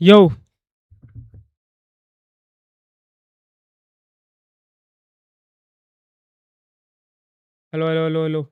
Yo, hello, hello, hello, hello.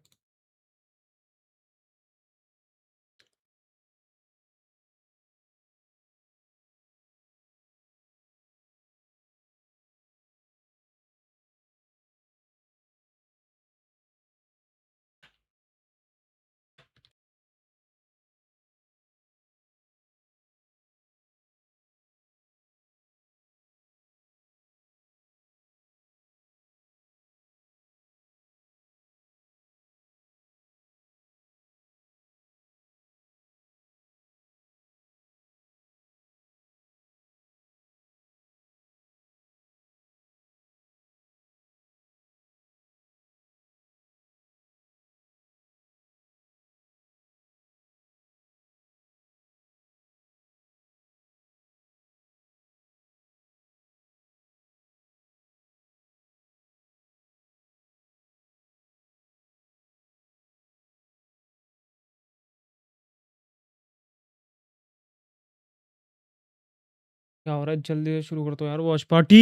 क्या हो रहा है? जल्दी से शुरू कर दो यार, वॉच पार्टी।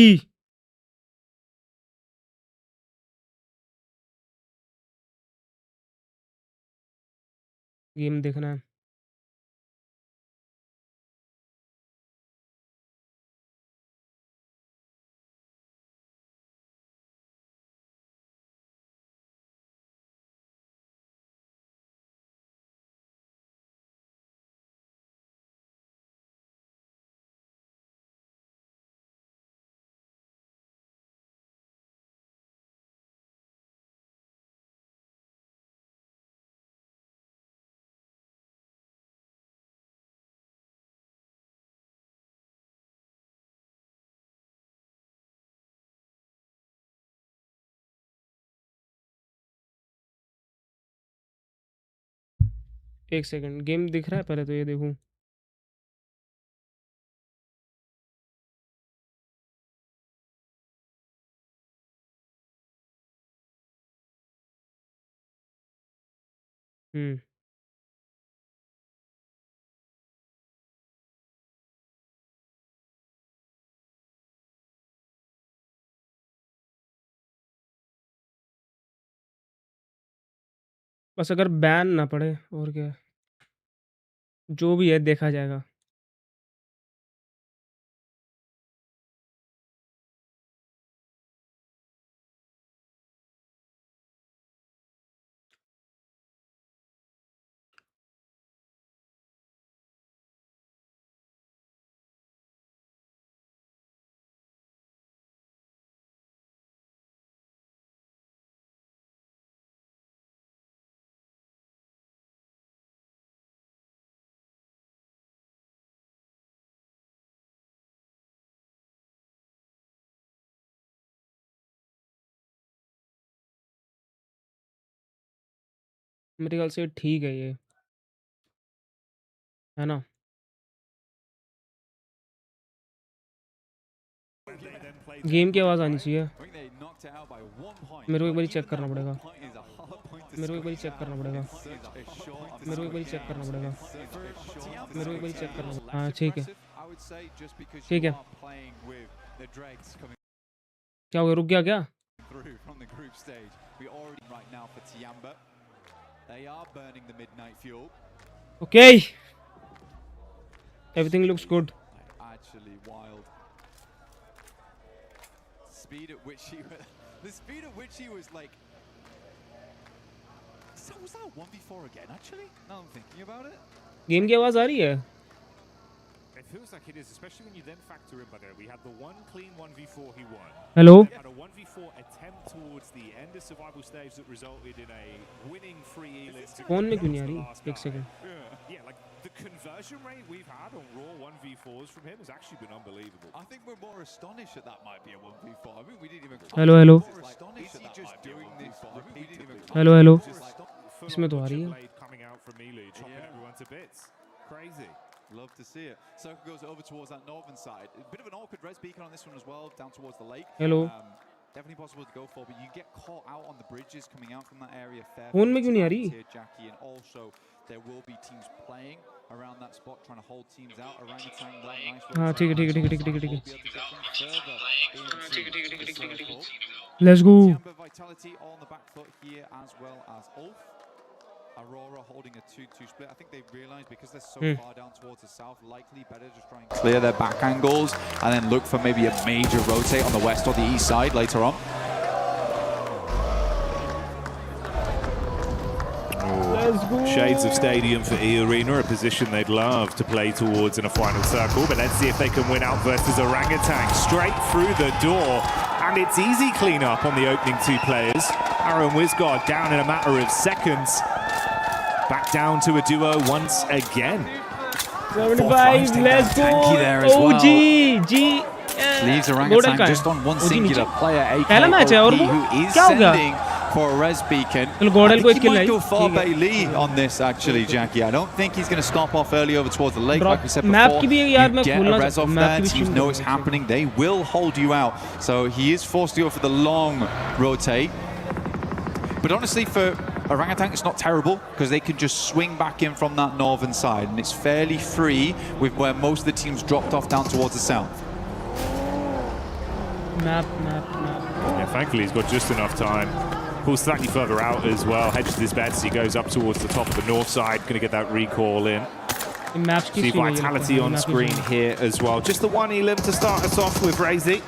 गेम देखना है। एक सेकंड, गेम दिख रहा है? पहले तो ये देखूं। हम्म। बस अगर बैन ना पड़े और क्या है। जो भी है देखा जाएगा। मेरे ख्याल से ठीक है ये, है ना? गेम की आवाज़ आनी चाहिए। मेरे को एक बार चेक करना पड़ेगा। मेरे को एक बार चेक करना पड़ेगा। मेरे को एक बार चेक करना पड़ेगा। मेरे को एक बार चेक करना पड़ेगा। हाँ ठीक है, ठीक है। क्या हो गया? रुक गया क्या? Okay, everything looks good. Speed at which he was, the speed at which he was like, was that a 1v4 again actually? Now I'm thinking about it. Game की आवाज़ आ रही है? It feels like it is, especially when you then factor in, by the way, we had the one clean 1v4 he won. Hello? He had a 1v4 attempt towards the end of survival stage that resulted in a winning free elim. Phone में क्यों नहीं आ रही? एक second. Yeah, like the conversion rate we've had on raw 1v4s from him has actually been unbelievable. I think we're more astonished that that might be a 1v4. I mean, we didn't even. Hello hello Is he just doing this repeatedly? Hello hello. Full इसमें on तो आ रही butcher है। blade coming out from Elu, chopping everyone to bits. Crazy. Love to see it. Soka goes over towards that northern side. A bit of an awkward res beacon on this one as well, down towards the lake. Hello. Definitely possible to go for, but you get caught out on the bridges coming out from that area. Fair phone में क्यों नहीं आ रही? here, Jackie, and also there will be teams playing around that spot, trying to hold teams out. Orangutan, nice. हाँ ठीक है ठीक है ठीक है ठीक है ठीक है Let's go. Vitality on the back foot here as well as Ulf. Aurora holding a 2-2 split. I think they realized because they're so far down towards the south, likely better just try and clear their back angles and then look for maybe a major rotate on the west or the east side later on. Let's go. Shades of stadium for E Arena, a position they'd love to play towards in a final circle. But let's see if they can win out versus Orangutan. Straight through the door. And it's easy clean-up on the opening two players. Arrow and Wizgard down in a matter of seconds. Back down to a duo once again. 75, let's go. There as well. OG, G. Leaves Orangutan just on one singular player, पहला match है और वो who is क्या हो गया? sending for a res beacon. चलो GODL को I एक think he kill might lie. go far by lead on this actually, Jackie. I don't think he's going to stop off early over towards the lake. Drop. Like we said Map before, की भी यार मैं you get खोलना a res off map there, की भी teams stream know it's करना happening. They will hold you out. So he is forced to go for the long rotate. But honestly, for Orangutan, it's not terrible because they can just swing back in from that northern side, and it's fairly free with where most of the teams dropped off down towards the south. Map. Yeah, thankfully he's got just enough time. Pulls slightly further out as well. Hedges his bets. He goes up towards the top of the north side. Going to get that recall in. Maps की See stream है ये Vitality लोग को. on Map की screen stream. here as well. Just the one elim to start us off with, Razy.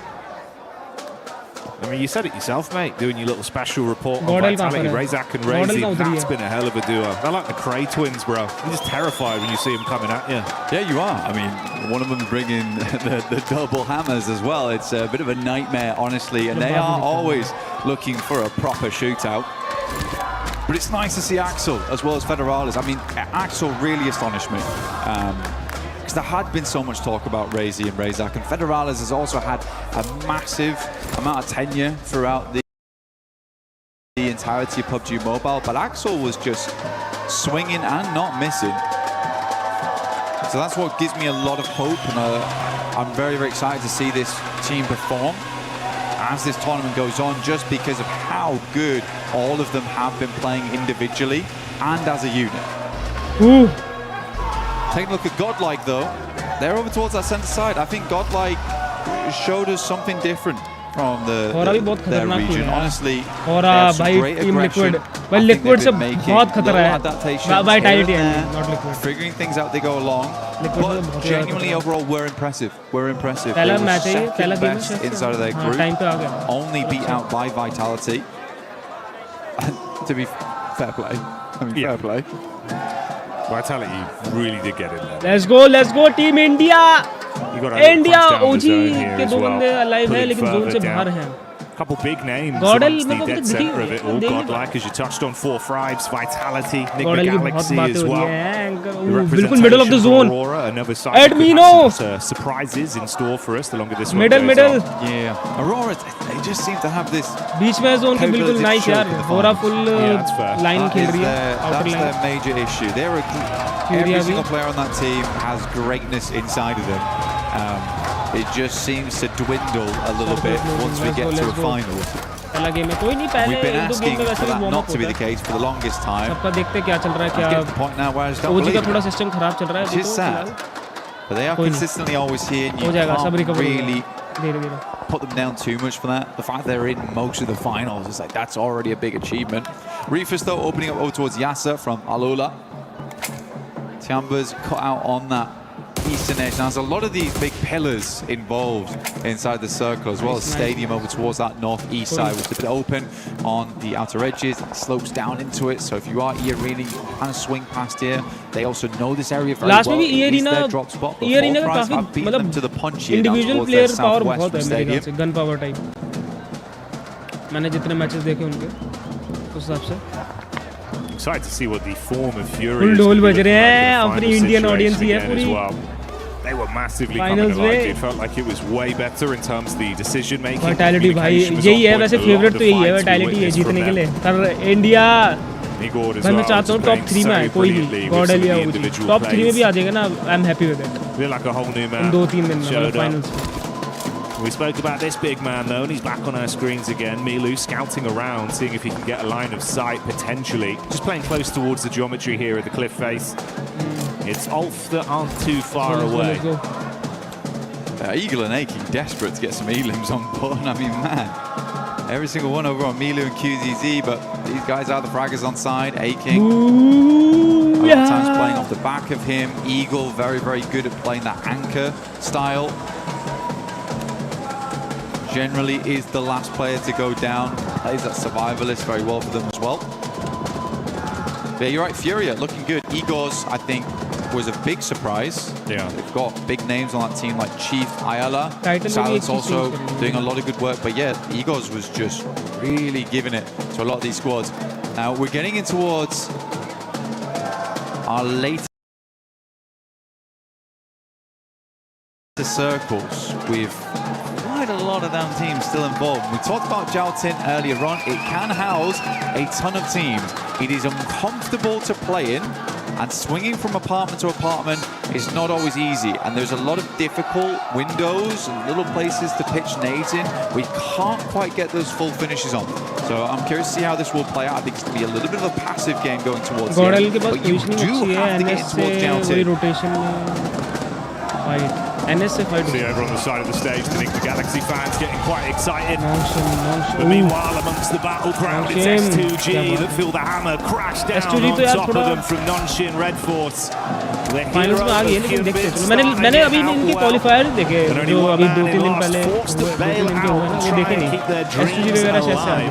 I mean, you said it yourself, mate, doing your little special report on GODL Vitality. कहाँ पर है? Razak and GODL Razy, कहाँ उतरी that's है? been a hell of a duo. They're like the Cray twins, bro. You're just terrified when you see them coming at you. Yeah, you are. I mean, one of them's bringing the double hammers as well. It's a bit of a nightmare, honestly, and they are always looking for a proper shootout. But it's nice to see Axel as well as Federalis. I mean, Axel really astonished me. Because there had been so much talk about Razy and Razak, and Federalis has also had a massive amount of tenure throughout the entirety of PUBG Mobile, but Axel was just swinging and not missing. So that's what gives me a lot of hope, and I'm very, very excited to see this team perform as this tournament goes on, just because of how good all of them have been playing individually and as a unit. Ooh. Taking a look at Godlike though, they're over towards that center side. I think Godlike showed us something different from their region. Honestly, और भाई team liquid भाई liquid से बहुत खतरा है Vitality not liquid figuring things out they go along, but genuinely overall we're impressive. पहला They were match है ये पहला second गेम best है inside of their हाँ group, टाइम पे आ गया only beat out by Vitality. And to be fair play, fair play. Vitality really did get in there. Let's go Team India. You got India OG के दो बंदे alive है लेकिन zone से बाहर हैं couple big names GODL amongst the dead center of it all. Godlike, as you touched on, 4 Thrives, Vitality, Nick GODL की बहुत Galaxy बातें as हो well. रही हैं The बिल्कुल middle of the representation zone for Aurora, another side Ed could Mino. have some surprises in store for us the longer this one middle goes middle on. Yeah, Aurora, they just seem to have this. बीच में zone के बिल्कुल nice यार पूरा full that's fair. Line खेल रही है outer That's line their major issue. Every single player on that team has greatness inside of them. It just seems to dwindle a little bit once we get to a final. पहला game है कोई नहीं पहले We've been एक दो game asking में वैसे for भी that warm not up to be होता the है case for the longest time. सबका देखते क्या चल रहा है Get to the क्या point now where I just don't ओजी का believe थोड़ा it. सिस्टम खराब चल रहा है Which is sad. But they are कोई नहीं। consistently always here, and हो you जाएगा सब can't रिकवर really धीरे-धीरे put them down too much for that. The fact they're in most of the finals is like that's already a big achievement. Reefus though opening up over towards Yasser from Alula. Tiamba's cut out on that eastern edge. Now there's a lot of these big pillars involved inside the circle, as well as stadium over towards that northeast side, which is a bit open on the outer edges. It slopes down into it, so if you are E-Arena, you kind of swing past here. They also know this area very Last में well. भी E-Arena Their drop spot. But E-Arena का Forthright काफी have beaten them to the punch here down individual towards player their power southwest बहुत है from मेरे ख्याल stadium. से gun power type मैंने जितने मैचेस देखे उनके उस हिसाब से Excited to see what the form of Fury full is ढोल gonna be बज रहे looking like हैं in the अपनी final इंडियन situation ऑडियंस ही है again as पूरी well. They were massively Finals coming alive. में It felt like it was way better in terms of the decision making. Vitality भाई यही है वैसे favourite तो यही है Vitality है जीतने के लिए पर इंडिया भाई मैं चाहता हूँ टॉप 3 में आए कोई भी GODL या OG टॉप 3 में भी आ जाएगा ना I am happy with it Feel like a whole new man. इन 2-3 दिन में finals We spoke about this big man though, and he's back on our screens again. Milu scouting around, seeing if he can get a line of sight potentially. Just playing close towards the geometry here at the cliff face. It's Ulf that aren't too far away. Let's go. Eagle and Aching desperate to get some elims on board. I mean, man, every single one over on Milu and QZZ, but these guys are the fraggers on side. Aching, a lot of times playing off the back of him. Eagle, very, very good at playing that anchor style. Generally is the last player to go down. Plays that survivalist very well for them as well. But yeah, you're right, Furia looking good. Igor's, I think, was a big surprise. Yeah. They've got big names on that team like Chief, Ayala. Titan Silence will be also interesting. doing a lot of good work. But yeah, Igor's was just really giving it to a lot of these squads. Now we're getting in towards our later circles with quite a lot of damn teams still involved. We talked about Jaltin earlier on. It can house a ton of teams. It is uncomfortable to play in, and swinging from apartment to apartment is not always easy. And there's a lot of difficult windows and little places to pitch nades in. We can't quite get those full finishes on. So I'm curious to see how this will play out. I think it's going to be a little bit of a passive game going towards the end. But you do have to get in towards Jaltin. rotation fight. NS fight. See over on the side of the stage, I think the Galaxy fans getting quite excited. Non-shim. But meanwhile, amongst the battleground, it's S2G that feel the hammer crash down S2G on top of them from Non-Shin Red Force. Finals में आ गई है लेकिन देखते हैं मैंने अभी इनके qualifier देखे जो अभी 2-3 दिन पहले वो देखे नहीं एसटीजी वगैरह शायद से आ गए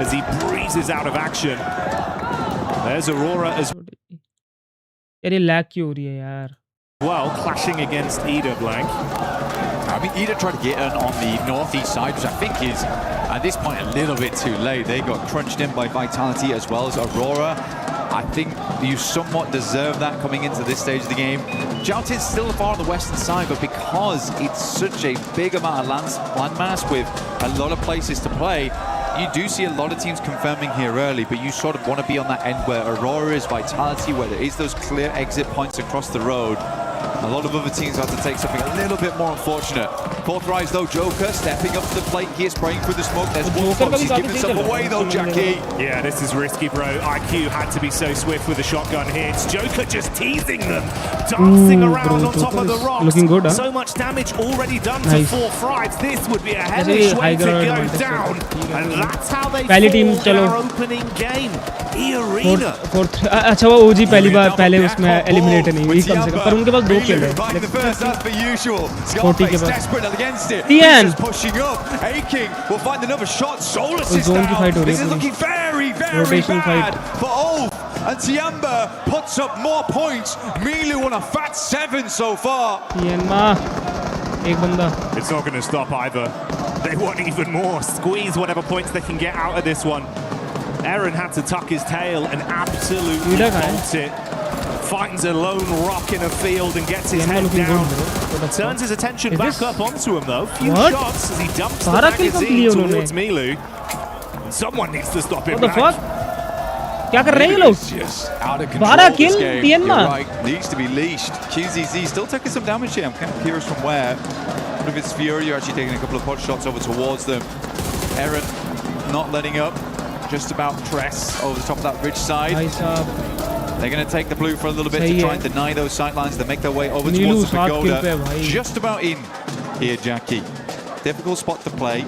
as he breezes out of action. There's Aurora as यार ये लैग क्यों हो रही है यार well, clashing against Ida Blank. I mean, Ida tried to get in on the northeast side, which I think is, at this point, a little bit too late. They got crunched in by Vitality as well as Aurora. I think you somewhat deserve that coming into this stage of the game. Jaltin's still far on the western side, but because it's such a big amount of landmass with a lot of places to play, you do see a lot of teams confirming here early, but you sort of want to be on that end where Aurora is, Vitality, where there is those clear exit points across the road. A lot of other teams have to take something a little bit more unfortunate. Fourth rise though, Joker stepping up to the plate here, spraying through the smoke. There's one fox, he's giving himself away though, Jackie. Yeah, this is risky, bro. IQ had to be so swift with the shotgun here. It's Joker just teasing them, dancing around on top of the rocks. Looking good, huh? So much damage already done to 4 Frights. This would be a hellish way to go down. And that's how they fall in our opening game. E-Arena. अच्छा वो ओजी पहली बार पहले उसमें eliminate नहीं हुई कम से कम पर उनके पास 2 किल है 40 के पास TN pushing up. Aching will find another shot. Solar zone की fight हो रही है This is looking very, very Rotation bad fight. for Ulf. And Tiamba puts up more points. Milu on a fat 7 so far. TN माँ एक बंदा It's not going to stop either. They want even more. Squeeze whatever points they can get out of this one. Aaron had to tuck his tail and absolutely bolts it. Finds a lone rock in a field and gets his head down. Turns his attention back up onto him though. Few shots as he dumps the magazine towards Milu. And someone needs to stop him. What the fuck? क्या कर रहे हैं ये लोग? 12 kill TN माँ. Needs to be leashed. QZZ still taking some damage here. I'm kind of curious from where. One of his Fury, you're actually taking a couple of pot shots over towards them. Aaron not letting up. Just about press over the top of that ridge side. They're going to take the blue for a little bit to try and deny those sightlines. They make their way over towards the pagoda. Just about in here, Jackie. Difficult spot to play.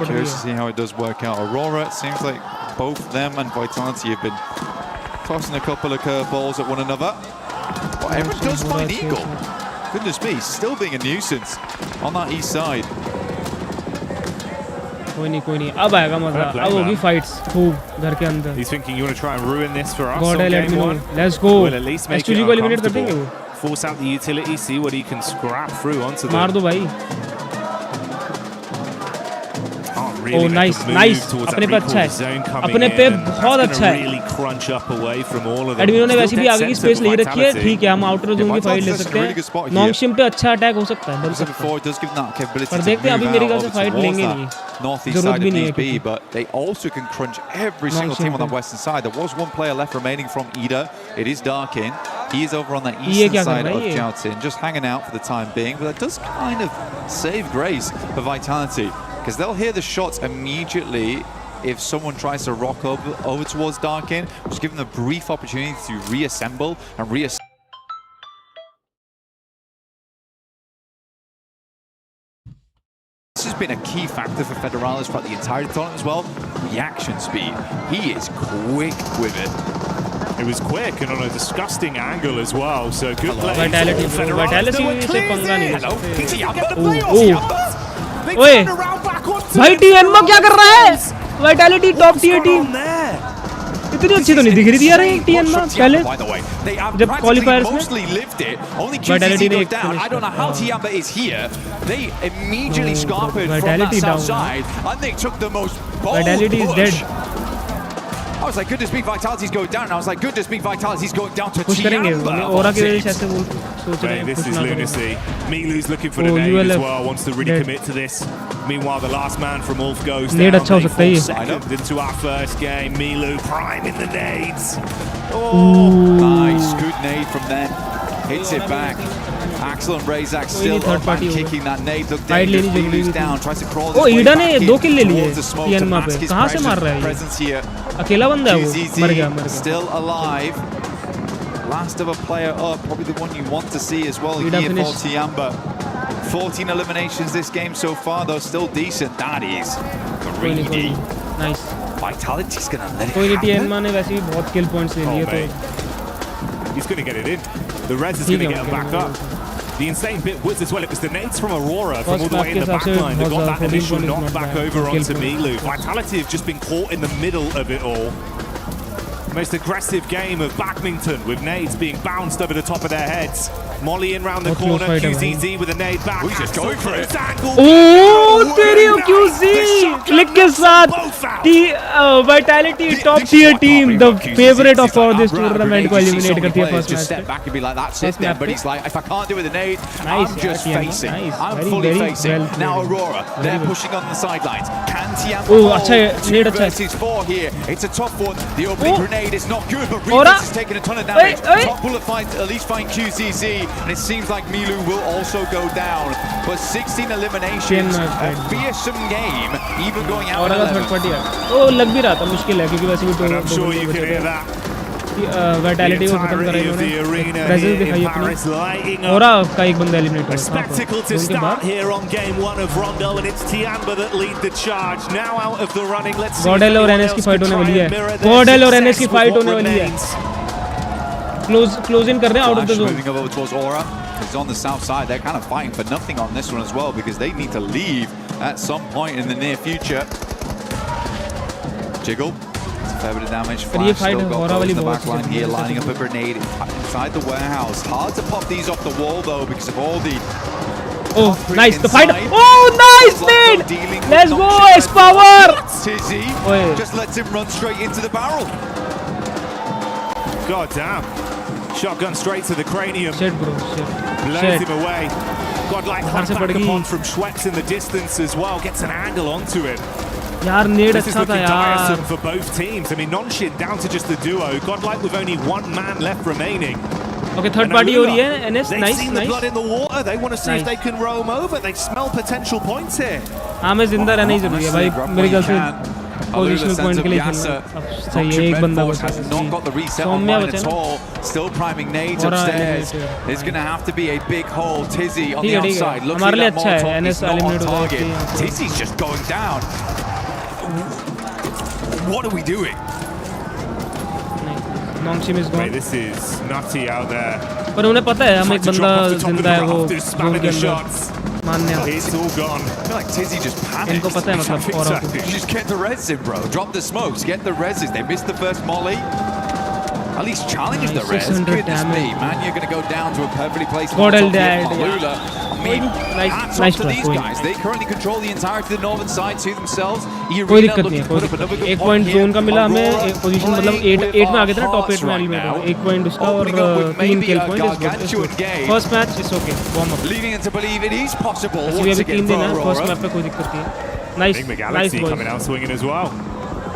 Curious to see how it does work out. Aurora, it seems like both them and Vitality have been tossing a couple of curveballs at one another. But everyone does find Eagle. Goodness me, still being a nuisance on that east side. कोई नहीं अब आएगा मजा अब होगी fights खूब घर के अंदर He's thinking you want to try and ruin this for us. GODL admin let's go Well, at least make S2G it को एलिमिनेट कर देंगे वो force out the utility, see what he can scrap through onto them. मार दो भाई Really nice अपने पे अच्छा है अपने पे बहुत अच्छा है एडमिनो ने वैसे भी आगे की स्पेस ले रखी है ठीक है हम आउटर जोन की फाइट ले सकते हैं नॉन्गशिम पे अच्छा अटैक हो सकता है बन सकता है पर देखते हैं अभी मेरे ख्याल से फाइट लेंगे नहीं northeast side of DB, but they also can crunch every single team on the western side. There was one player left remaining from Ida. It is Darkin. He is over on the eastern side of Jaltin, just hanging out for the time being. But that does kind of save grace for Vitality, because they'll hear the shots immediately if someone tries to rock over towards Darkin, just give them a brief opportunity to reassemble and reassemble. This has been a key factor for Federalis throughout the entire tournament as well. Reaction speed. He is quick with it. It was quick and on a disgusting angle as well. So good play. Vitality, Federalis Vitality से पंगा नहीं ले Hello, सकते. Tiamba. ओए, भाई टीएनमा क्या कर रहा है? Vitality top tier team. इतनी अच्छी तो नहीं दिख रही थी यार ये टीएनमा पहले जब क्वालिफायर्स में Vitality ने एक down. I don't know how Tiamba is here. They immediately scarpered from that Vitality south down. side and they took the most bold Vitality is push. dead. I was like, goodness me, Vitality's going down. And I was like, goodness me, Vitality's going down to push करेंगे Tiamba. ओरा की वजह से ऐसे वो सोच रहे Mate, हैं this push is ना करें. lunacy. Milu's looking for the Oh, nade as ULF well, wants to really dead. commit to this. Meanwhile, the last man from Ulf goes Nade down. अच्छा हो सकता है ये. 4 seconds into our first game. Milu priming the nades. Nice, good nade from them. Hits it back. Axel and Razak still third up party and होगा. kicking that nade. Look Side dangerous. लेनी जरूरी Milu's थी. down. Tries to crawl O his way ईडा back ने in 2 किल ले लिए towards the smoke to टीएनमा पे. mask his कहाँ से मार रहा है ये? presence here. अकेला बंदा है वो. मर गया GZZ still alive. Last of a player up. Probably the one you want to see as well Ida here for finished. Tiamba. 14 eliminations this game so far, though still decent. That is greedy. Nice. Vitality's gonna let it कोई नहीं happen. टीएनमा ने वैसे भी बहुत किल points ले Oh, लिए तो mate. He's going to get it in. The res is ठीक going to है, get him okay, back okay, up. The insane bit was as well, it was the nades from Aurora from First all the way in the map back के हिसाब से line that got बहुत that ज़्यादा initial 14 knockback point is over not onto bad. Milu. Vitality have just been caught in the middle of it all. Most aggressive game of badminton with nades being bounced over the top of their heads. Molly in round the बहुत close corner, fight है QZZ with a nade back. He's just going for it. ओह तेरी QC click के साथ Vitality top tier team, the favorite of all this tournament को eliminate करती है first Just match step पे. back and be like, that's it First then. match But पे. he's like, if I can't do it with a nade, Nice, I'm just yeah, facing. nice. I'm Very, fully very facing. well Now played. Aurora, Very they're good. pushing on the sidelines. Can Tiamba Oh, hold? अच्छा है, 2 nade अच्छा है. versus 4 here. It's a tough one. The opening Oh. grenade is not good, but Aura. Revis is taking a ton of damage. Hey, hey. Top bullet fight, at least find QZZ, and it seems like Milu will also go down. But 16 eliminations, a fearsome game, even going out और at अगर 11. Third party है ओ लग भी रहा था मुश्किल है क्योंकि वैसे भी And I'm sure you can hear that. Vitality The को खत्म करा entirety of the इन्होंने arena प्रेजेंस here दिखाई in अपनी Paris lighting up. ओरा का एक बंदा एलिमिनेट A हुआ spectacle to उनके start बाद here on game 1 of Rondo, and it's Tiamba that lead the charge. Now out of the running, let's see if GODL और anyone NS की else fight can होने try वाली है and mirror their GODL और NS की success fight with होने what वाली है remains. क्लोज इन कर रहे हैं out of the Flash zone moving over towards Aura. He's on the south side. They're kind of fighting for nothing on this one as well because they need to leave at some point in the near future. Jiggle. It's a fair bit of damage. पर ये Flash fight still got होरा those वाली in the बहुत back line here, lining up a grenade inside the warehouse. Hard to pop these off the wall though because of all the. Oh, nice. The fight. Oh, nice, man. Let's go. It's power. Tizzy Oi. just lets him run straight into the barrel. God damn. Shotgun straight to the cranium. Shit, bro. Shit. Blows him away. Godlike बाहर से back पड़ गई. upon from Schweppes in the distance as well. Gets an angle onto it. यार नेड This is अच्छा था looking यार tiresome for both teams. I mean, Nonshin down to just the duo. Godlike with only 1 man left remaining. Okay third And party हो Alula, रही है NS they've nice seen the blood nice in the water. They want to see if Nice. they can roam over. They smell potential points here. हाँ मैं जिंदा रहना ही जरूरी है भाई मेरे ख्याल से पोजीशनल पॉइंट के लिए खेलना अब सही है एक बंदा बचा has not got the reset Saumya online बचा at ना all. Still priming nades Aura upstairs. eliminated. There's going to have to be a big hole. Tizzy on ठीक the है, ठीक है. outside. Looks हमारे like लिए that अच्छा है, Molotov NS is not on eliminated हो target. जाती है यहाँ पे. Tizzy's just going down. What are we doing? Nongshim is Mate, gone this is nutty out there. पर उन्हें पता है हम Tried एक to बंदा drop off the top of जिंदा the है वो rafters, जोन spamming के the अंदर shots. मानने वाला It's all gone. I feel like Tizzy just panicked. इनको पता है मतलब और Exactly. Just get the res in, bro. Drop the smokes. Get the reses. They missed the first molly. At least challenge the res. 600 Goodness me, damage. man. You're going to go down to a perfectly placed GODL Molotov here dead, from yeah. Alula. I mean, Nice- hats nice off to try, these कोई guys. They currently control the entirety of the northern side to themselves. कोई दिक्कत नहीं है कोई दिक्कत नहीं एक point zone का मिला हमें पोजीशन मतलब 8 में आ गए थे ना टॉप 8 में एलिमिनेट हुआ एक पॉइंट उसका और 3 kill point first match is okay warm up Leading them to believe it is possible अभी once अभी 3 again दिन for है फर्स्ट Aurora. मैप पे कोई दिक्कत नहीं है nice Big nice McGalaxy boy coming out swinging as well.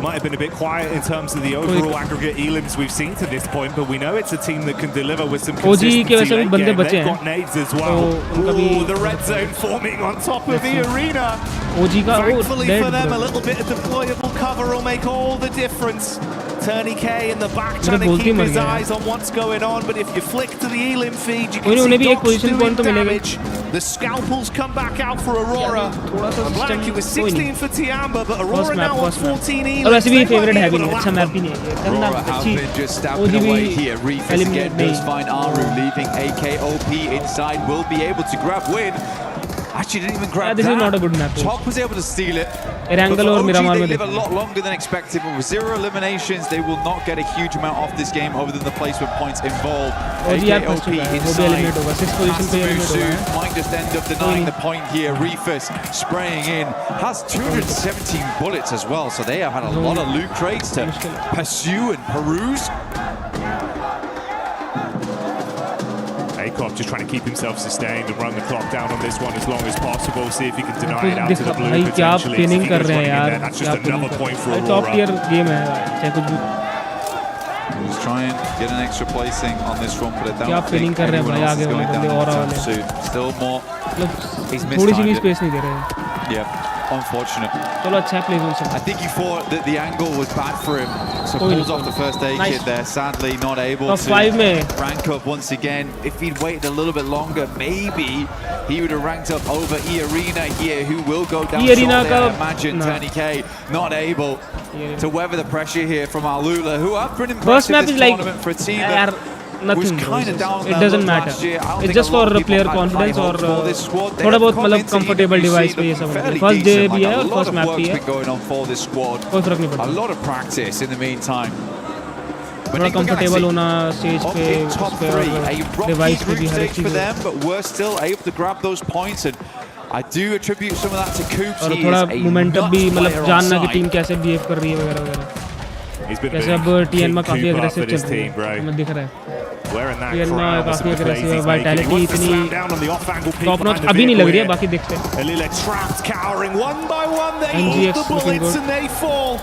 might have been a bit quiet in terms of the overall aggregate elims we've seen to this point, but we know it's a team that can deliver with some consistency late game. They've got nades as well. Ooh, the red zone forming on top of the arena. Thankfully for them, a little bit of deployable cover will make all the difference. Turney K in the back trying to keep his eyes on what's going on, but if you flick to the elim feed, you can see dots doing damage. The scalpels come back out for Aurora. And Black, it was 16 for Tiamba, but Aurora now on 14 elims. और वैसे भी favourite है भी नहीं, अच्छा map भी नहीं है, Aurora have been just stabbing away here. Reefus again does find Aru, leaving AKOP inside, will be able to grab win. Actually didn't even grab this that. is not a good map. Top was able to steal it. Erangel और Miramar they में live a lot longer than expected, but with 0 eliminations, they will not get a huge amount off this game other than the placement points involved. AKOP inside. Has to move soon. Might just end up denying the point here. Reefus spraying in. Has 217 bullets as well, so they have had a lot of loot crates to pursue and peruse. Akop just trying to keep himself sustained and run the clock down on this one as long as possible. See if he can deny it out to the blue potentially. Pinning कर रहे हैं यार, that's just another point for Aurora. Top tier game है, चाहे कुछ भी. Just try and get an extra placing on this one, but I don't think pinning कर रहे हैं भाई आगे वाले बंदे और soon. Still more. He's missed थोड़ी सी भी space नहीं दे रहे हैं. Yeah. Unfortunate. चलो अच्छा placement. I think he thought that the angle was bad for him, so pulls off the first aid kit there. Sadly, not able to rank up once again. If he'd waited a little bit longer, maybe he would have ranked up over E-Arena here, who will go down short there. Imagine Turney K not able to weather the pressure here from Alula, who have been impressive this tournament for a team that nothing. It doesn't matter. It's just for player confidence और थोड़ा बहुत मतलब comfortable device पे ये सब. First day भी है और first map भी है. कोई फर्क नहीं पड़ता. A lot of practice in the meantime. थोड़ा comfortable होना stage पे device पे भी हर एक चीज़. But we're still able to grab those points, and I do attribute some of that to Coops. और थोड़ा momentum भी मतलब जानना कि team कैसे behave कर रही है वगैरह वगैरह. जैसे अब TN में काफी aggressive चल रही है, हमें दिख रहा है. TN में काफी aggressive है, vitality इतनी top notch अभी नहीं लग रही है, बाकी देखते हैं. NGX looking good.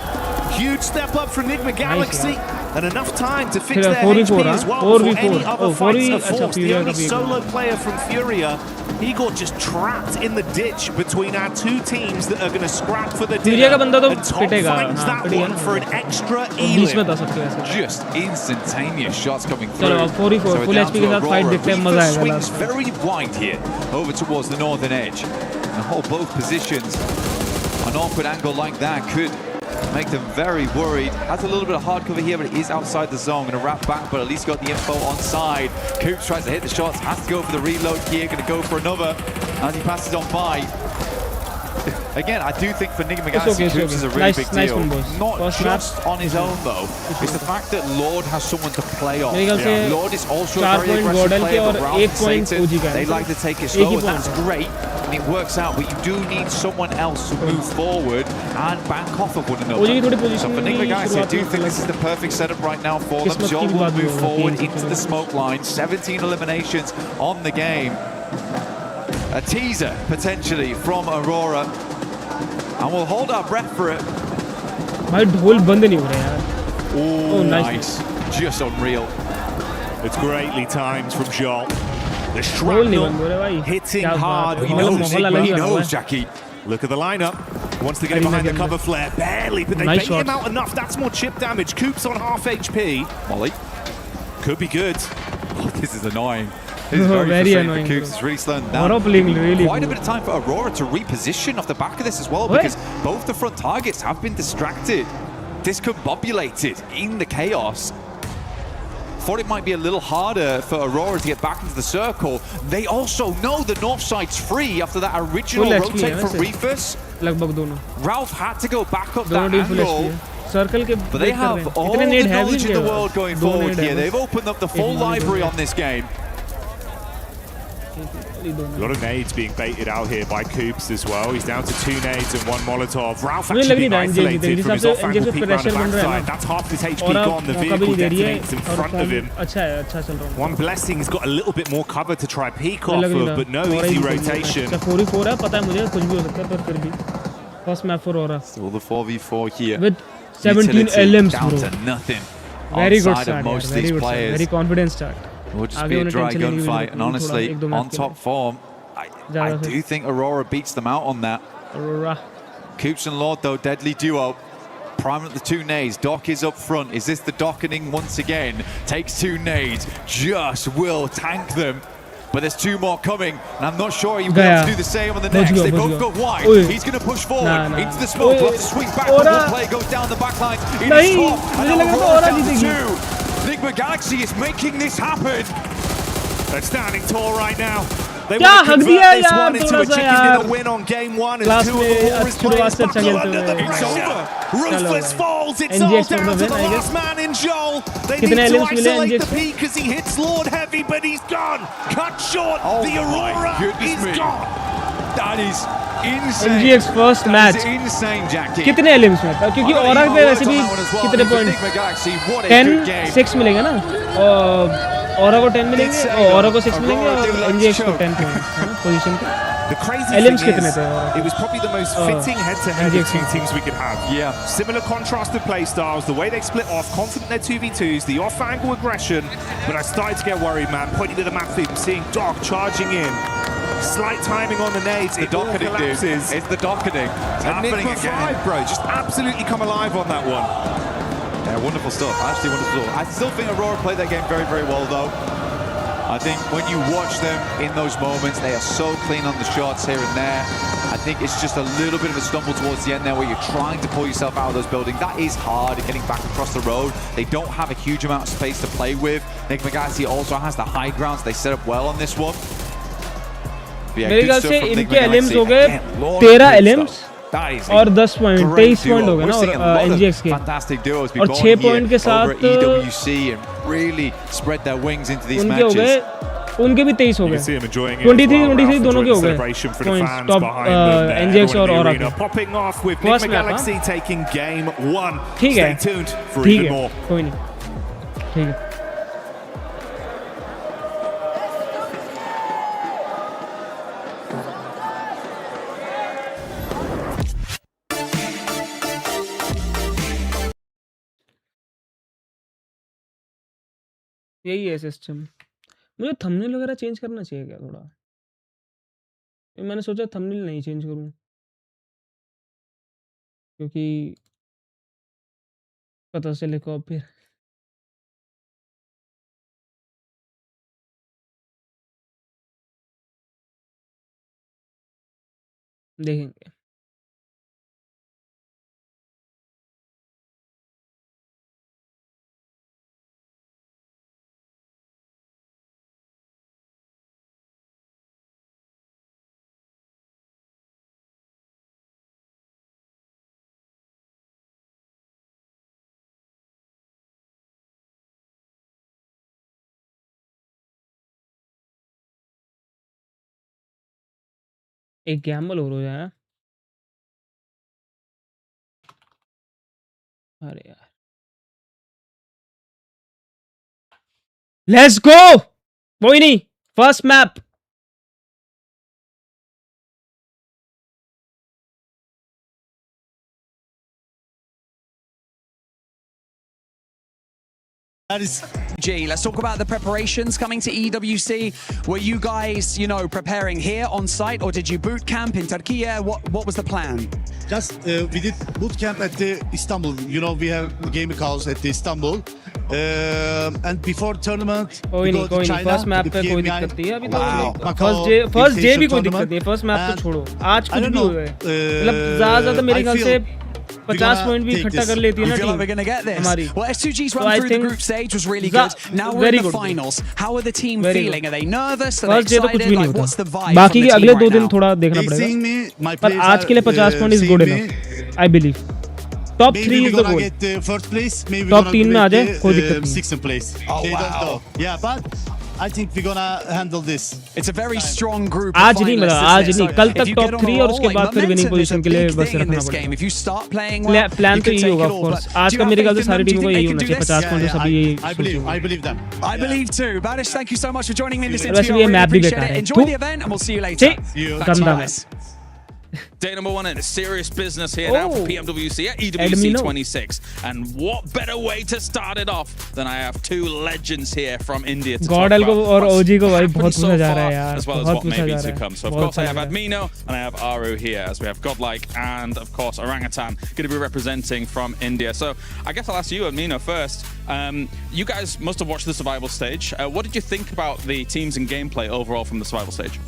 Huge step up for Enigma Galaxy and enough time to fix their HP as well before any other fights are forced. The only solo player from Furia, he got just trapped in the ditch between our two teams that are going to scrap for the dinner. And Tom finds that one for an extra elim. Just instantaneous shots coming through. चलो 4v4 full HP के साथ fight देखते हैं, मजा आएगा. Swings very wide here over towards the northern edge. And hold both positions. An awkward angle like that could make them very worried. Has a little bit of hard cover here, but it is outside the zone. Going to wrap back, but at least got the info on side. Coops tries to hit the shots, has to go for the reload here. Going to go for another as he passes on by. Again, I do think for Enigma Galaxy, Coops is a really big deal. Not just on his own though. It's the fact that Lord has someone to play off. Lord is also a very aggressive player, but Ralph and Satan, they like to take it slow, and that's great. And it works out, but you do need someone else to move forward and bank off of one another. So for Enigma Galaxy, I do think this is the perfect setup right now for them. Joel will move forward into the smoke line. 17 eliminations on the game. A teaser, potentially, from Aurora. And we'll hold our breath for it. Oh, nice. Just unreal. It's greatly timed from Joel. The shrapnel hitting hard. He knows, Jackie. Look at the lineup. Wants to get behind the cover flare. Barely, but they bait him out enough. That's more chip damage. Coops on half HP. Molly. Could be good. Oh, this is annoying. This is very annoying. Coops is really slowing down. Quite a bit of time for Aurora to reposition off the back of this as well, because both the front targets have been distracted, discombobulated in the chaos. Thought it might be a little harder for Aurora to get back into the circle. They also know the north side's free after that original rotate from Reefus. Ralph had to go back up that angle. But they have all the knowledge in the world going forward here. They've opened up the full library on this game. A lot of nades being baited out here by Coops as well. He's down to 2 nades and 1 Molotov. Ralph actually being isolated from his off-angle peek round the backside. That's half his HP gone. The vehicle detonates in front of him. One Blessing has got a little bit more cover to try peek off of, but no easy rotation. First map for Aurora. Still the 4v4 here. With 17 utility LMs, down bro. to nothing. Very good Outside start, of yaar, most of very these good start. players. Very confident start. It will just आगे be a उन्हें dry tension लेने की gunfight, जरूरत and नहीं, honestly, थोड़ा एक दो on match के top लिए. form, I ज़्यादा do think Aurora beats them out on that. Aurora. Coops and Lord, though, deadly duo. Prime at the two nades. Doc is up front. Is this the dockening once again? Takes two nades. Just will tank them. But there's two more coming, and I'm not sure he'll be able to do the same on the next. They both go wide. He's going to push forward into the smoke. We'll have to swing back. One player goes down the back line. In his top, and now Aurora down to two. Enigma Galaxy is making this happen. They're standing tall right now. They want to convert this one into a chicken dinner win on game one as two of the Warriors players buckle under the pressure. Ruthless falls, it's all down to the last man in Joel. They need to isolate the peak as he hits Lord heavy, but he's gone. Cut short, the Aurora is gone. That is insane. NGX first match. That is insane, Jackie. कितने एलिम्स में था? क्योंकि Aura पे वैसे भी कितने point 10-6 मिलेंगे ना? Aura को 10 मिलेंगे, Aura को 6 मिलेंगे और NGX को 10 पॉइंट पोजीशन पे. The crazy LMs thing कितने is, थे? it was probably the most fitting head-to-head of two teams we could have. Yeah. Similar contrasted play styles, the way they split off, confident their 2v2s, the off-angle aggression. But I started to get worried, man. Pointing to the map feed, seeing Doc charging in. Slight timing on the nades, it all collapses. It's the docketing. It's happening Enigma again. 5, bro, just absolutely come alive on that one. Yeah, wonderful stuff. Actually wonderful stuff. I still think Aurora played that game very, very well, though. I think when you watch them in those moments, they are so clean on the shots here and there. I think it's just a little bit of a stumble towards the end there where you're trying to pull yourself out of those buildings. That is hard, getting back across the road. They don't have a huge amount of space to play with. Enigma Galaxy also has the high grounds. They set up well on this one. मेरे ख्याल से इनके एलिम्स हो गए 13 एलिम्स और 10 point 23 point हो गए ना और एनजीएक्स के और 6 पॉइंट के साथ EWC and really spread their wings into these उनके हो matches. गए उनके भी 23 हो गए 23 दोनों के हो गए पॉइंट्स टॉप एनजीएक्स और ऑरा के फर्स्ट मैच ठीक है कोई नहीं ठीक है यही है सिस्टम मुझे थंबनेल वगैरह चेंज करना चाहिए क्या थोड़ा मैंने सोचा थंबनेल नहीं चेंज करूं क्योंकि पता चले को फिर देखेंगे एक गैम्बल हो रहा है अरे यार लेट्स गो कोई नहीं first map Let's talk about the preparations coming to EWC. Were you guys, preparing here on site, or did you boot camp in Turkey? What was the plan? Just we did boot camp at the Istanbul. We have gaming house at the Istanbul. And before tournament, we go to China. First map पे कोई दिक्कत नहीं है अभी तो first day भी कोई दिक्कत नहीं है फर्स्ट मैप तो छोड़ो आज कुछ भी हुआ है मतलब ज्यादा मेरे ख्याल से 50 पॉइंट भी इकट्ठा कर लेती है ना टीम हमारी Well, S2G's run through the group stage was really good. Now we're in the finals. How are the team feeling? Are they nervous? Are they excited? Like, what's the vibe? बाकी के अगले 2 दिन थोड़ा देखना पड़ेगा पर आज के लिए 50 point is good enough I believe top 3 is the goal top 3 में आ जाए कोई दिक्कत नहीं 6th place. Yeah, but I think we're gonna handle this. It's a very strong group. आज नहीं मतलब आज नहीं कल तक टॉप 3 और उसके बाद फिर विनिंग पोजीशन के लिए बस रखना पड़ेगा If you start playing well, plan तो यही होगा ऑफ कोर्स आज का मेरे ख्याल से सारी टीमों को यही होना चाहिए 50 पॉइंट सभी यही I believe them. I believe too. Badish, thank you so much for joining me in this वैसे interview. ये मैप भी बेकार है Enjoy the event and we'll see you later. गंदा match Day number 1 in serious business here now for PMWC at EWC Admino. 26. And what better way to start it off than I have two legends here from India to GODL talk को about और OG को भाई बहुत what's पूछा happened जा so रहा है far, यार, as well as बहुत what पूछा may जा be रहा to है, come. So of बहुत course I have सारा है। Admino and I have Aru here, as we have Godlike and of course Orangutan going to be representing from India. So I guess I'll ask you, Admino, first. You guys must have watched the survival stage. What did you think about the teams and gameplay overall from the survival stage?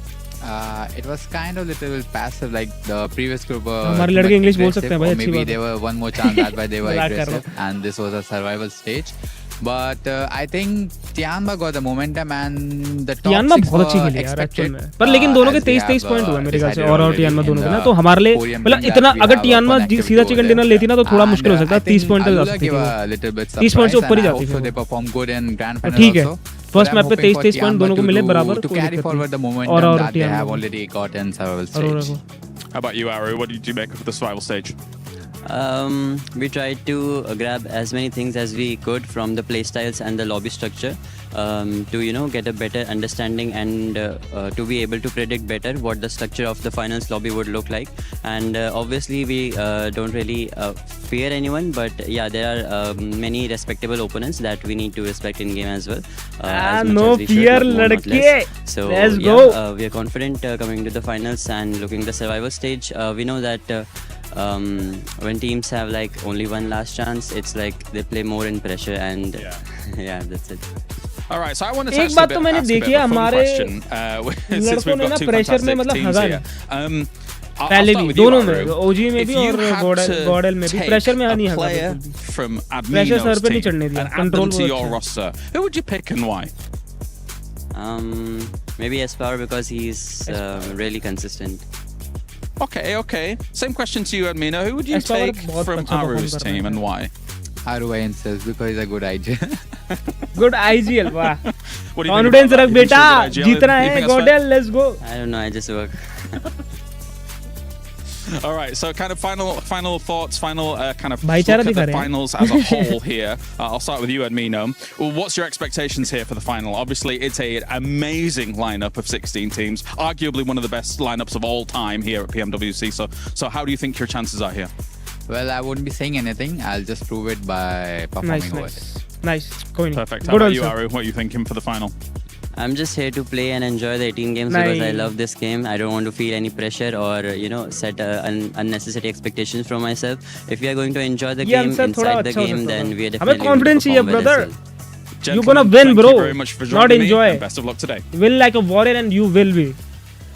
It was kind of little passive, like the previous group were हमारे too लड़के much English बोल aggressive, सकते हैं भाई, or अच्छी maybe बात they है। were one more chance, that's why they were मजाक कर रहा aggressive, and this was a survival stage. But I think Tianba got the momentum and the top टियानमा 6 बहुत अच्छी were खेली यार एक्चुअल expected. में, पर लेकिन दोनों के as we 23 have, पॉइंट हुए मेरे ख्याल से, decided और already टियानमा in दोनों के the ना, तो हमारे लिए podium मतलब team इतना that we अगर have टियानमा connectivity सीधा over चिकन there. डिनर लेती ना तो थोड़ा And मुश्किल हो सकता, I 30 think पॉइंट तक जा Alula सकती gave थी, a little bit 30 पॉइंट से surprise, ऊपर ही and I जाती hope so थी they perform good in grand वो। final ठीक है, also. First But I'm map पे hoping for 23 पॉइंट Tianba दोनों को मिले बराबर, to कोई carry दिक्कत forward the नहीं। momentum और that they टियानमा have को। already got in survival Arora stage. को। How about you, Aru? What did you make of the survival stage? We tried to grab as many things as we could from the playstyles and the lobby structure to get a better understanding and to be able to predict better what the structure of the finals lobby would look like. And obviously we don't really fear anyone, but yeah, there are many respectable opponents that we need to respect in game as well. As much no as we should, fear, but more, not ladke. less. So Let's yeah, go. we are confident coming to the finals and looking the survival stage. We know that when teams have like only one last chance, it's like they play more in pressure, and yeah, that's it. All right, so I want to एक बात तो मैंने देखी है हमारे लड़कों ने ना प्रेशर में मतलब हज़ार पहले भी दोनों में, ओजी में भी और गॉडल में भी प्रेशर में नहीं हज़ार, प्रेशर सर पे नहीं चढ़ने दिया, control roster. Who would you pick and why? Maybe Espoir, because he's really consistent. Okay. Same question to you, Admino. Who would you Espoir take बहुत from अच्छा Aru's perform कर team रहा है। and why? Aru himself, because he's a good IG. Good IGL, वाह, What do you think confidence about रख that? You think बेटा, she's a good IGL? जीतना You है, think that's fair? गॉडल, let's go. I don't know, I just work. All right, so kind of final thoughts, final kind of भाईचारा look at दिखा the रहे हैं। finals as a whole here. I'll start with you, Admino. Well, what's your expectations here for the final? Obviously, it's an amazing lineup of 16 teams, arguably one of the best lineups of all time here at PMWC. So how do you think your chances are here? Well, I wouldn't be saying anything. I'll just prove it by performing over it. Nice, कोई नहीं, Perfect. How good about you, answer। Aru? What are you thinking for the final? I'm just here to play and enjoy the 18 games because I love this game. I don't want to feel any pressure or set unnecessary expectations from myself. If we are going to enjoy the game inside the game, then we are definitely हमें confidence चाहिए, going to perform well brother. as well. Gentlemen, You're gonna win, thank bro. you very much for Not joining me, enjoy. and best of luck today. Win like a warrior and you will be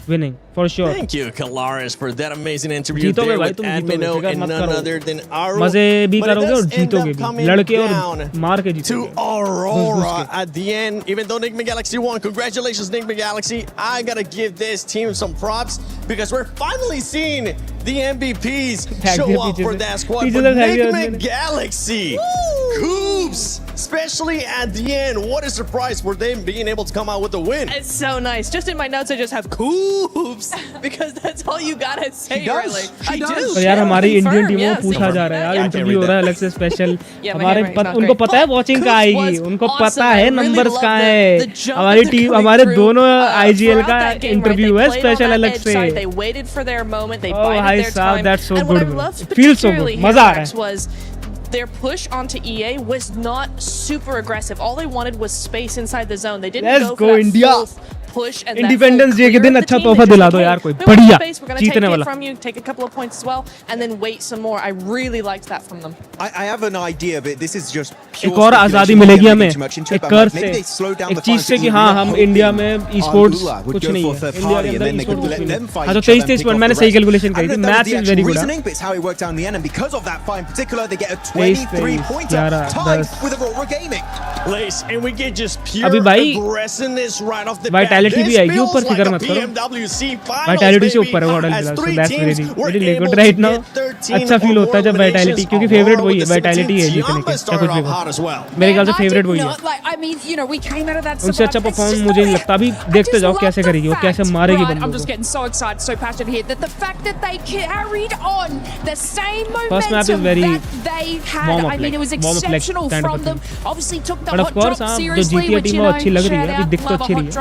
winning for sure. Thank you, Kalaris, for that amazing interview जीतोगे there भाई, with तुम Admino जीतोगे, and मत none करो। other than Aru. मजे भी But it करोगे does और end जीतोगे up भी, coming लड़के down और मार के to जीतोगे। Aurora at the end. Even though Nick McGalaxy won, congratulations, Nick McGalaxy. I gotta give this team some props because we're finally seeing the MVPs show up for that squad. But Nick McGalaxy, Coops, especially at the end, what a surprise for them being able to come out with a win. It's so nice. Just in my notes, I just have Coops because that's all you gotta say, really. I do. तो यार हमारी Indian टीमों को पूछा जा रहा है यार, इंटरव्यू हो रहा है अलग से स्पेशल, हमारे उनको पता है वॉचिंग का आएगी, उनको पता है नंबर्स का है, हमारी टीम, हमारे दोनों आईजीएल का इंटरव्यू है स्पेशल अलग से। They waited for their moment. They Oh, bided their time. that's so and what I good. loved Feels so particularly good. मजा आ रहा here है। was their push onto EA was not super aggressive. All they wanted was space inside the zone. They didn't Let's go go for that India. full push and Independence Day के दिन अच्छा team. तोहफा They just दिला said, दो "Hey, यार कोई, we want बढ़िया, space. We're gonna जीतने take it वाला। from you, take a couple of points as well, and then wait some more." I really liked that from them. I have an idea, but this is just एक और आज़ादी मिलेगी हमें, एक कर से, एक चीज से कि हाँ हम इंडिया में e-sports कुछ नहीं है, इंडिया के अंदर e-sports कुछ नहीं है। हाँ तो 23 पॉइंट मैंने सही कैलकुलेशन करी थी, maths is very good. But it's how it worked out in the end, and because of that fight in particular, they get a 23-pointer tied with Aurora Gaming. Lace, and we get just pure अभी भाई aggressiveness right off the bat. Vitality भी आएगी ऊपर, फिक्र मत करो, vitality से ऊपर है गॉडल फिलहाल, so that's very good right now. अच्छा फील होता है जब वाइटैलिटी, क्योंकि फेवरेट वही है, वाइटैलिटी है जीतने के, क्या कुछ भी हो, मेरे ख्याल से फेवरेट वही है। उनसे अच्छा परफॉर्म मुझे नहीं लगता, अभी देखते जाओ कैसे करेगी वो, कैसे मारेगी बंदों को। First map is very warm up kind of a thing. But of course, जो GTA टीम वो अच्छी लग रही है, अभी दिख तो अच्छी रही है।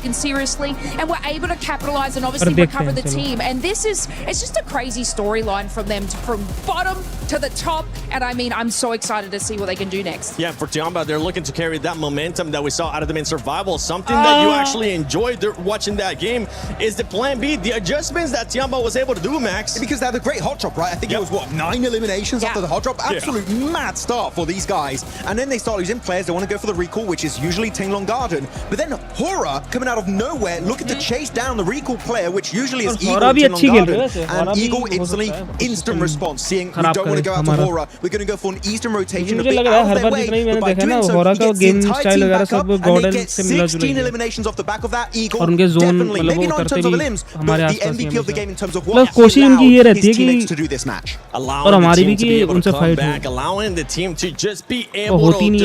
taken seriously and were able to capitalize and obviously recover the team. And it's just a crazy storyline from them from bottom to the top. And I mean, I'm so excited to see what they can do next. Yeah, for Tiamba, they're looking to carry that momentum that we saw out of them in Survival. Something that you actually enjoyed watching that game is the plan B, the adjustments that Tiamba was able to do, Max. Because they had a great hot drop, right? I think it was, what, 9 eliminations after the hot drop? Absolute mad start for these guys. And then they start losing players. They want to go for the recall, which is usually Tinglong Garden. But then Hora, coming out of nowhere, looking to chase down the recall player, which usually is Eagle and Tinglong Garden. And Eagle instantly, instant response, seeing we don't want to go out to Hora. We're going to go for an Eastern rotation, a bit out of their way. But by doing so, he gets the entire team back up, and they get 16 eliminations off the back of that. Eagle, definitely, maybe not in terms of the limbs, but the MVP of the game in terms of what he allowed his teammates to do this match. Allowing the team to be able to come back, allowing the team to just be able to be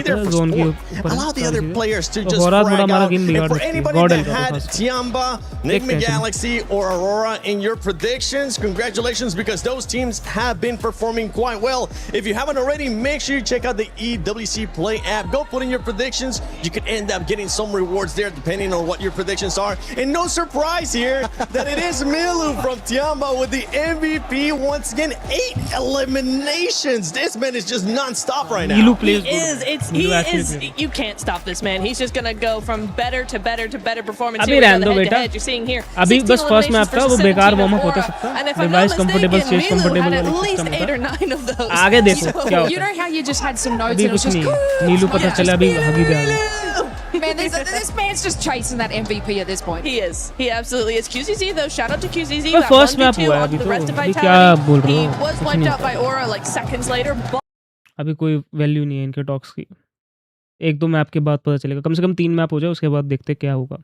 there for sport. Allow the other players to just frag out. And for anybody that had Tiamba, Enigma Galaxy, or Aurora in your predictions, congratulations, because those teams have been performing quite well. If you haven't already, make sure you check out the EWC Play app. Go put in your predictions. You could end up getting some rewards there depending on what your predictions are. And no surprise here that it is Milu from Tiamba with the MVP once again. 8 eliminations. This man is just non-stop right now. He is. You can't stop this man. He's just gonna go from better to better to better performance. अभी रहने दो बेटा. अभी बस first map था वो बेकार warm up होता सकता. डिवाइस कंफर्टेबल स्टेज कंफर्टेबल वाला सिस्टम था. आगे देखो क्या होता है. You know how you just had some notes and it was just नीलू पता चला अभी हगी दे आगे. Man, this man's just chasing that MVP at this point. He is. He absolutely is. QZZ though, shout out to QZZ. But first map हुआ है अभी तो. अभी क्या बोल रहे हो? He was wiped out by Aura like seconds later. अभी कोई वैल्यू नहीं है इनके टॉक्स की. 1-2 मैप के बाद पता चलेगा. कम से कम 3 मैप हो जाए उसके बाद देखते क्या होगा.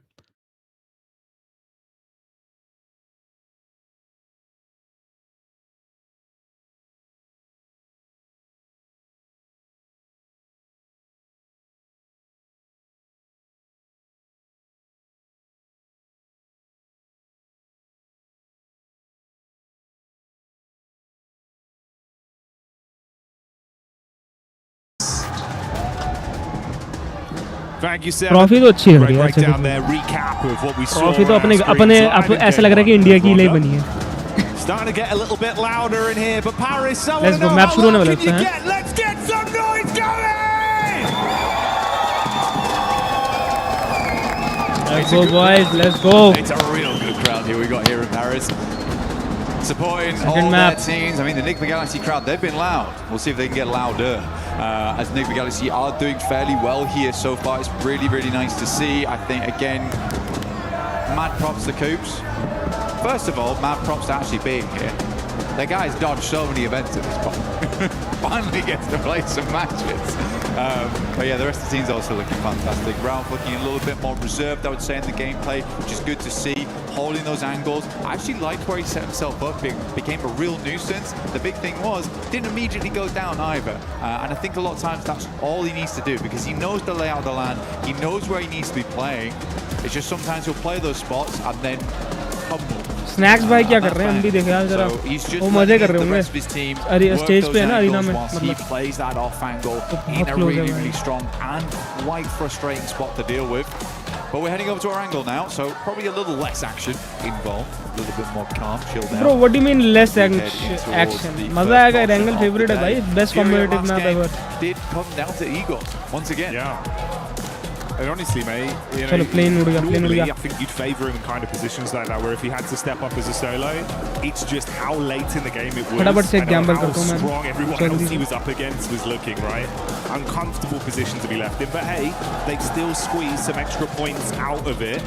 ट्रॉफी तो अच्छी है यार. ट्रॉफी तो अपने ऐसा लग रहा है कि इंडिया की ही बनी है. Starting to get a little bit louder in here, but Paris, let's go. Map शुरू होने वाला है. Let's get some noise going. Let's go boys, let's go. It's a real good crowd here we got here in Paris. Supporting all their teams. I mean, the Enigma Galaxy crowd, they've been loud. We'll see if they can get louder. As Enigma Galaxy are doing fairly well here so far. It's really, really nice to see. I think, again, mad props to Coops. First of all, mad props to actually being here. The guy's dodged so many events at this point. Finally gets to play some matches. But yeah, the rest of the team's also looking fantastic. Ralph looking a little bit more reserved, I would say, in the gameplay, which is good to see. Holding those angles. I actually liked where he set himself up. It became a real nuisance. The big thing was, didn't immediately go down either. And I think a lot of times that's all he needs to do, because he knows the layout of the land. He knows where he needs to be playing. It's just sometimes he'll play those spots and then humble. Snacks भाई क्या कर रहे हैं हम भी देखे यार जरा. वो मजे कर रहे होंगे. अरे स्टेज पे है ना अरीना में. He plays that off angle in a really, really strong and quite frustrating spot to deal with. But we're heading over to our angle now, so probably a little less action involved, a little bit more calm, chill down. Bro, what do you mean less action? मजा आएगा. Angle favorite है भाई. Best competitive map ever. Did come down to Eagle once again. Yeah. And honestly, mate, you know, normally I think you'd favour him in kind of positions like that, where if he had to step up as a solo, it's just how late in the game it was, and how strong everyone else he was up against was looking, right? Uncomfortable position to be left in, but hey, they've still squeezed some extra points out of it.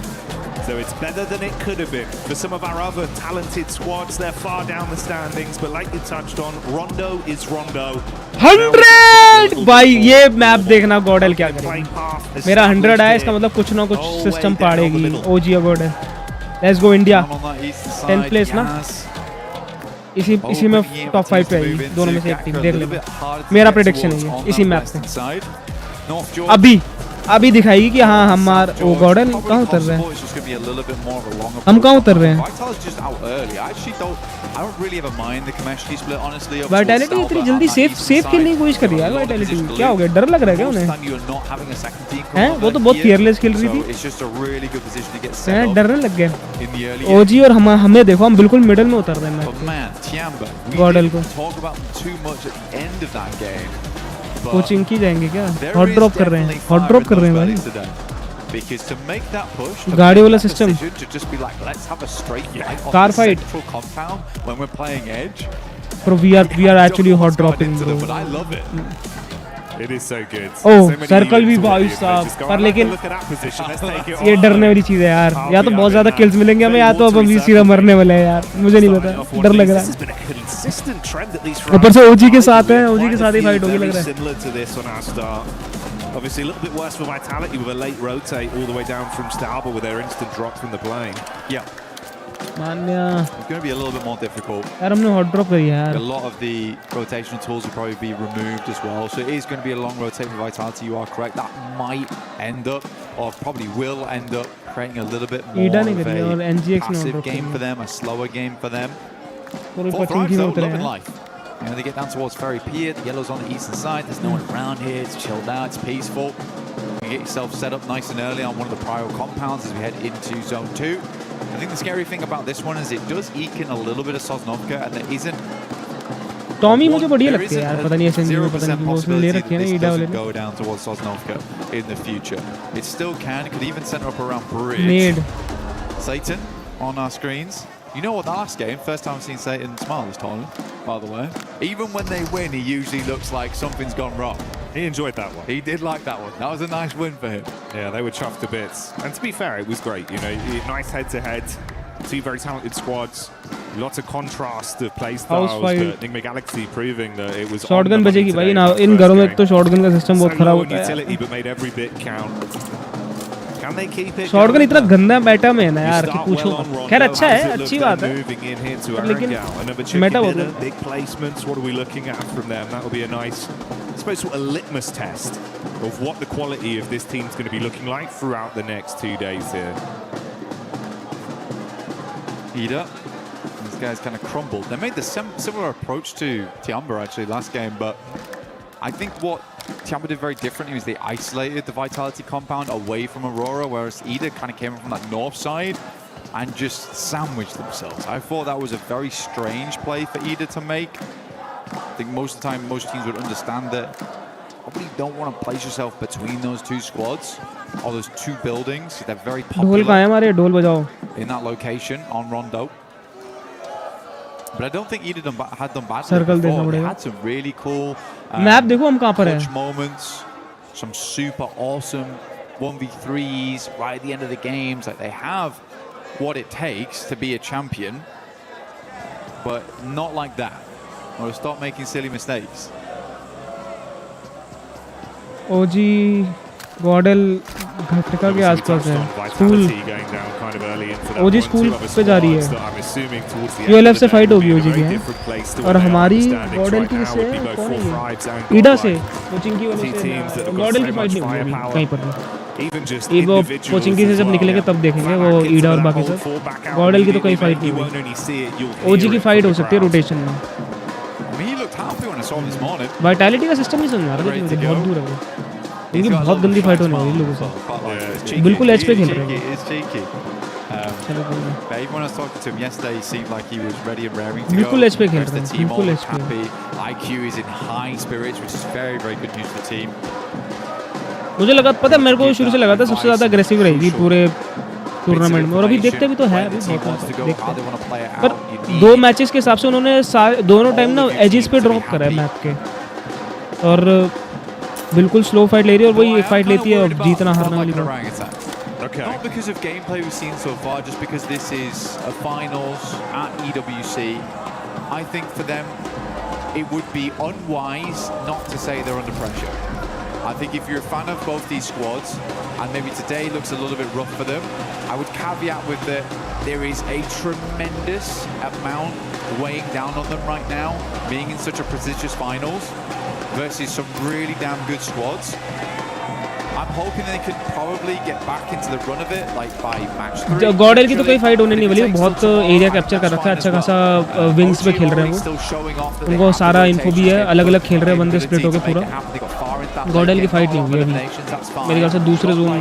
So it's better than it could have been. For some of our other talented squads, they're far down the standings, but like you touched on, Rondo is Rondo. 100 भाई ये map देखना GODL क्या करेगा. मेरा 100 आया, इसका मतलब कुछ ना कुछ system पाड़ेगी OG GODL. Let's go India. 10th place ना. इसी में टॉप 5 पे आएगी. दोनों में से एक टीम देख लो. मेरा प्रेडिक्शन है ये इसी मैप पे. अभी अभी दिखाएगी कि हाँ हमार वो गॉडल कहाँ उतर रहे हैं, हम कहाँ उतर रहे हैं। वाइटैलिटी इतनी जल्दी सेफ खेलने की कोशिश कर रही है यार। वाइटैलिटी क्या हो गया, डर लग रहा है क्या उन्हें? हैं वो तो बहुत केयरलेस खेल रही थी, हैं डरने लग गए। ओजी और हमें देखो, हम बिल्कुल मिडल में उतर रहे हैं गॉडल को। कोचिंग की जाएंगे क्या? हॉट ड्रॉप कर रहे हैं, हॉट ड्रॉप कर रहे हैं भाई। गाड़ी वाला system, car fight. Bro, we are actually hot dropping, bro. It is so good. Oh, circle भी भाई साहब, पर लेकिन ये डरने वाली चीज है यार। या तो बहुत ज्यादा किल्स मिलेंगे हमें, या तो अब हम सीधा मरने वाले हैं यार। मुझे नहीं पता, डर लग रहा है। ऊपर से ओजी के साथ है, ओजी के साथ ही फाइट होगी लग रहा है। Obviously, a little bit worse for Vitality with a late rotate all the way down from Stauber with their instant drop from the plane. Yeah. Manya, It's going to be a little bit more difficult. यार हमने hot drop करी यार। A lot of the rotational tools will probably be removed as well, so it is going to be a long rotate for Vitality. You are correct. That might end up, or probably will end up, creating a little bit more of a passive game for them, a slower game for them. Four thrives though, loving life. You know, they get down towards Ferry Pier, the yellow's on the eastern side, there's no one around here, it's chilled out, it's peaceful. You get yourself set up nice and early on one of the prior compounds as we head into Zone 2. I think the scary thing about this one is it does eke in a little bit of Sosnovka, and there isn't... Tommy मुझे बढ़िया लगती है यार, पता नहीं ऐसे नहीं, पता नहीं वो उसने ले रखी है ना ईडा वाले ने। go down towards Sosnovka in the future. It still could even center up around Bridge. Mid. Satan on our screens. You know what, the last game, first time I've seen Satan smile this tournament, by the way. Even when they win, he usually looks like something's gone wrong. He enjoyed that one. He did like that one. That was a nice win for him. Yeah, they were chuffed to bits. And to be fair, it was great. You know, nice head-to-head. Two very talented squads. Lots of contrast of play styles. But Enigma Galaxy proving that it was shotgun बचेगी भाई ना, इन घरों में तो shotgun का system बहुत खराब होता है। utility, but made every bit count. Can they keep it? Shotgun इतना गंदा मेटा में है ना यार कि पूछो। खैर अच्छा है, अच्छी बात है, लेकिन मेटा बहुत है। Big placements. What are we looking at from them? That will be a nice, I suppose, sort of litmus test of what the quality of this team's going to be looking like throughout the next 2 days here. Ida, these guys kind of crumbled. They made the similar approach to Tiamba actually last game, but I think what Tiamba did very differently was they isolated the Vitality compound away from Aurora, whereas Ida kind of came in from that north side and just sandwiched themselves. I thought that was a very strange play for Ida to make. I think most of the time, most teams would understand that probably don't want to place yourself between those two squads or those two buildings. They're very popular in that location on Rondo. But I don't think Ida had done bad before. They had some really cool clutch moments, some super awesome 1v3s right at the end of the games. Like, they have what it takes to be a champion, but not like that. Or stop making silly mistakes. OG GODL घटका के आसपास है। School OG school पे जा रही है। ULF से fight होगी OG की है, और हमारी GODL की से कौन है? ईडा से कोचिंग की वजह से GODL की फाइट नहीं होगी कहीं पर नहीं। ये वो कोचिंग की से जब निकलेंगे तब देखेंगे वो ईडा और बाकी सब। GODL की तो कोई फाइट नहीं होगी। OG की फाइट हो सकती है रोटेशन में। वाइटैलिटी का सिस्टम नहीं समझ आ रहा, मुझे बहुत दूर है वो। इनकी बहुत गंदी फाइट होने वाली लोगों से, बिल्कुल एज पे खेल रहे हैं। बिल्कुल एज पे खेल रहे हैं, बिल्कुल एज पे। मुझे लगा, पता है मेरे को शुरू से लगा था सबसे ज़्यादा अग्रेसिव रहेगी पूरे टूर्नामेंट में, और अभी देखते भी तो है, अभी पर 2 मैचेस के हिसाब से उन्होंने दोनों टाइम ना एजेस पे ड्रॉप करा है मैप के, और बिल्कुल स्लो फाइट ले रही है, और वही एक फाइट लेती है और जीतना हारना वाली बात। Not because of gameplay we've seen so far, just because this is a finals at EWC. I think for them, it would be unwise not to say they're under pressure. I think if you're a fan of both these squads, and maybe today looks a little bit rough for them, I would caveat with that there is a tremendous amount weighing down on them right now, being in such a prestigious finals, versus some really damn good squads. I'm hoping they can probably get back into the run of it, like by match 3. GODL की तो कोई fight होने नहीं वाली, बहुत area capture कर रखा है, अच्छा खासा विंग्स पे खेल रहे हैं वो, उनको सारा इन्फो भी है, अलग अलग खेल रहे हैं बंदे स्प्लिट होके पूरा। GODL की फाइट नहीं हुई अभी मेरे ख्याल से, दूसरे जोन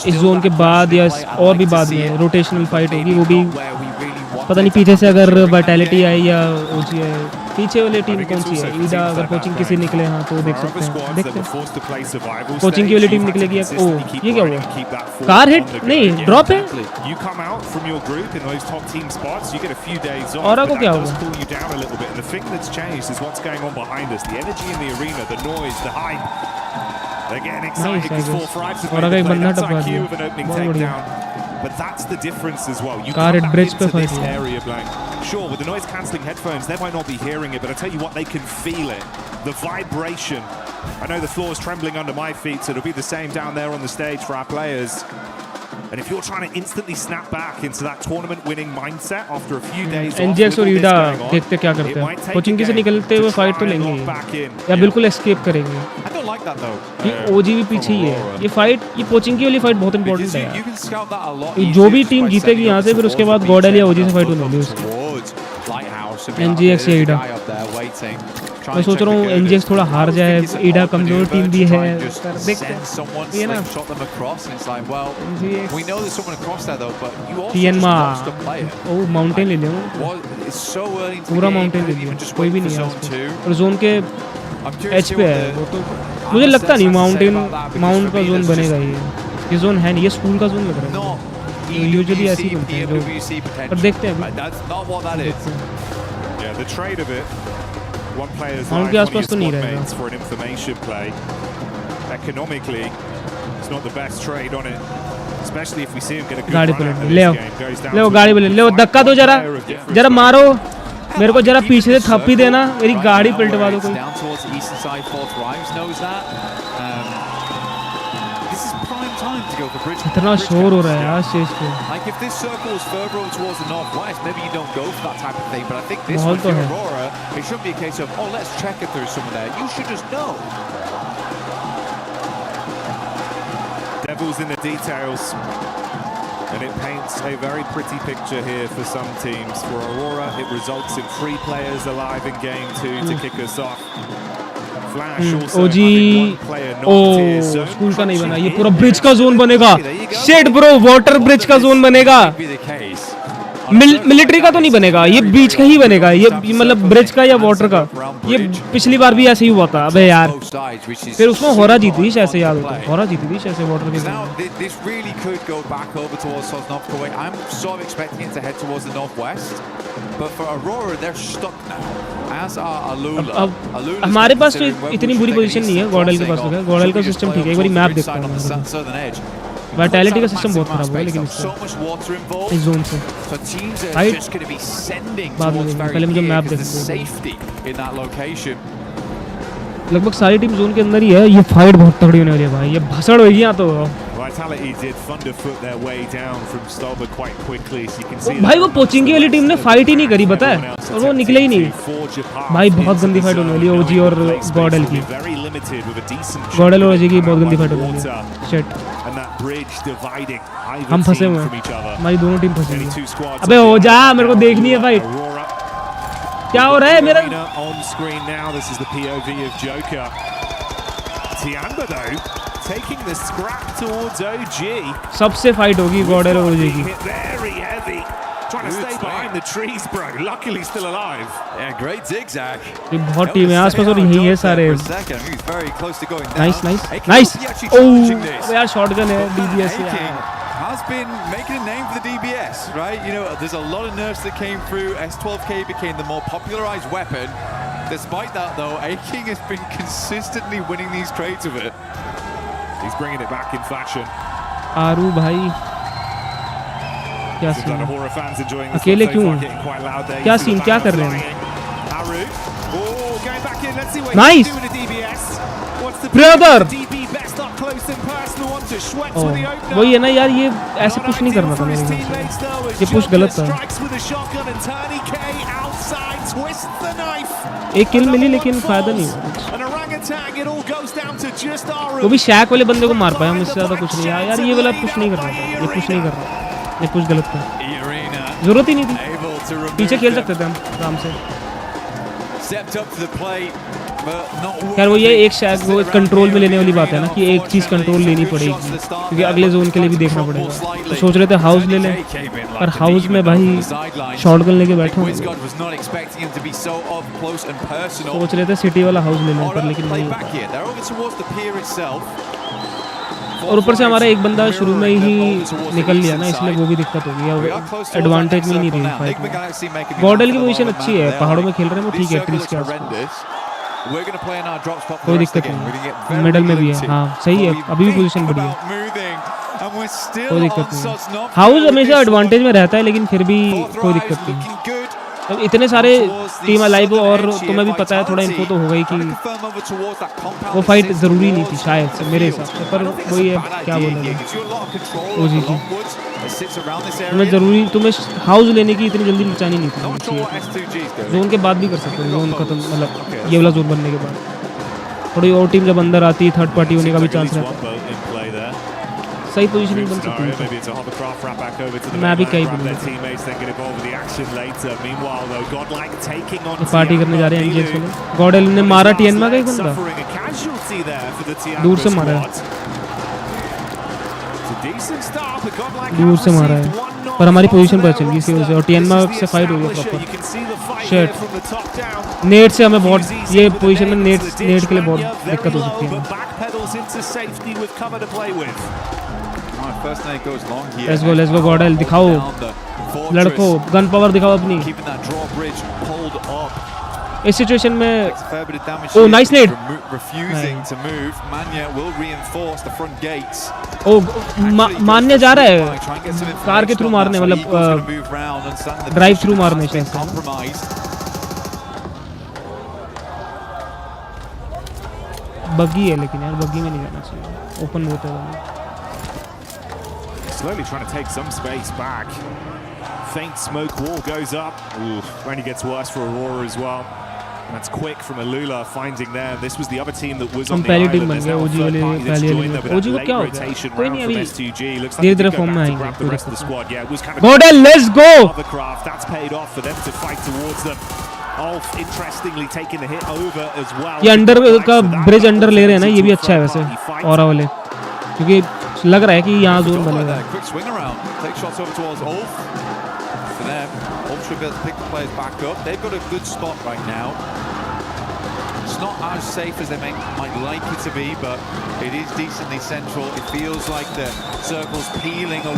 इस जोन के बाद या और भी बाद में रोटेशनल फाइट होगी, वो भी पता नहीं पीछे से अगर वाइटैलिटी आई या ओजी है, पीछे वाली टीम कौन सी है, ईडा अगर कोचिंग किसी निकले हाँ तो देख सकते हैं, देखते हैं कोचिंग की वाली टीम निकलेगी या ओ ये क्या हुआ, कार हिट नहीं ड्रॉप है, और को क्या होगा, और एक बंदा टपका दिया, बहुत बढ़िया। But that's the difference as well. You car come at bridge into pe this fight area blank. Sure, with the noise cancelling headphones, they might not be hearing it, but I tell you what, they can feel it. The vibration. I know the floor is trembling under my feet, so it'll be the same down there on the stage for our players. And if you're trying to instantly snap back into that tournament-winning mindset after a few days, NGX और ईडा देखते क्या करते हैं, coaching से निकलते हुए fight तो लेंगे या बिल्कुल एस्केप करेंगे। ये ओजी भी पीछे ही है, ये फाइट, ये कोचिंग की वाली फाइट बहुत इंपॉर्टेंट है यार, जो भी टीम जीतेगी यहाँ से फिर उसके बाद GODL या ओजी से फाइट होने वाली है, NGX या ईडा। मैं सोच रहा हूँ NGX थोड़ा हार जाए, ईडा कमजोर टीम भी है, देखते हैं ये ना TN ओ माउंटेन ले लिया पूरा माउंटेन ले लिया, कोई भी नहीं है और जोन के एच पे है वो, तो मुझे लगता नहीं माउंट का जोन बनेगा, ये जोन है नहीं, ये स्कूल का जोन लग रहा है, यूजुअली ऐसे ही बनते हैं पर देखते हैं माउंट के आसपास तो नहीं रहेगा। गाड़ी पे ले आओ गाड़ी पे ले आओ, धक्का दो जरा मारो मेरे को, जरा पीछे से थप्पी देना, मेरी गाड़ी पलटवा दो कोई। इतना शोर हो रहा है यार स्टेज पे, माहौल तो है। Devil's in the details. And it paints a very pretty picture here for some teams. For Aurora, it results in 3 players alive in game 2 to kick us off. Flash also having 1 player knocked here. So school का नहीं बना, ये पूरा bridge का zone बनेगा। Shit bro, water bridge का zone बनेगा। Military का तो नहीं बनेगा, ये बीच का ही बनेगा, ये मतलब ब्रिज का या वाटर का। ये पिछली बार भी ऐसे ही हुआ था, अबे यार फिर उसमें होरा जीती थी शायद से, याद होता है होरा जीती थी शायद से वाटर के। अब हमारे पास तो इतनी बुरी पोजीशन नहीं है, GODL के पास तो है, GODL का सिस्टम ठीक है, एक बार मैप देखता हूँ, वाइटैलिटी का सिस्टम बहुत खराब है लेकिन इस जोन से बाद में पहले मुझे मैप देखना, लगभग सारी टीम जोन के अंदर ही है, ये फाइट बहुत तगड़ी होने वाली है भाई, ये भसड़ होगी यहाँ तो। भाई वो पोचिंगी वाली टीम ने फाइट ही नहीं करी पता है, और वो निकले ही नहीं भाई, बहुत गंदी फाइट होने वाली है ओजी और GODL की, GODL और ओजी की बहुत गंदी फाइट होने वाली है। शिट हम फंसे हुए हैं, हमारी दोनों टीम फंसी हुई है। अबे हो जा, मेरे को देखनी है फाइट, क्या हो रहा है मेरा। सबसे फाइट होगी GODL और ओजी की। Trying to stay behind the trees, bro. Luckily still alive. Yeah, great zigzag. ये बहुत टीम है आसपास और यही है सारे। नाइस ओह यार शॉटगन है DBS has been making a name for the DBS, right? You know, there's a lot of nerfs that came through. S12K became the more popularized weapon. Despite that, though, A-King has been consistently winning these trades with it. He's bringing it back in fashion. आरू भाई क्या scene, अकेले क्यों, क्या scene, क्या कर रहे हैं। Nice brother, वही है ना यार, ये ऐसे पुश नहीं करना था मेरे ख्याल से, ये पुश गलत था। एक किल मिली लेकिन फायदा नहीं हुआ। orangutan. It all goes down to just our. वो भी शैक वाले बंदे को मार पाया, हम इससे ज़्यादा कुछ नहीं। यार ये वाला पुश नहीं कर रहा था, ये पुश नहीं कर रहा, ये पुश गलत था, ज़रूरत ही नहीं थी, पीछे खेल सकते थे हम आराम से। खैर वो ये एक शैक वो कंट्रोल में लेने वाली बात है ना कि एक चीज़ कंट्रोल लेनी पड़ेगी क्योंकि अगले जोन के लिए भी देखना पड़ेगा। तो सोच रहे थे हाउस ले लें, पर हाउस में भाई शॉटगन लेके बैठे हुए, सोच रहे थे सिटी वाला हाउस ले लें पर लेकिन नहीं। और ऊपर से हमारा एक बंदा शुरू में ही निकल लिया ना, इसलिए वो भी दिक्कत होगी, एडवांटेज में नहीं रही फाइट में। गॉडल की पोजीशन अच्छी है, पहाड़ों में खेल रहे हैं वो, ठीक है ट्रीज के आसपास कोई दिक्कत नहीं, मिडल में भी है, हाँ सही है, अभी भी पोजीशन बढ़िया है, कोई दिक्कत नहीं। हाउस हमेशा एडवांटेज में रहता है लेकिन फिर भी कोई दिक्कत नहीं। तो इतने सारे टीम अलाइव और तुम्हें भी पता है, थोड़ा इन्फो तो होगा ही कि वो फाइट ज़रूरी नहीं थी शायद से मेरे हिसाब से, पर वही है क्या बोलेंगे ओजी की, तुम्हें ज़रूरी तुम्हें हाउस लेने की इतनी जल्दी मचानी नहीं थी, जोन के बाद भी कर सकते हो, जोन खत्म मतलब ये वाला जोन बनने के बाद थोड़ी और टीम जब अंदर आती है थर्ड पार्टी होने का भी चांस रहता है, सही पोजीशनिंग बन सकती है। मैं भी कहीं पार्टी करने जा रहे हैं एनजीएस वाले। गॉडल ने मारा टीएनमा का एक बंदा, दूर से मारा है, दूर से मारा है, पर हमारी पोजीशन पता चल गई इसी वजह से, और टीएनमा से फाइट हो गया प्रॉपर। शेट नेट से हमें बहुत ये पोजीशन में नेट के लिए बहुत दिक्कत हो सकती है। लेट्स गो गॉडल, दिखाओ लड़कों, गन पावर दिखाओ अपनी इस सिचुएशन में। ओ नाइस नेट, ओ मान्य जा रहा है कार के थ्रू मारने, मतलब ड्राइव थ्रू मारने शायद। बग्गी है लेकिन यार बग्गी में नहीं जाना चाहिए, ओपन बहुत है। Slowly trying to take some space back. Faint smoke wall goes up. Ooh, only gets worse for Aurora as well. And that's quick from Alula finding them. This was the other team that was on the island. There's now a third party that's joined them, but a late rotation round from S2G. Looks like they go back to grab the rest of the squad. Yeah, it was kind of GODL, let's go! Hovercraft. That's paid off for them to fight towards them. Ulf interestingly taking the hit over as well. ये under का bridge under ले रहे हैं ना, ये भी अच्छा है वैसे ऑरा वाले, क्योंकि लग रहा है कि यहाँ जोन बनेगा।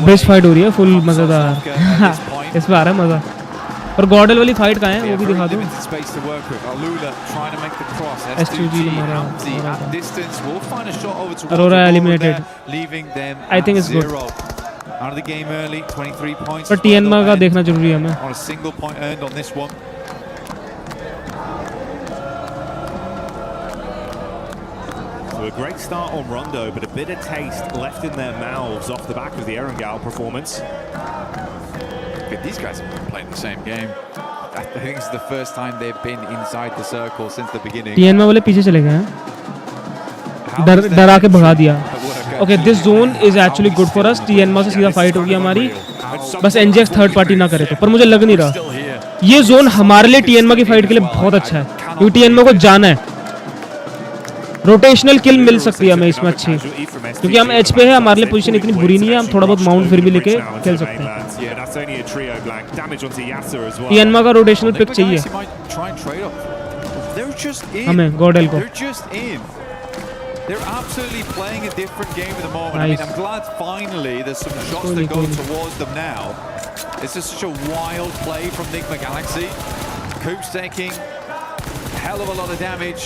बेस्ट फाइट हो रही है, फुल मजेदार इसमें आ रहा है मजा। और गॉडल वाली फाइट कहाँ है वो भी दिखा दो। S2G Arora eliminated, I think it's good. पर टीएनमा का देखना जरूरी है हमें। So a great start on Rondo, but a bitter taste left in their mouths off the back of the Erangel performance. These guys have been playing the same game. I think this is the first time they've been inside the circle since the beginning. टीएनमा वाले पीछे चले गए हैं, डरा के भगा दिया। Okay, this zone is actually good for us. टीएनमा से सीधा फाइट होगी हमारी, बस एनजीएक्स थर्ड पार्टी ना करे तो। पर मुझे लग नहीं रहा ये जोन हमारे लिए टीएनमा की फाइट के लिए बहुत अच्छा है, क्योंकि टीएनमा को जाना है। रोटेशनल किल मिल सकती है हमें इसमें अच्छी, क्योंकि हम एच पे है, हमारे लिए पोजीशन इतनी बुरी नहीं है, हम थोड़ा बहुत माउंट फिर भी लेके खेल सकते हैं। टीएनमा का रोटेशनल पिक चाहिए हमें गॉडल को। They're absolutely playing a different game at the moment. I mean, I'm glad finally there's some shots that go towards them now. This is such a wild play from Nigma Galaxy. Coop's taking a hell of a lot of damage.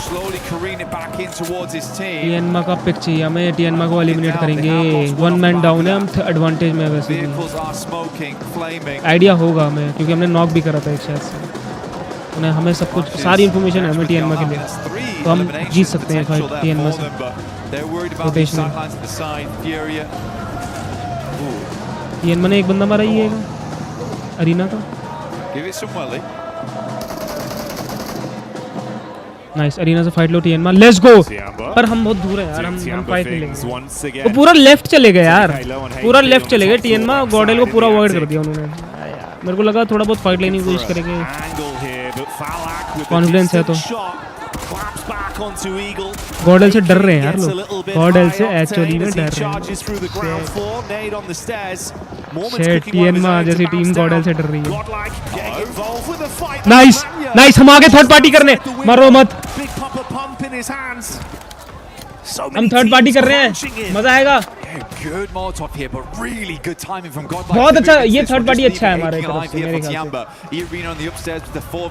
Slowly careen it back in towards his team. टीएनमा का pick चाहिए हमें, टीएनमा को eliminate करेंगे। One man down है, हम advantage में वैसे। Idea होगा हमें, क्योंकि हमने नॉक भी करा था एक शायद से। उन्हें हमें सब कुछ सारी इन्फॉर्मेशन है हमें टीएनमा के लिए, तो हम जीत सकते हैं फाइट टीएनमा से। रोटेशनल टीएनमा ने एक बंदा मारा ही है अरीना का। नाइस अरीना से फाइट लो टीएनमा लेट्स गो पर हम बहुत दूर है यार हम फाइट नहीं लेंगे वो पूरा लेफ्ट चले गए यार पूरा लेफ्ट चले गए टीएनमा गॉडल को पूरा अवॉइड कर दिया उन्होंने मेरे को लगा थोड़ा बहुत फाइट लेने की कोशिश करेंगे कॉन्फिडेंस है तो गॉडल से डर रहे हैं यार लोग गॉडल से एक्चुअली में डर रहे हैं टीएनमा जैसी टीम गॉडल से डर रही है नाइस नाइस हम आगे थर्ड पार्टी करने मारो मत हम थर्ड पार्टी कर रहे हैं मजा आएगा बहुत अच्छा ये थर्ड पार्टी अच्छा है हमारे तरफ से मेरे ख्याल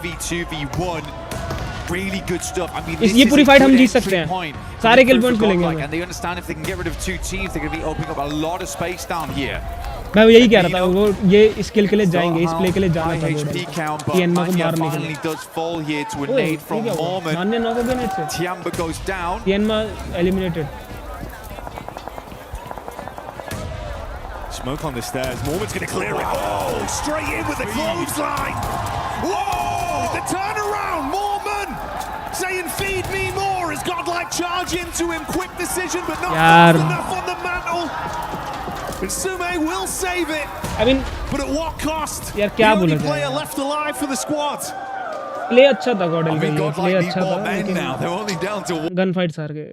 से ये पूरी फाइट हम जीत सकते हैं सारे किल पॉइंट्स मिलेंगे मैं यही कह रहा था वो ये स्किल के लिए जाएंगे इस प्ले के लिए जाना था टीएनमा को मारने के लिए मानने नॉक हो गया नेट से टीएनमा eliminated Smoke on the stairs. Mormon's going to clear it. Oh, straight in with the clothesline. Whoa! The turnaround. Mormon saying, "Feed me more." As Godlike charge into him. Quick decision, but not fast enough on the mantle. And Sume will save it. I mean, but at what cost? यार क्या बोला जाए? Player left alive for the squad. Play अच्छा था गॉडल का ये play अच्छा था लेकिन गन फाइट्स हार गए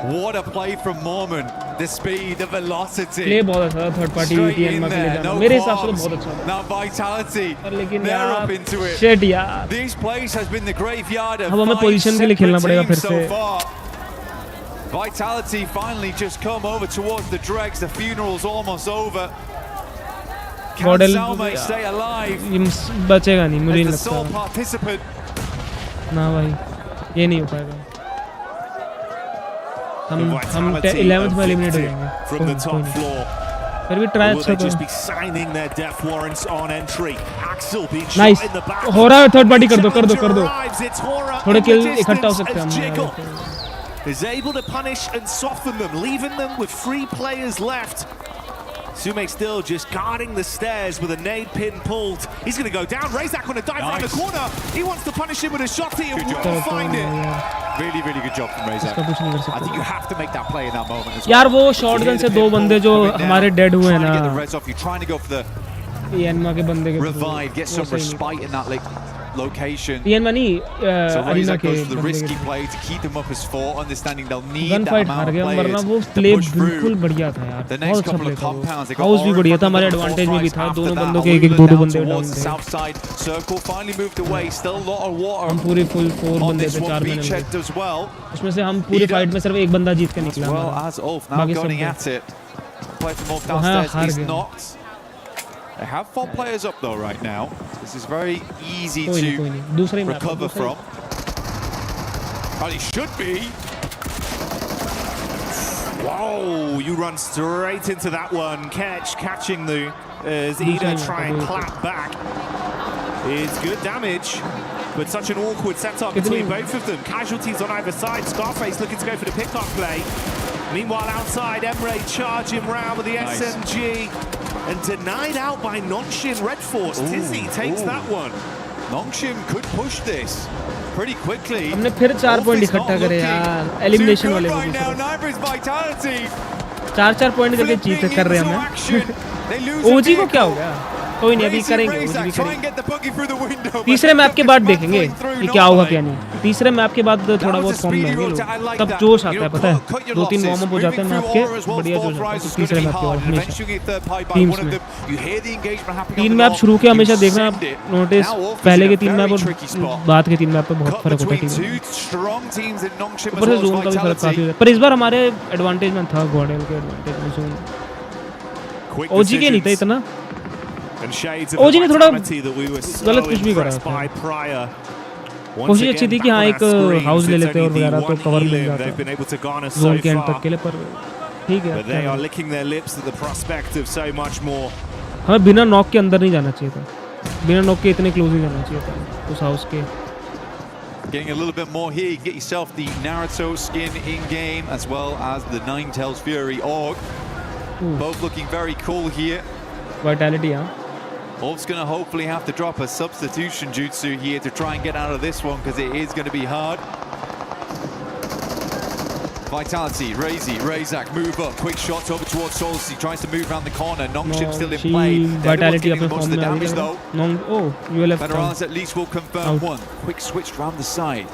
What a play from Mormon. The speed, the velocity. Play बहुत अच्छा था थर्ड पार्टी टीएनमा के लिए जाना मेरे हिसाब से तो बहुत अच्छा था Now vitality. लेकिन They're up into it. Shit यार This place has been the graveyard of अब हमें पोजीशन के लिए खेलना पड़ेगा फिर से Vitality finally just come over towards the dregs. The funeral's almost over. गॉडल stay alive? बचेगा नहीं मुझे नहीं लगता ना भाई ये नहीं हो पाएगा हम 11th में एलिमिनेट हो जाएंगे फिर भी ट्राई अच्छा तो नाइस हो रहा है थर्ड पार्टी कर दो थोड़े किल इकट्ठा हो सकते हैं हम is able to punish and soften them, leaving them with 3 players left. Sume still just guarding the stairs with a nade pin pulled. He's going to go down. Razak going to dive around the corner. He wants to punish him with a shot. He won't find it. Really, really good job from Razak. I think you have to make that play in that moment as well. यार वो shotgun से दो बंदे जो हमारे dead हुए हैं ना You're trying to go for the टीएनमा के बंदे के revive, get some respite in that location. टीएनमा नहीं अरीना के the risky play to keep them up as 4, understanding they'll need gun that fight amount हार of गया players वरना वो play बिल्कुल बढ़िया था यार बहुत अच्छा प्ले था हाउस भी बढ़िया था हमारे एडवांटेज में भी था दोनों बंदों के एक दो बंदे डाउन थे हम पूरे फुल 4 बंदे थे 4 मैंने उसमें से हम पूरी फाइट में सिर्फ एक बंदा जीत के निकला बाकी सब हार गए They have 4 players up though right now. This is very easy to recover from. Well, it should be. Whoa, you run straight into that one. Catching the as Ida try and clap back. It's good damage, but such an awkward setup between both of them. Casualties on either side. Scarface looking to go for the pick-up play. Meanwhile, outside, Emre charging round with the SMG. And denied out by Nongshim Red Force. Tizzy takes that one. Nongshim could push this pretty quickly. हमने फिर 4 point इकट्ठा करे यार elimination वाले को 4 point करके जीत कर रहे हैं हम ओजी को क्या हो गया कोई नहीं अभी करेंगे तीसरे मैप के बाद देखेंगे कि क्या होगा क्या नहीं तीसरे मैप के बाद थोड़ा बहुत फॉर्म में होंगे लोग तब जोश आता है पता है 2-3 वार्म अप हो जाते हैं मैप के बढ़िया जोश आता है तीसरे मैप के बाद हमेशा टीम्स में 3 मैप शुरू के हमेशा देखना नोटिस पहले के 3 मैप और बाद के 3 मैप पे बहुत फर्क होता है ऊपर से जोन का भी फर्क काफी है पर इस बार हमारे एडवांटेज में था गॉडल के एडवांटेज में जोन ओजी के नहीं था इतना ओजी ने थोड़ा गलत कुछ भी करा कोशिश अच्छी थी कि हाँ एक हाउस ले लेते और वगैरह तो कवर मिल जाता जोन के एंड तक के लिए पर ठीक है हमें बिना नॉक के अंदर नहीं जाना चाहिए था बिना नॉक के इतने क्लोज नहीं जाना चाहिए था उस हाउस के Getting a little bit more here, you get yourself the Naruto skin in-game as well as the Ninetales Fury Org. Both looking very cool here. Vitality, huh? Wolf's going to hopefully have to drop a substitution jutsu here to try and get out of this one, because it is going to be hard. Vitality, Razy, Razak move up, quick shots over towards Souls. He tries to move around the corner. Nongshim still in play. Vitality getting most of the damage though. ULF Federales at least will confirm one. Quick switch round the side,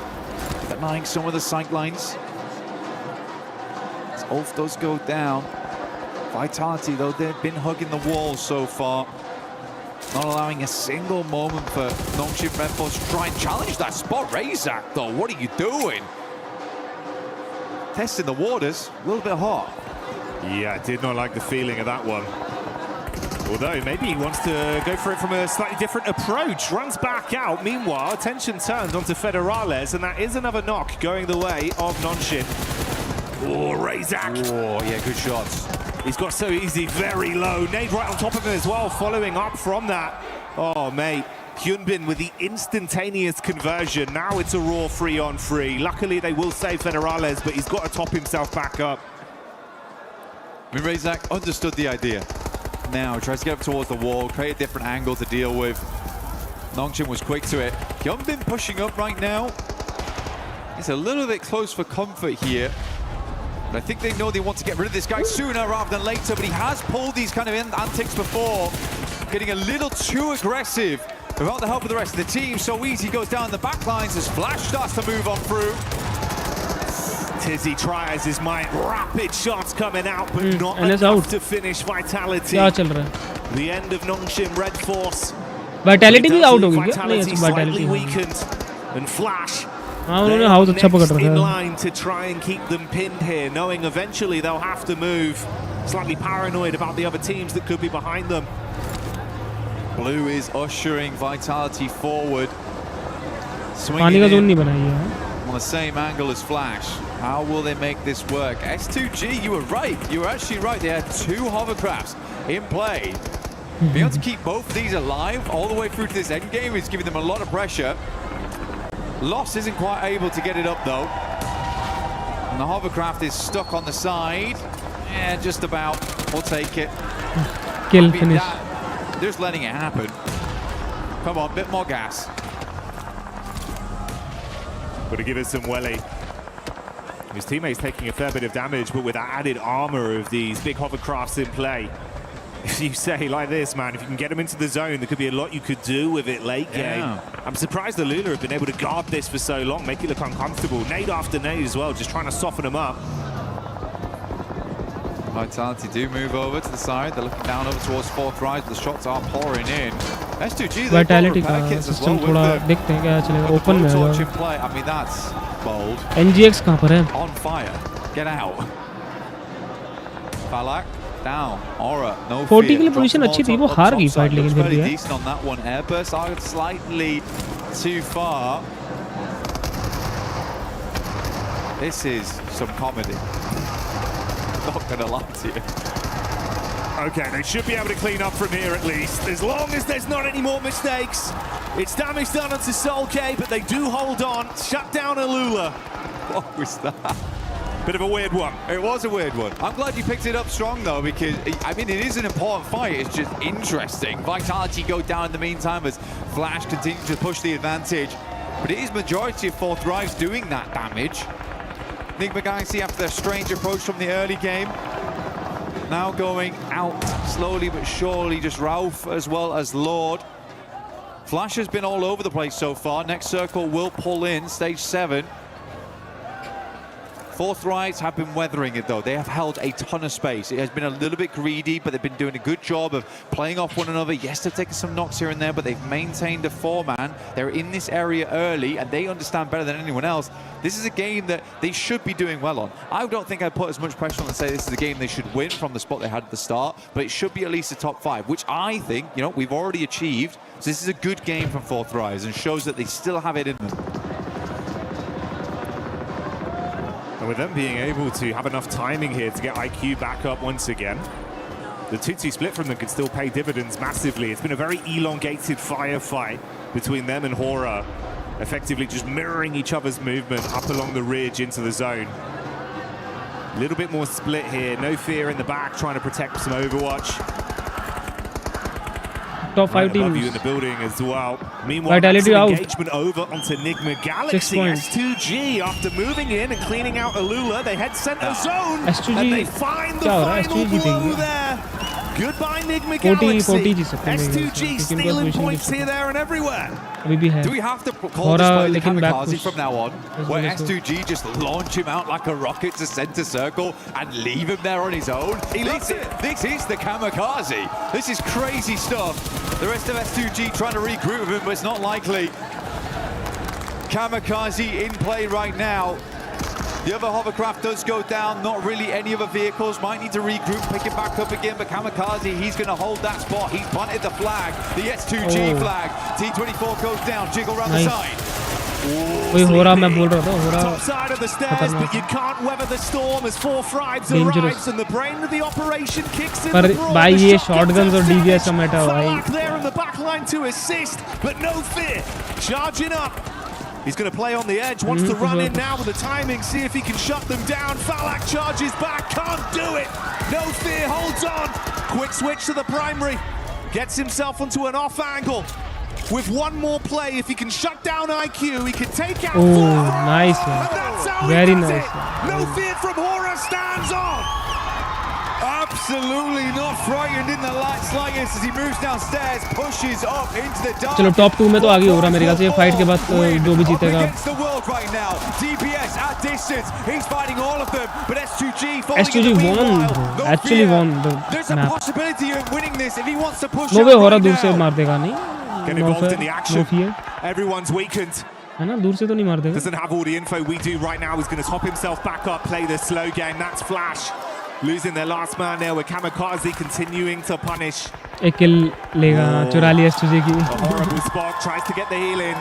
denying some of the sight lines. As Ulf does go down. Vitality though, they've been hugging the wall so far. Not allowing a single moment for Nongshim Red Force to try and challenge that spot. Razak though, what are you doing? Testing the waters, a little bit hot. Yeah, did not like the feeling of that one. Although maybe he wants to go for it from a slightly different approach. Runs back out. Meanwhile, attention turned onto Federales, and that is another knock going the way of Nongshim. Oh, Razak. Oh, yeah, good shots. He's got so easy, very low. Nade right on top of him as well, following up from that. Oh, mate. Hyunbin with the instantaneous conversion. Now it's a raw 3-on-3. Luckily, they will save Federales, but he's got to top himself back up. I mean, Razak understood the idea. Now tries to get up towards the wall, create a different angle to deal with. Nongshim was quick to it. Hyunbin pushing up right now. It's a little bit close for comfort here. But I think they know they want to get rid of this guy sooner rather than later, but he has pulled these kind of antics before. Getting a little too aggressive. Without the help of the rest of the team, so easy goes down the back lines as Flash starts to move on through. Tizzy tries his might, rapid shots coming out, but not enough to finish Vitality. The end of Nongshim Red Force. Vitality भी out हो गई क्या? Vitality slightly weakened, and Flash next in line to try and keep them pinned here, knowing eventually they'll have to move. Slightly paranoid about the other teams that could be behind them. Blue is ushering Vitality forward. Swinging in on the same angle as Flash. How will they make this work? S2G, you were right. You were actually right. They had two hovercrafts in play. Being able to keep both of these alive all the way through to this end game is giving them a lot of pressure. Loss isn't quite able to get it up though. And the hovercraft is stuck on the side. Yeah, just about. We'll take it. Kill finish. Just letting it happen. Come on, bit more gas. Got to give it some welly. His teammate's taking a fair bit of damage, but with that added armor of these big hovercrafts in play. If you say like this, man, if you can get them into the zone, there could be a lot you could do with it late game. I'm surprised the Lula have been able to guard this for so long, make it look uncomfortable. Nade after nade as well, just trying to soften them up. Vitality do move over to the side. They're looking down over towards fourth rise. The shots are pouring in. S2G, Vitality का system थोड़ा देखते हैं क्या चलेगा. Open में है. I mean, that's bold. NGX कहाँ पर है? On fire. Get out. Falak down. Aura, no 40 के लिए पोजीशन अच्छी थी. वो हार गई फाइट लेकिन फिर भी है. Decent on that one. Airburst are slightly too far. This is some comedy. Not gonna lie to you. Okay, they should be able to clean up from here at least, as long as there's not any more mistakes. It's damage done onto Soul K, but they do hold on. Shut down Alula. What was that? Bit of a weird one. It was a weird one. I'm glad you picked it up strong though, because I mean it is an important fight. It's just interesting. Vitality go down in the meantime as Flash continues to push the advantage, but it is majority of fourth drives doing that damage. Enigma Galaxy, after their strange approach from the early game, now going out slowly but surely, just Ralph as well as Lord. Flash has been all over the place so far. Next circle will pull in, stage 7. Fourth Rise have been weathering it though. They have held a ton of space. It has been a little bit greedy, but they've been doing a good job of playing off one another. Yes, they've taken some knocks here and there, but they've maintained a 4-man. They're in this area early, and they understand better than anyone else. This is a game that they should be doing well on. I don't think I'd put as much pressure on and say this is a game they should win from the spot they had at the start, but it should be at least a top 5, which I think, you know, we've already achieved. So this is a good game from Fourth Rise and shows that they still have it in them. And with them being able to have enough timing here to get IQ back up once again, the 2-2 split from them could still pay dividends massively. It's been a very elongated firefight between them and Hora, effectively just mirroring each other's movement up along the ridge into the zone. A little bit more split here, no fear in the back, trying to protect some Overwatch. top 5 Right above teams. you in the building as well. Meanwhile, Vitality maximum out. engagement over onto Enigma Galaxy. points. S2G, after moving in and cleaning out Alula, they head center zone. S2G and they find the क्या हो रहा है? final S2G blow जीतेंगे। there. Goodbye, Enigma 40 Galaxy. जीत सकते हैं मेरे ख्याल से, S2G क्योंकि उनका stealing position points भी here, there, and everywhere. अभी भी है। Do we have to call Hora this play the लेकिन back kamikaze push. from now on, where let's go. S2G just launch him out like a rocket to center circle and leave him there on his own? This is the kamikaze. This is crazy stuff. The rest of S2G trying to regroup with him, but it's not likely. Kamikaze in play right now. The other hovercraft does go down, not really any other vehicles. Might need to regroup, pick it back up again, but Kamikaze, he's going to hold that spot. He's planted the flag, the S2G flag. T24 goes down, jiggle around the side. वही हो रहा, मैं बोल रहा था, हो रहा। Top side of the stairs, but you can't weather the storm as 4 Fribes arrives and the brain of the operation kicks in पर the brawl. भाई The ये shot shotguns और contested. DBS का मैटर है भाई। Falak there in the back line to assist, but no fear. Charging up. He's going to play on the edge, wants to run in now with the timing, see if he can shut them down. Falak charges back, can't do it. No fear, holds on. Quick switch to the primary. Gets himself onto an off angle. With one more play, if he can shut down IQ, he can take out Oh, 4. nice man. And that's how Very he does nice. it. No fear from Hora, stands on. Absolutely not frightened in the slightest as he moves downstairs, pushes up into the dark. चलो top 2 में तो आगे हो रहा मेरे ख्याल से, ये फाइट के बाद जो भी जीतेगा। Against the world right now. DBS at distance. He's fighting all of them, but S2G falling S2G in the won, meanwhile. bro. No Actually fear. won the There's a map. possibility of winning this if he wants to push no up वे हो रहा right दूर से now. मार देगा नहीं। Get no involved in the no action. Fear Everyone's weakened. है ना, दूर से तो नहीं मार देगा। Doesn't have all the info we do right now. He's going to top himself back up, play the slow game. That's Flash. Losing their last man there with Kamikaze continuing to punish. एक किल लेगा, चुरा लिया S2G की। A horrible spot, tries to get the heal in.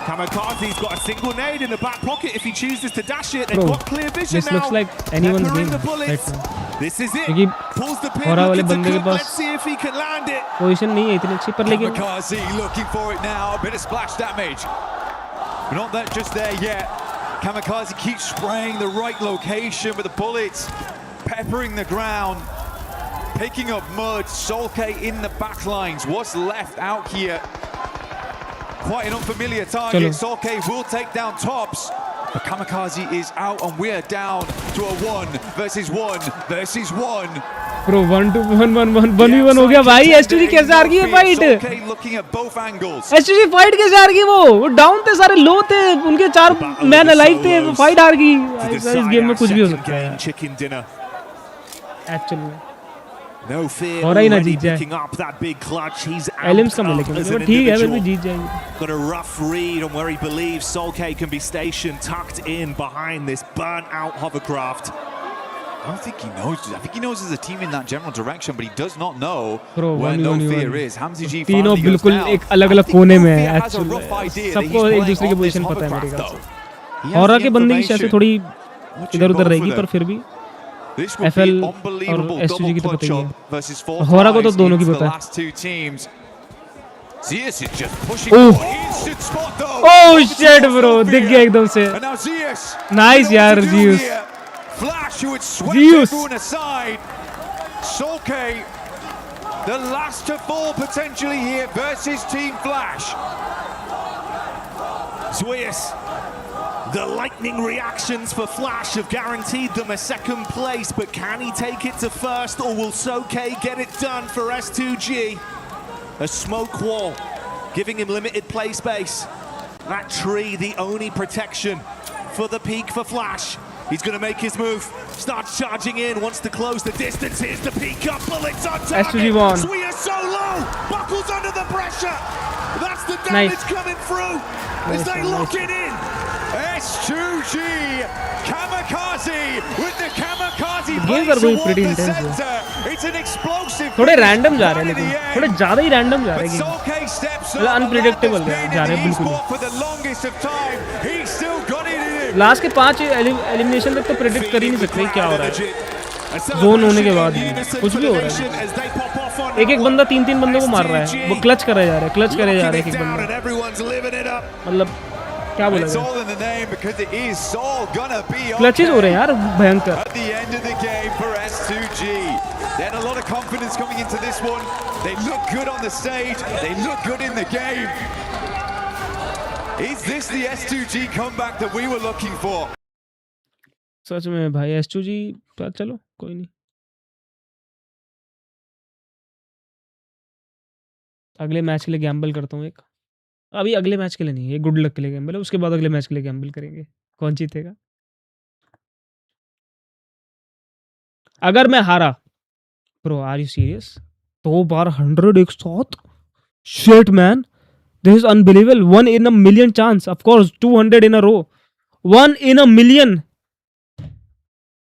Kamikaze's got a single nade in the back pocket if he chooses to dash it. They've Bro, got clear vision this now. looks like anyone's Peppering game the bullets. right now. This is it. क्योंकि Pulls the pin, Howrah वाले looking to बंदे के cook. Pass Let's see if he can land it. Position नहीं है इतनी अच्छी, पर लेकिन Kamikaze looking for it now. A bit of splash damage. But not that just there yet. Kamikaze keeps spraying the right location with the bullets, peppering the ground, picking up mud. Solke in the back lines. What's left out here? Quite an unfamiliar target. Solke will take down Tops. But Kamikaze is out and we're down to a 1 versus 1 versus 1. Pro 1-1-1-1 हो गया भाई। S2G कैसे हार गई ये fight? S2G fight कैसे हार गई? वो डाउन थे, सारे लो थे, उनके 4 मैन अलाइव थे, वो फाइट हार गई। इस गेम में कुछ भी हो सकता है एक्चुअली में। No fear, और ही ना already जीत जाए। picking up that big clutch. He's एलिम्स कम है out लेकिन, as an ठीक है, फिर भी individual. जीत जाएगी। Got a rough read on where he believes Solke can be stationed, tucked in behind this burnt-out hovercraft. I don't think he knows. I think he knows there's a team in that general direction, but he does not know Bro, where No 1v1. Fear is. Hamzy G तीनों finally goes बिल्कुल down. एक अलग-अलग I think कोने No में है Fear has a actually. rough idea that सबको he's एक दूसरे की playing on पोजीशन this पता है मेरे hovercraft, ख्याल though. से। He has हौरा the के बंदे की शायद से information. थोड़ी इधर-उधर रहेगी, पर फिर भी This would FL be और unbelievable S2G double की तो clutch पता ही है। up versus 4 हौरा को तो ties दोनों की into the पता है। last 2 teams. Zeus is just pushing Oof. forward. Instant spot though. Oh shit bro, दिख गया एकदम से। And now Zeus. Nice यार Zeus। Flash who would swept Zeus. everyone aside. Solke, the last to fall potentially here versus Team Flash. Zeus. The lightning reactions for Flash have guaranteed them a second place, but can he take it to first, or will Soke get it done for S2G? A smoke wall, giving him limited play space. That tree, the only protection for the peak for Flash. He's going to make his move, starts charging in, wants to close the distance. Here's the peak up, bullets on target. S2G won. Sweer so low, buckles under the pressure. That's the damage coming through as they lock it in. S2G, Kamikaze with the Kamikaze Games are going pretty intense. It's an explosive. थोड़े random जा रहे हैं लेकिन थोड़े ज़्यादा ही random जा रहे हैं गेम। अनप्रेडिक्टेबल जा रहे हैं बिल्कुल। लास्ट के 5 एलिमिनेशन तक तो प्रेडिक्ट कर ही नहीं सकते क्या हो रहा है। जोन होने के बाद कुछ भी हो रहा है। एक एक बंदा 3-3 बंदों को मार रहा है, वो क्लच करे जा रहे हैं, क्लच करे जा रहे हैं एक एक बंदा। मतलब क्या बोला It's all in the name because it is all gonna be clutches हो रहे हैं यार भयंकर at the end of the game for S2G. Then a lot of confidence coming into this one. They look good on the stage. They look good in the game. Is this the S2G comeback that we were looking for? सच में भाई S2G चलो कोई नहीं अगले match के लिए Gamble करता हूँ एक अभी अगले मैच के लिए नहीं ये गुड लक के लिए गैम्बल है उसके बाद अगले मैच के लिए गैम्बल करेंगे कौन जीतेगा अगर मैं हारा ब्रो आर यू सीरियस 2 बार 100 एक साथ shit man this is unbelievable 1 in a million chance of course 200 in a row 1 in a million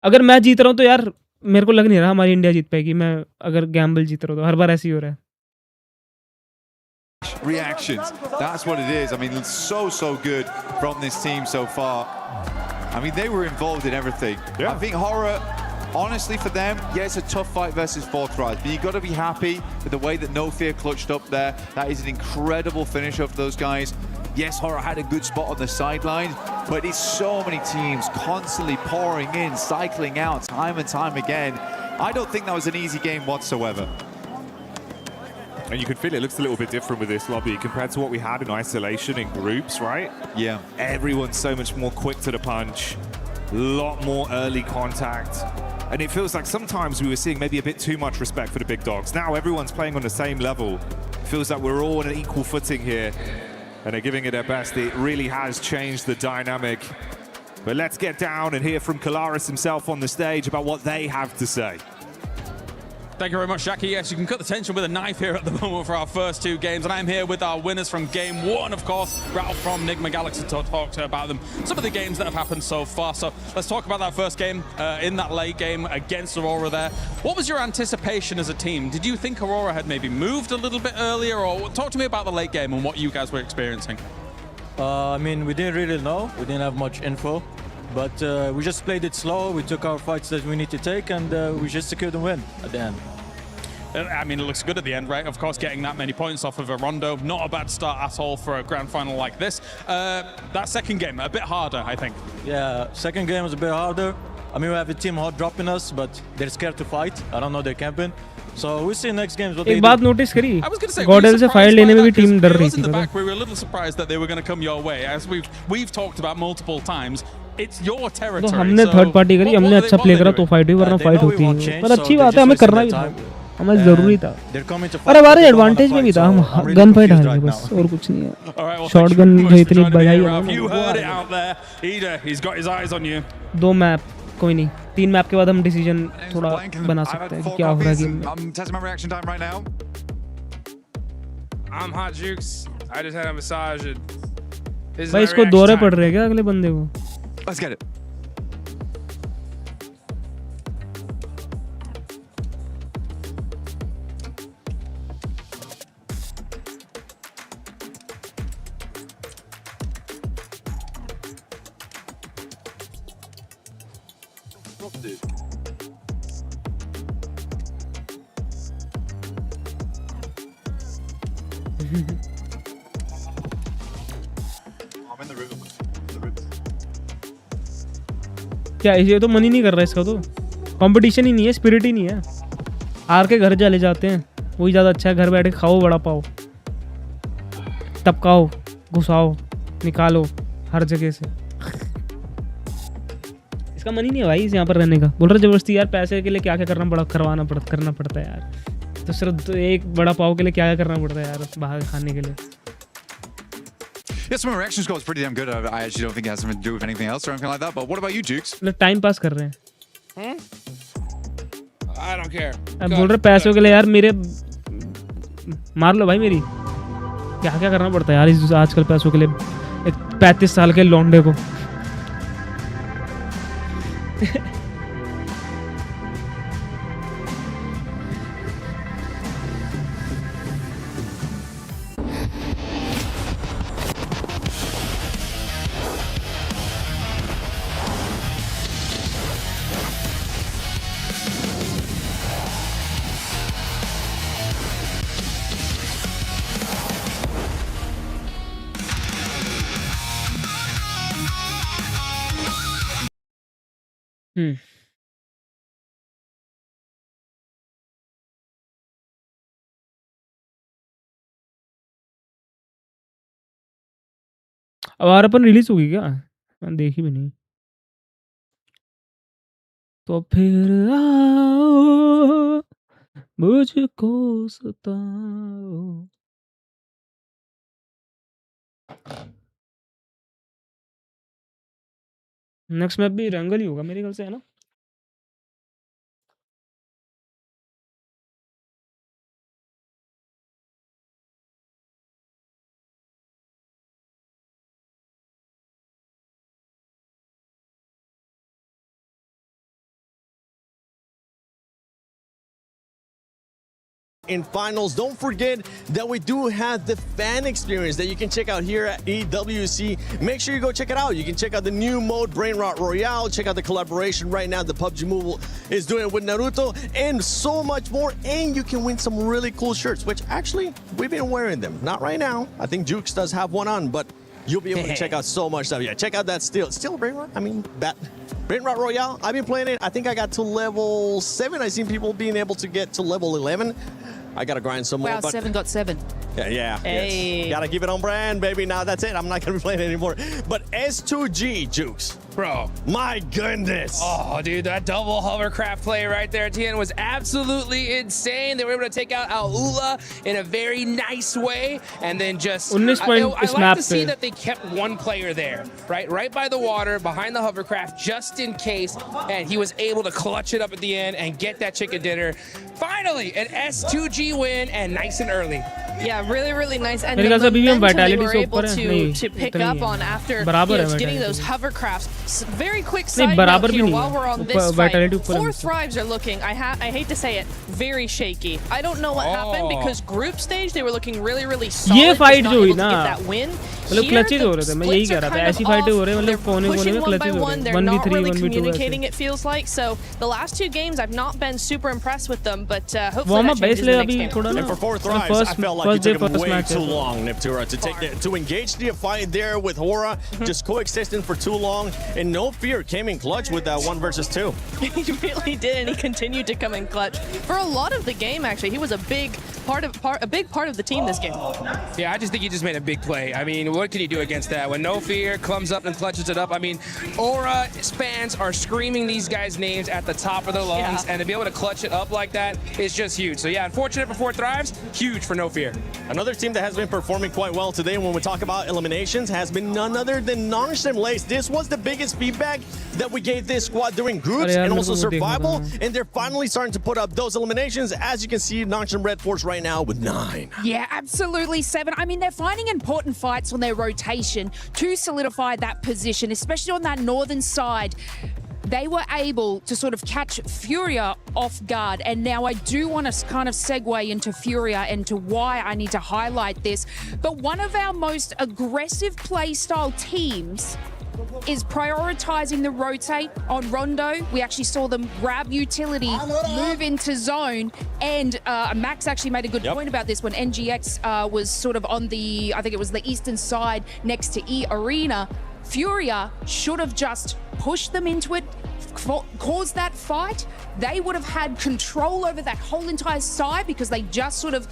अगर मैं जीत रहा हूँ तो यार मेरे को लग नहीं रहा हमारी इंडिया जीत पाएगी मैं अगर गैम्बल जीत रहा हूँ तो हर बार ऐसे ही हो रहा है Reactions, that's what it is. I mean, so good from this team so far. I mean, they were involved in everything. I think Horror, honestly for them, yeah, it's a tough fight versus Fourth Rise, but you've got to be happy with the way that No Fear clutched up there. That is an incredible finish of those guys. Yes, Horror had a good spot on the sideline, but it's so many teams constantly pouring in, cycling out time and time again. I don't think that was an easy game whatsoever. And you can feel it looks a little bit different with this lobby compared to what we had in isolation in groups, right? Yeah. Everyone's so much more quick to the punch, a lot more early contact. And it feels like sometimes we were seeing maybe a bit too much respect for the big dogs. Now everyone's playing on the same level. It feels like we're all on an equal footing here. And they're giving it their best. It really has changed the dynamic. But let's get down and hear from Kalaris himself on the stage about what they have to say. Thank you very much, Jackie. Yes, you can cut the tension with a knife here at the moment for our first 2 games. And I'm here with our winners from Game 1, of course, Ralph from Nigma Galaxy to talk about them. Some of the games that have happened so far. So let's talk about that first game in that late game against Aurora there. What was your anticipation as a team? Did you think Aurora had maybe moved a little bit earlier? Or talk to me about the late game and what you guys were experiencing. I mean, we didn't really know. We didn't have much info. But we just played it slow. We took our fights that we need to take, and we just secured the win at the end. I mean, it looks good at the end, right? Of course, getting that many points off of a rondo, not a bad start at all for a grand final like this. That second game, a bit harder, I think. Yeah, second game was a bit harder. I mean, we have a team hot dropping us, but they're scared to fight. I don't know, they're camping. So we'll see next games what they do. एक बात notice करी I was going to say, GODL से file लेने में भी team डर रही थी we were a little surprised that they were going to come your way, as we've talked about multiple times. It's your territory. तो हमने थर्ड पार्टी करी हमने अच्छा प्ले करा तो फाइट हुई वरना फाइट होती है पर अच्छी बात है हमें करना भी था हमें जरूरी था अरे हमारे एडवांटेज में भी था हम गन फाइट हार गए बस और कुछ नहीं है शॉटगन जो इतनी बजाई है 2 मैप कोई नहीं 3 मैप के बाद हम डिसीजन थोड़ा बना सकते हैं कि क्या हो रहा है गेम में I'm Hot Jukes. I just had a massage. भाई इसको दौरे पड़ रहे हैं क्या अगले बंदे को Let's get it. क्या ये तो मन ही नहीं कर रहा इसका तो कंपटीशन ही नहीं है स्पिरिट ही नहीं है हार के घर चले जाते हैं वही ज़्यादा अच्छा है घर बैठे खाओ बड़ा पाओ टपकाओ घुसाओ निकालो हर जगह से इसका मन ही नहीं है भाई यहाँ पर रहने का बोल रहा जबरदस्ती यार पैसे के लिए क्या क्या करना पड़ता है यार तो सिर्फ एक बड़ा पाव के लिए क्या क्या करना पड़ता है यार बाहर खाने के लिए Yeah, some of our reaction score was pretty damn good. I actually don't think it has something to do with anything else or anything like that. But what about you, Jukes? Time pass कर रहे हैं I don't care. अब बोल रहे पैसों के लिए यार मेरे मार लो भाई मेरी क्या क्या करना पड़ता है यार इस आजकल पैसों के लिए एक 35 साल के लौंडे को आवारापन रिलीज होगी क्या? मैंने देखी भी नहीं। तो फिर आओ मुझको सताओ। नेक्स्ट मैप भी रंगल ही होगा मेरे ख्याल से, है ना? In finals, don't forget that we do have the fan experience that you can check out here at EWC. Make sure you go check it out. You can check out the new mode, Brain Rot Royale. Check out the collaboration right now the PUBG Mobile is doing with Naruto, and so much more. And you can win some really cool shirts, which actually we've been wearing them. Not right now. I think Jukes does have one on, but you'll be able to check out so much stuff. Yeah, check out that still Brain Rot. I mean, that Brain Rot Royale. I've been playing it. I think I got to level 7. I've seen people being able to get to level 11. I gotta grind some more. Wow, But 7 got 7. yeah. Hey. Yes. Gotta keep it on brand, baby. Now that's it. I'm not gonna be playing it anymore. But S2G, Jukes. Bro. My goodness. Oh, dude, that double hovercraft play right there at the end was absolutely insane. They were able to take out Alula in a very nice way, and then just... I like to see that they kept one player there, right by the water, behind the hovercraft, just in case, and he was able to clutch it up at the end and get that chicken dinner. Finally, an S2G win, and nice and early. Yeah, really nice. And मेरे the ख्याल से अभी भी हम momentum they vitality were से able ऊपर हैं। नहीं, to pick उतना ही up है। on after बराबर है getting those vitality। hovercrafts. Very quick नहीं, side note बराबर भी here नहीं while है। we're on ऊपर this fight. vitality ऊपर है Four मुझसे। Thrives are looking, I hate to say it, very shaky. I don't know what happened because group stage they were looking really solid. ये fight just जो not हुई able to ना, get that win. मतलब Here, clutches the हो रहे थे। मैं यही splits कह are रहा था, kind of ऐसी फाइटें off. हो रही है, They're मतलब कोने pushing में one by क्लचेज हो रहे one. हैं। They're 1v3, not really 1v2 communicating, it feels like. So the last 2 games I've not been super impressed with them, but hopefully warm that up changes इसलिए in the अभी next game. थोड़ा ना And for Four Thrives, I felt like first you day took him first way match too long, Niptura, to engage the fight there with Hora, just coexisting for too long, and No Fear came in clutch with that 1 versus 2. He really did, and he continued to come in clutch for a lot of the game. Actually, he was a big part of the team this game. Yeah, I just think he just made a big play. I mean, what can you do against that? When No Fear comes up and clutches it up, I mean, Aura fans are screaming these guys' names at the top of their lungs, and to be able to clutch it up like that is just huge. So yeah, unfortunate for Four Thrives, huge for No Fear. Another team that has been performing quite well today when we talk about eliminations has been none other than Nongshim Lace. This was the biggest feedback that we gave this squad during groups and also survival, and they're finally starting to put up those eliminations. As you can see, Nongshim Red Force right now with 9. Yeah, absolutely 7. I mean, they're finding important fights on their rotation to solidify that position, especially on that northern side. They were able to sort of catch Furia off guard. And now I do want to kind of segue into Furia and to why I need to highlight this. But one of our most aggressive playstyle teams is prioritizing the rotate on Rondo. We actually saw them grab utility, move into zone, and Max actually made a good point about this when NGX was sort of on the, I think it was the eastern side next to E Arena. Furia should have just pushed them into it, caused that fight. They would have had control over that whole entire side because they just sort of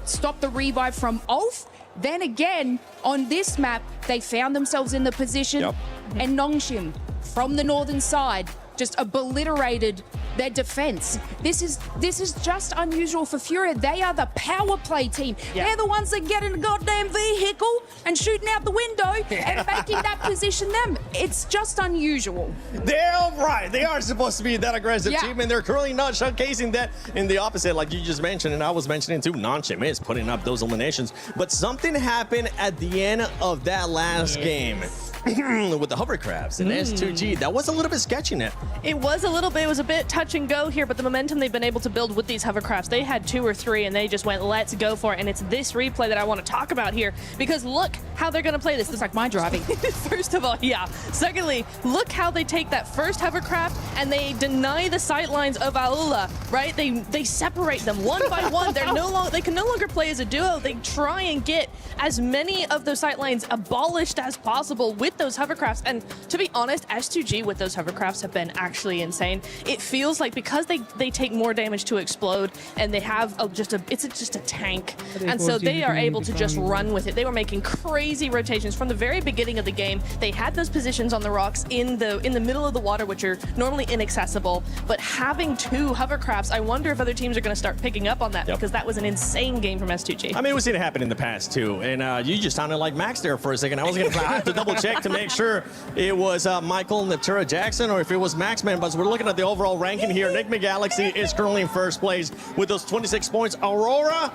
stopped the revive from Ulf. Then again, on this map, they found themselves in the position, and Nongshim from the northern side just obliterated their defense. This is just unusual for Furia. They are the power play team. They're the ones that get in a goddamn vehicle and shooting out the window and making that position them. It's just unusual. They're all right. They are supposed to be that aggressive team, and they're currently not showcasing that in the opposite, like you just mentioned, and I was mentioning too. Nongshim is putting up those eliminations, but something happened at the end of that last game. With the hovercrafts and S2G, that was a little bit sketchy, Net. It was a little bit. It was a bit touchy touch and go here, but the momentum they've been able to build with these hovercrafts, they had 2 or 3 and they just went, let's go for it. And it's this replay that I want to talk about here, because look how they're going to play this. It's like my driving. First of all, yeah. Secondly, look how they take that first hovercraft and they deny the sightlines of Aula, right? They separate them one by one. They can no longer play as a duo. They try and get as many of those sightlines abolished as possible with those hovercrafts. And to be honest, S2G with those hovercrafts have been actually insane. It feels like because they take more damage to explode and they have it's just a tank. And so they are able to just run with it. They were making crazy rotations from the very beginning of the game. They had those positions on the rocks in the middle of the water, which are normally inaccessible. But having 2 hovercrafts, I wonder if other teams are going to start picking up on that, because that was an insane game from S2G. I mean, we've seen it happen in the past too, and you just sounded like Max there for a second. I have to double check to make sure it was Michael Natura Jackson or if it was Maxman, but we're looking at the overall ranking here. Enigma Galaxy is currently in first place with those 26 points. Aurora,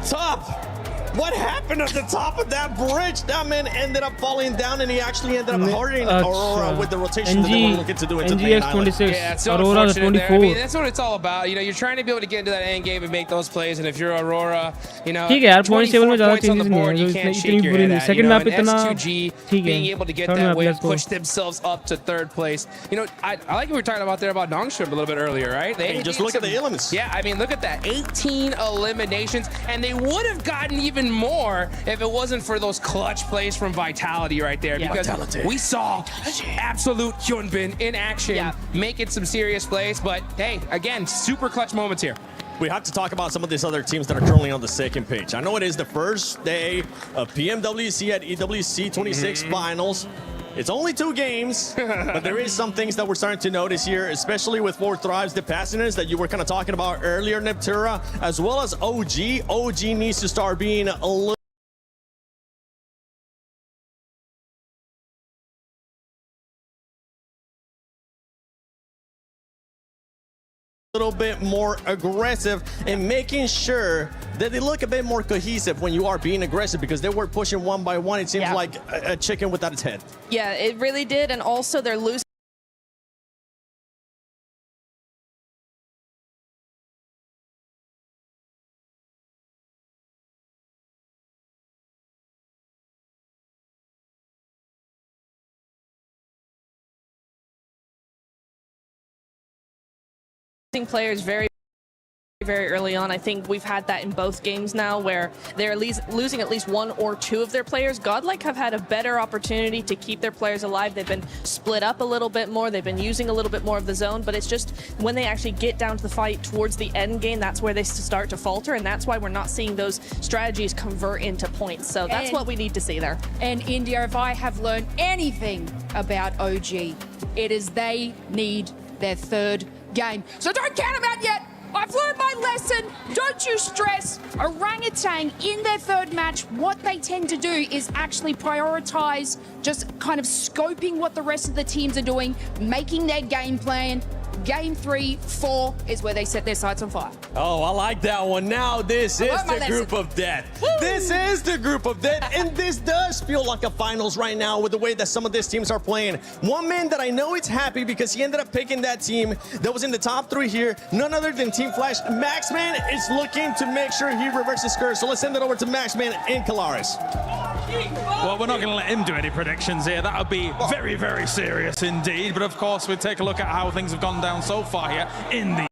top. What happened at the top of that bridge? That man ended up falling down, and he actually ended up hurting Aurora with the rotation that they were looking to do into the main island. 26, yeah, it's so Aurora 24. 24. I mean, that's what it's all about. You know, you're trying to be able to get into that end game and make those plays, and if you're Aurora, you know, ठीक है यार, point 24 7 में ज़्यादा points on the changes नहीं board, है, you जो can't इतनी shake your बुरी head नहीं. at. Second You know, map and इतना S2G ठीक है. being able to get Third that map, win, let's go. push themselves up to 3rd place. You know, I like what we were talking about there about Nongstrip a little bit earlier, right? Hey, just look at the elements. Yeah, I mean, look at that. 18 eliminations, and they would have gotten even more if it wasn't for those clutch plays from Vitality right there. Yeah. Because Vitality. we saw absolute Hyunbin in action, making some serious plays. But hey, again, super clutch moments here. We have to talk about some of these other teams that are currently on the second page. I know it is the first day of PMWC at EWC 26 finals. It's only 2 games, but there is some things that we're starting to notice here, especially with 4 Thrives, the passengers that you were kind of talking about earlier, Neptura, as well as OG. OG needs to start being a little bit more aggressive and making sure that they look a bit more cohesive when you are being aggressive, because they were pushing one by one. It seems like a chicken without its head. Yeah, it really did. And also they're losing players very early on. I think we've had that in both games now, where they're losing at least 1 or 2 of their players. Godlike have had a better opportunity to keep their players alive. They've been split up a little bit more. They've been using a little bit more of the zone, but it's just when they actually get down to the fight towards the end game, that's where they start to falter, and that's why we're not seeing those strategies convert into points. So that's what we need to see there. And India, if I have learned anything about OG, it is they need their 3rd game. So don't count them out yet. I've learned my lesson. Don't you stress. Orangutan in their 3rd match, what they tend to do is actually prioritize just kind of scoping what the rest of the teams are doing, making their game plan. Game 3, 4 is where they set their sights on fire. Oh, I like that one. Now this is the group of death. Woo! This is the group of death, and this does feel like a finals right now with the way that some of these teams are playing. One man that I know is happy because he ended up picking that team that was in the top 3 here, none other than Team Flash. Maxman is looking to make sure he reverses curse. So let's send it over to Maxman in Calaris. Well, we're not going to let him do any predictions here. That would be very, very serious indeed. But of course, we take a look at how things have gone down so far here in the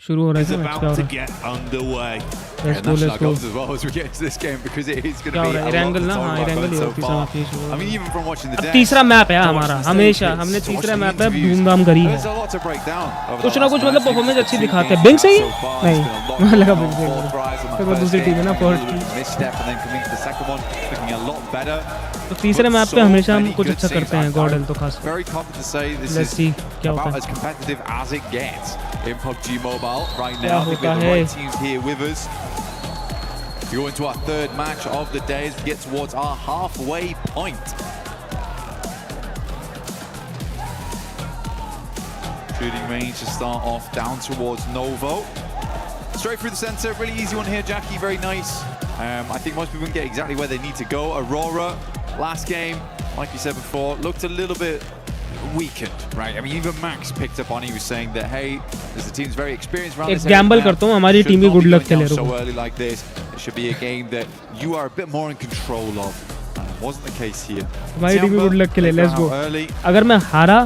शुरू हो रहा is है match, क्या about हो to रहा है? get underway. Let's go, let's go. As well as we get into this game because it is going क्या to हो be रहा है? a lot एंगल to ना, talk हाँ about एंगल so तीसरा far. मैच ये शुरू हो I mean, रहा है। even from watching the अब day, तीसरा मैप है to हमारा watch the हमेशा stages, हमने to watch तीसरा the मैप है interviews, धूमधाम करी है there's a lot to break down over कुछ the ना last कुछ match. मतलब परफॉर्मेंस अच्छी Two दिखाते हैं games बिंग सही so far, नहीं it's been a lot मुझे लगा going बिंग on. सही Fourth prize on the फिर वो first दूसरी टीम है ना game, fourth a little misstep and then coming to the second one, looking a lot better. तो तीसरे मैप पे हमेशा हम कुछ अच्छा करते हैं गॉडल तो खास Very confident to say this Let's is see क्या होता about है as competitive as it gets in PUBG Mobile right क्या now. I think we होता have the है right teams here with us. We go into our third match of the day as we get towards our halfway point. Shooting range to start off down towards Novo. Straight through the center, really easy one here, Jackie, very nice. I think most people can get exactly where they need to go. Aurora, last game, like you said before, looked a little bit weakened, right? I mean, even Max picked up on, he was saying that, hey, as the team's very experienced around this एक gamble करता हूँ हमारी team भी good luck खेले so early like this. It should be a game that you are a bit more in control of. Wasn't the case here. हमारी team भी good luck खेले, let's go. अगर मैं हारा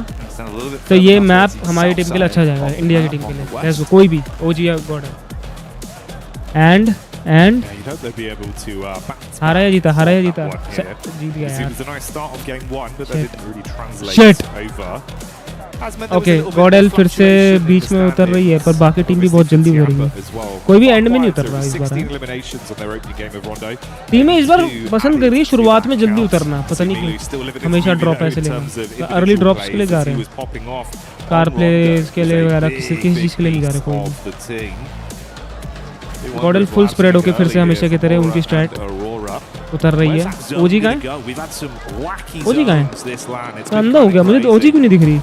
तो ये मैप हमारी टीम के लिए अच्छा जाएगा, इंडिया की टीम के लिए. let's go, कोई भी OG या God and You'd hope they'd be able to हारा या जीता जीत गया it यार. was a nice start of game one, but that didn't really translate Shit. over. Has meant there was okay a little bit गॉडल of फिर से fluctuation in beach the में उतर रही है standings. पर बाकी टीम भी बहुत जल्दी उतरेगी as well. कोई भी एंड में नहीं उतर रहा इस बार 16 eliminations on their opening game of Rondo. टीमें इस बार पसंद कर रही है शुरुआत में जल्दी उतरना पता नहीं क्यों हमेशा ड्रॉप ऐसे लेना अर्ली ड्रॉप्स के लिए जा रहे हैं कार प्लेस के लिए वगैरह किसी चीज़ के लिए नहीं जा रहे कोई गॉडल फुल स्प्रेड होके फिर से हमेशा की तरह उनकी स्ट्रैट उतर रही है ओजी कहाँ है ओजी कहाँ है अंधा हो गया मुझे तो ओजी क्यों नहीं दिख रही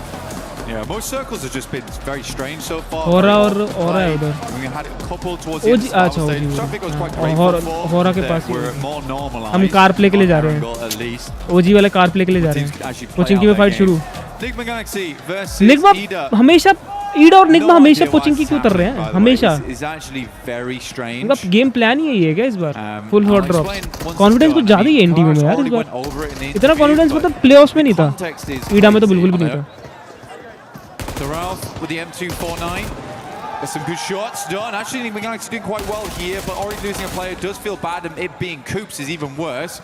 Yeah, most circles have just been very strange so far. होरा है उधर We had a couple towards the OG end of अच्छा the OG stage. Traffic was quite grateful होरा के that pass he we're more normalized. हम car play के लिए जा रहे हैं at least. ओजी वाले कार प्ले के लिए जा रहे हैं कोचिंग की फाइट शुरू Enigma Galaxy versus Nigma Ida. हमेशा ईडा और निगमा हमेशा कोचिंग की क्यों उतर रहे हैं हमेशा Is actually very strange. उनका गेम प्लान ही यही है क्या इस बार फुल हॉट ड्रॉप कॉन्फिडेंस कुछ ज्यादा ही है इन टीमों में यार इस बार इतना कॉन्फिडेंस मतलब प्लेऑफ्स में नहीं था ईडा में तो बिल्कुल भी नहीं था Ralph with the M249. There's some good shots done. Actually, Enigma Galaxy doing quite well here, but already losing a player does feel bad, and it being Coops is even worse.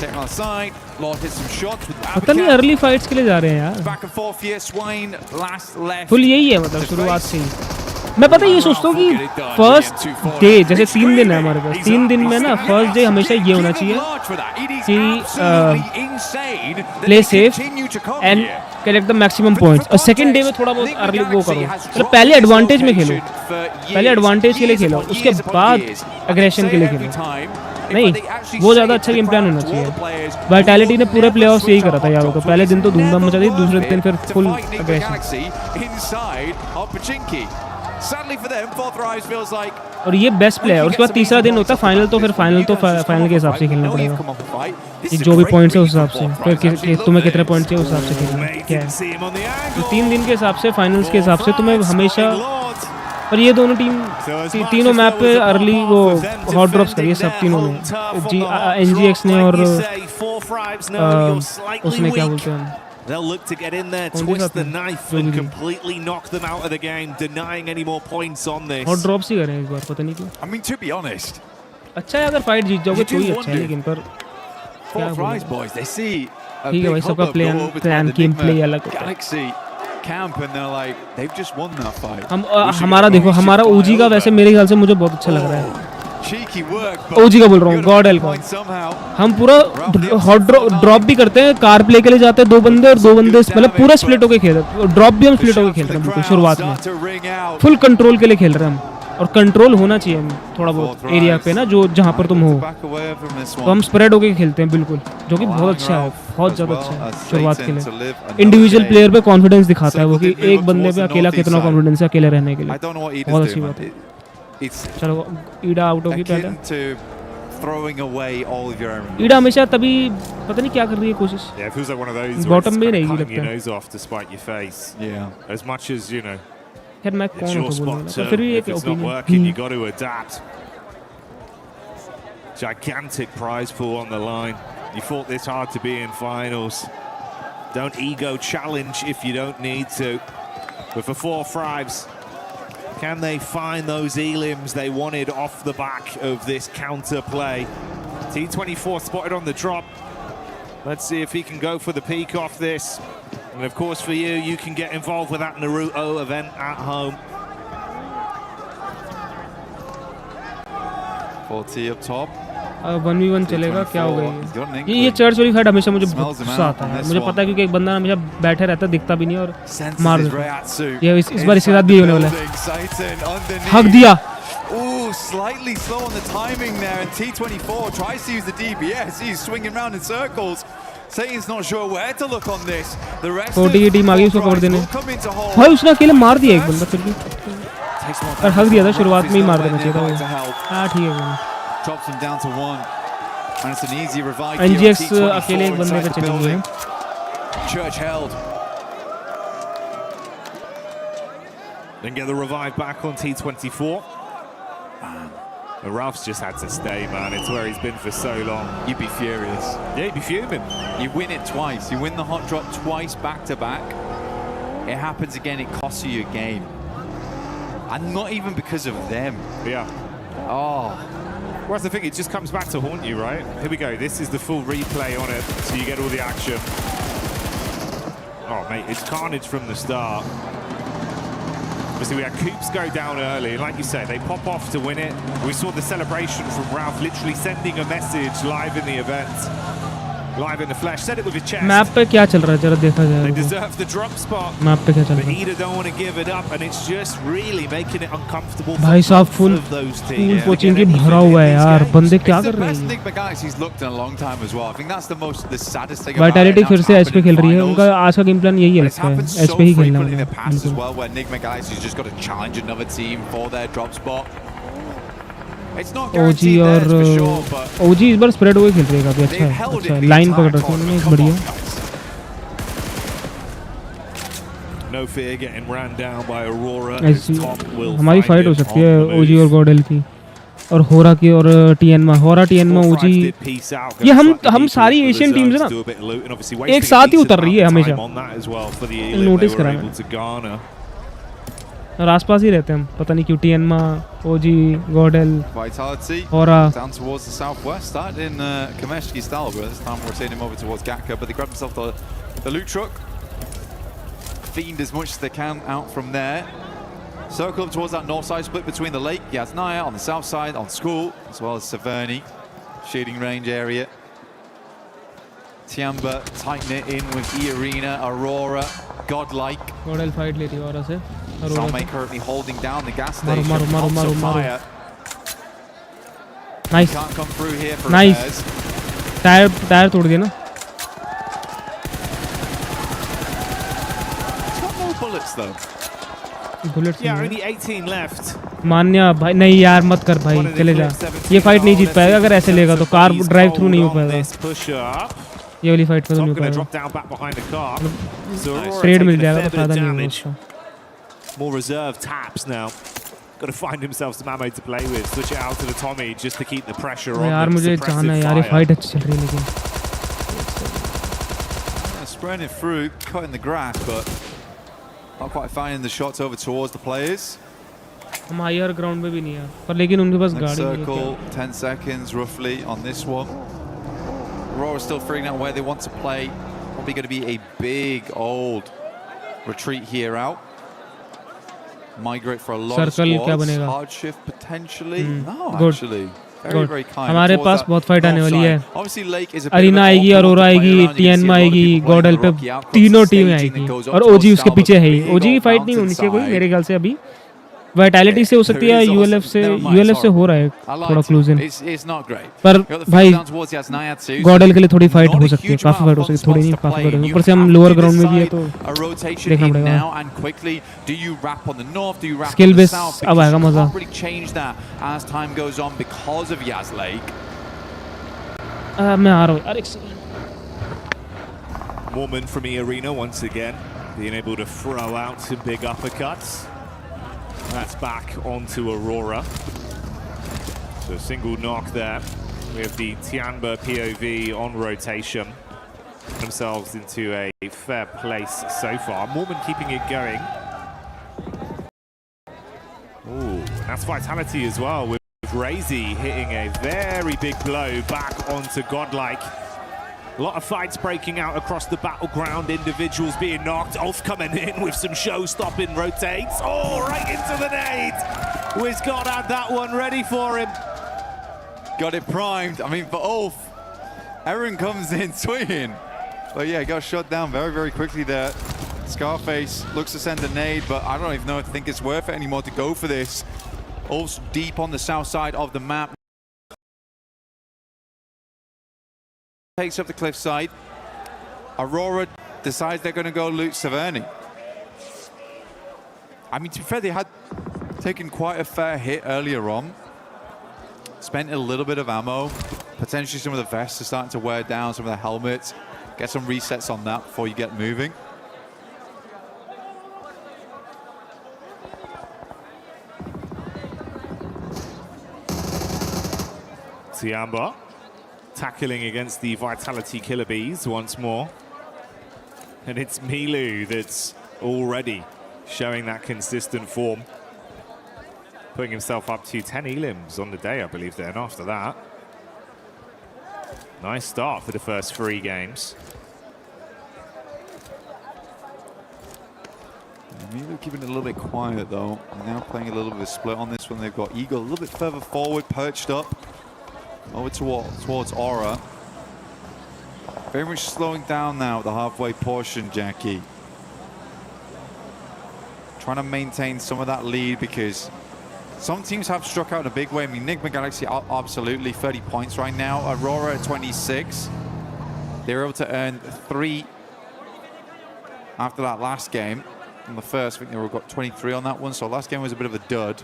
Taking on the side, Lord hits some shots with पता नहीं early fights के लिए जा रहे हैं यार back and forth here. Swain last left. Full यही है मतलब शुरुआत से ही मैं पता ये सोचता हूँ कि फर्स्ट डे जैसे 3 दिन है हमारे पास 3 दिन में ना फर्स्ट डे हमेशा ये होना चाहिए कि play safe and collect the maximum points और सेकंड डे में थोड़ा बहुत अर्ली वो करो मतलब पहले एडवांटेज में खेलो पहले एडवांटेज के लिए खेलो उसके बाद एग्रेशन के लिए खेलो नहीं वो ज़्यादा अच्छा गेम प्लान होना चाहिए वाइटैलिटी ने पूरे प्लेऑफ्स यही करा था यारों को पहले दिन तो धूमधाम मचा दी दूसरे दिन फिर फुल एग्रेशन और ये बेस्ट प्ले है और उसके बाद तीसरा दिन होता है फाइनल तो फिर फाइनल के हिसाब से खेलना पड़ेगा कि जो भी पॉइंट्स है उस हिसाब से फिर तुम्हें कितने पॉइंट्स है उस हिसाब से खेलना क्या है तो 3 दिन के हिसाब से फाइनल्स के हिसाब से तुम्हें हमेशा और ये दोनों टीम तीनों मैप पे अर्ली वो हॉट ड्रॉप्स करिए सब तीनों ने NGX ने और उसने क्या बोलते हैं They'll look to get in there, twist the knife and completely knock them out of the game, denying any more points on this. Hot drops ही कर रहे हैं इस बार पता नहीं क्यों I mean, to be honest, अच्छा है अगर फाइट जीत जाओगे तो ही अच्छा है लेकिन पर क्या Rise boys, they see a ठीक है भाई big सबका hubbub प्लान गेम प्ले अलग होता है Galaxy camp and they're like they've just won that fight. हम हमारा देखो हमारा ओजी का वैसे मेरे ख्याल से मुझे बहुत अच्छा लग रहा है ओजी का बोल रहा हूँ गॉडल का हम पूरा हॉट ड्रॉप भी करते हैं कार प्ले के लिए जाते हैं 2 बंदे और 2 बंदे मतलब पूरा स्प्लिट होके खेल रहे हैं ड्रॉप भी हम स्प्लिट होके खेल रहे हैं बिल्कुल शुरुआत में फुल कंट्रोल के लिए खेल रहे हैं हम और कंट्रोल होना चाहिए हम थोड़ा बहुत एरिया पे ना जो जहाँ पर तुम हो तो हम स्प्रेड होके खेलते हैं बिल्कुल जो कि बहुत अच्छा है बहुत ज़्यादा अच्छा है शुरुआत के लिए इंडिविजुअल प्लेयर पे कॉन्फिडेंस दिखाता है वो कि एक बंदे पे अकेला कितना कॉन्फिडेंस है अकेले रहने के लिए बहुत अच्छी बात है चलो ईडा आउट होगी पहले ईडा हमेशा तभी पता नहीं क्या कर रही है कोशिश बॉटम में रहेगी लगता है खैर मैं कौन हूँ तो बोलूँगा पर फिर भी एक opinion Gigantic prize pool on the line. You fought this hard to be in finals. Don't ego challenge if you don't need to. But for 4 Thrives, Can they find those elims they wanted off the back of this counter play? T24 spotted on the drop. Let's see if he can go for the peak off this. And of course for you, you can get involved with that Naruto event at home. 40 up top. 1v1 चलेगा क्या हो गई ये church वाली fight हमेशा मुझे गुस्सा आता है मुझे पता है क्योंकि एक बंदा हमेशा बैठे रहता है दिखता भी नहीं और मार देता ये इस बार इसके साथ भी होने वाला है हक दिया Ooh, slightly slow on the timing there, and T24 tries to use the DBS. He's swinging around in circles. Satan's not sure where to look on this. The rest of the team आ गई उसको cover देने भाई उसने अकेले मार दिया एक बंदा फिर भी और हक दिया था शुरुआत में ही मार देना चाहिए था हां ठीक है drops him down to 1 and it's an easy revive. NGX अकेले एक बंदे पे चले गए Church held. Then get the revive back on T24. Man, Ralph's just had to stay, man. It's where he's been for so long. You'd be furious. Yeah, you'd be fuming. You win it twice. You win the hot drop twice back to back. It happens again, it costs you your game. And not even because of them. Yeah. Oh. Well, that's the thing, it just comes back to haunt you, right? Here we go, this is the full replay on it, so you get all the action. Oh, mate, it's carnage from the start. Obviously, we had Coops go down early, and like you say, they pop off to win it. We saw the celebration from Ralph literally sending a message live in the event. Live in the flesh, said it with his chest. Map पे क्या चल रहा है जरा देखा जाए They deserve the drop spot. Map पे क्या चल रहा है But Ida don't want to give it up, and it's just really making it uncomfortable भाई साहब for full those teams. Coaching की भरा हुआ है यार बंदे क्या कर रहे हैं Nick McGalaxy's looked in a long time as well. I think that's the saddest thing about vitality it. फिर से एच पे खेल रही है उनका आज का गेम प्लान यही है लगता है एच पे ही खेलना in the past as well, where Nick McGalaxy's just got to challenge another team for their drop spot. It's not ओजी और ओजी इस बार स्प्रेड हुए खेल रही है काफी अच्छा है लाइन पकड़ रखी है उन्होंने बढ़िया No fear getting ran down by Aurora. हमारी फाइट हो सकती है ओजी और गॉडल की और होरा की और टीएन में ओजी ये हम सारी एशियन टीम्स है ना एक साथ ही उतर रही है हमेशा नोटिस करा है और आसपास ही रहते हैं हम पता नहीं क्यों टीएन में ओजी गॉडल होरा down towards the southwest, started in Kameshki style, but this time we're seeing him over towards Gatka, but they grabbed themselves the loot truck, fiend as much as they can out from there. Circle up towards that north side, split between the lake, Yasnaya on the south side, on School, as well as Severny, shooting range area. Tiamba tighten it in with E-Arena, Aurora, Godlike. Godel fight लेती है औरा से Salme currently holding down the gas station. मारो Nice. Can't come through here for Nice. Tyre तोड़ दिया ना He's got no bullets though. Bullets Yeah, only 18 left. मान्या भाई नहीं यार मत कर भाई चले जा ये फाइट नहीं जीत पाएगा अगर ऐसे लेगा तो कार ड्राइव थ्रू नहीं हो पाएगा ये वाली फाइट खत्म नहीं हो पाएगा ट्रेड मिल जाएगा तो फायदा नहीं होगा उसका More reserve taps now. Got to find himself some ammo to play with. Switch it out to the Tommy just to keep the pressure on. यार मुझे चाहना है यार ये फाइट अच्छी चल रही है लेकिन Spraying it through, cutting the grass, but not quite finding the shots over towards the players. हम हायर ग्राउंड पे भी नहीं है पर लेकिन उनके पास गाड़ी है Circle 10 seconds roughly on this one. Aurora still figuring out where they want to play. Probably going to be a big old retreat here out. Migrate for a lot of squads. Hard shift potentially. No, actually. Very kind. हमारे पास बहुत fight आने वाली है arena आएगी अरोरा आएगी TN आएगी गॉडल पे तीनों टीमें आएगी और ओजी उसके पीछे है ही ओजी की फाइट नहीं होनी चाहिए कोई मेरे ख्याल से अभी वाइटैलिटी से हो सकती है यूएलएफ से हो रहा है थोड़ा क्लोज इन पर भाई गॉडल के लिए थोड़ी फाइट हो सकती है काफी फाइट हो सकती है थोड़ी नहीं काफी फाइट ऊपर से हम लोअर ग्राउंड में भी है तो देखना पड़ेगा स्किल बेस अब आएगा मजा मैं आ रहा हूँ यार Mormon from E-Arena once again being able to throw out some big uppercuts. That's back onto Aurora. So a single knock there. We have the Tianba POV on rotation. Themselves into a fair place so far. Mormon keeping it going. That's Vitality as well, with Razy hitting a very big blow back onto Godlike. A lot of fights breaking out across the battleground, individuals being knocked. Ulf coming in with some show-stopping rotates. Oh, right into the nade. WizGod had that one ready for him. Got it primed. I mean, for Ulf, Aaron comes in swinging. But yeah, got shot down very, very quickly there. Scarface looks to send a nade, but I don't even know if I think it's worth it anymore to go for this. Ulf's deep on the south side of the map. Takes up the cliffside. Aurora decides they're going to go loot Severny. I mean, to be fair, they had taken quite a fair hit earlier on. Spent a little bit of ammo. Potentially some of the vests are starting to wear down, some of the helmets. Get some resets on that before you get moving. Tiamba tackling against the Vitality Killer Bees once more. And it's Milu that's already showing that consistent form. Putting himself up to 10 elims on the day, I believe, then after that. Nice start for the first 3 games. Milu keeping it a little bit quiet, though. Now playing a little bit of a split on this one. They've got Eagle a little bit further forward, perched up. Over towards Aura. Very much slowing down now at the halfway portion, Jackie. Trying to maintain some of that lead because some teams have struck out in a big way. I mean, Enigma Galaxy absolutely 30 points right now. Aurora at 26. They were able to earn 3 after that last game. On the first, I think they got 23 on that one. So last game was a bit of a dud.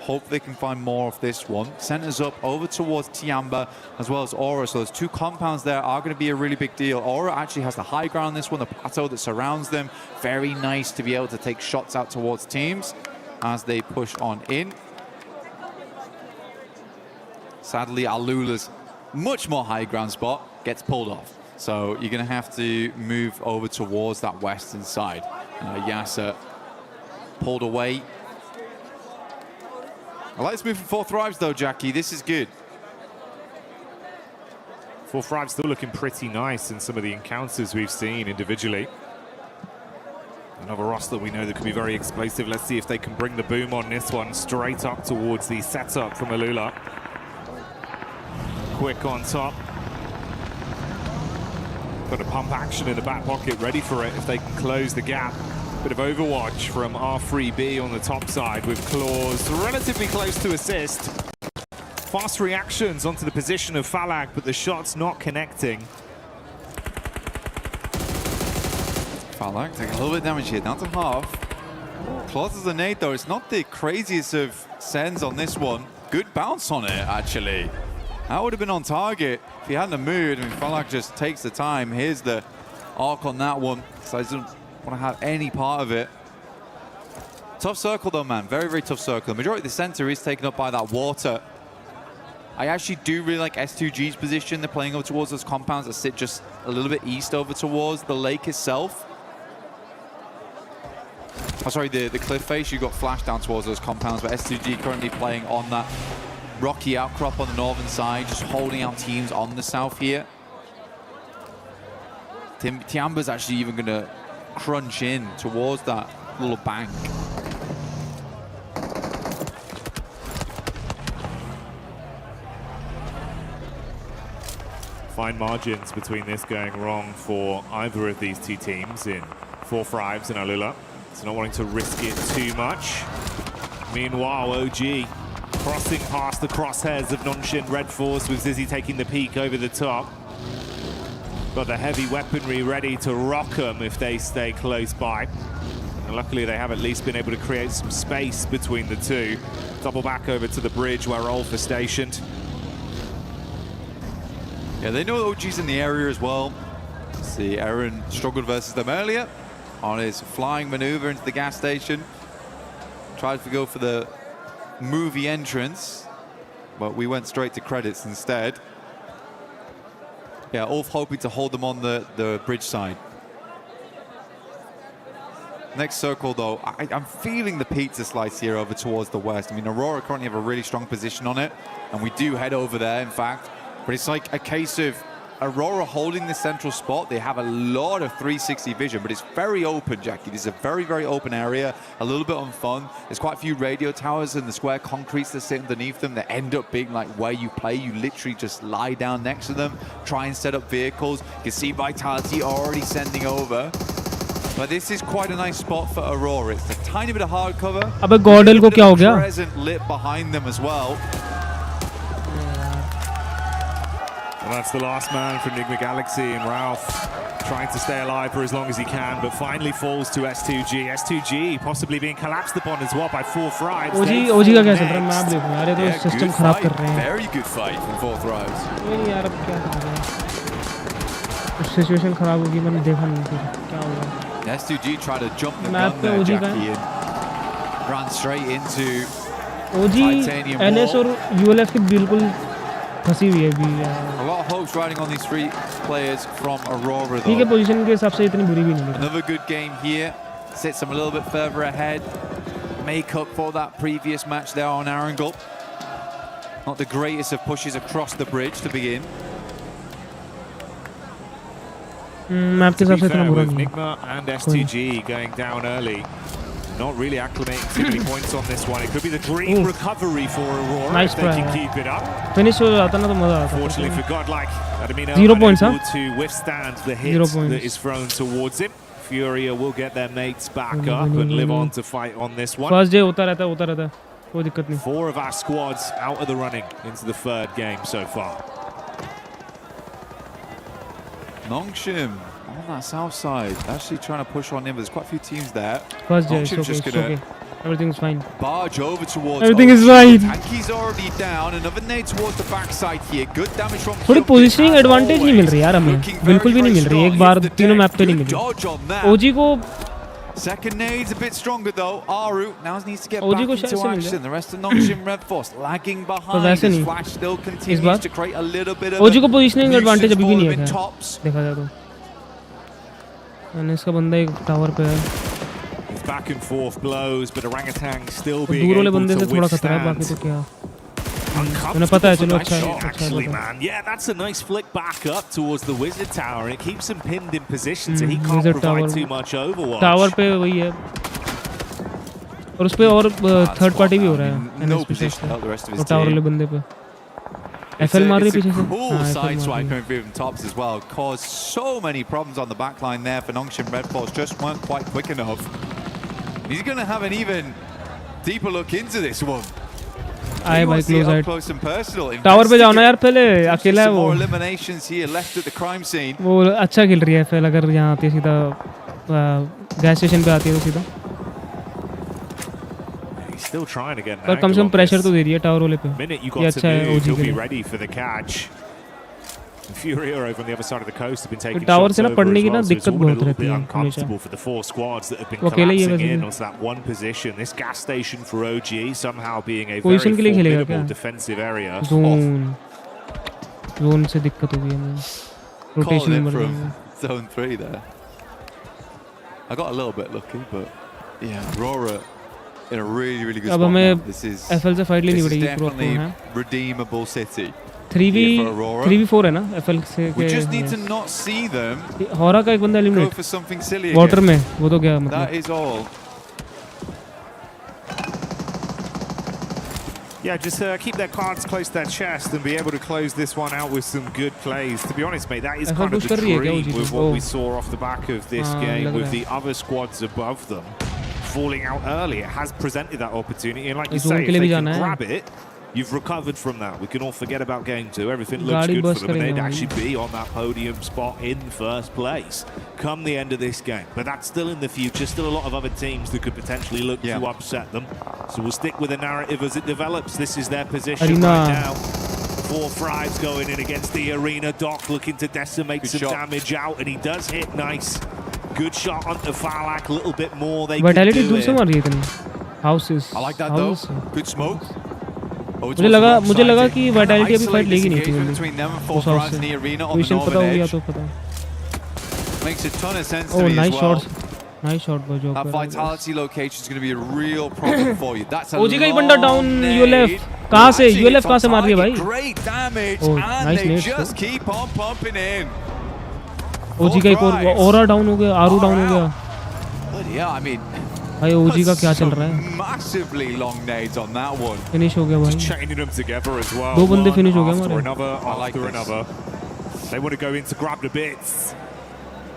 Hope they can find more of this one. Centers up over towards Tiamba as well as Aura. So those 2 compounds there are going to be a really big deal. Aura actually has the high ground on this one, the plateau that surrounds them. Very nice to be able to take shots out towards teams as they push on in. Sadly, Alula's much more high ground spot gets pulled off. So you're going to have to move over towards that western side. Yasser pulled away. I like this move from 4 Thrives, though, Jackie. This is good. 4 Thrives still looking pretty nice in some of the encounters we've seen individually. Another roster we know that could be very explosive. Let's see if they can bring the boom on this one straight up towards the setup from Alula. Quick on top. Got a pump action in the back pocket ready for it if they can close the gap. Bit of overwatch from R3B on the top side with Claws relatively close to assist. Fast reactions onto the position of Falag, but the shot's not connecting. Falag taking a little bit of damage here, down to half. Claws as a nade, though. It's not the craziest of sends on this one. Good bounce on it, actually. That would have been on target if he hadn't moved. I mean, Falag just takes the time. Here's the arc on that one. So I don't want to have any part of it. Tough circle, though, man. Very, very tough circle. The majority of the center is taken up by that water. I actually do really like S2G's position. They're playing over towards those compounds that sit just a little bit east over towards the lake itself. Oh, sorry, the cliff face. You got flashed down towards those compounds, but S2G currently playing on that rocky outcrop on the northern side, just holding out teams on the south here. Tiamba's actually even going to crunch in towards that little bank. Fine margins between this going wrong for either of these 2 teams in 4 Thrives and Alula. So not wanting to risk it too much. Meanwhile, OG crossing past the crosshairs of Nonshin Red Force with Zizzy taking the peak over the top. Got the heavy weaponry ready to rock them if they stay close by. And luckily they have at least been able to create some space between the 2. Double back over to the bridge where Rolf is stationed. Yeah, they know OG's in the area as well. See, Aaron struggled versus them earlier on his flying maneuver into the gas station. Tried to go for the movie entrance, but we went straight to credits instead. Yeah, Ulf hoping to hold them on the bridge side. Next circle, though, I'm feeling the pizza slice here over towards the west. I mean, Aurora currently have a really strong position on it, and we do head over there, in fact. But it's like a case of Aurora holding the central spot. They have a lot of 360 vision, but it's very open, Jackie. This is a very, very open area, a little bit unfun. There's quite a few radio towers and the square concretes that sit underneath them that end up being like where you play. You literally just lie down next to them, try and set up vehicles. You can see Vitality already sending over. But this is quite a nice spot for Aurora. It's a tiny bit of hard cover. अबे GODL को क्या हो गया? Present lit behind them as well. Well, that's the last man for Enigma Galaxy, and Ralph trying to stay alive for as long as he can, but finally falls to S2G. S2G possibly being collapsed upon as well by 4 Thrives. OG का क्या चल रहा है? मैं आप देखूँ यार, ये तो सिस्टम खराब कर रहे हैं. Very good fight from 4 Thrives. नहीं यार, अब क्या कर रहे हैं? सिचुएशन खराब होगी, मैंने देखा नहीं फिर क्या होगा. S2G tried to jump the gun there, Jackie, and ran straight into OG, NS और ULF के बिल्कुल फंसी हुई है अभी. A lot of hopes riding on these 3 players from Aurora, though. ठीक है, पोजीशन के हिसाब से इतनी बुरी भी नहीं है. Another good game here. Sits them a little bit further ahead. Make up for that previous match there on Arundel. Not the greatest of pushes across the bridge to begin. Map के हिसाब से इतना बुरा नहीं है. Enigma and STG going down early. Not really acclimating too many points on this one. It could be the dream recovery for Aurora nice if they can keep it up. Finish हो जाता ना तो मजा आता. Fortunately for Godlike, Adamino 0 points, able to withstand the hit that is thrown towards him. Furia will get their mates back up and live on to fight on this one. First day होता रहता है. कोई दिक्कत नहीं. 4 of our squads out of the running into the 3rd game so far. Nongshim on that south side, actually trying to push on him. There's quite a few teams there. First day, Nongshim's just gonna everything's fine. Barge over towards. Everything is fine. Tanky's already down. Another nade towards the backside here. Good damage from. थोड़ी positioning advantage नहीं मिल रही यार हमें. बिल्कुल भी नहीं मिल रही. एक बार तीनों मैप पे नहीं मिली. OG को second nade's a bit stronger though. Aru now needs to get back into action. The rest of Nongshim Red Force lagging behind. His flash still continues to create a little bit of. OG को positioning advantage अभी भी नहीं है. देखा जाए तो. And इसका बंदा एक टावर पे है. Back and forth blows, but Orangutan still being able to withstand. उन्हें पता है, चलो अच्छा है. Actually, man, yeah, that's a nice flick back up towards the Wizard Tower, and it keeps him pinned in position, so he can't provide too much overwatch. Tower पे वही है. और उस पे और थर्ड पार्टी भी हो रहा है. No position out the rest of his tower वाले बंदे पे. FL मार रही पीछे से. Cool side swipe coming through from tops as well. Caused so many problems on the back line there for Nongshim Red Force. Just weren't quite quick enough. He's going to have an even deeper look into this one. आए भाई close and personal. Tower पे जाओ ना यार पहले. अकेला है वो. More eliminations here left at the crime scene. वो अच्छा खेल रही है FL. अगर यहाँ आती है सीधा गैस स्टेशन पे आती है तो सीधा. Still trying again. पर कम से कम प्रेशर तो दे रही है टावर वाले पे. Minute you got to move, he'll be ready for the catch. Furia over on the other side of the coast have been taking shots over as well, so it's all been a little bit uncomfortable for the 4 squads that have been collapsing in onto that one position. This gas station for OG somehow being a very formidable defensive area. Zone से दिक्कत हो गई हमें. Rotation in from zone 3 there. I got a little bit lucky, but yeah, Aurora in a really, really good spot now. This is FL से fight लेनी पड़ेगी. definitely redeemable city. 3v4 है ना FL से. We just need to not see them. हॉरा का एक बंदा eliminate. Go for something silly water में वो तो क्या मतलब. That is all. Yeah, just keep their cards close to their chest and be able to close this one out with some good plays. To be honest, mate, that is kind of the dream with what we saw off the back of this game with the other squads above them falling out early. It has presented that opportunity, and like you say, if they can grab it, you've recovered from that. We can all forget about game 2. Everything looks good for them, and they'd actually be on that podium spot in first place come the end of this game. But that's still in the future. Still a lot of other teams that could potentially look to upset them. So we'll stick with the narrative as it develops. This is their position right now. 4 Thrives going in against the Arena. Doc looking to decimate some damage out, and he does hit nice. Good shot onto Falak. A little bit more. They Vitality can do it. Houses. I like that though. Good smoke. मुझे लगा कि vitality अभी fight लेगी नहीं थी. Position पता हो गया तो पता. Makes a ton of sense to me as well. Nice shot by Joker. That vitality location is going to be a real problem for you. That's a OG का ही बंदा down ULF कहाँ से ULF कहाँ से मार दिया भाई? Great damage Oh, and nice they nades just keep on pumping in. OG का एक और aura down हो गया, आरू down हो गया. But yeah, I mean, भाई OG का क्या चल रहा है? massively long nades on that one. Finish हो गया भाई. Chaining them together as well. दो बंदे finish हो गए After हमारे. another, after another. They want to go in to grab the bits.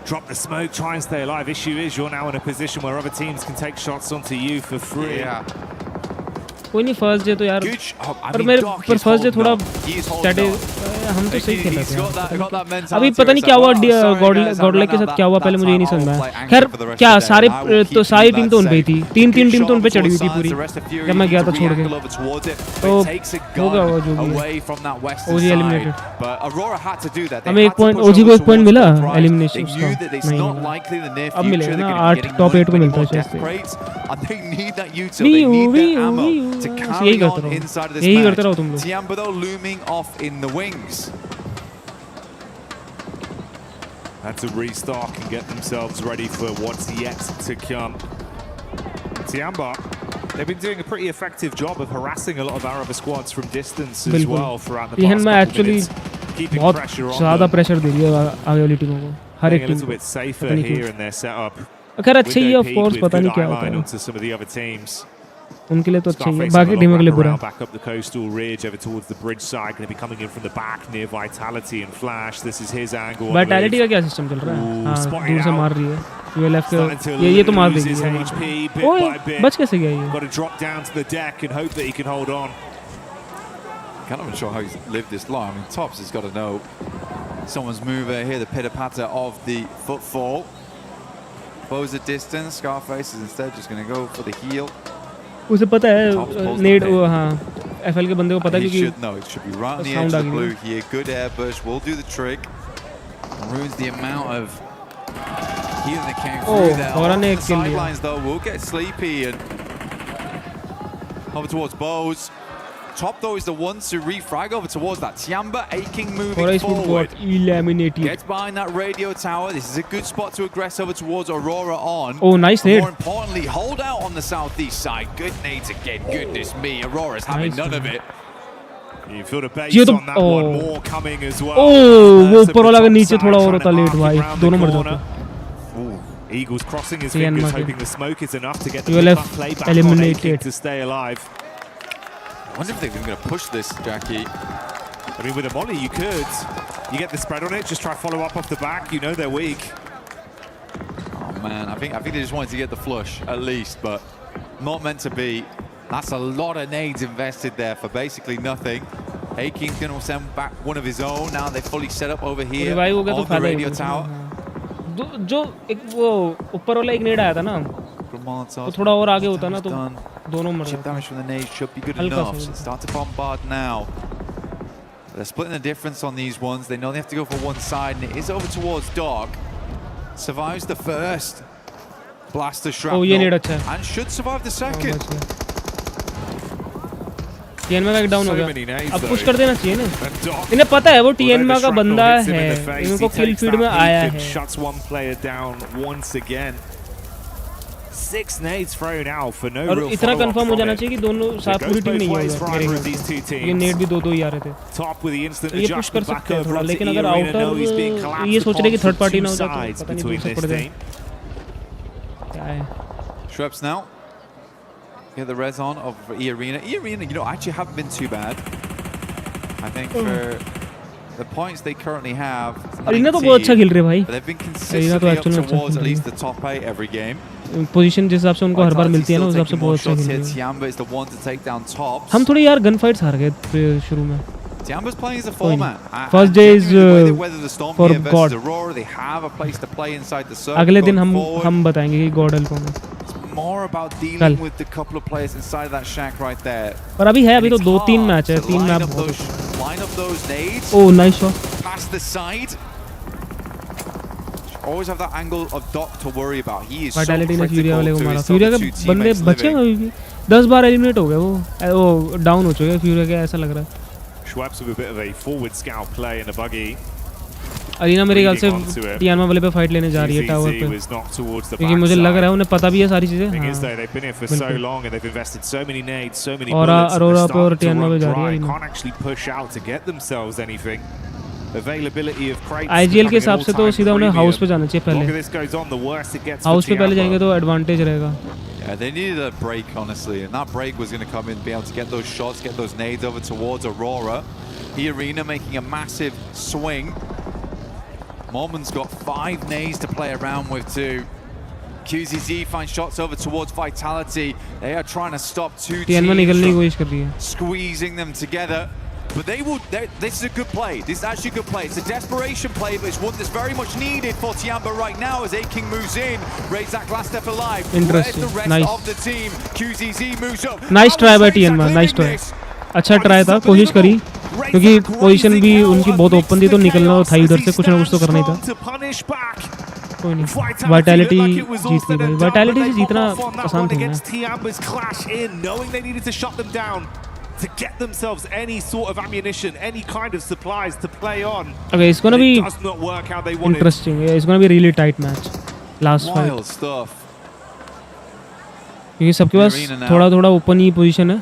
Drop the smoke, try and stay alive. Issue is you're now in a position where other teams can take shots onto you for free. Yeah. कोई नहीं first day तो यार पर मेरे पर first day थोड़ा हम तो सही खेल रहे थे अभी पता नहीं क्या हुआ गॉडल के साथ क्या हुआ पहले मुझे ये नहीं समझ में आया खैर क्या सारी टीम तो उन पे ही थी तीन टीम तो उन पे चढ़ी हुई थी पूरी जब मैं गया था छोड़ के तो होगा वो जो भी ओजी एलिमिनेटेड हमें एक पॉइंट ओजी को एक पॉइंट मिला एलिमिनेशन उसका नहीं अब मिलेगा ना 8 टॉप 8 को मिलता है शायद to यही करते रहो तुम लोग. Tiamba though looming off in the wings. Had to restock and get themselves ready for what's yet to come. Tiamba, they've been doing a pretty effective job of harassing a lot of our other squads from distance as well throughout the past couple minutes. Keeping pressure on them. ज़्यादा pressure दे रही है आगे वाली टीमों को. हर एक team. A little bit safer here in their setup. अगर अच्छा ही ऑफ कोर्स पता नहीं क्या होता है. Some of the other teams. उनके लिए तो अच्छा ही है बाकी टीमों के लिए बुरा. Back up the coastal ridge over towards the bridge side, going to be coming in from the back near Vitality and Flash. This is his angle. Vitality का क्या सिस्टम चल रहा है? हाँ दूर से मार रही है. ULF के ये तो मार देगी. ओए बच कैसे गया ये? Got to drop down to the deck and hope that he can hold on. I'm not even sure how he's lived this long. I mean, Tops has got to know someone's mover here. The pitter patter of the footfall. Bows a distance. Scarface is instead just going to go for the heel. उसे पता है नेड हाँ FL के बंदे को पता है क्योंकि should know. It should be right on the edge of the blue here. Good airburst will do the trick. Ruins the amount of healing that came through there. On the sidelines though will get sleepy and over towards Bows. Top though is the one to refrag over towards that. Tiamba aching moving forward. Eliminated. Gets behind that radio tower. This is a good spot to aggress over towards Aurora on. Oh, nice nade. More importantly, hold out on the southeast side. Good nades again. Goodness me, Aurora's having none of it. You feel the base on that one. More coming as well. Oh, वो ऊपर वाला के नीचे थोड़ा और होता late भाई. दोनों मर जाते. Eagles crossing his fingers, hoping the smoke is enough to get the ULF play back eliminated to stay alive. I wonder if they're going to push this, Jackie. I mean, with a molly, you could. You get the spread on it, just try to follow up off the back. You know they're weak. Oh, man. I think they just wanted to get the flush, at least, but not meant to be. That's a lot of nades invested there for basically nothing. Aking's going to send back one of his own. Now they're fully set up over here on the radio tower. जो एक वो ऊपर वाला एक नेड आया था ना तो थोड़ा और आगे होता ना तो दोनों मर जाते. Damage from the nade should be good enough. So start to bombard now. They're splitting the difference on these ones. They know they have to go for one side, and it is over towards Dog. Survives the first blaster shrapnel and should survive the second. TNM का down हो गया. अब push कर देना चाहिए ना. इन्हें पता है वो टीएनएम का बंदा है. इनको किल फीड में आया है. Shuts one player down once again. 6 nades thrown out for no real follow-up. और इतना कंफर्म हो जाना चाहिए कि दोनों साथ पूरी टीम नहीं होगा. ये नेड भी दो ही आ रहे थे. ये पुश कर सकते हैं थोड़ा, लेकिन अगर आउटर ये सोच रहे कि थर्ड पार्टी ना हो जाए तो पता नहीं दूर से पड़ जाए. क्या है? Shreps now. Get the res on of E-Arena. E-Arena, you know, actually haven't been too bad. I think for the points they currently have. Arena तो बहुत अच्छा खेल रहे भाई. They've been consistently up towards at least the top 8 every game. Position जिस हिसाब से उनको हर बार मिलती है ना उस हिसाब से बहुत अच्छा खेल रहे हैं. हम थोड़ी यार गन फाइट्स हार गए शुरू में. Tiamba's playing as a four-man. First day is for God. They have a place to play inside the circle. अगले दिन हम बताएंगे कि GODL कौन है. More about dealing with the couple of players inside that shack right there. और अभी है, अभी तो 2-3 मैच है, 3 मैच बहुत. Line up those nades. Oh, nice shot. Past the side. Always have that angle of Doc to worry about. He is Vitality so ने फ्यूरिया वाले को critical मारा. to फ्यूरिया his के two बंदे teammates बचे हैं अभी भी. 10 बार एलिमिनेट हो गए वो डाउन हो चुके हैं फ्यूरिया के, ऐसा लग रहा है. Schwabs with a bit of a forward scout play in a buggy. Arena मेरे ख्याल से टियानमा वाले पे फाइट लेने जा रही है टावर पे, क्योंकि मुझे लग रहा है उन्हें पता भी है सारी चीजें। और अरोरा पे और टियानमा पे जा रही है। IGL के हिसाब से तो सीधा उन्हें हाउस पे जाना चाहिए पहले, हाउस पे पहले जाएंगे तो एडवांटेज रहेगा। Yeah, they needed a break, honestly, and that break was going to come in, be able to get those shots, get those nades over towards Aurora. Arena making a massive swing. Mormon's got 5 nades to play around with too. QZZ finds shots over towards Vitality. They are trying to stop two teams from squeezing them together. But they will. This is a good play. This is actually a good play. It's a desperation play, but it's one that's very much needed for Tiamba right now as A-King moves in. Raids that last step alive. Interesting. Where's the rest of the team? QZZ moves up. Nice try by Tiamba. Nice try. अच्छा try था, कोशिश करी, क्योंकि position भी उनकी बहुत open थी, तो निकलना था इधर से, कुछ ना कुछ तो करना ही था। कोई नहीं, वाइटैलिटी जीत गई भाई। वाइटैलिटी से जीतना आसान थोड़ा है। To get themselves any sort of ammunition, any kind of supplies to play on. Okay, it's gonna be does not work how they wanted. Interesting. Yeah, it's gonna be really tight match. Last fight. Wild stuff. क्योंकि सबके पास थोड़ा open ही position है।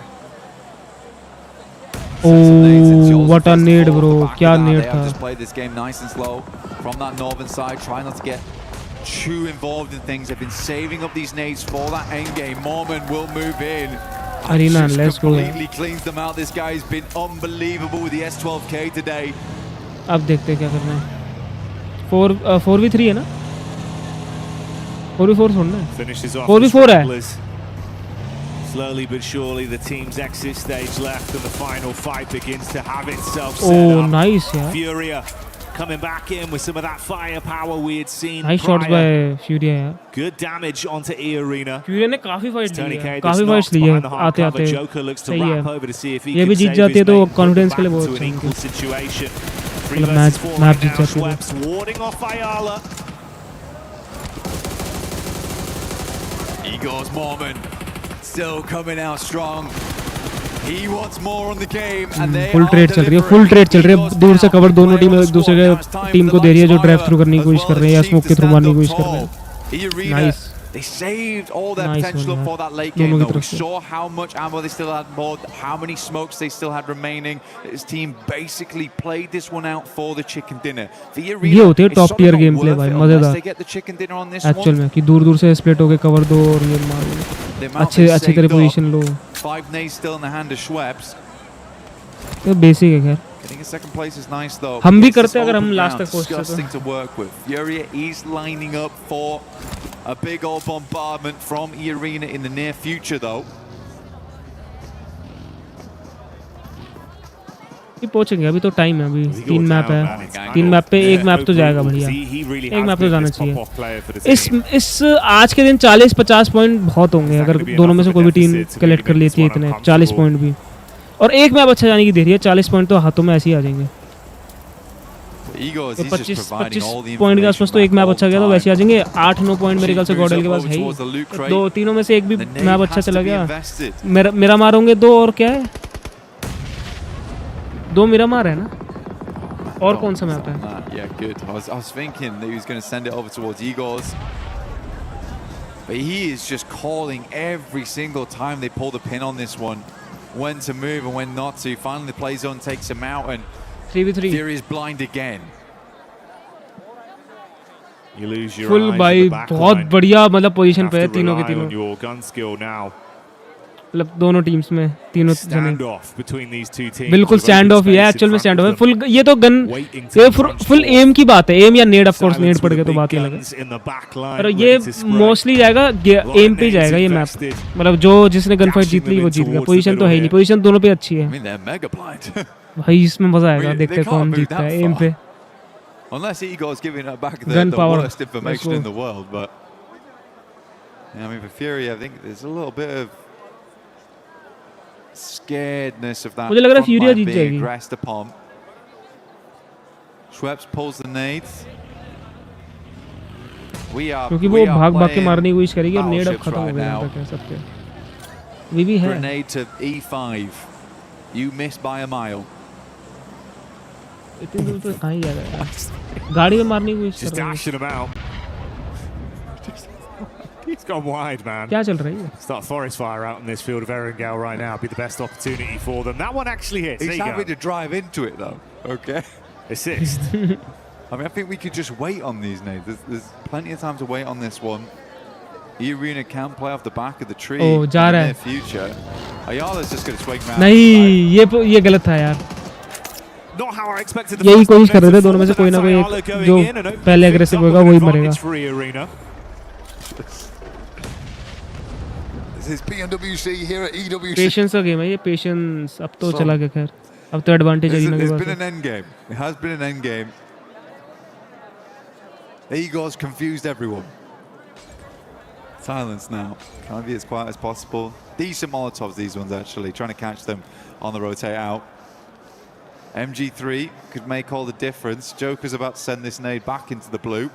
Oh, what a nade, bro! क्या nade था? Just played this game nice and slow from that northern side. Try not to get too involved in things. They've been saving up these nades for that end game. Mormon will move in. Arena, let's go. Completely cleans them out. This guy's been unbelievable with the S12K today. अब देखते हैं क्या करना है। 4v3 है ना? 4v4 छोड़ना है। 4v4 है। Slowly but surely, the team's exit stage left, and the final fight begins to have itself set up. Oh, nice, yeah. Furia coming back in with some of that firepower we had seen. Nice shots by Furia, yeah. Good damage onto E Arena. Furia ने काफी fight ली है, काफी fights ली है आते-आते। सही है। ये भी जीत जाती है तो कॉन्फिडेंस के लिए बहुत अच्छा है। मतलब मैच जीत जाती है। Igor's Mormon still coming out strong. He wants more on the game, and they full trade चल रही है, फुल ट्रेड चल रही है। दूर से कवर दोनों टीम एक दूसरे के टीम को दे रही है, जो ड्राइव थ्रू करने की कोशिश कर रहे हैं या स्मोक के थ्रू मारने की कोशिश कर रहे हैं। Nice. They saved all their potential for that late game, though. We saw how much ammo they still had board, how many smokes they still had remaining. This team basically played this one out for the chicken dinner. ये होती है top tier game play भाई, मजेदार। Actual में कि दूर से split होके कवर दो और ये मारो, अच्छे तरह position low. 5 nades still in the hand of Schweppes. ये बेसिक है खैर। Getting a second place is nice though. हम भी करते अगर हम लास्ट तक पहुंचते तो। To work with. Furia is lining up for a big old bombardment from E Arena in the near future though. ये पहुंचेंगे, अभी तो टाइम है, अभी 3 मैप है, 3 मैप पे एक मैप तो जाएगा बढ़िया, एक मैप तो जाना चाहिए। इस आज के दिन 40-50 पॉइंट बहुत होंगे अगर दोनों में से कोई भी टीम कलेक्ट कर लेती है इतने 40 पॉइंट भी, और एक मैप अच्छा जाने की दे रही है। 40 पॉइंट तो हाथों में ऐसे ही आ जाएंगे। तो 25 पॉइंट के आसपास तो एक मैप अच्छा गया तो वैसे आ जाएंगे। 8-9 पॉइंट मेरे ख्याल से गॉडल के पास है ही। तीनों में से एक भी मैप अच्छा चला गया। मेरा मारोगे 2 और क्या है, 2 मिरामार है ना, और कौन सा मैप है? Yeah, good. I was thinking that he was going to send it over towards Igor's, but he is just calling every single time they pull the pin on this one, when to move and when not to. Finally, the play zone takes him out, and 3v3. Fury is blind again. You lose your full भाई बहुत बढ़िया मतलब position पे है तीनों के तीनों, मतलब दोनों टीम्स में तीनों जने बिल्कुल स्टैंड ऑफ ही है। एक्चुअल में स्टैंड ऑफ है फुल। ये तो गन ये फुल एम की बात है, एम या नेड, ऑफ कोर्स नेड पड़ गया तो बात ही अलग है, पर ये मोस्टली जाएगा एम पे जाएगा ये मैप। मतलब जो जिसने गन फाइट जीत ली वो जीत गया। पोजीशन तो है ही नहीं, पोजीशन दोनों पे अच्छी है भाई, इसमें मजा आएगा, देखते हैं कौन जीतता है एम पे। Unless Igor's giving her back the worst information in the world, but yeah, I mean for Fury, I think there's a little bit of scaredness of that. मुझे लग रहा है फ्यूरिया जीत जाएगी। Aggressed upon. Schweppes pulls the nades. क्योंकि वो भाग के मारने की कोशिश करेगी और नेड अब खत्म हो गया है सबके। वी भी है। Grenade to E5. You missed by a mile. इतनी दूर तो कहाँ ही जा रहा है? गाड़ी में मारने की कोशिश Just कर रहा है। dashing about. He's gone wide, man. क्या चल रही है? Start forest fire out in this field of Erangel right now. Be the best opportunity for them. That one actually hits. He's There you happy go. to drive into it though. Okay. Assist. I mean, I think we could just wait on these nades. There's plenty of time to wait on this one. E-Arena can play off the back of the tree Oh, in जा the रहा near है। future. Ayala's just going to swing round. नहीं, ये गलत था यार। Not how I expected the यही first कोशिश कर रहे थे offensive दोनों में से fall, कोई ना but कोई that's Ayala एक going जो in and opening पहले things aggressive up होगा with वही an मरेगा। advantage for E-Arena. This is PMWC here at EWC. Patience का गेम है ये, पेशेंस अब तो चला गया खैर, अब तो एडवांटेज There's अरीना के been pass an end game. It has been an end game. Eagles confused everyone. Silence now. Trying to be as quiet as possible. Decent Molotovs, these ones actually. Trying to catch them on the rotate out. MG3 could make all the difference. Joker's about to send this nade back into the blue.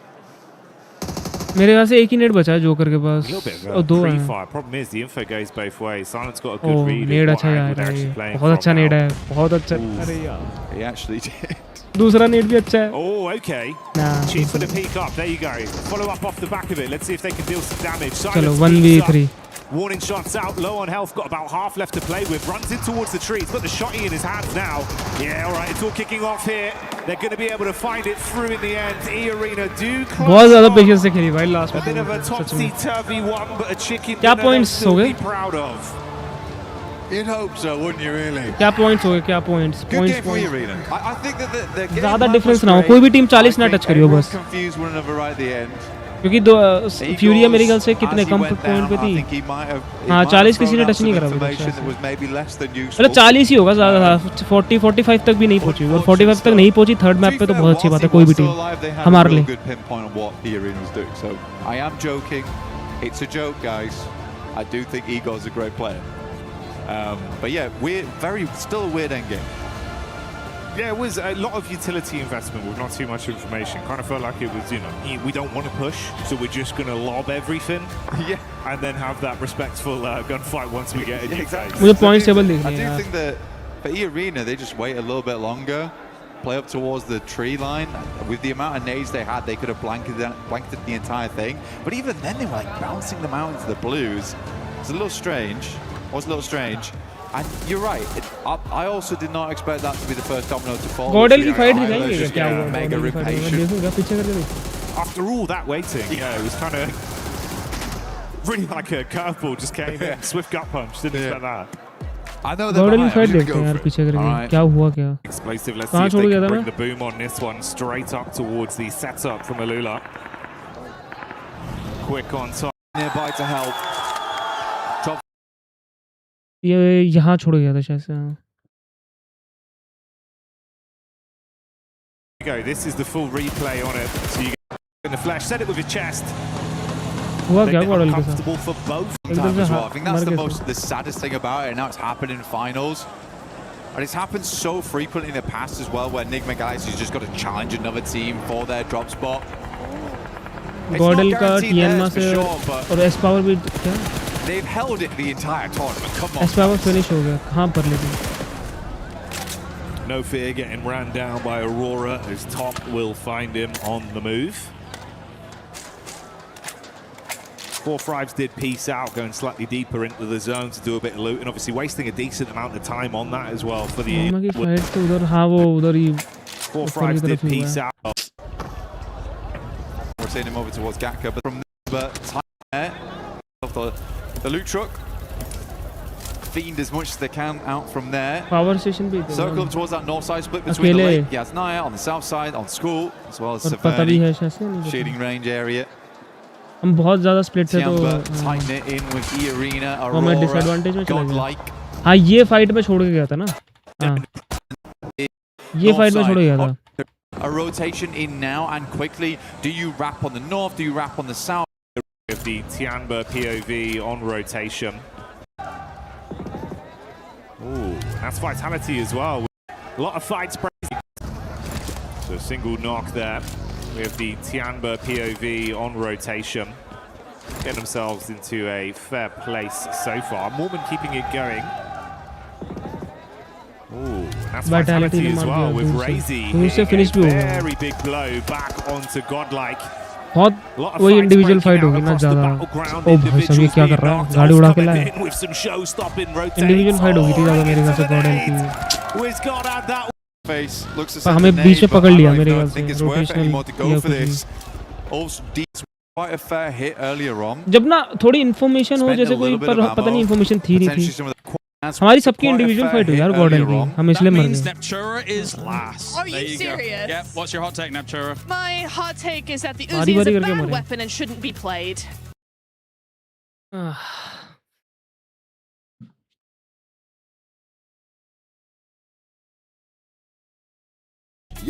मेरे ख्याल से एक ही net बचा है joker के पास, A little bit और दो हैं। pre-fire. Problem is the info goes both ways. Silence got a good read net of what अच्छा angle जा they're रहा actually है, playing बहुत अच्छा from नेट now. है, बहुत अच्छा। अरे यार, He actually did. दूसरा नेट भी अच्छा है। Oh, okay. Nah, Cheap for the peek up. There you go. Follow up off the back of it. Let's see if they can deal some damage. चलो Silence 1v3। peeks up. Warning shots out. Low on health. Got about half left to play with. Runs in towards the tree. He's got the shotty in his hands now. Yeah, all right. It's all kicking off here. They're going to be able to find it through in the end. E-Arena do close. बहुत ज़्यादा patience से खेली भाई last A bit of a में, सच में। topsy-turvy one, but a chicken क्या dinner they'll points still हो be गए? proud of. You'd hope so, wouldn't you, really? क्या पॉइंट्स हो गए, क्या points? Good game for E-Arena. I think that the game ज़्यादा plan डिफरेंस was ना हो, great. कोई भी टीम 40 I ना think टच करियो everyone बस, confused one another right at the end. क्योंकि दो फ्यूरिया मेरे ख्याल से Eagles, कितने as he come went point पे down, I थी। think he might have हाँ 40 किसी ने thrown out टच नहीं some करा अभी तक information शायद that was maybe less than useful. मतलब 40 ही होगा ज़्यादा, 40-45 तक भी नहीं पहुंची, और 45 तक नहीं पहुंची थर्ड मैप पे तो बहुत अच्छी बात है कोई भी टीम हमारे लिए। Good pinpoint on what the arena was doing. So I am joking. It's a joke, guys. I do think Igor's a great player. But yeah, still a weird end game. Yeah, it was a lot of utility investment with not too much information. Kind of felt like it was, we don't want to push, so we're just going to lob everything. Yeah. And then have that respectful gunfight once we get in. Exactly. मुझे points table देखनी I है do यार। think that for E-Arena, they just wait a little bit longer, play up towards the tree line. With the amount of nades they had, they could have blanketed the entire thing. But even then, they were like bouncing them out into the blues. It's a little strange. Was a little strange. And you're right. I also did not expect that to be the first domino to fall. GODL की fight I was दिखाएंगे just क्या getting हुआ? mega GODL की fight impatient. देखूंगा पीछे करके देख। After all that waiting, it was kind of really like a curveball just came in. Swift gut punch. Didn't expect that. I know that. GODL की fight देखते हैं यार पीछे करके, क्या हुआ क्या? Explosive. Let's see कहाँ if छोड़ they गया can था bring मैं? the boom on this one straight up towards the setup from Alula. Quick on top. Nearby to help. ये यहाँ छोड़ गया था शायद से। हाँ। Go. This is the full replay on it. So you get in the flash. Set it with your chest. हुआ क्या GODL के साथ? Comfortable for both एकदम times से as well. I think that's मर गए the saddest thing about it. Now it's happened in finals. And it's happened so frequently in the past as well, where Enigma Galaxy's just got to challenge another team for their drop spot. GODL का TNMA से और S Power भी क्या? They've held it the entire tournament. Come on. S Power finish हो गया, कहाँ पर लेकिन? No fear getting ran down by Aurora as Top will find him on the move. 4-5s did piece out, going slightly deeper into the zone to do a bit of loot, and obviously wasting a decent amount of time on that as well for the. TNMA की fight तो उधर, हाँ वो उधर ही 4-5s did piece out. We're seeing him over towards Gatka, but from the time there, the loot truck. Fiend as much as they can out from there. Power station भी थे। Circle up towards that north side, split between the lake. He has Naya on the south side, on school, as well as Severny. Shading range area. हम बहुत ज़्यादा split थे तो tighten it in with E-Arena, वो मैं Aurora, disadvantage में चला गया। Godlike. हाँ ये फाइट में छोड़ के गया था ना? हाँ ये फाइट में छोड़ गया था। A rotation in now and quickly. Do you wrap on the north? Do you wrap on the south? With the Tianba POV on rotation. Ooh, that's vitality as well. A lot of fights. So single knock there. We have the Tianba POV on rotation. Getting themselves into a fair place so far. Mormon keeping it going. Ooh, that's Vitality Vitality as well with Razy. Very big blow back onto Godlike. बहुत वही individual fight होगी ना ज़्यादा। ओ भाई साहब ये क्या कर रहा है? गाड़ी उड़ा के लाया। इंडिविजुअल फाइट होगी थी ज़्यादा मेरे ख्याल से गॉडल की। पर हमें बीच में पकड़ लिया मेरे ख्याल से रोटेशनल या कुछ। Quite a fair hit earlier on. जब ना थोड़ी इन्फॉर्मेशन हो जैसे कोई पर पता नहीं इन्फॉर्मेशन थी नहीं थी। हमारी सबकी इंडिविजुअल फाइट हुई यार गॉडल की। हम इसलिए मर गए। Neptura is last. Are you serious? Yeah. What's your hot take, Neptura? My hot take is that the Uzi is a bad weapon and shouldn't be played.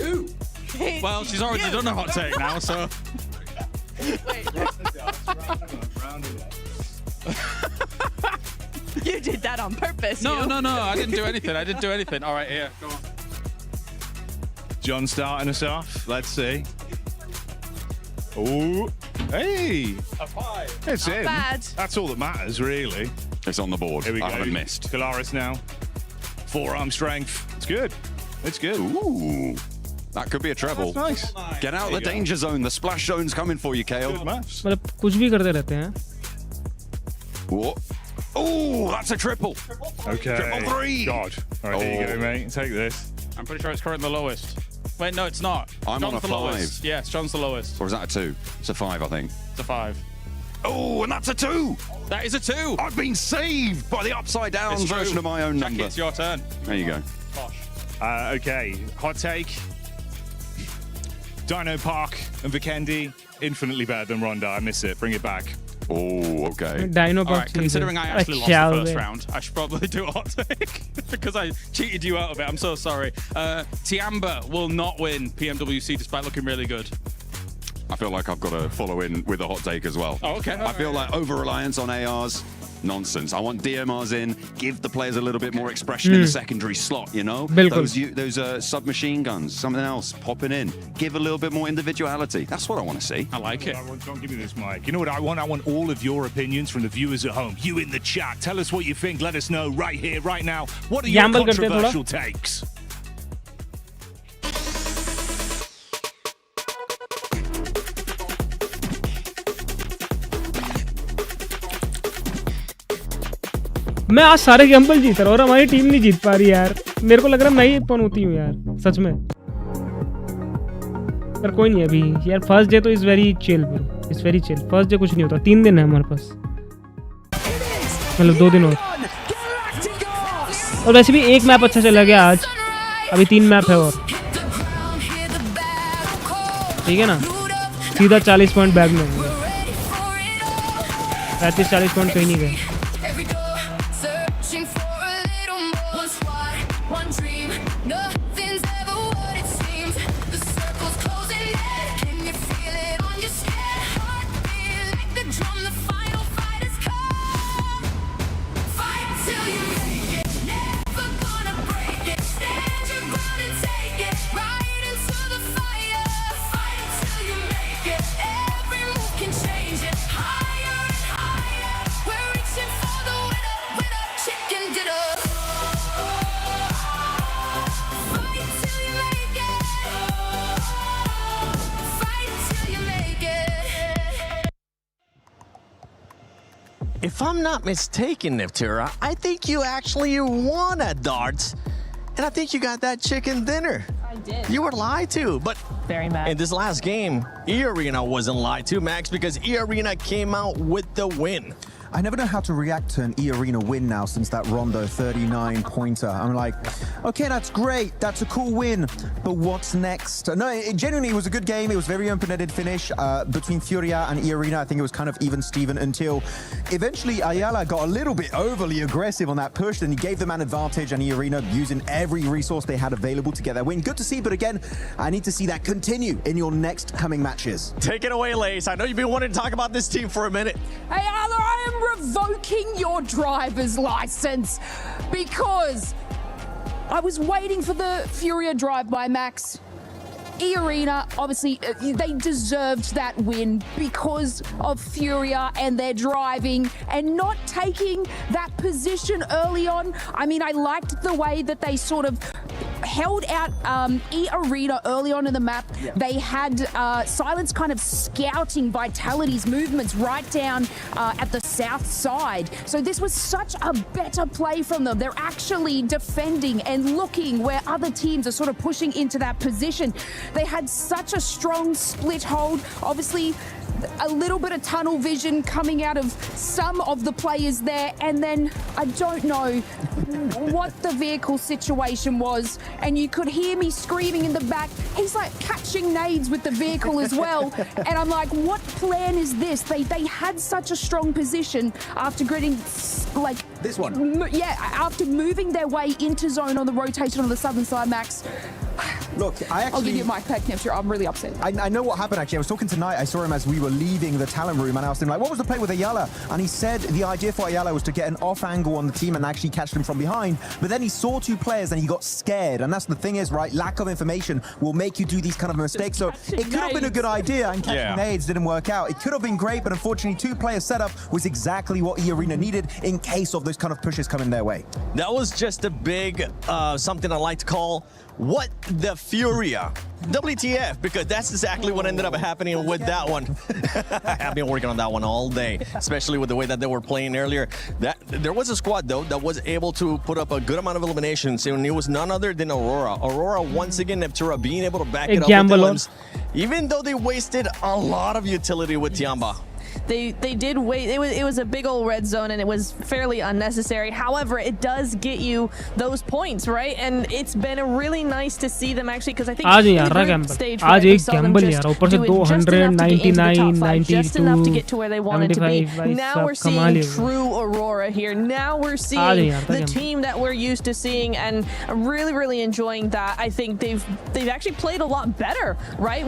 You. Well, she's already done a hot take now, so. You did that on purpose. No, I didn't do anything. All right, here, go on. John starting us off. Let's see. Oh, hey. It's Not in. bad. That's all that matters, really. It's on the board. Here we go. I haven't missed. Kalaris now. Forearm strength. It's good. It's good. Ooh. That could be a treble. That's nice. Get out the danger zone. The splash zone's coming for you, Kale. Good maths. मतलब कुछ भी करते रहते हैं। What? Oh, that's a triple. Okay. Triple three. God. All right, here you go, mate. Take this. I'm pretty sure it's currently the lowest. Wait, no, it's not. I'm John's on a the 5. lowest. Yes, John's the lowest. Or is that a 2? It's a 5, I think. It's a 5. Oh, and that's a 2. That is a 2. I've been saved by the upside down version of my own Jackie, number. it's your turn. There you go. Okay, hot take. Dino Park and Vikendi, infinitely better than Ronda. I miss it. Bring it back. Oh, okay. Dino All Park. right, considering I actually lost the first round, I should probably do a hot take because I cheated you out of it. I'm so sorry. Tiamba will not win PMWC despite looking really good. I feel like I've got to follow in with a hot take as well. Oh, okay. I feel like over-reliance on ARs, nonsense. I want DMRs in, give the players a little bit more expression in the secondary slot, you know? Those submachine guns, something else popping in. Give a little bit more individuality. That's what I want to see. I like it. Don't give me this mic. You know what I want? I want all of your opinions from the viewers at home. You in the chat. Tell us what you think. Let us know right here, right now. What are your controversial takes? मैं आज सारे Gamble जीत रहा हूँ और हमारी team नहीं जीत पा रही यार। मेरे को लग रहा है मैं ही पनौती हूँ यार सच में। पर कोई नहीं अभी यार फर्स्ट डे तो is very chill bro. It's very chill. First day कुछ नहीं होता। 3 दिन है हमारे पास, मतलब 2 दिन और वैसे भी एक मैप अच्छा चला गया आज। अभी 3 मैप है और ठीक है ना। सीधा 40 पॉइंट बैग में 35-40 पॉइंट कहीं नहीं गए। If I'm not mistaken, Neptura, I think you actually won at darts. And I think you got that chicken dinner. I did. You were lied to, but very mad. In this last game, E-Arena wasn't lied to, Max, because E-Arena came out with the win. I never know how to react to an E-Arena win now since that Rondo 39 pointer. I'm like, okay, that's great. That's a cool win. But what's next? No, it genuinely was a good game. It was very open-ended finish between Furia and E-Arena. I think it was kind of even Steven until eventually Ayala got a little bit overly aggressive on that push. Then he gave the man advantage and E-Arena using every resource they had available to get that win. Good to see, but again, I need to see that continue in your next coming matches. Take it away, Lace. I know you've been wanting to talk about this team for a minute. Hey, Ayala, I am revoking your driver's license because I was waiting for the Furia drive by Max. E-Arena, obviously, they deserved that win because of Furia and their driving and not taking that position early on. I mean, I liked the way that they sort of held out E-Arena early on in the map. Yeah. They had Silence kind of scouting Vitality's movements right down at the south side. So this was such a better play from them. They're actually defending and looking where other teams are sort of pushing into that position. They had such a strong split hold. Obviously, a little bit of tunnel vision coming out of some of the players there, and then I don't know what the vehicle situation was, and you could hear me screaming in the back, he's like catching nades with the vehicle as well, and I'm like, what plan is this? They had such a strong position after getting like this one. Yeah, after moving their way into zone on the rotation on the southern side, Max. Look, I'll give you a mic back, Neptune. I'm really upset. I know what happened, actually. I was talking tonight. I saw him as we were leaving the talent room, and I asked him, like, what was the play with Ayala? And he said the idea for Ayala was to get an off angle on the team and actually catch them from behind. But then he saw two players and he got scared. And that's the thing is, right, lack of information will make you do these kind of mistakes. So it could have been a good idea, and catching nades didn't work out. It could have been great, but unfortunately, two-player setup was exactly what E-Arena needed in case of those kind of pushes coming their way. That was just a big, something I like to call, what the Furia. WTF, because that's exactly what ended up happening with that one. I've been working on that one all day, especially with the way that they were playing earlier. There was a squad, though, that was able to put up a good amount of eliminations, and it was none other than Aurora. Aurora, once again, Neptura being able to back it up with the limbs, even though they wasted a lot of utility with Tiamba. They did wait. It was a big old red zone, and it was fairly unnecessary. However, it does get you those points, right? And it's been really nice to see them actually, because I think in the group stage, right, we saw them just doing just enough to get into the top 5, just enough to get to where they wanted to be. Now we're seeing true Aurora here. Now we're seeing the team that we're used to seeing, and I'm really enjoying that. I think they've actually played a lot better, right?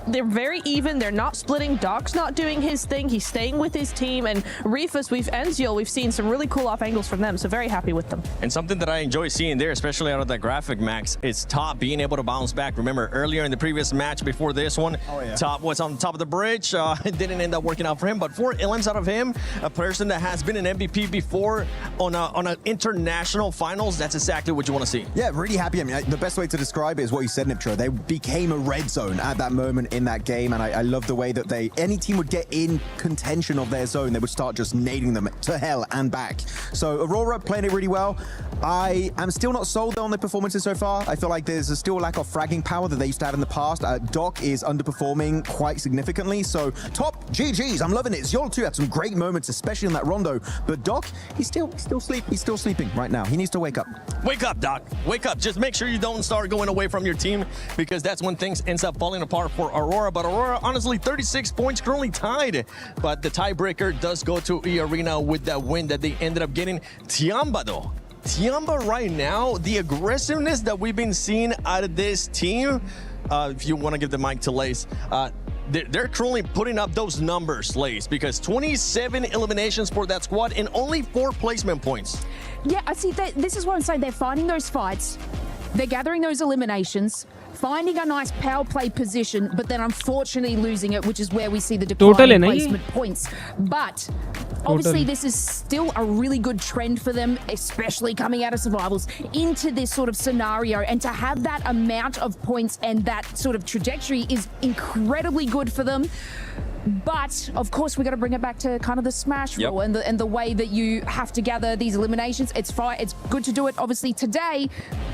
They're very even. They're not splitting. Doc's not doing his thing. He's staying with his team, and Rifus, Enzio, we've seen some really cool off angles from them, so very happy with them. And something that I enjoy seeing there, especially out of that graphic, Max, is Top being able to bounce back. Remember, earlier in the previous match before this one, Top was on top of the bridge. It didn't end up working out for him, but 4 elims out of him, a person that has been an MVP before on an international finals, that's exactly what you want to see. Yeah, really happy. I mean, the best way to describe it is what you said, Niptra. They became a red zone at that moment in that game, and I love the way that any team would get in contention of their zone, they would start just nading them to hell and back. So Aurora playing it really well. I am still not sold on their performances so far. I feel like there's still a lack of fragging power that they used to have in the past. Doc is underperforming quite significantly. So Top, GG's, I'm loving it. Ziol too had some great moments, especially in that rondo. But Doc, he's still sleeping right now. He needs to wake up. Wake up, Doc. Wake up. Just make sure you don't start going away from your team, because that's when things ends up falling apart for Aurora. But Aurora, honestly, 36 points currently tied. But the tiebreaker does go to E-Arena with that win that they ended up getting. Tiamba, though. Tiamba right now, the aggressiveness that we've been seeing out of this team, if you want to give the mic to Lace, they're currently putting up those numbers, Lace, because 27 eliminations for that squad and only 4 placement points. Yeah, I see. This is what I'm saying. They're finding those fights. They're gathering those eliminations, finding a nice power play position, but then unfortunately losing it, which is where we see the decline in placement points. But obviously this is still a really good trend for them, especially coming out of survivals into this sort of scenario, and to have that amount of points and that sort of trajectory is incredibly good for them. But of course, we got to bring it back to kind of the smash rule and the way that you have to gather these eliminations. It's fine. It's good to do it, obviously, today,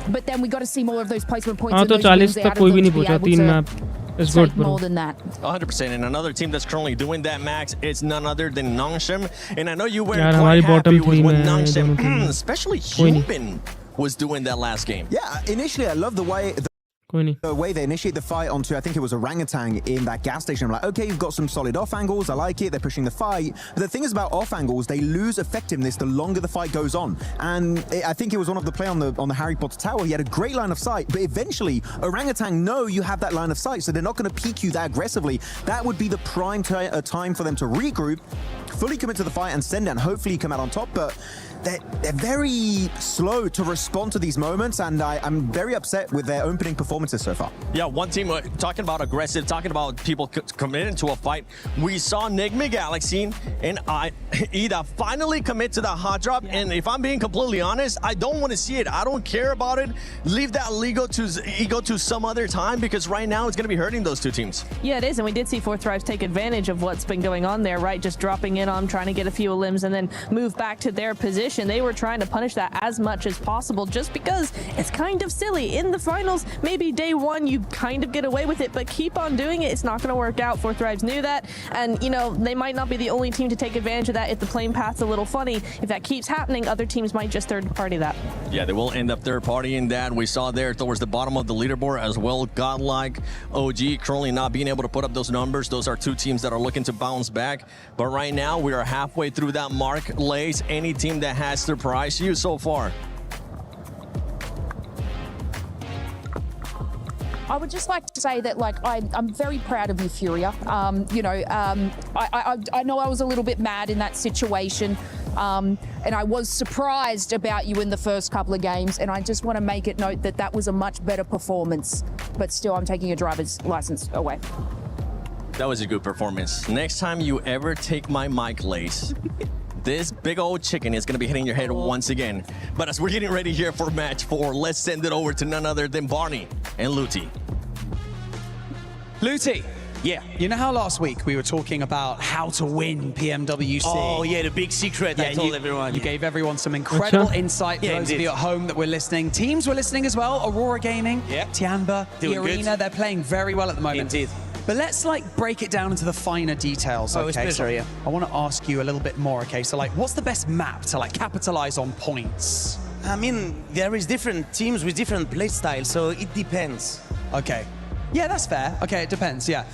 but then we got to see more of those placement points. And those wins out of them to be able to take more than that. 100%. And another team that's currently doing that, Max, it's none other than Nongshim. And I know you were quite happy with what Nongshim, especially Hubin, was doing that last game. Yeah, initially I love the way they initiate the fight onto, I think it was Orangutan in that gas station. I'm like, okay, you've got some solid off angles. I like it. They're pushing the fight. But the thing is about off angles, they lose effectiveness the longer the fight goes on. And I think it was one of the play on the Harry Potter tower. He had a great line of sight, but eventually Orangutan know you have that line of sight, so they're not going to peek you that aggressively. That would be the prime time for them to regroup, fully commit to the fight and send it, and hopefully come out on top. But they're very slow to respond to these moments, and I'm very upset with their opening performances so far. Yeah, one team talking about aggressive, talking about people committing to a fight. We saw Enigma Galaxy and Ida finally commit to the hot drop, and if I'm being completely honest, I don't want to see it. I don't care about it. Leave that ego to some other time, because right now it's going to be hurting those two teams. Yeah, it is, and we did see Fourth Thrives take advantage of what's been going on there, right? Just dropping in on, trying to get a few limbs and then move back to their position. They were trying to punish that as much as possible, just because it's kind of silly. In the finals, maybe day one you kind of get away with it, but keep on doing it, it's not going to work out. Fourth Thrives knew that, and you know, they might not be the only team to take advantage of that. If the playing path's a little funny, if that keeps happening, other teams might just third party that. Yeah, they will end up third partying that. We saw there towards the bottom of the leaderboard as well. Godlike, OG currently not being able to put up those numbers. Those are two teams that are looking to bounce back. But right now, we are halfway through that mark. Lace, any team that has surprised you so far? I would just like to say that, like, I'm very proud of you, Furia. You know, I know I was a little bit mad in that situation, and I was surprised about you in the first couple of games, and I just want to make it note that that was a much better performance. But still, I'm taking your driver's license away. That was a good performance. Next time you ever take my mic, Lace, this big old chicken is going to be hitting your head once again. But as we're getting ready here for match 4, let's send it over to none other than Barney and Luti. Luti, yeah, you know how last week we were talking about how to win PMWC? Oh, yeah, the big secret I told everyone. You gave everyone some incredible insight for those of you at home that were listening. Teams were listening as well. Aurora Gaming, Tianba, the Arena, they're playing very well at the moment. Indeed. But let's like break it down into the finer details, okay? So I want to ask you a little bit more, okay? So like, what's the best map to like capitalize on points? I mean, there is different teams with different play styles, so it depends. Okay. Yeah, that's fair. Okay, it depends, yeah.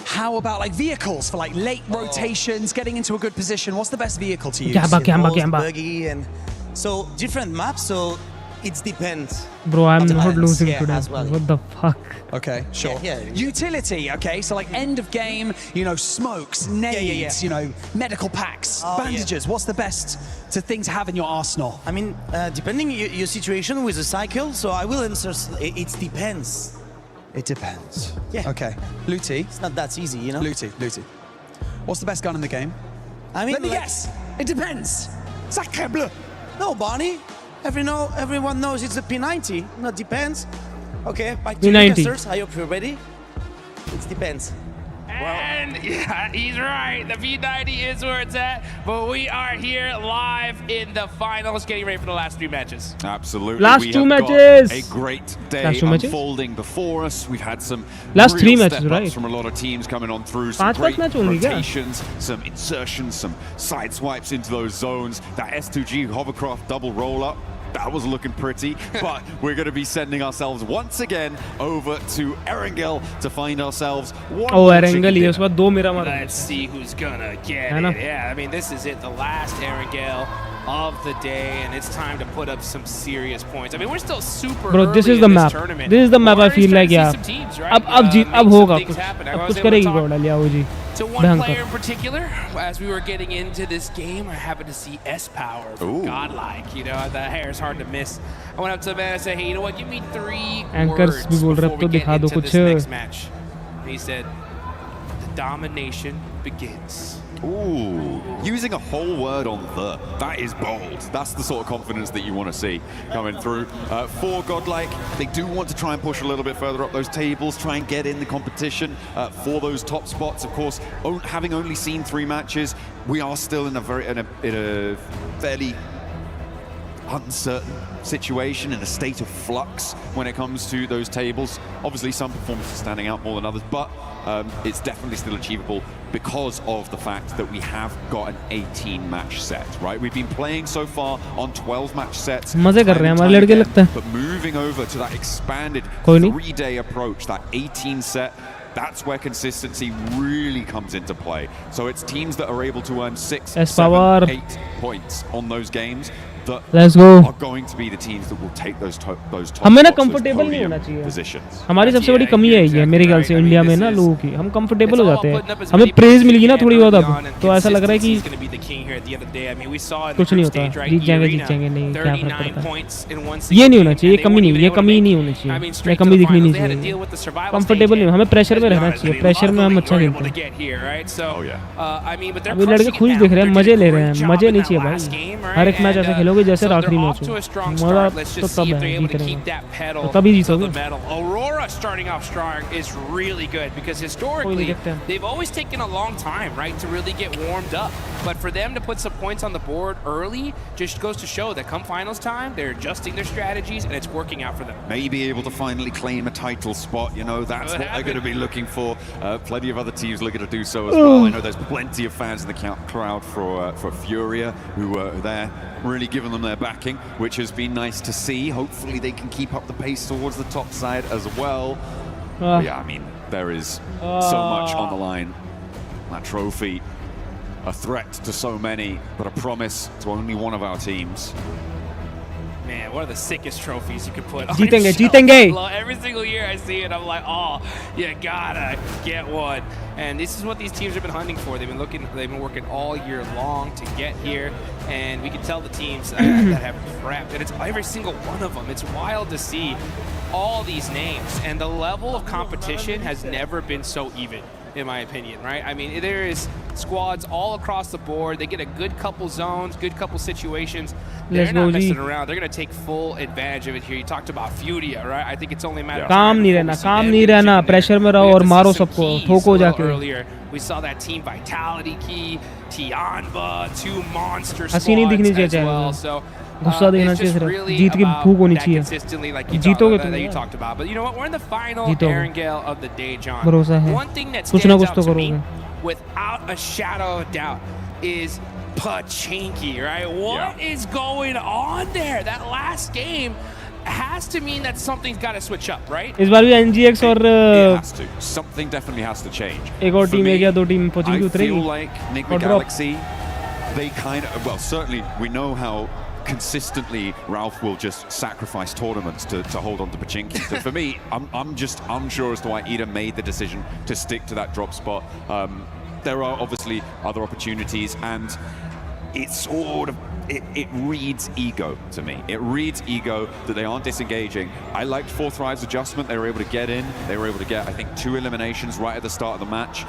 How about like vehicles for like late rotations, getting into a good position? What's the best vehicle to use? Buggy, and so different maps, so it depends. Bro, I'm not losing today. Well. What the fuck? Okay, sure. Utility, okay, so like end of game, you know, smokes, nades, you know, medical packs, bandages. What's the best thing to have in your arsenal? I mean, depending your situation with the cycle, so I will answer, it depends. It depends. Yeah. Okay. Luti. It's not that easy, you know? Luti. What's the best gun in the game? I mean, let me guess. It depends. Sacre bleu. No, Barney. Everyone knows it's a P90. Not depends. Okay, back to P90. I hope you're ready. It depends. And yeah, he's right. The P90 is where it's at. But we are here live in the finals, getting ready for the last 3 matches. Absolutely. Last 2 matches. A great day unfolding before us. We've had some last 3 matches, right? From a lot of teams coming on through. Some great rotations, some insertions, some side swipes into those zones. That S2G hovercraft double roll up. That was looking pretty, but we're going to be sending ourselves once again over to Erangel to find ourselves one Erangel, yes, but 2 mera mara. Let's see who's gonna get it. Yeah, I mean, this is it, the last Erangel of the day, and it's time to put up some serious points. I mean, we're still super Bro, this is the map. This is the map I feel like, yeah. Ab hoga kuch. Ab kuch karegi GODL, yeah, OG. To one player in particular, as we were getting into this game, I happened to see S-Power from Godlike. You know, the hair is hard to miss. I went up to the man and said, hey, you know what, give me 3 words before we get into this next match. And he said, the domination begins. Ooh, using a whole word on the. That is bold. That's the sort of confidence that you want to see coming through. For Godlike, they do want to try and push a little bit further up those tables, try and get in the competition for those top spots. Of course, having only seen 3 matches, we are still in a fairly uncertain situation, in a state of flux when it comes to those tables. Obviously, some performances standing out more than others, but it's definitely still achievable because of the fact that we have got an 18-match set, right? We've been playing so far on 12-match sets, but moving over to that expanded 3-day approach, that 18 set, that's where consistency really comes into play. So it's teams that are able to earn 6, 7, 8 points on those games. Let's go. are going to be the teams that will take those top हमें ना spots, those comfortable नहीं podium होना चाहिए positions. हमारी सबसे बड़ी कमी है ये मेरे ख्याल से इंडिया में ना लोगों की हम कंफर्टेबल हो जाते हैं हमें प्रेज मिल गई ना थोड़ी बहुत अब तो ऐसा लग रहा है कि कुछ नहीं होता जीत जाएंगे नहीं क्या फर्क पड़ता है ये नहीं होना चाहिए ये कमी नहीं होनी चाहिए ये कमी दिखनी नहीं चाहिए कंफर्टेबल नहीं हमें प्रेशर में रहना चाहिए प्रेशर में हम अच्छा खेलते हैं अभी लड़के खुश दिख रहे हैं मजे ले रहे हैं मजे नहीं चाहिए भाई हर एक मैच ऐसे खेलोगे जैसे आखिरी मैच हो मजा तो तब है जीत रहे हैं तो तभी जीतोगे Aurora starting off strong is really good because historically they've always taken a long time, right, to really get warmed up. But for them to put some points on the board early just goes to show that come finals time, they're adjusting their strategies and it's working out for them. Maybe able to finally claim a title spot, you know, that's what they're going to be looking for. Plenty of other teams looking to do so as well. I know there's plenty of fans in the crowd for Furia who are there, really giving them their backing, which has been nice to see. Hopefully they can keep up the pace towards the top side as well. But yeah, I mean, there is so much on the line. That trophy, a threat to so many, but a promise to only one of our teams. Man, one of the sickest trophies you could put on जीतेंगे Every single year I see it, I'm like, oh, you gotta get one. And this is what these teams have been hunting for. They've been working all year long to get here. And we can tell the teams that have prepped, and it's every single one of them. It's wild to see all these names, and the level of competition has never been so even, in my opinion, right? I mean, there is squads all across the board. They get a good couple zones, good couple situations. They're not messing around. They're going to take full advantage of it here. You talked about Furia, right? I think it's only a matter of काम नहीं रहना pressure में रहो और मारो सबको ठोको जाके earlier. We saw that team vitality key, Tianba, 2 monster squads as well. So गुस्सा देना चाहिए सिर्फ जीत की भूख होनी चाहिए जीतोगे तुम you talked about. But you know what? We're in the final Erangel of the day, John. भरोसा है One thing that कुछ ना stands कुछ out तो to me, करोगे without a shadow of doubt, is Pachinki, right? What is going on there? That last game has to mean that something's got to switch up, right? इस बार भी NGX और it has to. Something definitely has to change. एक और team है क्या दो team Pachinki I feel उतरेगी like Enigma Galaxy, they kind of, well, certainly we know how consistently Ralph will just sacrifice tournaments to hold on to Pachinki. So for me, I'm just unsure as to why Ida made the decision to stick to that drop spot. There are obviously other opportunities, and it's sort of it reads ego to me. It reads ego that they aren't disengaging. I liked Fourth Thrive's adjustment. They were able to get in. They were able to get, I think, 2 eliminations right at the start of the match.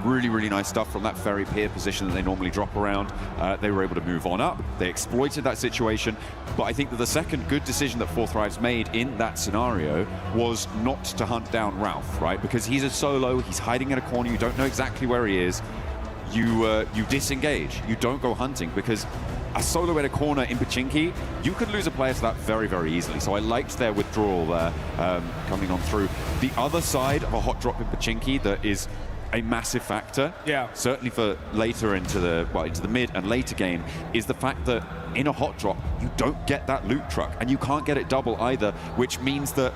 Really, really nice stuff from that very peer position that they normally drop around. They were able to move on up. They exploited that situation. But I think that the second good decision that Fourth Thrive's made in that scenario was not to hunt down Ralph, right? Because he's a solo. He's hiding in a corner. You don't know exactly where he is. You disengage. You don't go hunting, because a solo in a corner in Pachinki, you could lose a player to that very, very easily. So I liked their withdrawal there coming on through. The other side of a hot drop in Pachinki that is a massive factor, certainly for later into the mid and later game, is the fact that in a hot drop, you don't get that loot truck, and you can't get it double either, which means that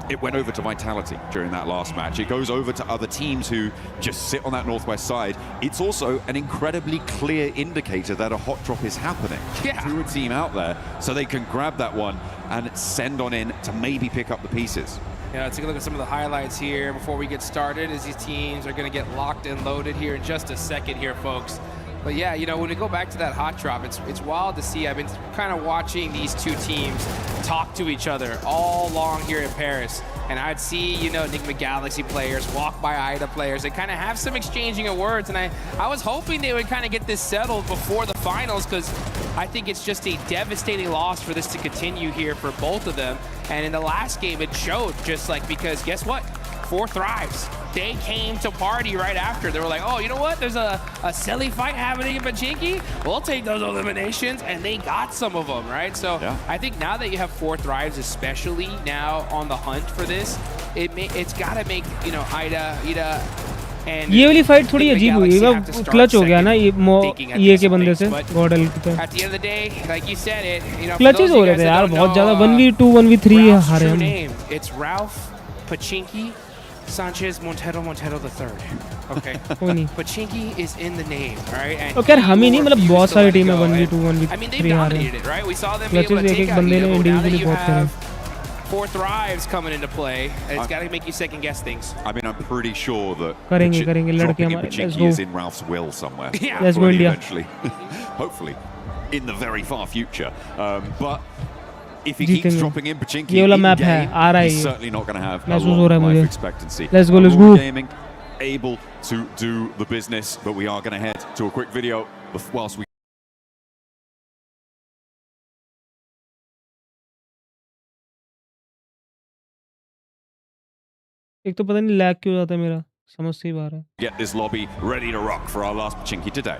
it went over to Vitality during that last match. It goes over to other teams who just sit on that northwest side. It's also an incredibly clear indicator that a hot drop is happening to a team out there, so they can grab that one and send on in to maybe pick up the pieces. Yeah, let's take a look at some of the highlights here before we get started, as these teams are going to get locked and loaded here in just a second here, folks. But yeah, you know, when we go back to that hot drop, it's wild to see. I've been kind of watching these two teams talk to each other all along here in Paris. And I'd see, you know, Enigma Galaxy players walk by IDA players. They kind of have some exchanging of words. And I was hoping they would kind of get this settled before the finals, because I think it's just a devastating loss for this to continue here for both of them. And in the last game, it showed, just like, because guess what? Fourth Thrives. They came to party right after. They were like, oh, you know what? There's a silly fight happening in Pachinki. We'll take those eliminations, and they got some of them, right? So I think now that you have Fourth Thrives, especially now on the hunt for this, it's got to make, you know, IDA and ये वाली fight थोड़ी अजीब हुई है, clutch हो गया ना ये के बंदे से गॉडल की तरह. At the end of the day, like you said it, you know, clutches हो रहे थे यार बहुत ज़्यादा. 1v2 1v3 हारे हम. It's Ralph, Pachinki, Sanchez Montero the third. Okay. कोई नहीं Pachinki is in the name, all right? And okay यार हम ही नहीं मतलब बहुत सारी टीमें 1v2 I mean, they've 1v3 आ रहे dominated it, right? We saw them be हैं able to एक take एक out बंदे ने Ida, but now that individually you बहुत have करे four thrives coming into play, it's got to make you second guess things. I mean, I'm pretty sure that करेंगे dropping लड़के in हमारे let's Pachinki go is in Ralph's will somewhere. Yeah. Let's go India. Eventually, hopefully, in the very far future. But if he keeps जीतेंगे dropping in Pachinki ये वाला in map है game, आ रहा है he's ये certainly not going to have a महसूस हो रहा long है life मुझे expectancy. let's go Aurora Gaming able to do the business, but we are going to head to a quick video whilst we. एक तो पता नहीं लैग क्यों जाता है मेरा समझ से ही बाहर है Get this lobby ready to rock for our last Pachinki today.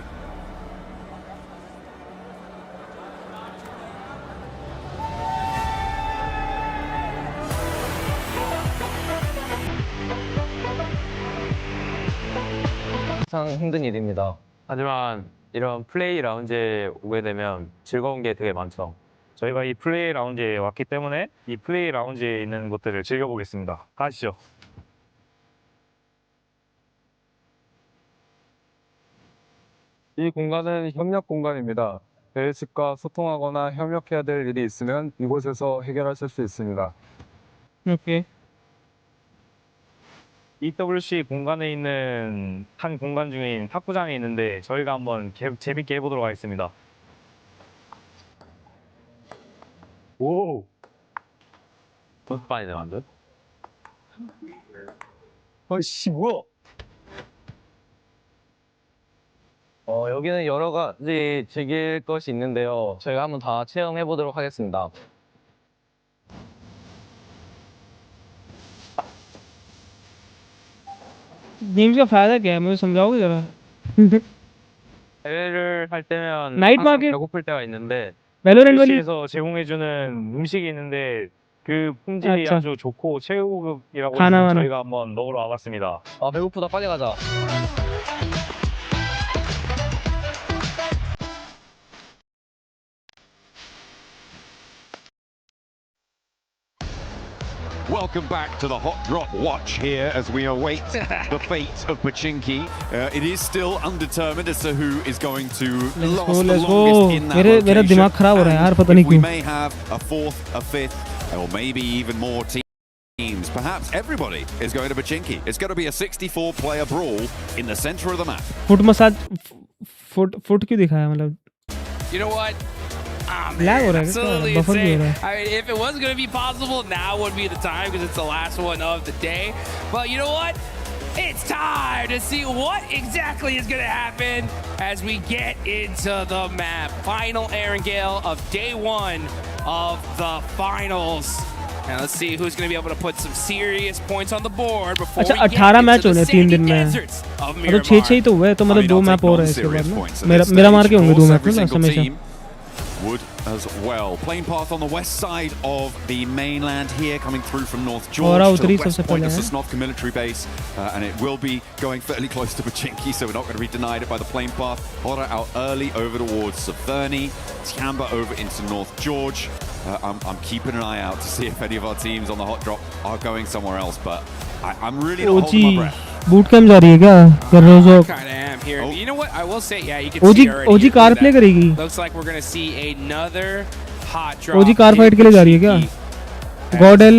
항상 힘든 일입니다. 하지만 이런 플레이 라운지에 오게 되면 즐거운 게 되게 많죠. 저희가 이 플레이 라운지에 왔기 때문에 이 플레이 라운지에 있는 것들을 즐겨보겠습니다. 가시죠. 이 공간은 협력 공간입니다. 대회 측과 소통하거나 협력해야 될 일이 있으면 이곳에서 해결하실 수 있습니다. 오케이 EWC 공간에 있는 한 공간 중인 탁구장이 있는데 저희가 한번 재밌게 해보도록 하겠습니다. 오! 많이 나왔는데? 어이씨 뭐야? 여기는 여러 가지 즐길 것이 있는데요. 저희가 한번 다 체험해 보도록 하겠습니다. Games का फायदा क्या है मुझे समझाओगे जरा 대회를 할 때면 나이트 항상 마켓 배고플 때가 있는데 밸로렌트 वाली PC에서 제공해주는 음식이 있는데 그 품질이 अच्छा 아주 좋고 최고급이라고 खाना 해서 वाना 저희가 한번 먹으러 와봤습니다. 아 배고프다 빨리 가자. Welcome back to the Hot Drop Watch here as we await the fate of Pachinki. It is still undetermined as to who is going to last the longest in that मेरा दिमाग खराब हो रहा है यार पता नहीं we क्यों may have a fourth, a fifth, or maybe even more teams. Perhaps everybody is going to Pachinki. It's going to be a 64-player brawl in the center of the map. Foot massage foot क्यों दिखाया मतलब You know what? Lag हो रहा है Absolutely क्या buffer भी हो insane. रहा है I mean, if it was going to be possible, now would be the time because it's the last one of the day. But you know what? It's time to see what exactly is going to happen as we get into the map. Final Aaron Gale of day one of the finals. Now let's see who's going to be able to put some serious points on the board before अच्छा we get 18 match into होने the हैं 3 दिन sandy में deserts of तो 6 ही तो हुए तो मतलब 2 मैप और है इसके बाद ना मेरा मार के होंगे 2 मैप ना हमेशा Would as well. Plane path on the west side of the mainland here, coming through from North George to the west point of Sosnovka military base, and it will be going fairly close to Pachinki, so we're not going to be denied it by the plane path. Hora out early over towards Severny, Tiamba over into North George. I'm keeping an eye out to see if any of our teams on the hot drop are going somewhere else, but I'm really not holding my breath. Boot camp जा रही है क्या रोजो kind of am here. You know what? I will say, yeah, you can see already. OG car play करेगी Looks like we're going to see another hot drop. OG car fight के लिए जा रही है क्या गॉडल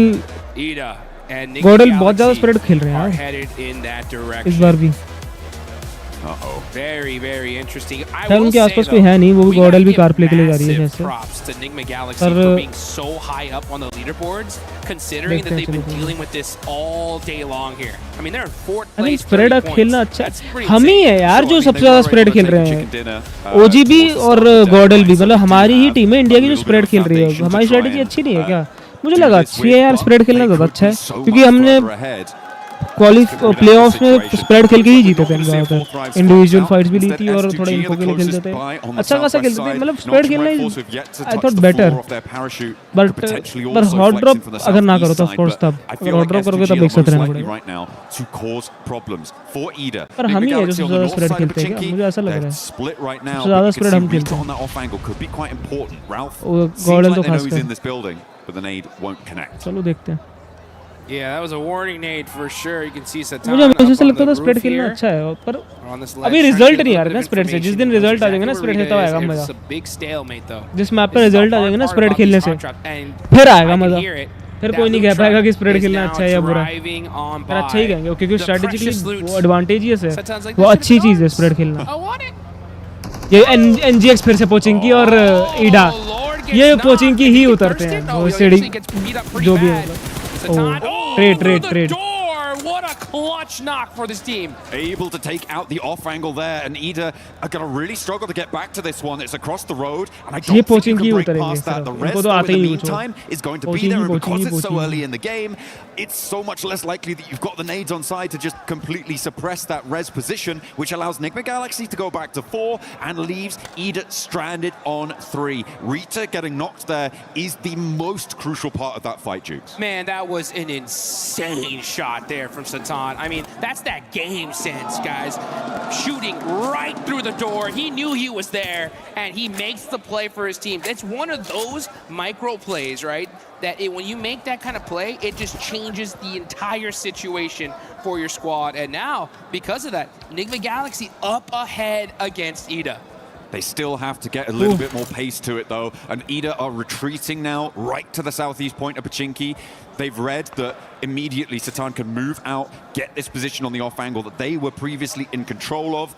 Ida and गॉडल बहुत ज्यादा spread खेल रहे हैं are यार headed in that direction. इस बार भी Very, very interesting. I शायद will उनके say आसपास कोई though, है नहीं वो भी we गॉडल gotta भी give कार प्ले के लिए जा रही है massive जैसे props to Enigma Galaxy for being so high up on the leaderboards, considering that they've been dealing with this all day long here. I mean, they're in fourth I think place. Spread 30 खेलना points. अच्छा That's pretty हम ही insane. है यार जो सबसे ज्यादा spread खेल रहे हैं ओजी भी और गॉडल भी मतलब हमारी ही टीम है इंडिया की जो स्प्रेड खेल रही है हमारी स्ट्रेटेजी अच्छी नहीं है क्या मुझे लगा अच्छी है यार स्प्रेड खेलना ज्यादा अच्छा है क्योंकि हमने प्लेऑफ्स में स्प्रेड खेल के ही जीते थे हम ज्यादातर इंडिविजुअल फाइट्स भी ली थी और थोड़ा इन्फो के लिए खेलते थे अच्छा खासा खेलते थे मतलब स्प्रेड खेलना आई थॉट बेटर बट पर हॉट ड्रॉप अगर ना करो तो ऑफ कोर्स तब अगर हॉट ड्रॉप करोगे तब एक साथ रहना पड़ेगा पर हम ही है जो सबसे ज्यादा स्प्रेड खेलते हैं क्या मुझे ऐसा लग रहा है सबसे ज्यादा स्प्रेड हम खेलते हैं गॉडल तो खास कर चलो देखते हैं Yeah, that was a warning nade for sure. You can see Satan मुझे हमेशा से लगता था स्प्रेड खेलना अच्छा है पर अभी रिजल्ट नहीं आ रहा ना स्प्रेड से जिस दिन रिजल्ट आ जाएगा ना स्प्रेड से तब आएगा मजा जिस मैप पे रिजल्ट आ जाएगा ना स्प्रेड खेलने से फिर आएगा मजा फिर कोई नहीं कह पाएगा कि स्प्रेड खेलना अच्छा है या बुरा पर अच्छा ही कहेंगे क्योंकि स्ट्रेटेजिकली वो एडवांटेजियस है वो अच्छी चीज़ है स्प्रेड खेलना ये एनजीएक्स फिर से पोचिंकी और ईडा ये पोचिंकी ही उतरते हैं वो सीढ़ी जो भी है Trade. What a clutch knock for this team. Able to take out the off angle there, and Ida are going to really struggle to get back to this one. It's across the road, and I don't think you can break past that. The rest, though, in the meantime, is going to be there, and because it's so early in the game, it's so much less likely that you've got the nades on side to just completely suppress that res position, which allows Enigma Galaxy to go back to 4 and leaves Ida stranded on 3. Rita getting knocked there is the most crucial part of that fight, Jukes. Man, that was an insane shot there from Satan. I mean, that's that game sense, guys. Shooting right through the door. He knew he was there, and he makes the play for his team. It's one of those micro plays, right? That when you make that kind of play, it just changes the entire situation for your squad. And now, because of that, Enigma Galaxy up ahead against Ida. They still have to get a little bit more pace to it, though. And Ida are retreating now right to the southeast point of Pachinki. They've read that immediately Satan can move out, get this position on the off angle that they were previously in control of.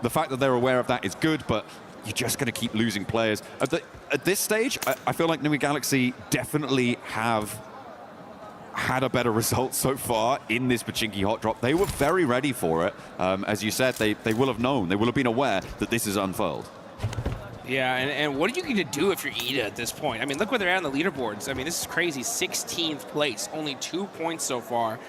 The fact that they're aware of that is good, but you're just going to keep losing players. At this stage, I feel like Enigma Galaxy definitely have had a better result so far in this Pachinki hot drop. They were very ready for it. As you said, they will have known, they will have been aware that this is unfurled. Yeah, and what are you going to do if you're Ida at this point? I mean, look where they're at on the leaderboards. I mean, this is crazy. 16th place, only 2 points so far.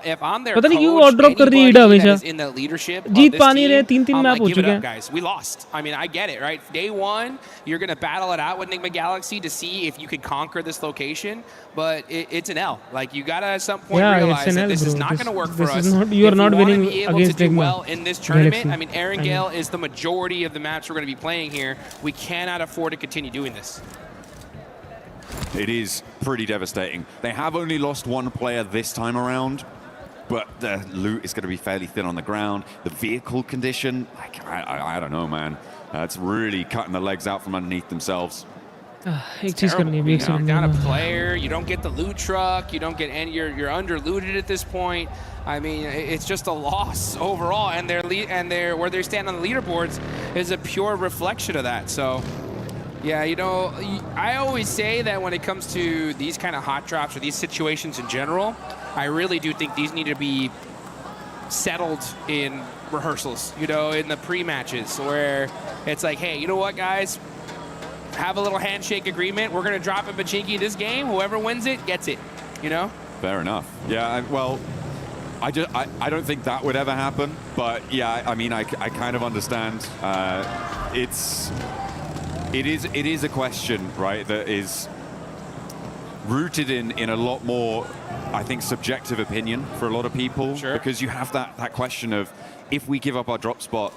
If I'm their coach, anybody that is in the leadership of this team, I'm like, give it up, guys. We lost. I mean, I get it, right? Day one, you're going to battle it out with Enigma Galaxy to see if you can conquer this location, but it's an L. Like, you got to at some point realize that this is not going to work for us. You are not winning against Enigma. Well in this tournament, I mean, Aaron Gale is the majority of the maps we're going to be playing here. We cannot afford to continue doing this. It is pretty devastating. They have only lost one player this time around, but the loot is going to be fairly thin on the ground. The vehicle condition, like, I don't know, man. It's really cutting the legs out from underneath themselves. It's terrible. You got a player, you don't get the loot truck, you don't get any, you're under looted at this point. I mean, it's just a loss overall, and where they stand on the leaderboards is a pure reflection of that. So, yeah, you know, I always say that when it comes to these kind of hot drops or these situations in general, I really do think these need to be settled in rehearsals, you know, in the pre-matches, where it's like, hey, you know what, guys? Have a little handshake agreement. We're going to drop a Pachinki this game. Whoever wins it gets it, you know? Fair enough. Yeah, well, I don't think that would ever happen, but yeah, I mean, I kind of understand. It is a question, right, that is rooted in a lot more, I think, subjective opinion for a lot of people. Sure. Because you have that question of, if we give up our drop spot,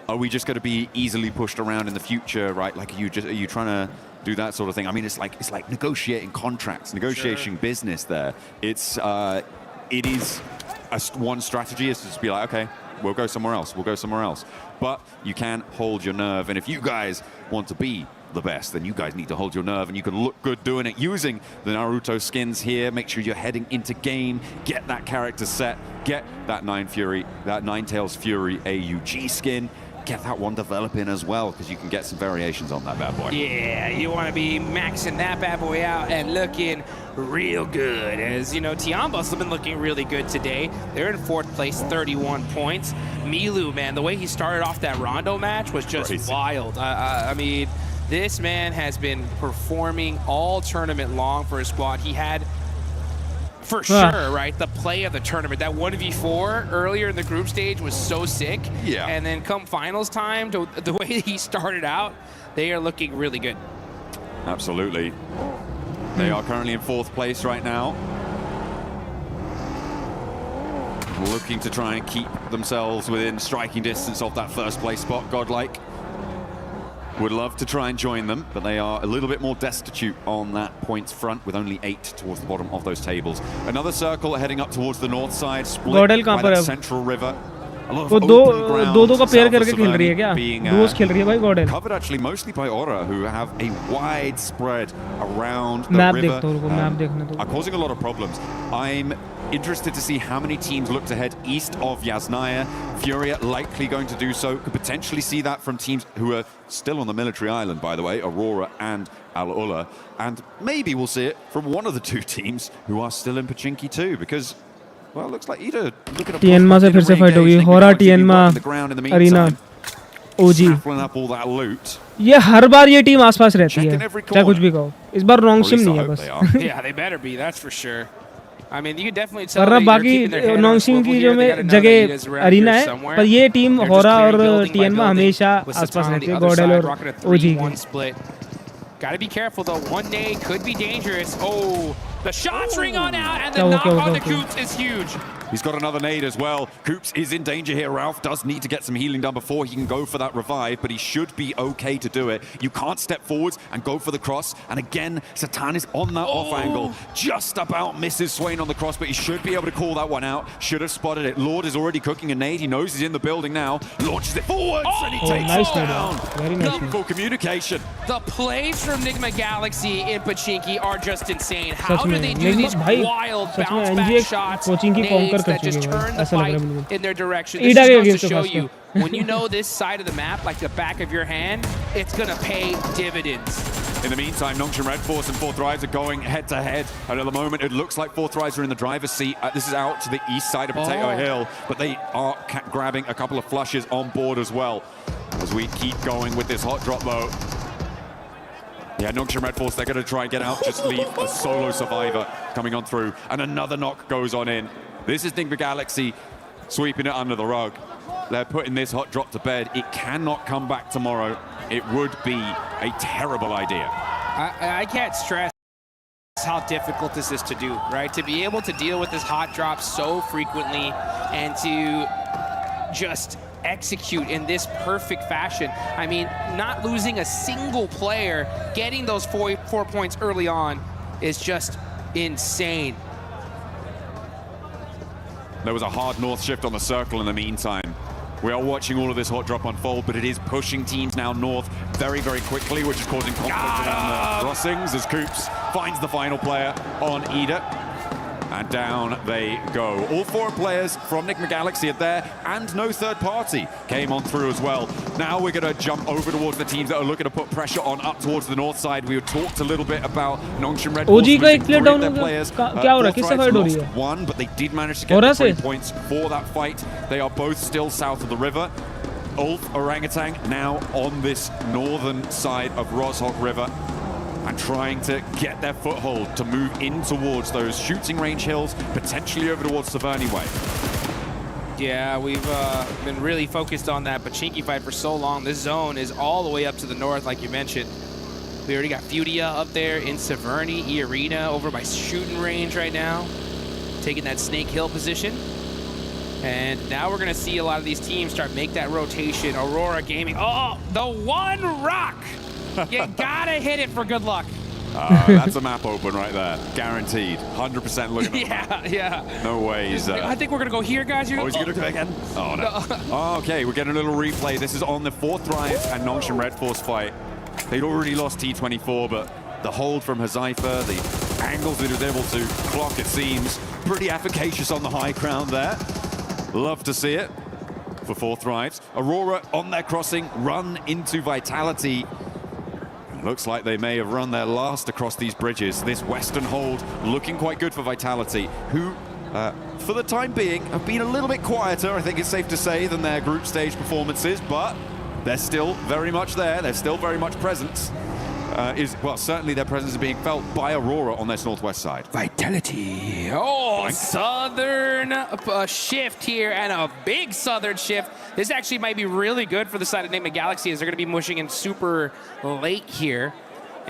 are we just going to be easily pushed around in the future, right? Like, are you trying to do that sort of thing? I mean, it's like negotiating contracts, negotiating business there. It is one strategy is to just be like, okay, we'll go somewhere else. We'll go somewhere else. But you can hold your nerve. And if you guys want to be the best, then you guys need to hold your nerve, and you can look good doing it using the Naruto skins here. Make sure you're heading into game, get that character set, get that Ninetales Fury AUG skin. Get that one developing as well, because you can get some variations on that bad boy. Yeah, you want to be maxing that bad boy out and looking real good. As you know, Tiambos have been looking really good today. They're in 4th place, 31 points. Milu, man, the way he started off that Rondo match was just wild. I mean, this man has been performing all tournament long for his squad. He had, for sure, right, the play of the tournament. That 1v4 earlier in the group stage was so sick. Yeah. And then come finals time, the way he started out, they are looking really good. Absolutely. They are currently in 4th place right now. Looking to try and keep themselves within striking distance of that 1st place spot, Godlike. would love to try and join them, but they are a little bit more destitute on that points front with only 8 towards the bottom of those tables. Another circle heading up towards the north side, split by that central river. वो दो का pair करके खेल रही है क्या? दुओस खेल रही है भाई GODL. Covered actually mostly by Aura, who have a wide spread around the river. Map देखना तो. Are causing a lot of problems. I'm interested to see how many teams look to head east of Yasnaya. Furia likely going to do so. Could potentially see that from teams who are still on the military island, by the way, Aurora and Al-Ula. And maybe we'll see it from one of the two teams who are still in Pachinki too, because well, looks like Ida looking at TNMA से फिर से fight होगी. होरा TNMA arena OG. ये हर बार ये team आसपास रहती है. चाहे कुछ भी कहो. इस बार नोंगशिम नहीं है बस. Yeah, they better be. That's for sure. I mean, you can definitely tell that बाकी नोंगशिम की जो में जगह अरीना है, पर ये टीम होरा और TNMA हमेशा आसपास रहती है. GODL और OG की. Gotta be careful though. One day could be dangerous. Oh, the shots ring on out, and the knock on the Coops is huge. He's got another nade as well. Coops is in danger here. Ralph does need to get some healing done before he can go for that revive, but he should be okay to do it. You can't step forwards and go for the cross. And again, Satan is on that off angle. Just about misses Swain on the cross, but he should be able to call that one out. Should have spotted it. Lord is already cooking a nade. He knows he's in the building now. Launches it forwards and he takes it down. Very nice. Beautiful communication. The plays from Nigma Galaxy in Pachinki are just insane. How do they do these wild bounce back shots, nades that just turn the fight in their direction? This goes to show you, when you know this side of the map, like the back of your hand, it's going to pay dividends. In the meantime, Nongshim Red Force and Fourth Rise are going head-to-head. And at the moment, it looks like Fourth Rise are in the driver's seat. This is out to the east side of Potato Hill, but they are grabbing a couple of flushes on board as well. As we keep going with this hot drop, though. Yeah, Nongshim Red Force, they're going to try and get out, just leave a solo survivor coming on through. And another knock goes on in. This is Nigma Galaxy sweeping it under the rug. They're putting this hot drop to bed. It cannot come back tomorrow. It would be a terrible idea. I can't stress how difficult this is to do, right? To be able to deal with this hot drop so frequently and to just execute in this perfect fashion. I mean, not losing a single player, getting those four points early on is just insane. There was a hard north shift on the circle in the meantime. We are watching all of this hot drop unfold, but it is pushing teams now north very, very quickly, which is causing conflict around the crossings as Coops finds the final player on Ida. And down they go. All 4 players from Nigma Galaxy are there, and no third party came on through as well. Now we're going to jump over towards the teams that are looking to put pressure on up towards the north side. We talked a little bit about Nongshim Red Force. OG का एक clear down हो गया. क्या हो रहा है? किससे fight हो रही है? One, but they did manage to get the 3 points for that fight. They are both still south of the river. Ulf Orangutan now on this northern side of Roshok River, and trying to get their foothold to move in towards those shooting range hills, potentially over towards Saverny Way. Yeah, we've been really focused on that Pachinki fight for so long. This zone is all the way up to the north, like you mentioned. We already got Fudia up there in Saverny, E-Arena over by shooting range right now, taking that Snake Hill position. And now we're going to see a lot of these teams start make that rotation. Aurora Gaming, oh, the one rock! You gotta hit it for good luck. That's a map open right there. Guaranteed. 100% looking at Yeah. No ways. I think we're going to go here, guys. Is he going to do it again? Oh, no. Okay, we're getting a little replay. This is on the Fourth Rise and Nongshim Red Force fight. They'd already lost T24, but the hold from Hazaifa, the angles that he was able to clock, it seems, pretty efficacious on the high ground there. Love to see it for Fourth Rise. Aurora on their crossing, run into Vitality. Looks like they may have run their last across these bridges. This western hold looking quite good for Vitality, who, for the time being, have been a little bit quieter, I think it's safe to say, than their group stage performances, but they're still very much there. They're still very much present. Well, certainly their presence is being felt by Aurora on this northwest side. Vitality. Oh, southern shift here, and a big southern shift. This actually might be really good for the side of Nigma Galaxy, as they're going to be mushing in super late here.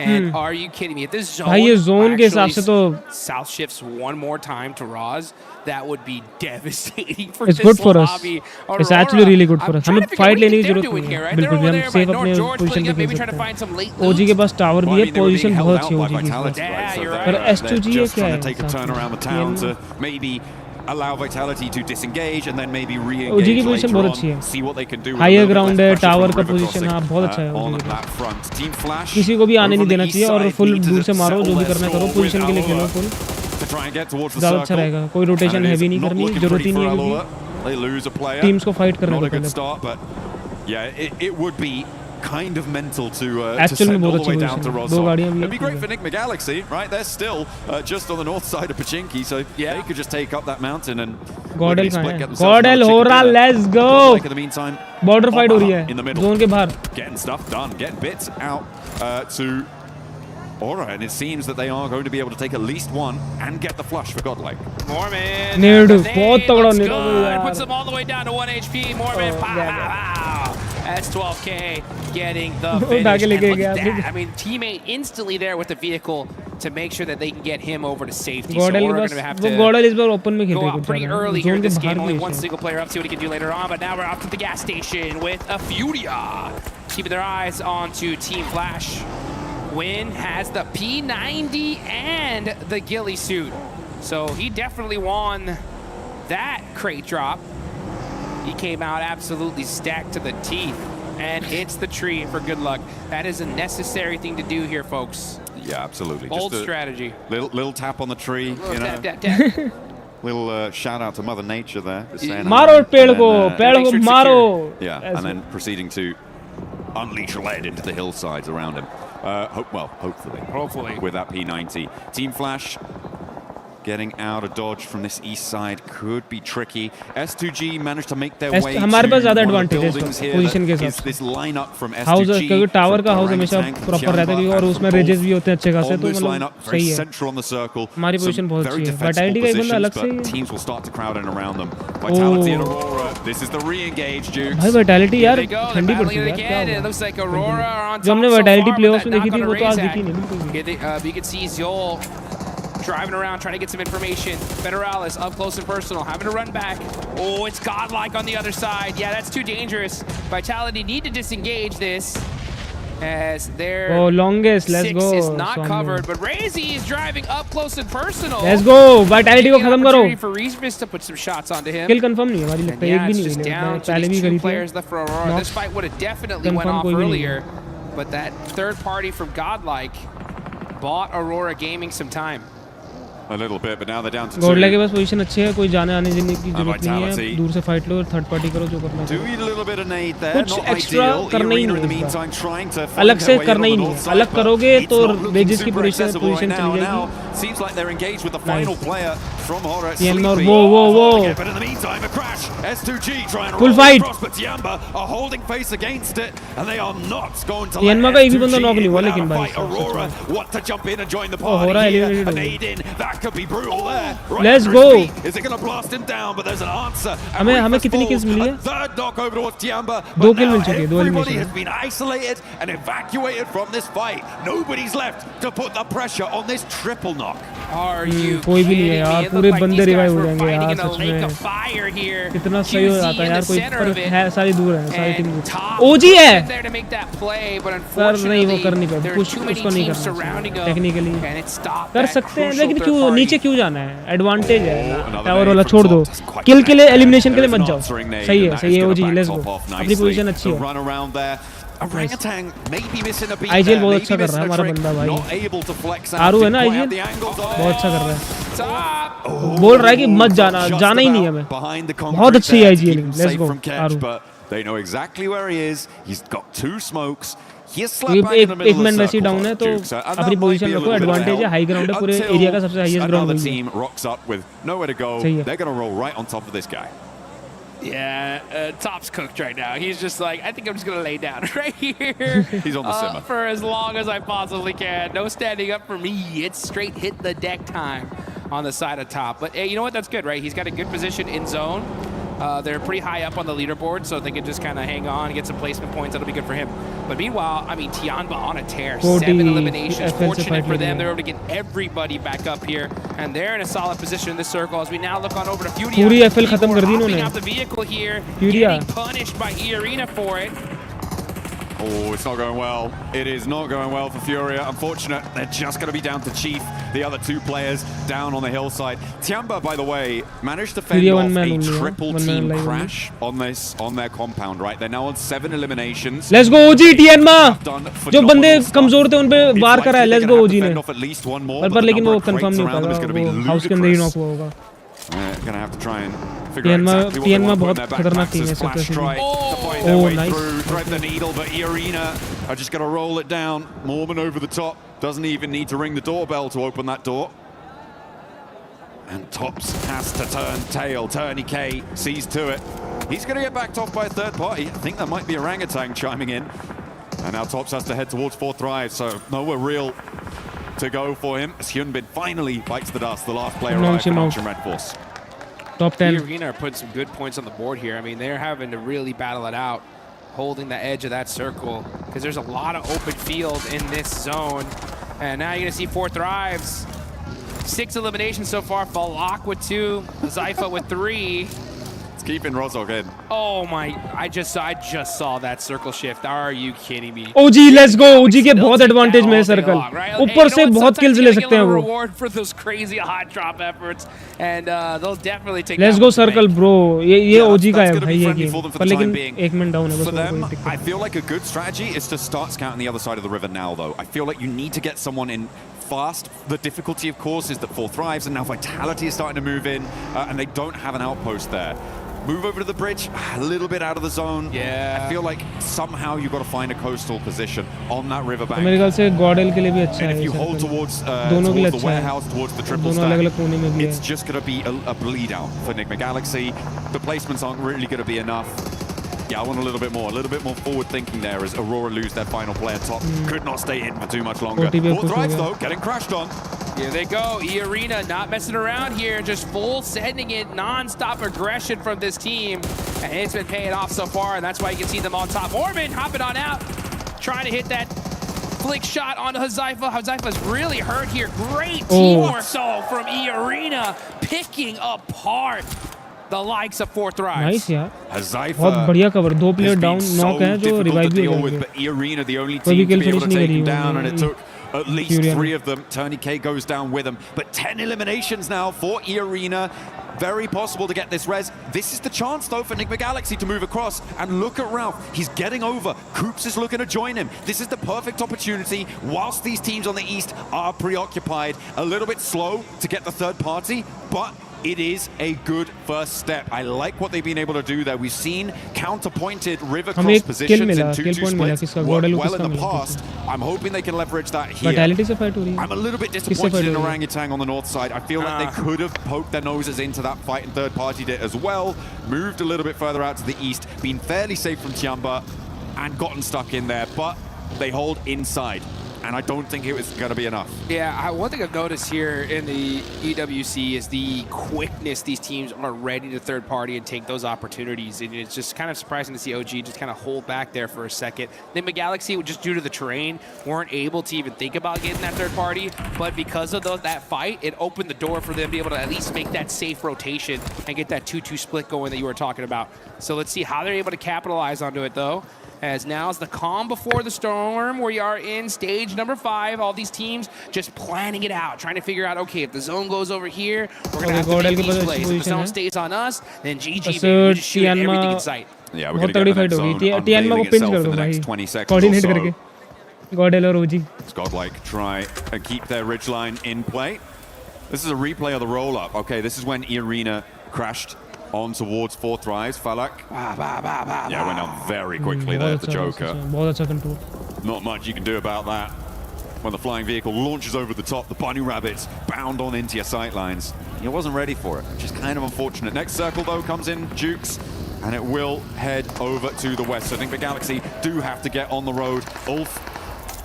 And are you kidding me? If this zone भाई ये zone के हिसाब से तो south shifts one more time to Roz, that would be devastating for it's this good for us. lobby. It's actually really good for us. हमें fight लेने की जरूरत नहीं है. बिल्कुल भी हम safe अपने position पे खेल सकते हैं. OG के पास tower भी है, position बहुत अच्छी है OG की इस बार. पर S2G ये क्या है? Allow Vitality to disengage and then maybe re-engage OG की position बहुत अच्छी है. see what they can do. Higher ground है, tower का position हाँ बहुत अच्छा है OG का. किसी को भी आने नहीं देना चाहिए और full दूर से मारो, जो भी करना करो, position के लिए खेलो full. ज़्यादा अच्छा रहेगा. कोई rotation heavy नहीं करनी, जरूरत ही नहीं है क्योंकि teams को fight करने को पहले. Yeah, it would be kind of mental to Actually send all the way बहुत down to अच्छी Roz. position. It'd be great for Nick Galaxy, right? They're still just on the north side of Pachinki, so they could just take up that mountain and GODL कहाँ है? GODL हो रहा, let's go. In the meantime, border fight हो रही है. in the middle, zone के बाहर. getting stuff done, getting bits out to Aura, and it seems that they are going to be able to take at least one and get the flush for Godlike. Mormon. Nedu, बहुत तगड़ा Nedu यार. Puts them all the way down to 1 HP. Mormon, pow. That's 12K getting the finish. And look at that. I mean, teammate instantly there with the vehicle to make sure that they can get him over to safety. So we're going to have to GODL इस बार open में खेलते go हैं out pretty early here in this game. Only one single player up. See what he can do later on. But now we're off to the gas station with a Furia. Keeping their eyes on to Team Flash. Win has the P90 and the ghillie suit. So he definitely won that crate drop. He came out absolutely stacked to the teeth and hits the tree for good luck. That is a necessary thing to do here, folks. Yeah, absolutely. Bold just a strategy. Little tap on the tree, you know. Tap. Little shout out to Mother Nature there. मारो पेड़ को मारो. Yeah, and then proceeding to unleash lead into the hillsides around him. Hopefully. With that P90. Team Flash getting out of dodge from this east side could be tricky. S2G managed to make their way to हमारे पास ज़्यादा one of the advantage buildings है here. position के हिसाब से. This lineup from House S2G, क्योंकि tower का house हमेशा proper रहता है और उसमें ridges भी होते हैं अच्छे खासे, तो मतलब सही है. central on the circle. हमारी position बहुत अच्छी है. Vitality का एक बंदा अलग से ही है. Teams will start to crowd in around them. Vitality and Aurora. This is the re-engage, Duke. भाई Vitality यार ठंडी पड़ती है यार. It looks like Aurora on top. जो हमने Vitality playoffs में देखी थी, वो तो आज दिखी नहीं. You can see Zol driving around, trying to get some information. Federalis up close and personal, having to run back. Oh, it's Godlike on the other side. Yeah, that's too dangerous. Vitality need to disengage this as their longest. Let's go. is not covered, but Razy is driving up close and personal. Let's go. Vitality को खत्म करो. For Reese to put some shots onto him. Kill confirm नहीं है हमारी लगता है, एक भी नहीं है. पहले भी करी थी. Players left for Aurora. This fight would have definitely went off earlier, but that third party from Godlike bought Aurora Gaming some time. A little bit, but now they're down to 2. GODL के पास position अच्छी है, कोई जाने आने देने की जरूरत नहीं है. दूर से फाइट लो और थर्ड पार्टी करो, जो करना है. कुछ एक्स्ट्रा करना ही नहीं है. अलग से करना ही नहीं है. अलग करोगे तो वेजेस की पोजीशन चली जाएगी. Seems like they're engaged with the final player from Horror. Whoa. But in the meantime, a crash. S2G trying to full fight. But Tiamba are holding face against it, and they are not going to let का एक भी बंदा knock नहीं हुआ, लेकिन भाई Aurora want to jump in and join the party here. An aid in, that could be brutal there. Let's go. Is it going to blast him down? But there's an answer. हमें कितनी kills मिली है? Third knock over towards Tiamba. 2 kill मिल चुकी है, 2 Everybody elimination. has been isolated and evacuated from this fight. Nobody's left to put the pressure on this triple knock. Are you कोई भी नहीं है यार, पूरे बंदे रिवाइव हो जाएंगे यार, fighting in a such lake में. of fire here? कितना सही हो जाता है यार, कोई पर है, सारी दूर है, सारी टीम दूर. Top OG है. there to make that play, but sir नहीं, वो कर नहीं unfortunately पाए. there are कुछ too many उसको नहीं teams करना surrounding चाहिए. him, technically and it stopped कर that सकते हैं, crucial लेकिन third क्यों party. नीचे क्यों जाना है? एडवांटेज है. टावर वाला छोड़ दो. किल के लिए, एलिमिनेशन के लिए मत जाओ. सही है OG. Let's go. अपनी पोजीशन अच्छी है. Orangutan may be missing a beat IGL there, बहुत maybe अच्छा कर रहा है missing a हमारा trick, बंदा भाई. not able to flex out, आरू है ना didn't quite IGL, have the angles on बहुत it. अच्छा कर रहा है. बोल रहा है कि मत जाना, जाना ही नहीं है हमें. Behind the बहुत concrete अच्छी there है to IGL. keep him let's safe go from catch, आरू. but they know exactly where he is. He's got 2 smokes. He's slap क्योंकि bang in the middle एक of मैन the वैसे circle down है, for तो Duke, so- and that अपनी might position be a रखो. little bit of advantage है, help high ground है, पूरे until एरिया का सबसे हाईएस्ट ग्राउंड another है. team rocks up with nowhere to go. सही है. They're going to roll right on top of this guy. Yeah, Top's cooked right now. He's just like, I think I'm just going to lay down right here. He's on the simmer. For as long as I possibly can. No standing up for me. It's straight hit the deck time on the side of Top. But hey, you know what? That's good, right? He's got a good position in zone. They're pretty high up on the leaderboard, so if they can just kind of hang on and get some placement points, that'll be good for him. But meanwhile, I mean, Tianba on a tear. 7 eliminations. Fortunate for them. They're able to get everybody back up here, and they're in a solid position in this circle as we now look on over to Furia. पूरी FL खत्म कर दी इन्होंने. Out the vehicle here, getting punished by E-Arena for it. Oh, it's not going well. It is not going well for Furia. Unfortunate, they're just going to be down to Chief, the other 2 players down on the hillside. Tianba, by the way, managed to fend off a triple team crash on their compound, right? They're now on 7 eliminations. Let's go OG Tianba. जो बंदे कमजोर थे उन पे वार करा है. Let's go OG ने. पर लेकिन वो कंफर्म नहीं होगा. वो हाउस के अंदर ही नॉक हुआ होगा. Gonna have to try and figure out exactly what they're बहुत खतरनाक टीम है splash strike to find their way through, thread the needle, but E-Arena are just gonna roll it down. Mormon over the top, doesn't even need to ring the doorbell to open that door. And Tops has to turn tail. Turney K sees to it. He's gonna get backed off by a third party. I think that might be Orangutan chiming in. And now Tops has to head towards 4th Thrive, so nowhere real to go for him as Hyunbin finally bites the dust, the last player alive for Nongshim Red Force. Top 10. E-Arena are putting some good points on the board here. I mean, they're having to really battle it out, holding the edge of that circle, because there's a lot of open field in this zone. And now you're going to see 4 Thrives. 6 eliminations so far. Falak with 2, Zypha with 3. It's keeping Rozog in. Oh my, I just saw that circle shift. Are you kidding me? OG let's go. OG के बहुत advantage में circle. ऊपर से बहुत kills ले सकते हैं वो. Reward for those crazy hot drop efforts, and they'll definitely take. Let's go circle bro. ये OG का है भाई ये game. पर लेकिन 1 minute down है बस. For them, I feel like a good strategy is to start scouting the other side of the river now though. I feel like you need to get someone in fast. The difficulty of course is that 4 Thrives and now Vitality is starting to move in, and they don't have an outpost there. Move over to the bridge, a little bit out of the zone. Yeah. I feel like somehow you've got to find a coastal position on that riverbank. मेरे ख्याल से GODL के लिए भी अच्छा है. And if you hold towards the warehouse, towards the triple stack, it's just going to be a bleed out for Enigma Galaxy. The placements aren't really going to be enough. Yeah, I want a little bit more forward thinking there as Aurora lose their final player. Top could not stay in for too much longer. 4 Thrives though, getting crashed on. Here they go. E-Arena not messing around here, just full sending it, non-stop aggression from this team. And it's been paying off so far, and that's why you can see them on top. Orban hopping on out, trying to hit that flick shot onto Huzaifa. Huzaifa's really hurt here. Great teamwork though from E-Arena, picking apart the likes of 4 Thrives. Nice यार. बहुत बढ़िया cover. 2 player down, knock है जो revive भी हो जाएंगे. But E-Arena the only team to be able to take him down, and it took at least 3 of them. Turney K goes down with them. But 10 eliminations now for E-Arena. Very possible to get this res. This is the chance though for Enigma Galaxy to move across, and look at Ralph. He's getting over. Coops is looking to join him. This is the perfect opportunity whilst these teams on the east are preoccupied. A little bit slow to get the third party, but it is a good first step. I like what they've been able to do there. We've seen counterpointed river cross positions in 2-2 splits work well in the past. I'm hoping they can leverage that here. I'm a little bit disappointed in Orangutan on the north side. I feel like they could have poked their noses into that fight and third partied it as well. Moved a little bit further out to the east, been fairly safe from Tianba and gotten stuck in there, but they hold inside. And I don't think it was going to be enough. Yeah, one thing I've noticed here in the EWC is the quickness these teams are ready to third party and take those opportunities. And it's just kind of surprising to see OG just kind of hold back there for a second. Enigma Galaxy, just due to the terrain, weren't able to even think about getting that third party. But because of that fight, it opened the door for them to be able to at least make that safe rotation and get that 2-2 split going that you were talking about. So let's see how they're able to capitalize onto it, though. As now is the calm before the storm. We are in stage number 5. All these teams just planning it out, trying to figure out, okay, if the zone goes over here, we're going to have to make these plays. If the zone stays on us, then GG, baby, we just shoot everything in sight. Yeah, we're going to get the next zone unveiling itself in the next 20 seconds or so. GODL or OG. It's Godlike try and keep their ridgeline in play. This is a replay of the roll-up. Okay, this is when E-Arena crashed on towards 4 Thrives. Falak. Yeah, went down very quickly there, the Joker. Not much you can do about that. When the flying vehicle launches over the top, the bunny rabbits bound on into your sightlines. He wasn't ready for it, which is kind of unfortunate. Next circle, though, comes in Jukes, and it will head over to the west. So I think the Galaxy do have to get on the road. Ulf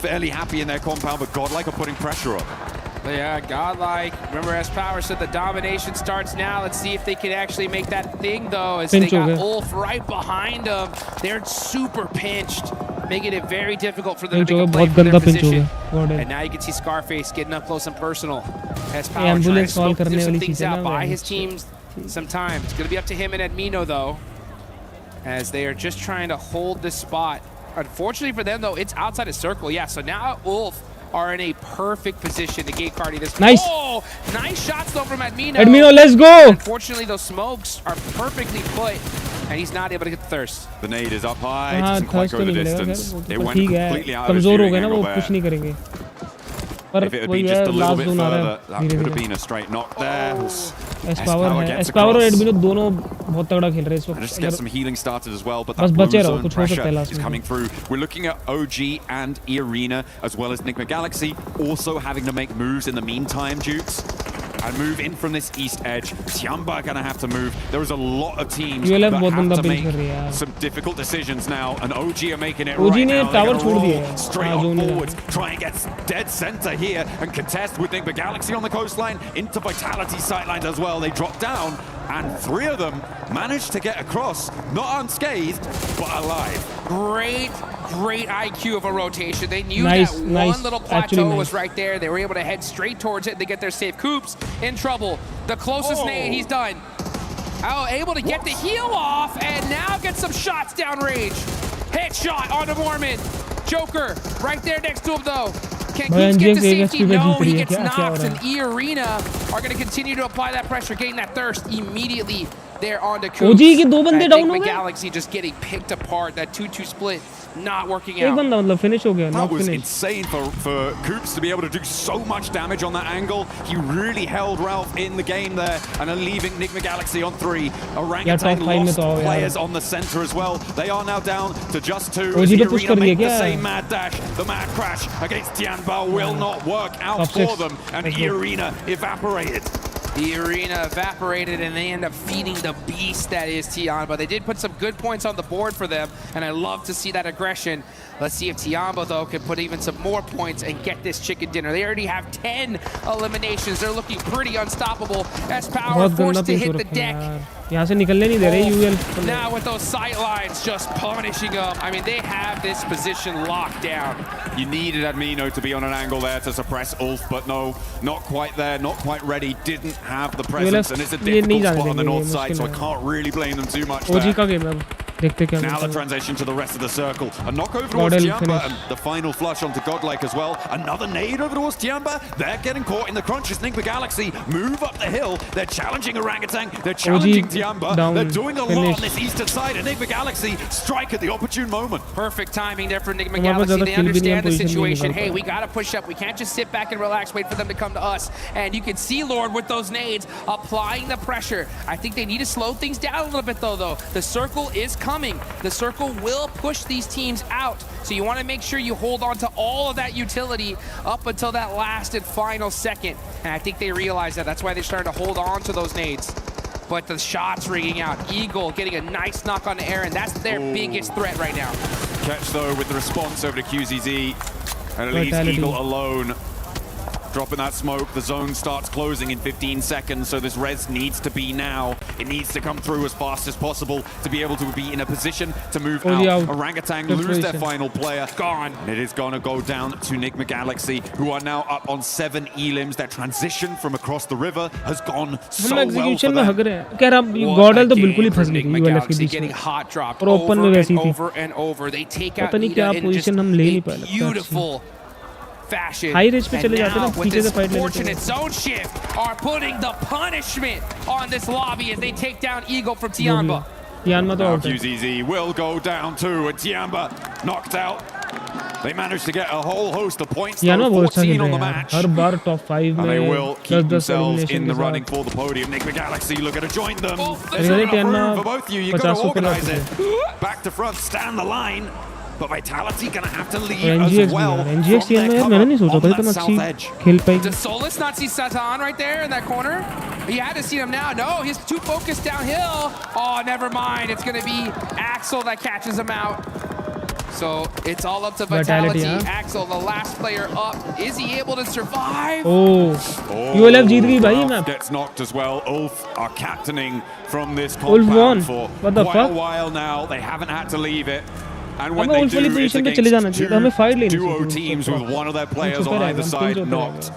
fairly happy in their compound, but Godlike are putting pressure on. Yeah, godlike. Remember, as Power said, the domination starts now. Let's see if they can actually make that thing, though, as they got Ulf right behind them. They're super pinched, making it very difficult for them to make a play from their position. And now you can see Scarface getting up close and personal. As Power trying to smoke some things out, buy his team some time. It's going to be up to him and Admino, though, as they are just trying to hold this spot. Unfortunately for them, though, it's outside of circle. Yeah, so now Ulf are in a perfect position to gate cardi this. Nice. Oh, nice shots though from Admino. Admino, let's go. Unfortunately, those smokes are perfectly put, and he's not able to get the thirst. The nade is up high. It doesn't quite go the distance. It went completely out of his कमजोर हो shooting गए ना वो angle कुछ there. नहीं करेंगे. पर If it had वही been है just a little last bit zone आ रहा further, है. that could have been a straight knock there. S-Power है. S-Power और Admino दोनों बहुत तगड़ा खेल रहे हैं इस वक्त. Just get some healing started as well, but बस that बचे blue रहो, zone कुछ हो सकता है pressure last is में. coming through. We're looking at OG and E-Arena, as well as Nigma Galaxy, also having to make moves in the meantime, Dukes. And move in from this east edge. Tiamba are going to have to move. There is a lot of teams that have to make some difficult decisions now, and OG are making it right now. They're going to roll straight on forwards, try and get dead center here, and contest with Nigma Galaxy on the coastline, into Vitality sightlines as well. They drop down, and 3 of them managed to get across, not unscathed, but alive. Great IQ of a rotation. They knew that one little plateau was right there. They were able to head straight towards it. They get their safe. Coops in trouble. The closest nade, he's done. Oh, able to get the heal off, and now get some shots downrange. Headshot onto Mormon. Joker right there next to him, though. Can Coops get to safety? No, he gets knocked, and E-Arena are going to continue to apply that pressure, getting that thirst immediately there onto Coops. OG के 2 बंदे down हो गए. Galaxy just getting picked apart. That 2-2 split not working out. एक बंदा मतलब finish हो गया. That was insane for Coops to be able to do so much damage on that angle. He really held Ralph in the game there, and are leaving Nigma Galaxy on 3. Orangutan lost players on the center as well. They are now down to just 2. As the Arena make the same mad dash. The mad crash against Tianbao will not work out for them, and E-Arena evaporated. The Arena evaporated, and they end up feeding the beast that is Tianba. They did put some good points on the board for them, and I love to see that aggression. Let's see if Tianba, though, can put even some more points and get this chicken dinner. They already have 10 eliminations. They're looking pretty unstoppable. S-Power forced to hit the deck. यहाँ से निकलने नहीं दे रहे UL. Now with those sight lines just punishing them. I mean, they have this position locked down. You needed Admino to be on an angle there to suppress Ulf, but no, not quite there, not quite ready. Didn't have the presence, and it's a difficult spot on the north side, so I can't really blame them too much there. Now the transition to the rest of the circle. A knock over towards Tiamba, and the final flush onto Godlike as well. Another nade over towards Tiamba. They're getting caught in the crunches. Nigma Galaxy move up the hill. They're challenging Orangutan. They're challenging Tiamba. They're doing a lot on this eastern side, and Nigma Galaxy strike at the opportune moment. Perfect timing there for Nigma Galaxy. They understand the situation. Hey, we got to push up. We can't just sit back and relax, wait for them to come to us. And you can see Lord with those nades applying the pressure. I think they need to slow things down a little bit, though. The circle is coming. The circle will push these teams out. So you want to make sure you hold on to all of that utility up until that last and final second. And I think they realize that. That's why they're starting to hold on to those nades. But the shots ringing out. Eagle getting a nice knock on the air, and that's their biggest threat right now. Catch, though, with the response over to QZZ. And it leaves Eagle alone. Dropping that smoke, the zone starts closing in 15 seconds, so this res needs to be now. It needs to come through as fast as possible to be able to be in a position to move out. Orangutan lose their final player. Gone. And it is going to go down to Nigma Galaxy, who are now up on 7 elims. Their transition from across the river has gone so well for them. GODL तो बिल्कुल ही फंस गई ULF के बीच में और open में वैसी थी पता नहीं क्या पोजीशन हम ले नहीं पाए fashion. High range पे चले जाते हैं ना पीछे से फाइट लेते हैं. Fortunate zone shift are putting the punishment on this lobby as they take down Eagle from Tianba. Tianba तो out है. QZZ will go down too, and Tianba knocked out. They managed to get a whole host of points. Tianba बहुत अच्छा खेल रहा है. हर बार top 5 में. And they will keep themselves in the running for the podium. Nigma Galaxy looking to join them. There's enough room for both of you. You got to organize it. Back to front, stand the line. But Vitality gonna have to leave as well. NGX मैंने नहीं सोचा था इतना अच्छी खेल पाएगी. Does Solus not see Satan right there in that corner? He had to see him now. No, he's too focused downhill. Oh, never mind. It's gonna be Axel that catches him out. So it's all up to Vitality. Axel, the last player up. Is he able to survive? Oh, ULF जीत गई भाई map. Gets knocked as well. Ulf are captaining from this compound for quite a while now. They haven't had to leave it. And when they do, it's against two duo teams with one of their players on either side knocked.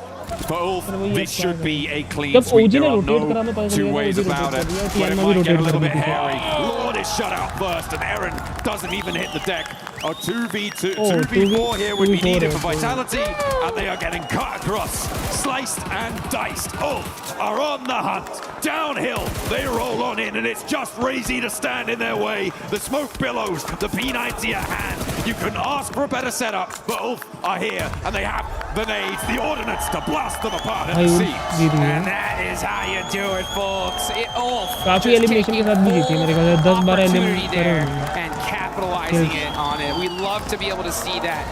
For Ulf, this should be a clean sweep. There are no two ways about it. But it might get a little bit hairy. Lord is shut out first, and Aaron doesn't even hit the deck. A 2v2, 2v4 here would be needed for Vitality, and they are getting cut across, sliced and diced. Ulf are on the hunt. Downhill, they roll on in, and it's just Razy to stand in their way. The smoke billows, the P90 at hand. You couldn't ask for a better setup, but Ulf are here, and they have the nades, the ordnance to blast them apart at the seams. And that is how you do it, folks. Ulf काफी elimination के साथ भी जीती है मेरे ख्याल से 10-12 elimination करे हैं and capitalizing it on it. We love to be able to see that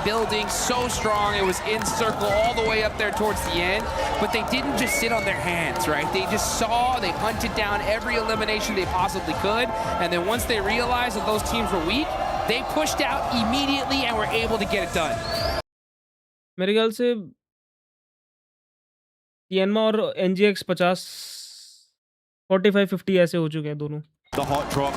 building so strong. It was in circle all the way up there towards the end, but they didn't just sit on their hands, right? They just saw, they hunted down every elimination they possibly could, and then once they realized that those teams were weak, they pushed out immediately and were able to get it done. मेरे ख्याल से Tianma और NGX 50 45-50 ऐसे हो चुके हैं दोनों. The hot drop,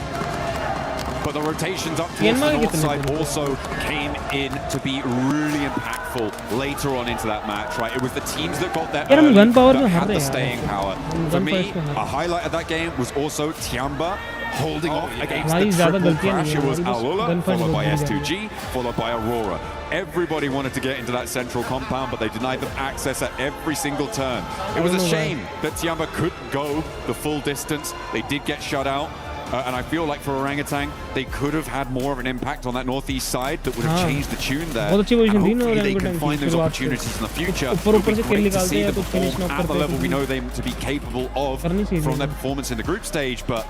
but the rotations up towards the north side also came in to be really impactful later on into that match, right? It was the teams that got there early that had the staying power. For me, a highlight of that game was also Tiamba holding off against the triple crash. It was Alula, followed by S2G, followed by Aurora. Everybody wanted to get into that central compound, but they denied them access at every single turn. It was a shame that Tiamba couldn't go the full distance. They did get shut out. And I feel like for Orangutan, they could have had more of an impact on that northeast side that would have changed the tune there. And hopefully they can find those opportunities in the future. It would be great to see them perform at the level we know them to be capable of from their performance in the group stage, but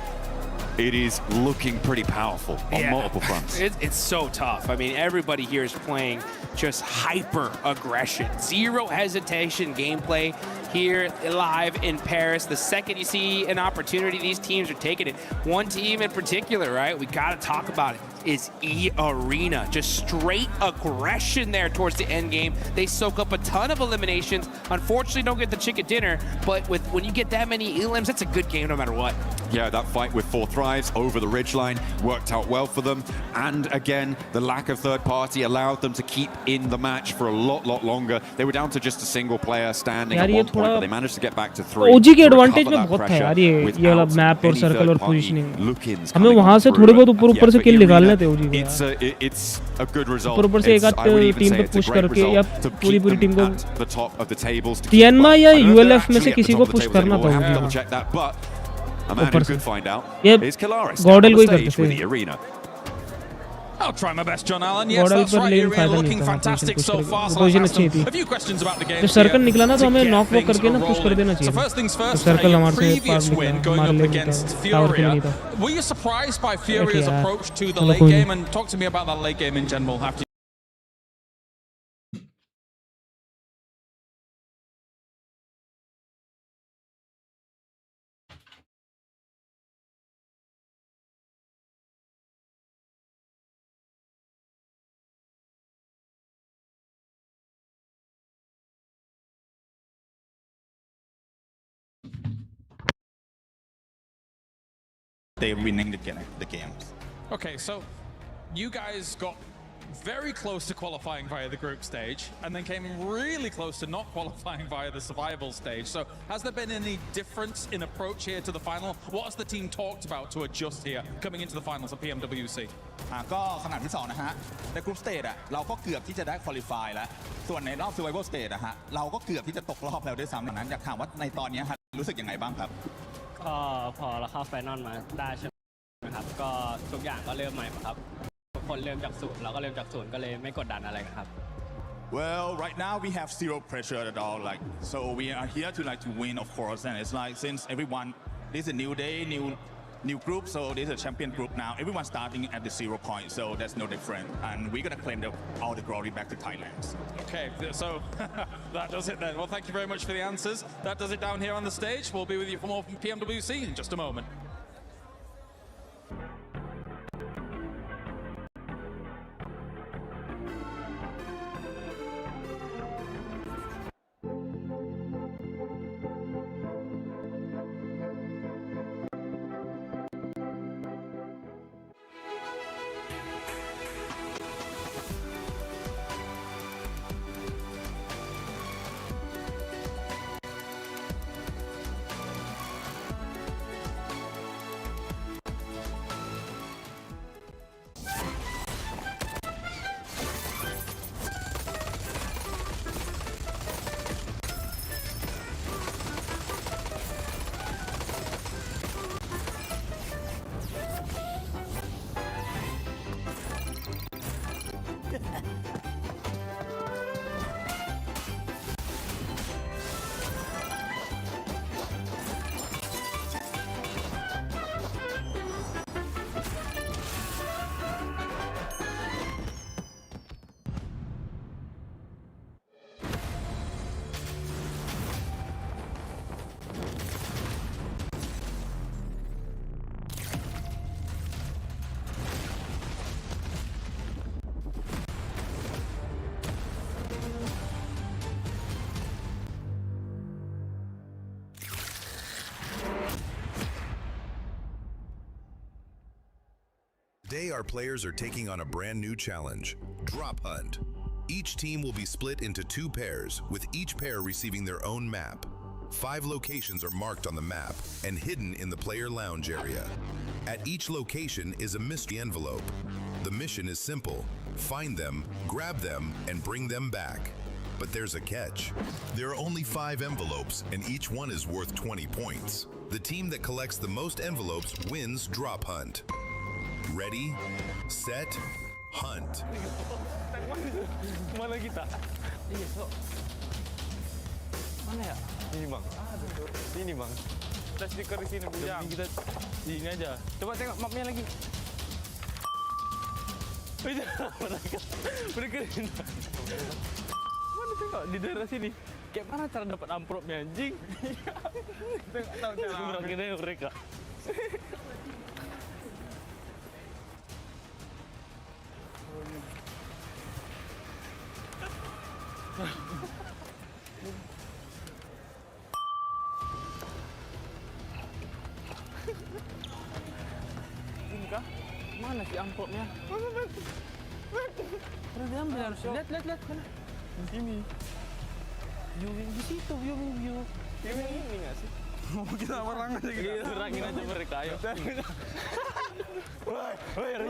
it is looking pretty powerful on multiple fronts. It's so tough. I mean, everybody here is playing just hyper aggression. Zero hesitation gameplay here live in Paris. The second you see an opportunity, these teams are taking it. One team in particular, right? We got to talk about it. Is E-Arena. Just straight aggression there towards the end game. They soak up a ton of eliminations. Unfortunately, don't get the chicken dinner, but when you get that many elims, that's a good game no matter what. Yeah, that fight with 4 Thrives over the ridgeline worked out well for them. And again, the lack of third party allowed them to keep in the match for a lot longer. They were down to just a single player standing at one point, but they managed to get back to 3. OG के advantage में बहुत है यार ये वाला map और circle और positioning. हमें वहां से थोड़े बहुत ऊपर से किल निकालने थे OG को. It's a good result. ऊपर से एक आध टीम पे पुश करके या पूरी टीम को the top of the tables. Tianma या ULF में से किसी को पुश करना था OG को. A man who could find out is Kalaris GODL on the stage with the arena. I'll try my best, John Allen. Yes, that's right. You're looking fantastic so far. So let's ask them a few questions about the game. जब circle निकला ना तो हमें knock walk करके ना push कर देना चाहिए. So first things first, circle a हमारे से previous win going up against Furia. Were you surprised by Furia's approach to the late game? And talk to me about that late game in general. After they're winning the games. Okay, so you guys got very close to qualifying via the group stage and then came really close to not qualifying via the survival stage. So has there been any difference in approach here to the final? What has the team talked about to adjust here coming into the finals of PMWC? ก็ขนาดที่2นะฮะในกรุ๊ปสเตจเราก็เกือบที่จะได้ควอลิฟายแล้วส่วนในรอบ Survival Stage เราก็เกือบที่จะตกรอบแล้วด้วยซ้ำดังนั้นอยากถามว่าในตอนนี้รู้สึกยังไงบ้างครับก็พอเราเข้าไฟนอลมาได้ใช่ไหมครับก็ทุกอย่างก็เริ่มใหม่ครับทุกคนเริ่มจากศูนย์เราก็เริ่มจากศูนย์ก็เลยไม่กดดันอะไรกันครับ Well, right now we have zero pressure at all. So we are here to win, of course. And it's since everyone, this is a new day, new group. So this is a champion group now. Everyone's starting at the 0 point, so that's no different. And we're gonna claim all the glory back to Thailand. Okay, so that does it then. Well, thank you very much for the answers. That does it down here on the stage. We'll be with you for more from PMWC in just a moment. Today, our players are taking on a brand new challenge, Drop Hunt. Each team will be split into 2 pairs, with each pair receiving their own map. 5 locations are marked on the map and hidden in the player lounge area. At each location is a mystery envelope. The mission is simple: find them, grab them, and bring them back. But there's a catch. There are only 5 envelopes, and each one is worth 20 points. The team that collects the most envelopes wins Drop Hunt. Ready, set, hunt. Mana kita? Iya, so. Mana ya? Ini bang. Sini bang. Kita stiker di sini bujang. Kita di sini aja. Coba tengok mapnya lagi. Mereka mana tengok di daerah sini? Kayak mana cara dapat amplopnya anjing? Tengok tahu cara. Kita mereka. Ini kah? Mana si amplopnya? Pernah diambil harusnya. Lihat mana? Di sini. Viewing di situ, viewing. Viewing ini nggak sih? Kita orang aja gitu. Kita orangin aja mereka, ayo. Woi, Rai.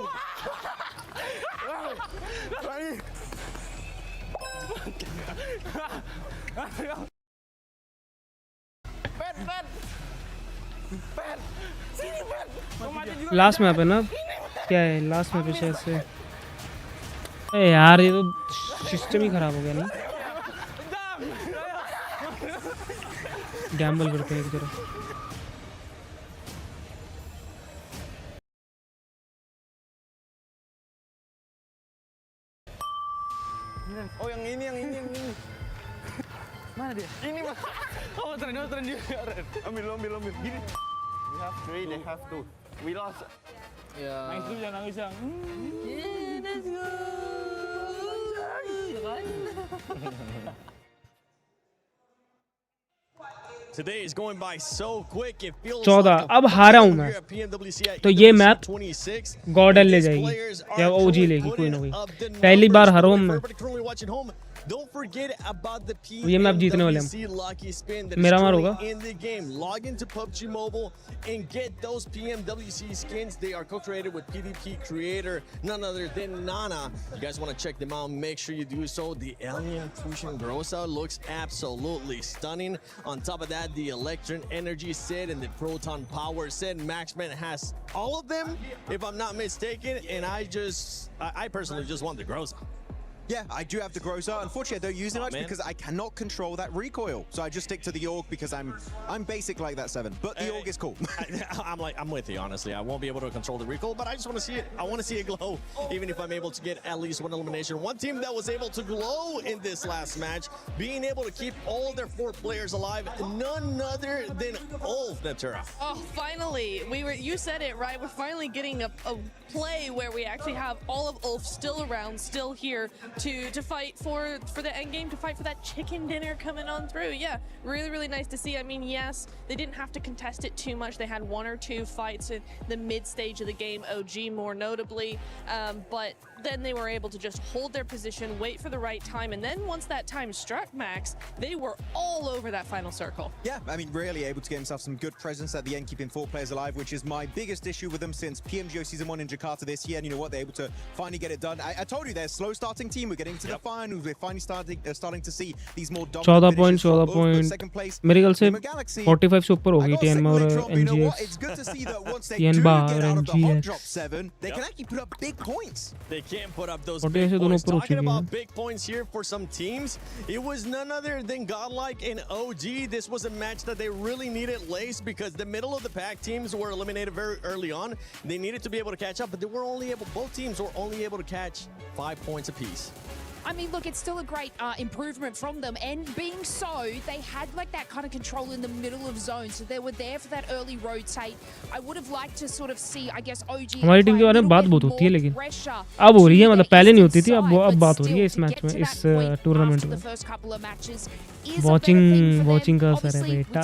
Pet. Sini Pet. Last map है ना? क्या है last map शायद से? अरे यार ये तो सिस्टम ही खराब हो गया ना? गैम्बल करते हैं एक तरह. Oh yang ini. Mana dia? Ini mas. Oh tren dia. Ambil. Gini. We have 3, they have 2. We lost. Yeah. Nangis dulu jangan nangis yang. Yeah, let's go. Today is going by so quick. It feels 14 अब हारा हूँ मैं तो ये map गॉडल ले जाएगी या ओजी लेगी कोई ना कोई पहली बार हारा हूँ मैं Don't forget about the PMWC lucky spin that मेरा मार is होगा in the game. Log into PUBG Mobile and get those PMWC skins. They are co-created with PvP creator none other than Nana. You guys want to check them out? Make sure you do so. The Alien Fusion Grossa looks absolutely stunning. On top of that, the Electron Energy set and the Proton Power set. Maxman has all of them, if I'm not mistaken. And I personally just want the Grossa. Yeah, I do have the Groza. Unfortunately, I don't use it much because I cannot control that recoil. So I just stick to the Org because I'm basic like that 7. But the Org is cool. I'm with you, honestly. I won't be able to control the recoil, but I just want to see it. I want to see it glow, even if I'm able to get at least 1 elimination. One team that was able to glow in this last match, being able to keep all their 4 players alive, none other than Ulf, Natura. Oh, finally. You said it, right? We're finally getting a play where we actually have all of Ulf still around, still here to fight for the end game, to fight for that chicken dinner coming on through. Yeah, really nice to see. I mean, yes, they didn't have to contest it too much. They had 1 or 2 fights in the mid stage of the game, OG more notably, but then they were able to just hold their position, wait for the right time, and then once that time struck, Max, they were all over that final circle. Yeah, I mean, really able to get himself some good presence at the end, keeping 4 players alive, which is my biggest issue with them since PMGO Season 1 in Jakarta this year. And you know what? They're able to finally get it done. I told you they're a slow starting team. We're getting to the finals. We're finally starting to see these more dominant 14 point मेरे ख्याल से 45 से ऊपर होगी TN और NGS It's good to see that once they do get out of the hot drop 7, they can actually put up big points. They can put up those big points. Talking about big points here for some teams, it was none other than Godlike and OG. This was a match that they really needed lace because the middle of the pack teams were eliminated very early on. They needed to be able to catch up, but both teams were only able to catch 5 points apiece. I mean, look, it's still a great improvement from them. And being so, they had like that kind of control in the middle of zone. So they were there for that early rotate. I would have liked to sort of see, I guess, OG हमारी team के बारे में बात बहुत होती है, लेकिन अब हो रही है, मतलब पहले नहीं होती थी, अब बात हो रही है इस मैच में, इस टूर्नामेंट में. Watching का असर है बेटा,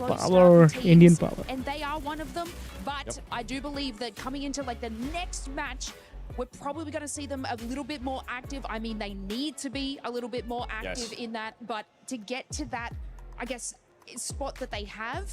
power, Indian power. And they are one of them, but I do believe that coming into like the next match, we're probably going to see them a little bit more active. I mean, they need to be a little bit more active in that, but to get to that, I guess, spot that they have,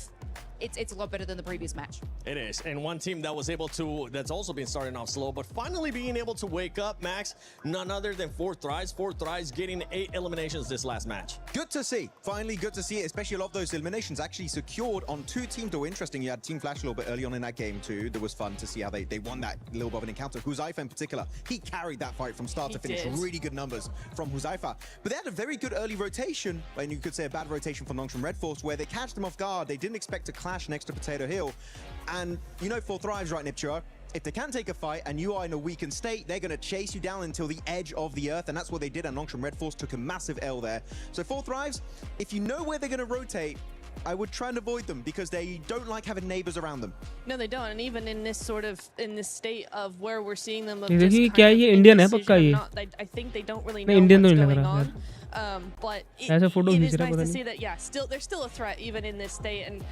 it's a lot better than the previous match. It is. And one team that was able to, that's also been starting off slow, but finally being able to wake up, Max, none other than 4Thrives. 4Thrives getting 8 eliminations this last match. Good to see. Finally, good to see it, especially a lot of those eliminations actually secured on 2 teams that were interesting. You had Team Flash a little bit early on in that game too. That was fun to see how they won that little bit of an encounter. Huzaifa in particular, he carried that fight from start to finish. Really good numbers from Huzaifa. But they had a very good early rotation, and you could say a bad rotation for Nongshim Red Force, where they catch them off guard. They didn't expect to clash next to Potato Hill. And you know 4Thrives, right, Nipchira? If they can take a fight and you are in a weakened state, they're going to chase you down until the edge of the earth, and that's what they did, and Nongshim Red Force took a massive L there. So 4Thrives, if you know where they're going to rotate, I would try and avoid them because they don't like having neighbors around them. No, they don't. And even in this sort of, in this state of where we're seeing them, of ये just देखिए kind क्या of ये Indian है पक्का ये. I think they don't really नहीं know Indian तो what's नहीं लग going रहा on. यार. But it ऐसे फोटो is खींच रहा nice पता to नहीं. see that, yeah, they're still a threat even in this state, and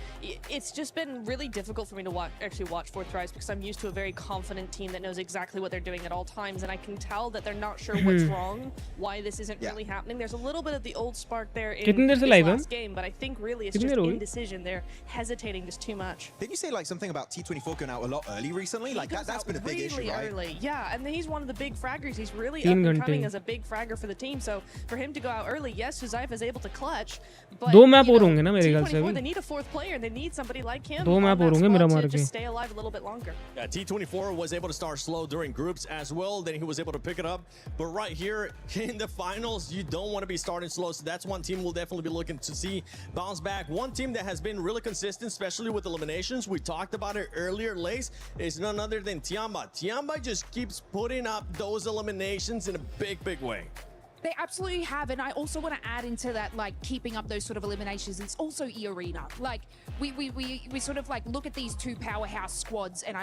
it's just been really difficult for me to actually watch 4Thrives because I'm used to a very confident team that knows exactly what they're doing at all times, and I can tell that they're not sure what's wrong, why this isn't really happening. There's a little bit of the old spark there in this last game, but I think really it's just indecision. They're hesitating just too much. Didn't you say like something about T24 going out a lot early recently? Like that's been a big issue, right? Early. Yeah, and he's one of the big fraggers. He's really up and coming as a big fragger for the team. So for him to go out early, yes, Huzaifa is able to clutch, but दो map और होंगे ना मेरे ख्याल से T24, they need a 4th player, and they need somebody like him दो map और होंगे मेरा मार के. just stay alive a little bit longer. Yeah, T24 was able to start slow during groups as well. Then he was able to pick it up. But right here in the finals, you don't want to be starting slow. So that's one team we'll definitely be looking to see bounce back. One team that has been really consistent, especially with eliminations, we talked about it earlier, Lace, is none other than Tiamba. Tiamba just keeps putting up those eliminations in a big way. They absolutely have, and I also want to add into that, like keeping up those sort of eliminations. It's also E-Arena. Like we sort of like look at these 2 powerhouse squads, and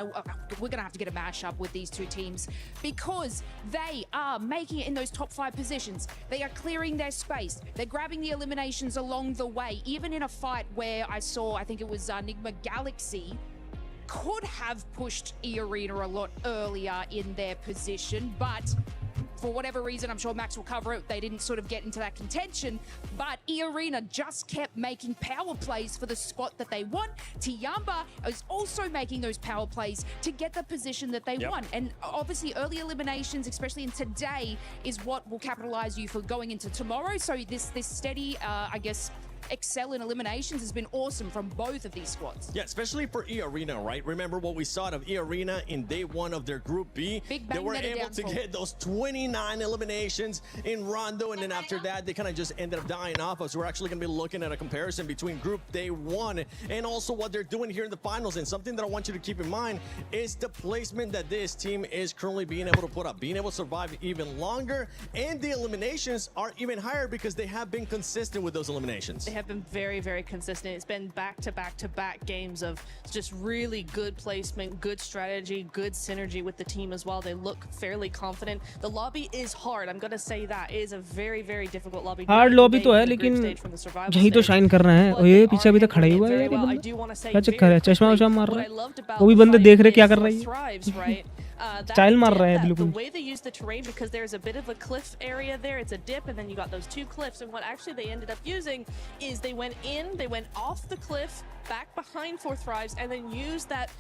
we're gonna have to get a mashup with these 2 teams because they are making it in those top 5 positions. They are clearing their space. They're grabbing the eliminations along the way. Even in a fight where I think it was Enigma Galaxy could have pushed E-Arena a lot earlier in their position, but for whatever reason, I'm sure Max will cover it, they didn't sort of get into that contention, but E-Arena just kept making power plays for the spot that they want. Tiamba is also making those power plays to get the position that they want. And obviously early eliminations, especially in today, is what will capitalize you for going into tomorrow. So this steady, I guess, excel in eliminations has been awesome from both of these squads. Yeah, especially for E-Arena, right? Remember what we saw of E-Arena in day 1 of their Group B? They were able to get those 29 eliminations in Rondo, and then after that, they kind of just ended up dying off us. We're actually going to be looking at a comparison between Group Day 1 and also what they're doing here in the finals. And something that I want you to keep in mind is the placement that this team is currently being able to put up, being able to survive even longer, and the eliminations are even higher because they have been consistent with those eliminations. They have been very consistent. It's been back-to-back games of just really good placement, good strategy, good synergy with the team as well. They look fairly confident. The lobby is hard. I'm going to say that. It is a very difficult lobby. Hard lobby तो है, लेकिन यही तो shine कर रहे हैं. और ये पीछे अभी तक खड़ा ही हुआ है यार ये बंदा. क्या चक्कर है? चश्मा वशमा मार रहा है. वो भी बंदे देख रहे क्या कर रही है. Style मार रहा है बिल्कुल. The way they use the terrain, because there's a bit of a cliff area there, it's a dip, and then you got those 2 cliffs, and what actually they ended up using is they went off the cliff, back behind 4Thrives, and then used that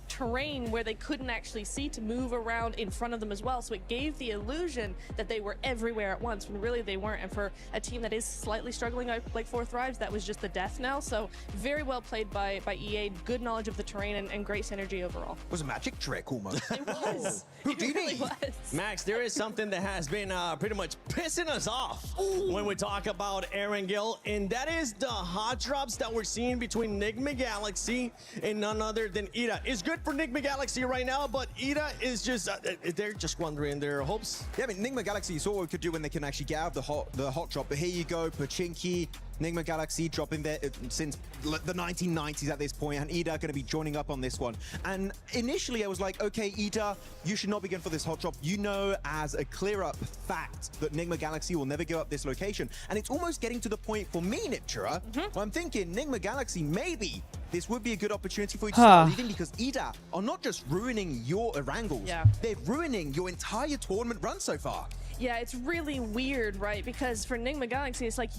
terrain where they couldn't actually see to move around in front of them as well. So it gave the illusion that they were everywhere at once when really they weren't. And for a team that is slightly struggling like 4Thrives, that was just the death knell. So very well played by EA. Good knowledge of the terrain and great synergy overall. It was a magic trick almost. It was. It really was. Max, there is something that has been pretty much pissing us off when we talk about Erangel, and that is the hot drops that we're seeing between between Nigma Galaxy and none other than ETA. It's good for Nigma Galaxy right now, but ETA is just, they're just wondering their hopes. Yeah, I mean, Nigma Galaxy saw what we could do when they can actually get out of the hot drop. But here you go, Pochinki, Nigma Galaxy dropping there since the 1990s at this point, and ETA going to be joining up on this one. And initially I was like, okay, ETA, you should not be going for this hot drop. You know as a clear-up fact that Nigma Galaxy will never give up this location. And it's almost getting to the point for me, Niptura, where I'm thinking, Nigma Galaxy, maybe this would be a good opportunity for you to start leading, because ETA are not just ruining your Erangels, they're ruining your entire tournament run so far. Yeah, it's really weird, right? Because for Nigma Galaxy, it's like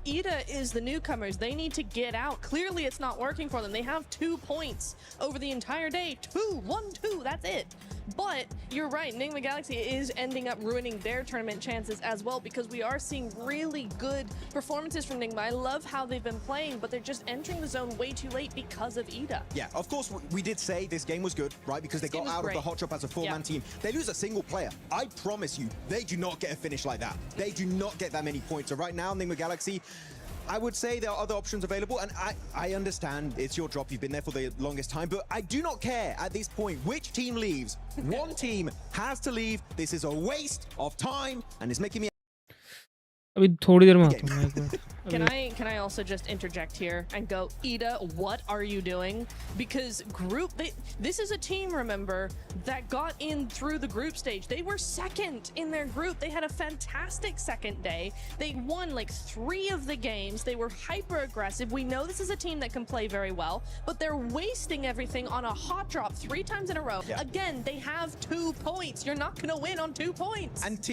ETA is the newcomers. They need to get out. Clearly, it's not working for them. They have 2 points over the entire day. 1-2, that's it. But you're right, Nigma Galaxy is ending up ruining their tournament chances as well, because we are seeing really good performances from Nigma. I love how they've been playing, but they're just entering the zone way too late because of ETA. Yeah, of course, we did say this game was good, right? Because they got out of the hot drop as a four-man team. They lose a single player. I promise you, they do not get a finish like that. They do not get that many points. So right now, Nigma Galaxy, I would say there are other options available, and I understand it's your drop. You've been there for the longest time, but I do not care at this point which team leaves. One team has to leave. This is a waste of time, and it's making me... अभी थोड़ी देर में आता हूँ एक minute. Can I also just interject here and go, ETA, what are you doing? Because this is a team, remember, that got in through the group stage. They were second in their group. They had a fantastic second day. They won like 3 of the games. They were hyper aggressive. We know this is a team that can play very well, but they're wasting everything on a hot drop 3 times in a row. Again, they have 2 points. You're not going to win on 2 points. And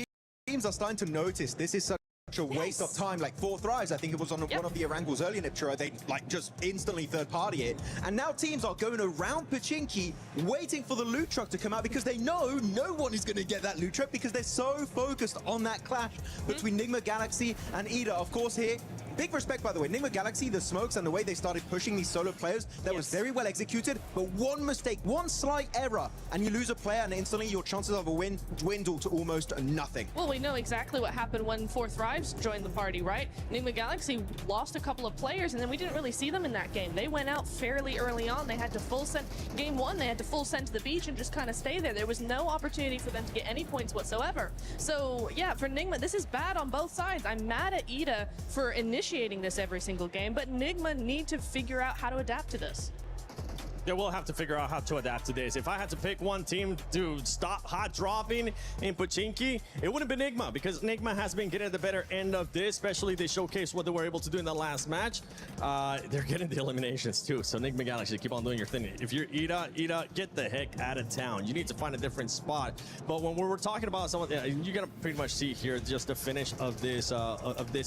teams are starting to notice this is such a waste of time. Like 4 thrives, I think it was on one of the Erangels earlier, Niptura, they like just instantly third party it, and now teams are going around Pochinki waiting for the loot truck to come out, because they know no one is going to get that loot truck, because they're so focused on that clash between Nigma Galaxy and ETA. Of course here, big respect, by the way, Nigma Galaxy, the smokes and the way they started pushing these solo players, that was very well executed, but one mistake, one slight error, and you lose a player, and instantly your chances of a win dwindle to almost nothing. Well, we know exactly what happened when 4 Thrives joined the party, right? Nigma Galaxy lost a couple of players, and then we didn't really see them in that game. They went out fairly early on. They had to full send. Game 1, they had to full send to the beach and just kind of stay there. There was no opportunity for them to get any points whatsoever. So, yeah, for Nigma, this is bad on both sides. I'm mad at ETA for initiating this every single game, but Nigma need to figure out how to adapt to this. Yeah, we'll have to figure out how to adapt to this. If I had to pick one team to stop hot dropping in Pochinki, it wouldn't be Nigma, because Nigma has been getting the better end of this, especially they showcased what they were able to do in the last match. They're getting the eliminations too, so Nigma Galaxy, keep on doing your thing. If you're ETA, get the heck out of town. You need to find a different spot. But when we're talking about someone, you're gonna pretty much see here just the finish of this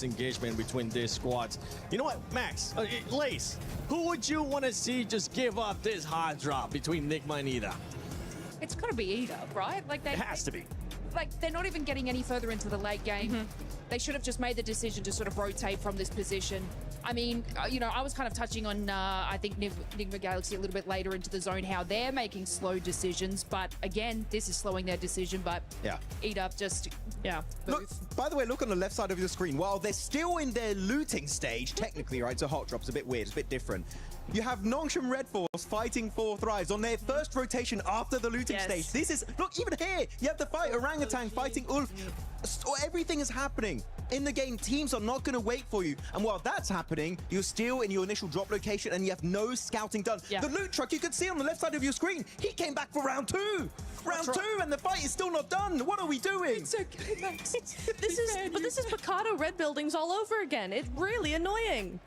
engagement between these squads. You know what, Max, Lace, who would you want to see just give up this hot drop between Nigma and ETA? It's got to be ETA, right? Like it has to be. Like they're not even getting any further into the late game. They should have just made the decision to sort of rotate from this position. I mean, you know, I was kind of touching on, I think, Nigma Galaxy a little bit later into the zone, how they're making slow decisions. But again, this is slowing their decision. But ETA just, Look, by the way, look on the left side of your screen. While they're still in their looting stage, technically, right? So hot drop's a bit weird, it's a bit different. You have Nongshim Red Force fighting 4 Thrives on their first rotation after the looting stage. This is, look, even here, you have the fight Orangutan fighting Ulf. Everything is happening in the game. Teams are not going to wait for you. And while that's happening, you're still in your initial drop location and you have no scouting done. The loot truck, you can see on the left side of your screen, he came back for round 2. Round 2, and the fight is still not done. What are we doing? It's okay, Max. This is Picado Red Buildings all over again. It's really annoying.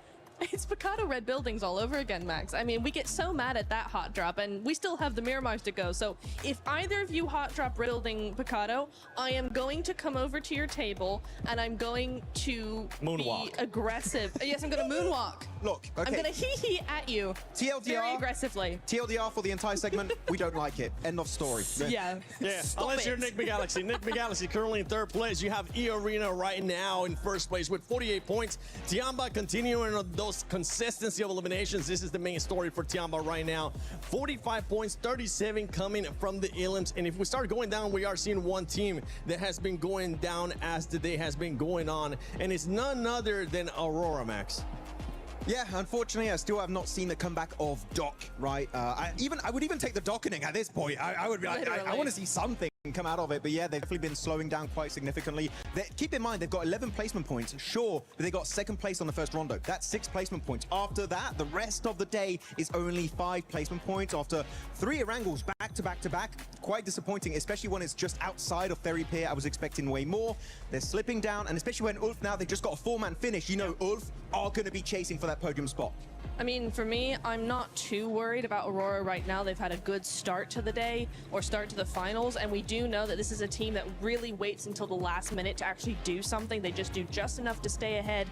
It's Picado Red Buildings all over again, Max. I mean, we get so mad at that hot drop, and we still have the Miramars to go. So if either of you hot drop building Picado, I am going to come over to your table, and I'm going to moonwalk. Be aggressive. Yes, I'm going to moonwalk. Look, okay. I'm going to hee-hee at you. TLDR. Very aggressively. TLDR for the entire segment. We don't like it. End of story. Yeah. Unless you're Nigma Galaxy. Nigma Galaxy currently in 3rd place. You have E-Arena right now in 1st place with 48 points. Tiamba continuing on those consistency of eliminations. This is the main story for Tiamba right now. 45 points, 37 coming from the Elims. And if we start going down, we are seeing one team that has been going down as the day has been going on. And it's none other than Aurora, Max. Yeah, unfortunately, I still have not seen the comeback of Doc, right? I would even take the dockening at this point. I would be like, I want to see something come out of it, but yeah, they've definitely been slowing down quite significantly. Keep in mind, they've got 11 placement points, sure, but they got second place on the first rondo. That's 6 placement points. After that, the rest of the day is only 5 placement points after 3 Erangels back to back to back. Quite disappointing, especially when it's just outside of Ferry Pier. I was expecting way more. They're slipping down, and especially when Ulf now, they've just got a 4-man finish. You know, Ulf are going to be chasing for that podium spot. I mean, for me, I'm not too worried about Aurora right now. They've had a good start to the day or start to the finals, and we do know that this is a team that really waits until the last minute to actually do something. They just do just enough to stay ahead.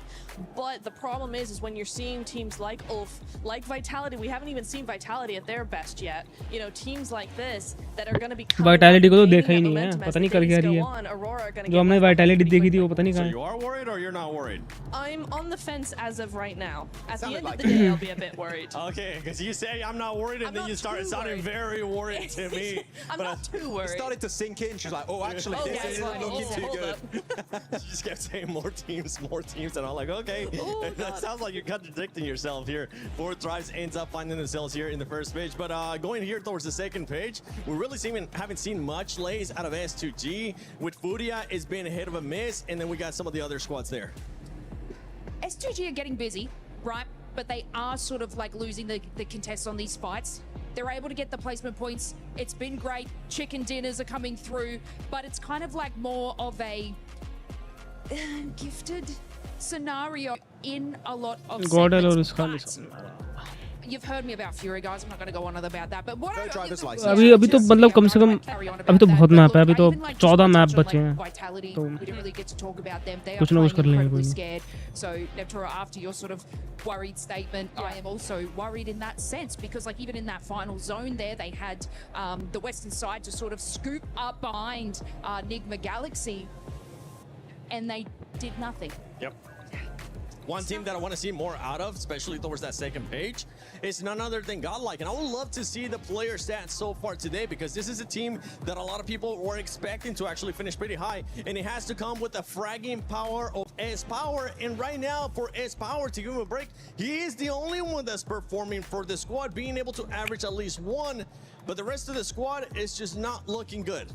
But the problem is when you're seeing teams like Ulf, like Vitality, we haven't even seen Vitality at their best yet. You know, teams like this that are going to be Vitality को तो देखा ही नहीं है, पता नहीं कर क्या रही है. जो हमने Vitality देखी थी वो पता नहीं कहाँ है. So you are worried or you're not worried? I'm on the fence as of right now. At the end of the day, I'll be a bit worried. Okay, because you say I'm not worried, and then you started sounding very worried to me. I'm not too worried. It started to sink in. She's like, oh, actually, this isn't looking too good. She just kept saying more teams, and I'm like, okay. That sounds like you're contradicting yourself here. 4 Thrives ends up finding themselves here in the first page, but going here towards the second page, we really haven't seen much lays out of S2G. With Furia, it's been a hit of a miss, and then we got some of the other squads there. S2G are getting busy, right? But they are sort of like losing the contests on these fights. They're able to get the placement points. It's been great. Chicken dinners are coming through, but it's kind of like more of a gifted scenario in a lot of segments. You've heard me about Fury, guys. I'm not going to go on about that. But what अभी तो मतलब कम से कम अभी तो बहुत map है. अभी तो 14 मैप बचे हैं. तो कुछ ना कुछ कर लेंगे कोई. So Neptura, after your sort of worried statement, I am also worried in that sense, because like even in that final zone there, they had the western side to sort of scoop up behind Nigma Galaxy, and they did nothing. Yep. One team that I want to see more out of, especially towards that second page, is none other than Godlike. And I would love to see the player stats so far today, because this is a team that a lot of people were expecting to actually finish pretty high. And it has to come with the fragging power of S-Power. And right now, for S-Power, to give him a break, he is the only one that's performing for the squad, being able to average at least 1. But the rest of the squad is just not looking good.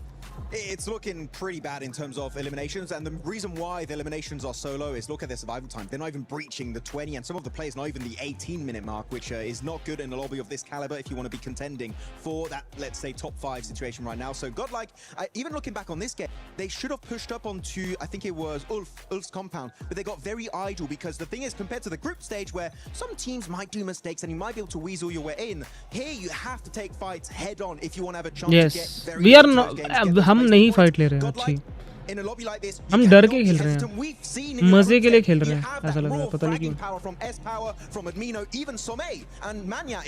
It's looking pretty bad in terms of eliminations, and the reason why the eliminations are so low is look at their survival time. They're not even breaching the 20, and some of the players not even the 18-minute mark, which is not good in a lobby of this caliber if you want to be contending for that, let's say, top 5 situation right now. So Godlike, even looking back on this game, they should have pushed up onto, I think it was Ulf's compound, but they got very idle, because the thing is, compared to the group stage where some teams might do mistakes and you might be able to weasel your way in, here you have to take fights head on if you want to have a chance to get very we are not, हम नहीं fight ले रहे हैं अच्छी. हम डर के खेल रहे हैं, मजे के लिए खेल रहे हैं, ऐसा लग रहा है, पता नहीं क्यों.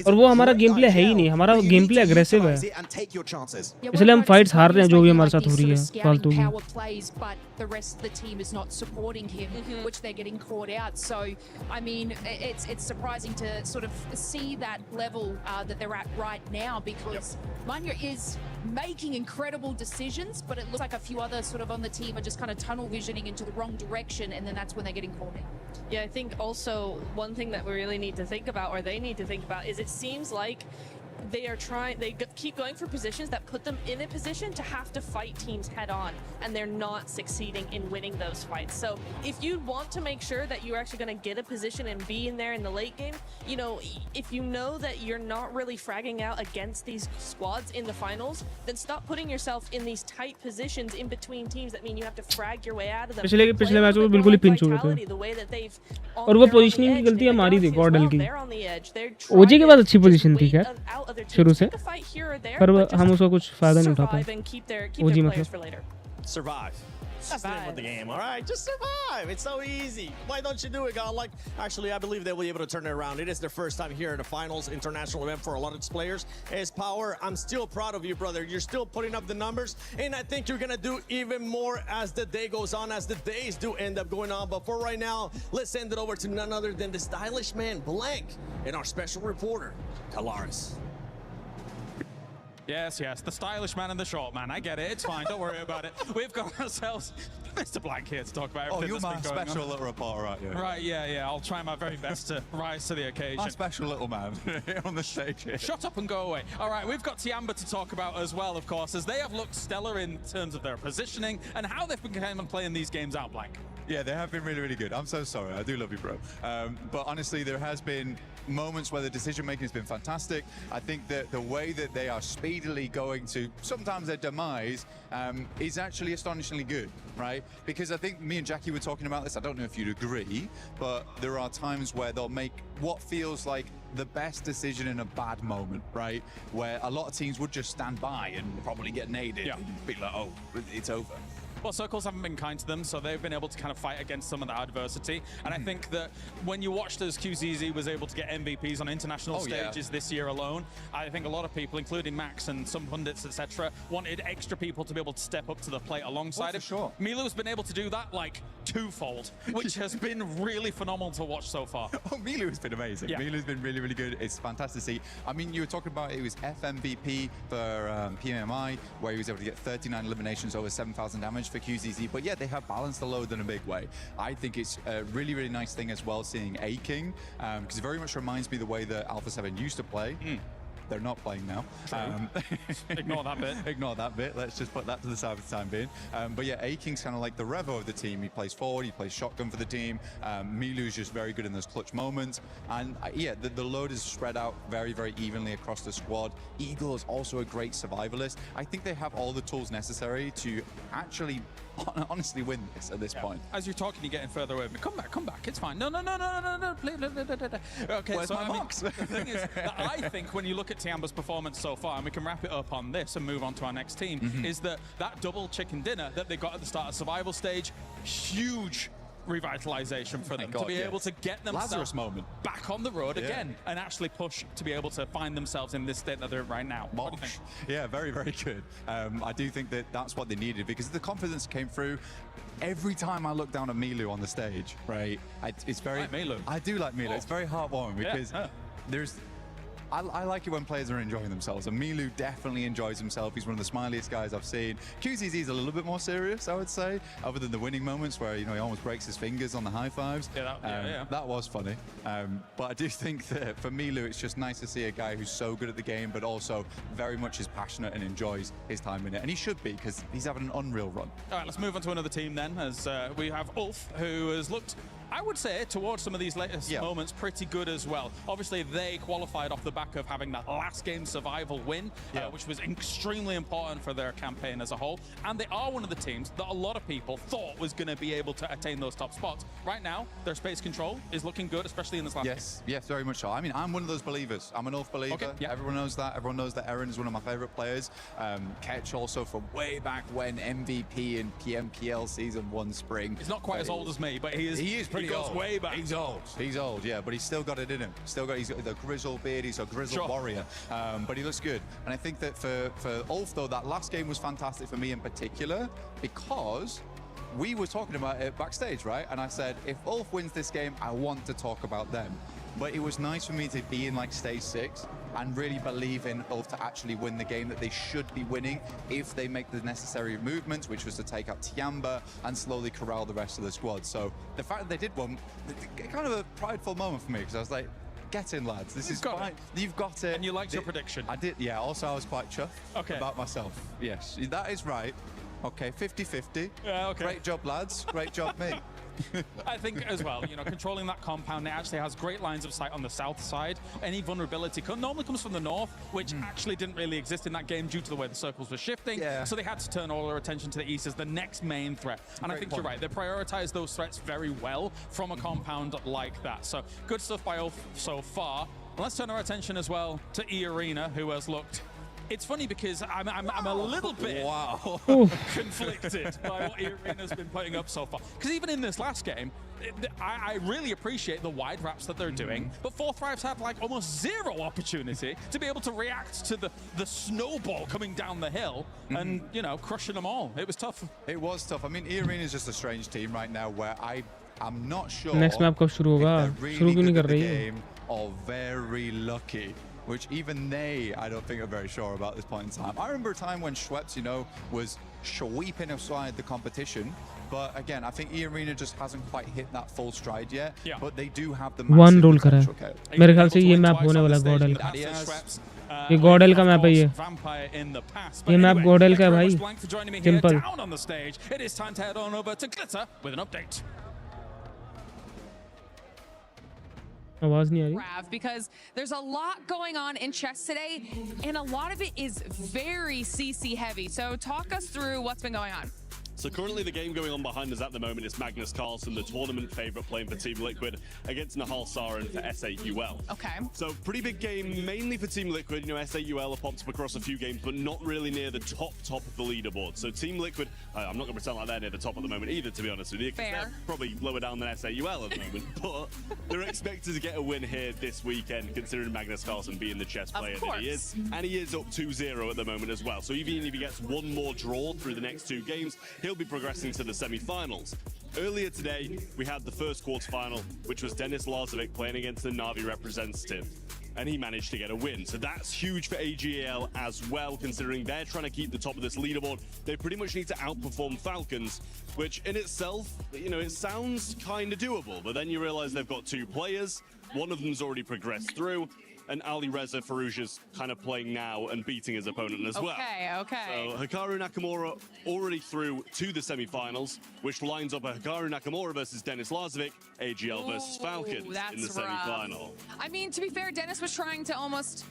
और वो हमारा गेम प्ले है ही नहीं, हमारा गेम प्ले एग्रेसिव है, इसलिए हम फाइट्स हार रहे हैं जो भी हमारे साथ हो रही है फालतू की. The rest of the team is not supporting him, which they're getting caught out. So, I mean, it's surprising to sort of see that level that they're at right now, because Manya is making incredible decisions, but it looks like a few others sort of on the team are just kind of tunnel visioning into the wrong direction, and then that's when they're getting caught out. Yeah, I think also one thing that we really need to think about, or they need to think about, is it seems like they keep going for positions that put them in a position to have to fight teams head on, and they're not succeeding in winning those fights. So if you want to make sure that you're actually going to get a position and be in there in the late game, you know, if you know that you're not really fragging out against these squads in the finals, then stop putting yourself in these tight positions in between teams that mean you have to frag your way out of them. पिछले match में बिल्कुल ही pinch हो गए थे, और वो positioning की गलती हमारी थी GODL की. ओजी के बाद अच्छी पोजीशन थी क्या शुरू से, पर हम उसका कुछ फायदा नहीं उठा पाए. ओजी मतलब Survive. That's the name of the game, all right? Just survive. It's so easy. Why don't you do it, Godlike? Actually, I believe they'll be able to turn it around. It is their first time here in the finals international event for a lot of its players. S-Power, I'm still proud of you, brother. You're still putting up the numbers, and I think you're going to do even more as the day goes on, as the days do end up going on. But for right now, let's send it over to none other than the stylish man, Blank, and our special reporter, Kalaris. Yes, the stylish man and the short man. I get it. It's fine. Don't worry about it. We've got ourselves Mr. Blank here to talk about Oh, everything you're that's my been going special on. little reporter, aren't you? Right, yeah. I'll try my very best to rise to the occasion. My special little man on the stage here. Shut up and go away. All right, we've got Tiamba to talk about as well, of course, as they have looked stellar in terms of their positioning and how they've been kind of playing these games out, Blank. Yeah, they have been really, really good. I'm so sorry. I do love you, bro. But honestly, there has been moments where the decision-making has been fantastic. I think that the way that they are speedily going to sometimes their demise is actually astonishingly good, right? Because I think me and Jackie were talking about this. I don't know if you'd agree, but there are times where they'll make what feels like the best decision in a bad moment, right? Where a lot of teams would just stand by and probably get naded and be like, oh, it's over. Well, Circles haven't been kind to them, so they've been able to kind of fight against some of that adversity. And I think that when you watched as QZZ was able to get MVPs on international stages this year alone, I think a lot of people, including Max and some pundits, etc., wanted extra people to be able to step up to the plate alongside him. Sure. Milu's been able to do that like twofold, which has been really phenomenal to watch so far. Oh, Milu has been amazing. Yeah. Milu's been really, really good. It's fantastic to see. I mean, you were talking about it was FMVP for PMI, where he was able to get 39 eliminations over 7,000 damage for QZZ. But yeah, they have balanced the load in a big way. I think it's a really, really nice thing as well seeing A-King, because it very much reminds me the way that Alpha 7 used to play. They're not playing now. Ignore that bit. Ignore that bit. Let's just put that to the side for the time being. But yeah, A-King's kind of like the Revo of the team. He plays forward, he plays shotgun for the team. Milu's just very good in those clutch moments. And yeah, the load is spread out very, very evenly across the squad. Eagle is also a great survivalist. I think they have all the tools necessary to actually honestly win this at this point. As you're talking, you're getting further away. Come back. It's fine. No. Okay, Where's so my I mean, box? the thing is that I think when you look at Tiamba's performance so far, and we can wrap it up on this and move on to our next team, is that double chicken dinner that they got at the start of survival stage, huge revitalization for them to be able to get themselves Lazarus moment back on the road again and actually push to be able to find themselves in this state that they're in right now. What do you think? Yeah, very, very good. I do think that that's what they needed, because the confidence came through. Every time I look down at Milu on the stage, right, it's very... Like Milu. I do like Milu. It's very heartwarming because there's... I like it when players are enjoying themselves, and Milu definitely enjoys himself. He's one of the smiliest guys I've seen. QZZ is a little bit more serious, I would say, other than the winning moments where, you know, he almost breaks his fingers on the high fives. That was funny. But I do think that for Milu, it's just nice to see a guy who's so good at the game, but also very much is passionate and enjoys his time in it. And he should be, because he's having an unreal run. All right, let's move on to another team then, as we have Ulf, who has looked, I would say, towards some of these latest moments, pretty good as well. Obviously, they qualified off the back of having that last game survival win, which was extremely important for their campaign as a whole. And they are one of the teams that a lot of people thought was going to be able to attain those top spots. Right now, their space control is looking good, especially in this last game. Yes, very much so. I mean, I'm one of those believers. I'm an Ulf believer. Okay, Everyone knows that. Everyone knows that Aaron is one of my favorite players. Ketch also from way back when, MVP in PMPL Season 1 Spring. He's not quite as old as me, but he is pretty old. Way back. He's old, yeah, but he's still got it in him. He's got the grizzled beard, he's a grizzled warrior. But he looks good. And I think that for Ulf, though, that last game was fantastic for me in particular, because we were talking about it backstage, right? And I said, if Ulf wins this game, I want to talk about them. But it was nice for me to be in like stage 6 and really believe in Ulf to actually win the game that they should be winning if they make the necessary movements, which was to take out Tiamba and slowly corral the rest of the squad. So the fact that they did one, kind of a prideful moment for me, because I was like, get in, lads. This is fine. You've got it. And you liked your prediction. I did, yeah. Also, I was quite chuffed about myself. Yes, that is right. Okay, 50-50. Yeah, okay. Great job, lads. Great job, mate. I think as well, you know, controlling that compound, it actually has great lines of sight on the south side. Any vulnerability normally comes from the north, which actually didn't really exist in that game due to the way the circles were shifting. So they had to turn all their attention to the east as the next main threat. And I think you're right. They prioritize those threats very well from a compound like that. So good stuff by Ulf so far. And let's turn our attention as well to E-Arena, who has looked... It's funny because I'm a little bit conflicted by what E-Arena's been putting up so far. Because even in this last game, I really appreciate the wide wraps that they're doing, but Fourth Thrive's had like almost zero opportunity to be able to react to the snowball coming down the hill and, you know, crushing them all. It was tough. It was tough. I mean, E-Arena is just a strange team right now where I'm not sure next map कब शुरू होगा? शुरू क्यों नहीं कर रही है? Or very lucky. which even they, I don't think, are very sure about this point in time. I remember a time when Schweppes, you know, was sweeping aside the competition. But again, I think E-Arena just hasn't quite hit that full stride yet. Yeah. But they do have the one rule करा है मेरे ख्याल से ये map होने वाला GODL का ये GODL का मैप है ये मैप GODL का है भाई सिंपल आवाज नहीं आ रही because there's a lot going on in chess today and a lot of it is very CC heavy, so talk us through what's been going on. So currently the game going on behind us at the moment is Magnus Carlsen, the tournament favourite, playing for Team Liquid against Nahal Sarin for SAUL. Okay. So pretty big game, mainly for Team Liquid. You know, SAUL have popped up across a few games, but not really near the top of the leaderboard. So Team Liquid, I'm not going to pretend like they're near the top at the moment either, to be honest with you, because they're probably lower down than SAUL at the moment. But they're expected to get a win here this weekend, considering Magnus Carlsen being the chess player that he is. And he is up 2-0 at the moment as well. So even if he gets one more draw through the next two games, he'll be progressing to the semi-finals. Earlier today, we had the first quarter-final, which was Denis Lazovic playing against the Na'Vi representative, and he managed to get a win. So that's huge for AGL as well, considering they're trying to keep the top of this leaderboard. They pretty much need to outperform Falcons, which in itself, you know, it sounds kind of doable, but then you realize they've got two players. One of them's already progressed through, and Ali Reza Farouja's kind of playing now and beating his opponent as well. Okay. So Hikaru Nakamura already through to the semi-finals, which lines up a Hikaru Nakamura versus Denis Lazovic, AGL versus Falcons in the semi-final. I mean, to be fair, Denis was trying to almost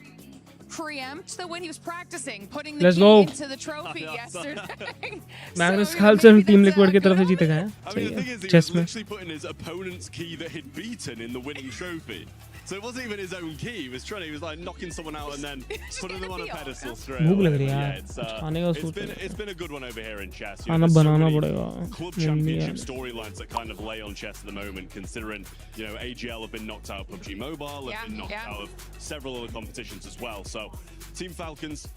preempt the win. He was practicing putting the key into the trophy yesterday. Magnus Carlsen Team Liquid की तरफ से जीतेगा है. I mean, the thing is, he was literally putting his opponent's key that he'd beaten in the winning trophy. So it wasn't even his own key. He was like knocking someone out and then putting them on a pedestal straight away. It's been a good one over here in chess. You know, there's so many club championship storylines that kind of lay on chess at the moment, considering, you know, AGL have been knocked out of PUBG Mobile, have been knocked out of several other competitions as well. So Team Falcons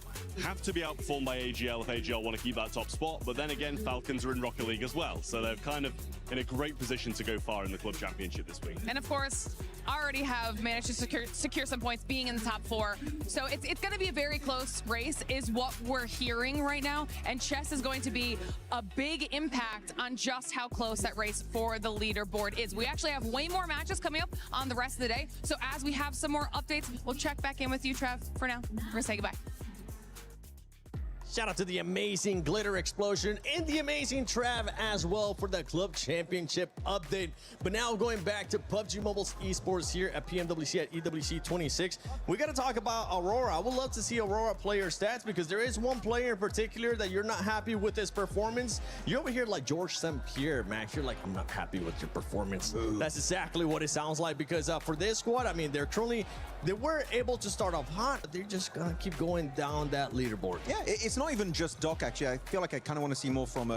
have to be outperformed by AGL if AGL want to keep that top spot. But then again, Falcons are in Rocket League as well. So they're kind of in a great position to go far in the club championship this week. And of course, already have managed to secure some points being in the top 4. So it's going to be a very close race is what we're hearing right now. And chess is going to be a big impact on just how close that race for the leaderboard is. We actually have way more matches coming up on the rest of the day. So as we have some more updates, we'll check back in with you, Trev. For now, we're going to say goodbye. Shout out to the amazing Glitter Explosion and the amazing Trav as well for the Club Championship update. But now going back to PUBG Mobile's esports here at PMWC at EWC 26, we got to talk about Aurora. I would love to see Aurora player stats because there is one player in particular that you're not happy with his performance. You're over here like George St. Pierre, Max. You're like, I'm not happy with your performance. That's exactly what it sounds like because for this squad, I mean, they were able to start off hot, but they're just going to keep going down that leaderboard. Yeah, it's not even just Doc, actually. I feel like I kind of want to see more from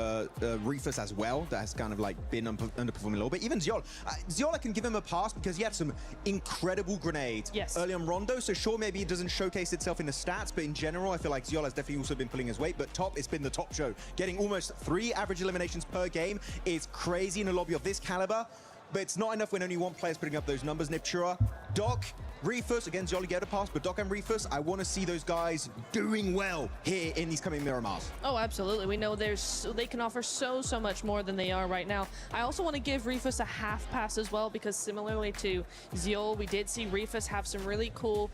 Rufus as well. That has kind of like been underperforming a little bit. Even Ziol. Ziol, I can give him a pass because he had some incredible grenades early on Rondo. So sure, maybe it doesn't showcase itself in the stats, but in general, I feel like Ziol has definitely also been pulling his weight. But top, it's been the top show. Getting almost 3 average eliminations per game is crazy in a lobby of this caliber. But it's not enough when only one player's putting up those numbers. Niptura, Doc, Rufus, again, Zioli get a pass, but Doc and Rufus, I want to see those guys doing well here in these coming Miramars. Oh, absolutely. We know they can offer so much more than they are right now. I also want to give Rufus a half pass as well, because similarly to Ziol, we did see Rufus have some really cool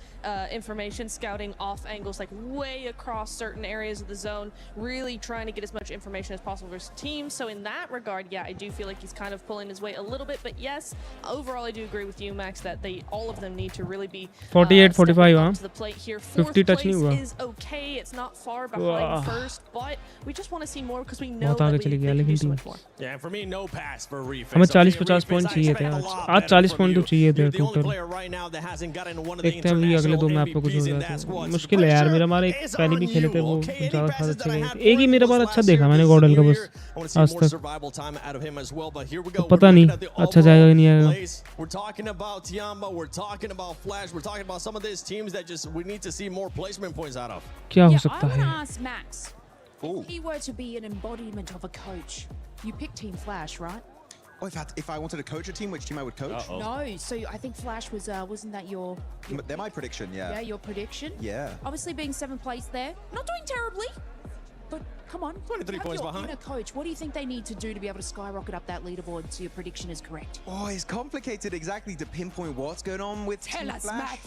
information scouting off angles, like way across certain areas of the zone, really trying to get as much information as possible for his team. So in that regard, yeah, I do feel like he's kind of pulling his weight a little bit, but yes, overall I do agree with you, Max, that all of them need to really be 48-45 to the plate here. 50 touch नहीं हुआ. Is okay. It's not far behind first, but we just want to see more because we know that we can do so much more. Yeah, for me, no pass for Rufus. हमें 40-50 point चाहिए थे आज 40 point तो चाहिए थे total. देखते हैं अभी अगले 2 मैप पे कुछ हो जाता है. मुश्किल है यार. मेरा मार एक पहले भी खेले थे, वो ज़्यादा खास अच्छे नहीं थे. एक ही मेरा बार अच्छा देखा मैंने गॉडल का बस आज तक. तो पता नहीं अच्छा जाएगा कि नहीं आएगा. We're talking about Tiamba, we're talking about Flash, we're talking about some of these teams that just we need to see more placement points out of. क्या हो सकता I want to है? ask Max, if he were to be an embodiment of a coach, you pick Team Flash, right? Oh, if I wanted to coach a team, which team I would coach? No, so I think Flash was, wasn't that your They're my prediction, yeah. Yeah, your prediction? Yeah. Obviously being 7th place there, not doing terribly, but come on. 23 points behind. Inner coach, what do you think they need to do to be able to skyrocket up that leaderboard so your prediction is correct? Oh, it's complicated exactly to pinpoint what's going on with Team Flash.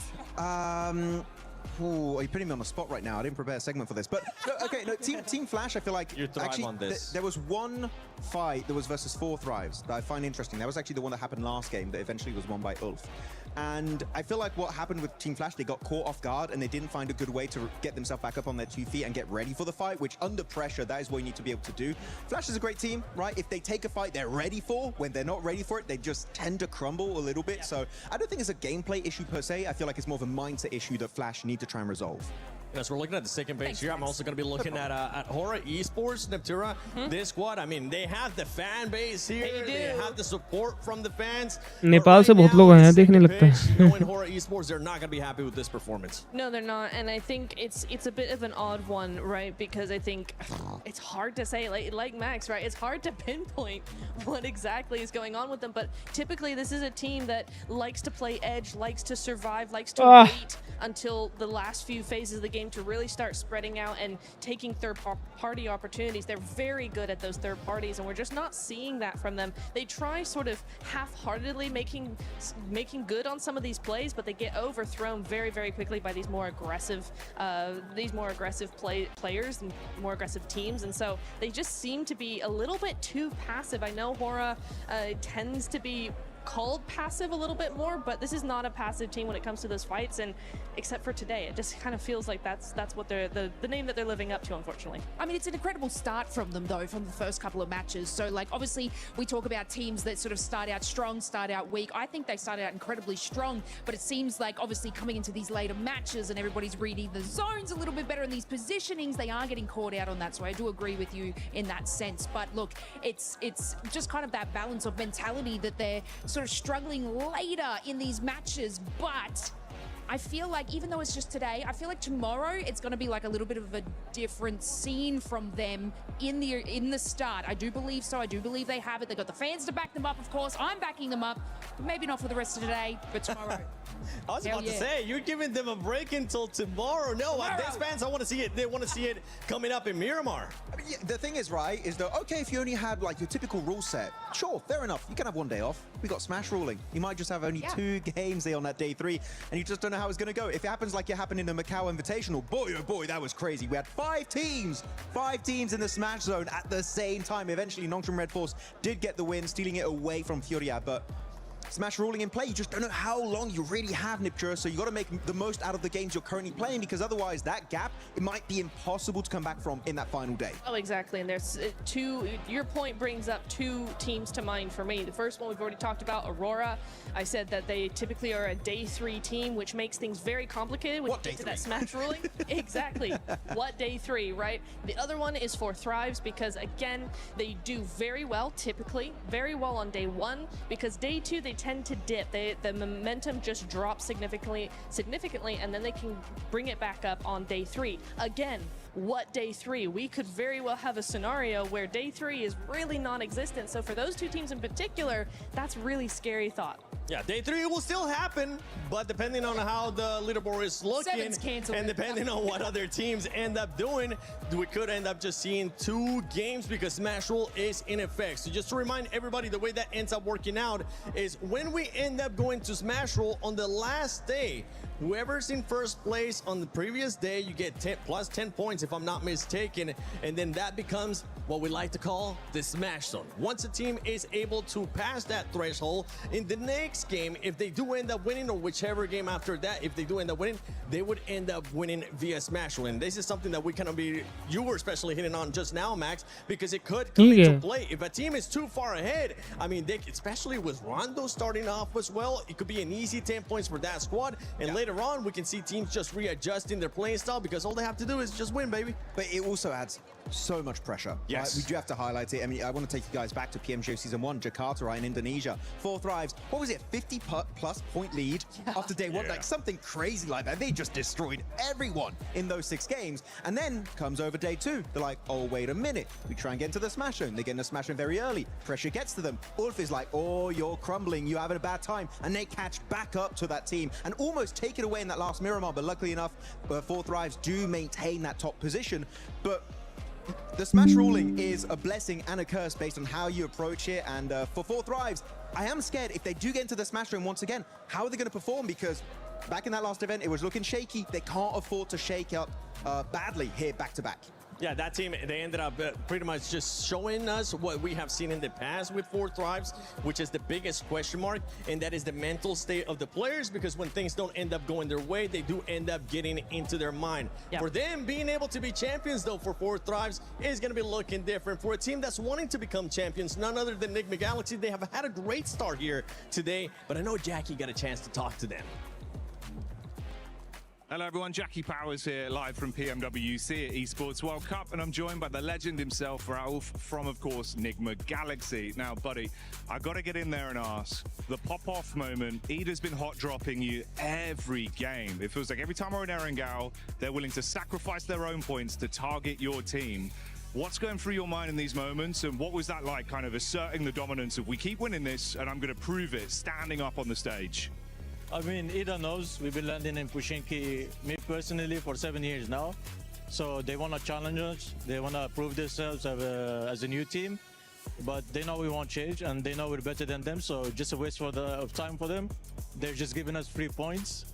Ooh, you're putting me on the spot right now. I didn't prepare a segment for this, but no, okay. No, Team Flash. I feel like actually on this. There was one fight that was versus 4 Thrives that I find interesting. That was actually the one that happened last game that eventually was won by Ulf. And I feel like what happened with Team Flash, they got caught off guard and they didn't find a good way to get themselves back up on their 2 feet and get ready for the fight, which under pressure, that is what you need to be able to do. Flash is a great team, right? If they take a fight they're ready for, when they're not ready for it, they just tend to crumble a little bit. So I don't think it's a gameplay issue per se. I feel like it's more of a mindset issue that Flash need to try and resolve. As we're looking at the second page here, I'm also going to be looking at Hora Esports, Neptura. This squad, I mean, they have the fan base here. They have the support from the fans. Nepal से बहुत लोग हैं देखने लगता है. Knowing Hora Esports, they're not going to be happy with this performance. No, they're not, and I think it's a bit of an odd one, right? Because I think it's hard to say, like Max, right? It's hard to pinpoint what exactly is going on with them. But typically, this is a team that likes to play edge, likes to survive, likes to wait until the last few phases of the game to really start spreading out and taking third-party opportunities. They're very good at those third parties, and we're just not seeing that from them. They try sort of half-heartedly making good on some of these plays, but they get overthrown very, very quickly by these more aggressive players and more aggressive teams, and so they just seem to be a little bit too passive. I know Hora tends to be called passive a little bit more, but this is not a passive team when it comes to those fights, and except for today, it just kind of feels like that's what they're the name that they're living up to, unfortunately. I mean, it's an incredible start from them though, from the first couple of matches. So like, obviously we talk about teams that sort of start out strong, start out weak. I think they started out incredibly strong, but it seems like obviously coming into these later matches and everybody's reading the zones a little bit better in these positionings, they are getting caught out on that. So I do agree with you in that sense, but look, it's just kind of that balance of mentality that they're sort of struggling later in these matches. But I feel like even though it's just today, I feel like tomorrow it's going to be like a little bit of a different scene from them in the start. I do believe so. I do believe they have it. They got the fans to back them up, of course. I'm backing them up. Maybe not for the rest of today, but tomorrow. I was about to say, you're giving them a break until tomorrow. No, these fans, I want to see it. They want to see it coming up in Miramar. I mean, yeah, the thing is, right, is that, okay, if you only had like your typical rule set, sure, fair enough. You can have 1 day off. We got Smash ruling. You might just have only 2 games there on that day 3, and you just don't know how it's going to go. If it happens like it happened in the Macau Invitational, boy, oh boy, that was crazy. We had 5 teams in the Smash zone at the same time. Eventually, Nongshim Red Force did get the win, stealing it away from Furia, but Smash ruling in play, you just don't know how long you really have, Niptura, so you got to make the most out of the games you're currently playing, because otherwise that gap, it might be impossible to come back from in that final day. Oh, exactly, and there's your point brings up 2 teams to mind for me. The first one we've already talked about, Aurora. I said that they typically are a day 3 team, which makes things very complicated when you get to that Smash ruling. Exactly. What day 3, right? The other one is for Thrives, because again, they do very well, typically, very well on day 1, because day 2, they tend to dip. The momentum just drops significantly, and then they can bring it back up on day 3. Again, what day 3? We could very well have a scenario where day 3 is really non-existent. So for those 2 teams in particular, that's really scary thought. Yeah, day 3 will still happen, but depending on how the leaderboard is looking and depending on what other teams end up doing, we could end up just seeing 2 games because Smash Rule is in effect. So just to remind everybody, the way that ends up working out is when we end up going to Smash Rule on the last day, whoever's in first place on the previous day, you get plus 10 points if I'm not mistaken, and then that becomes what we like to call the Smash Zone. Once a team is able to pass that threshold, in the next game, if they do end up winning, or whichever game after that, if they do end up winning, they would end up winning via Smash Rule. And this is something that we kind of you were especially hitting on just now, Max, because it could come into play. If a team is too far ahead, I mean, especially with Rondo starting off as well, it could be an easy 10 points for that squad, and later later on, we can see teams just readjusting their playing style because all they have to do is just win, baby. But it also adds so much pressure. Yes. Right? We do have to highlight it. I mean, I want to take you guys back to PMWC Season 1, Jakarta, right, in Indonesia. 4 Thrives, what was it, 50-plus point lead after day one? Like something crazy like that. They just destroyed everyone in those 6 games. And then comes over day 2. They're like, oh, wait a minute. We try and get into the smash zone. They get in the smash zone very early. Pressure gets to them. Ulf is like, oh, you're crumbling. You're having a bad time. And they catch back up to that team and almost take it away in that last Miramar. But luckily enough, 4 Thrives do maintain that top position. But the smash ruling is a blessing and a curse based on how you approach it. And for 4 Thrives, I am scared if they do get into the smash room once again, how are they going to perform? Because back in that last event, it was looking shaky. They can't afford to shake up badly here back to back. Yeah, that team, they ended up pretty much just showing us what we have seen in the past with 4 Thrives, which is the biggest question mark, and that is the mental state of the players, because when things don't end up going their way, they do end up getting into their mind. Yep. For them, being able to be champions, though, for 4 Thrives is going to be looking different. For a team that's wanting to become champions, none other than Enigma Galaxy, they have had a great start here today, but I know Jackie got a chance to talk to them. Hello everyone, Jackie Powers here, live from PMWC at Esports World Cup, and I'm joined by the legend himself, Raouf, from, of course, Enigma Galaxy. Now, buddy, I gotta get in there and ask, the pop-off moment, Ida's been hot-dropping you every game. It feels like every time we're in Erangel, they're willing to sacrifice their own points to target your team. What's going through your mind in these moments, and what was that like, kind of asserting the dominance of, we keep winning this, and I'm gonna prove it, standing up on the stage? I mean, Ida knows we've been landing in Pushinki, me personally, for 7 years now. So they want to challenge us. They want to prove themselves as a new team. But they know we won't change, and they know we're better than them. So just a waste of time for them. They're just giving us 3 points.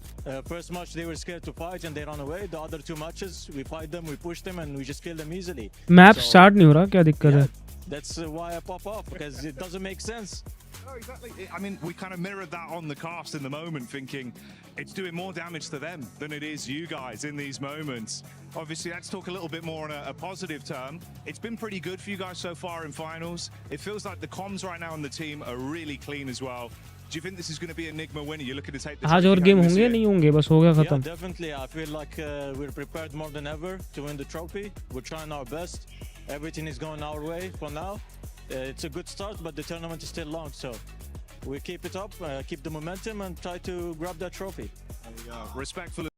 First match, they were scared to fight, and they ran away. The other 2 matches, we fight them, we push them, and we just kill them easily. Map start नहीं हो रहा, क्या दिक्कत है? That's why I pop off, because it doesn't make sense. No, exactly. I mean, we kind of mirrored that on the cast in the moment, thinking it's doing more damage to them than it is you guys in these moments. Obviously, let's talk a little bit more on a positive term. It's been pretty good for you guys so far in finals. It feels like the comms right now on the team are really clean as well. Do you think this is going to be Enigma winner? You're looking to take the आज और game होंगे या नहीं होंगे? बस हो गया खत्म. Yeah, definitely. I feel like we're prepared more than ever to win the trophy. We're trying our best. Everything is going our way for now. It's a good start, but the tournament is still long, so we keep it up, keep the momentum, and try to grab that trophy. There you go. Respectful.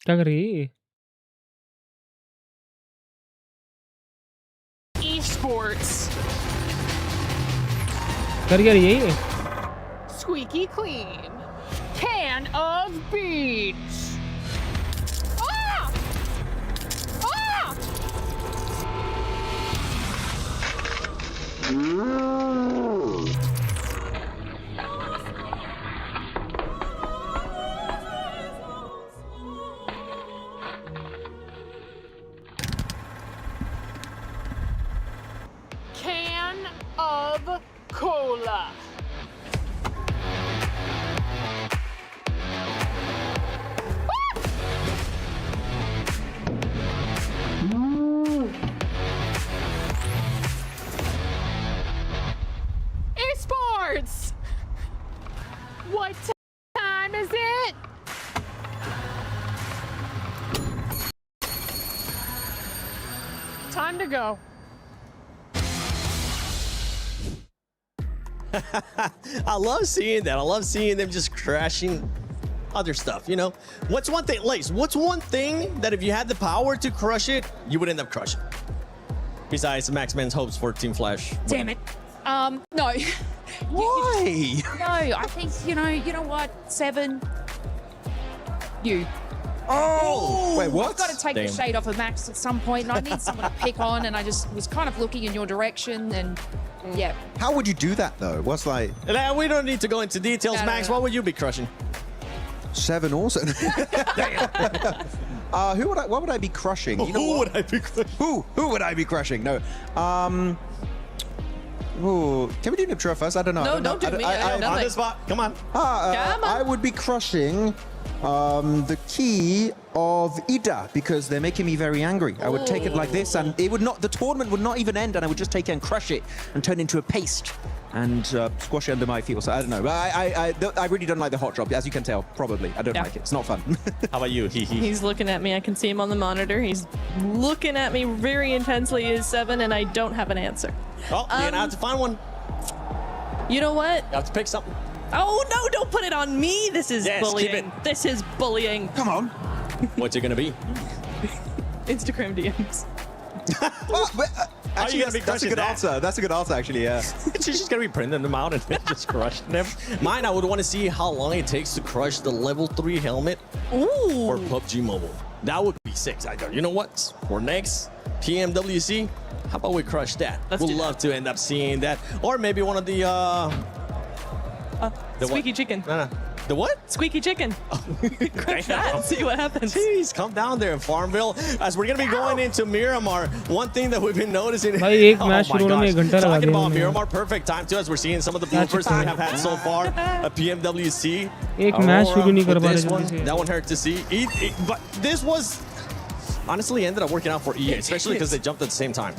क्या कर रही है? Esports. कर क्या रही है ये? Squeaky clean. Can of beans. Ah! Ah! Can of cola. Esports! What time is it? Time to go. I love seeing that. I love seeing them just crashing other stuff, you know? What's one thing, Lace, what's one thing that if you had the power to crush it, you would end up crushing? Besides Max Man's hopes for Team Flash. Damn it. No. Why? No, I think, you know what? 7. You. Oh! Wait, what? I've got to take the shade off of Max at some point, and I need someone to pick on, and I just was kind of looking in your direction, and yeah. How would you do that, though? What's like... We don't need to go into details. No, Max, no. what would you be crushing? 7 also. What would I be crushing? You know Who what? would I be crushing? Who would I be crushing? No. Ooh, can we do Niptra first? I don't know. No, don't do me. I don't know. On the spot. Come on. Come on. I would be crushing the key of Ida because they're making me very angry. I would take it like this, and it would not. The tournament would not even end, and I would just take it and crush it and turn it into a paste and squash it under my feet. So I don't know. I really don't like the hot drop, as you can tell. Probably, I don't like it. It's not fun. How about you? He's looking at me. I can see him on the monitor. He's looking at me very intensely. He is 7, and I don't have an answer. Oh, you're gonna have to find one. You know what? You have to pick something. Oh no! Don't put it on me. This is Yes, bullying. keep it. This is bullying. Come on. What's it gonna be? Instagram DMs. Actually, that's a good answer. That's a good answer, actually, yeah. She's just gonna be printing them out and just crushing them. Mine, I would want to see how long it takes to crush the level 3 helmet for PUBG Mobile. That would be 6. I go, you know what? For next PMWC, how about we crush that? We'd love to end up seeing that. Or maybe one of the Squeaky chicken. No. The what? Squeaky chicken. Crush that and see what happens. Jeez, come down there in Farmville. As we're going to be going into Miramar, one thing that we've been noticing... भाई एक match शुरू होने में 1 घंटा लगा Talking दिया about उन्होंने। Miramar, perfect time too, as we're seeing some of the bloopers that we have had so far. A PMWC. एक मैच शुरू नहीं कर पा रहे जल्दी से। That one hurt to see. But this was... honestly ended up working out for EA, especially because they jumped at the same time.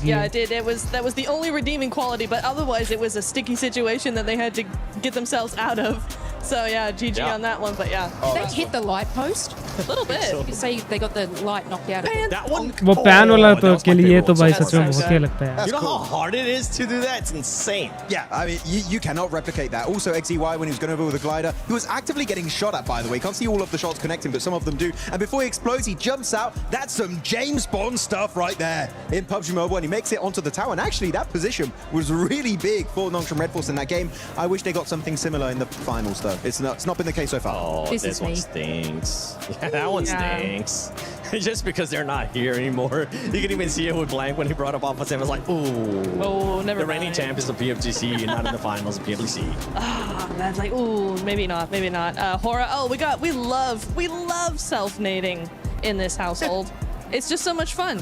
Yeah, it did. That was the only redeeming quality, but otherwise it was a sticky situation that they had to get themselves out of. So yeah, GG on that one, but yeah. Did they hit the light post? A little bit. You say they got the light knocked out of them. That one. वो pan वाला तो के लिए तो भाई सच में बहुत ही लगता है। You know how hard it is to do that? It's insane. Yeah, I mean, you cannot replicate that. Also, XEY, when he was going over with the glider, he was actively getting shot at, by the way. Can't see all of the shots connecting, but some of them do. And before he explodes, he jumps out. That's some James Bond stuff right there in PUBG Mobile, and he makes it onto the tower. And actually, that position was really big for Nongshim Red Force in that game. I wish they got something similar in the finals, though. It's not been the case so far. Oh, this one stinks. Yeah, that one stinks. Just because they're not here anymore. You can even see it with Blank when he brought up Alpha 7. I was like, ooh. Oh, never The reigning mind. champ is the PFGC, not in the finals of PFGC. Ah, that's like, ooh, maybe not, maybe not. Hora, we love self-nading in this household. It's just so much fun,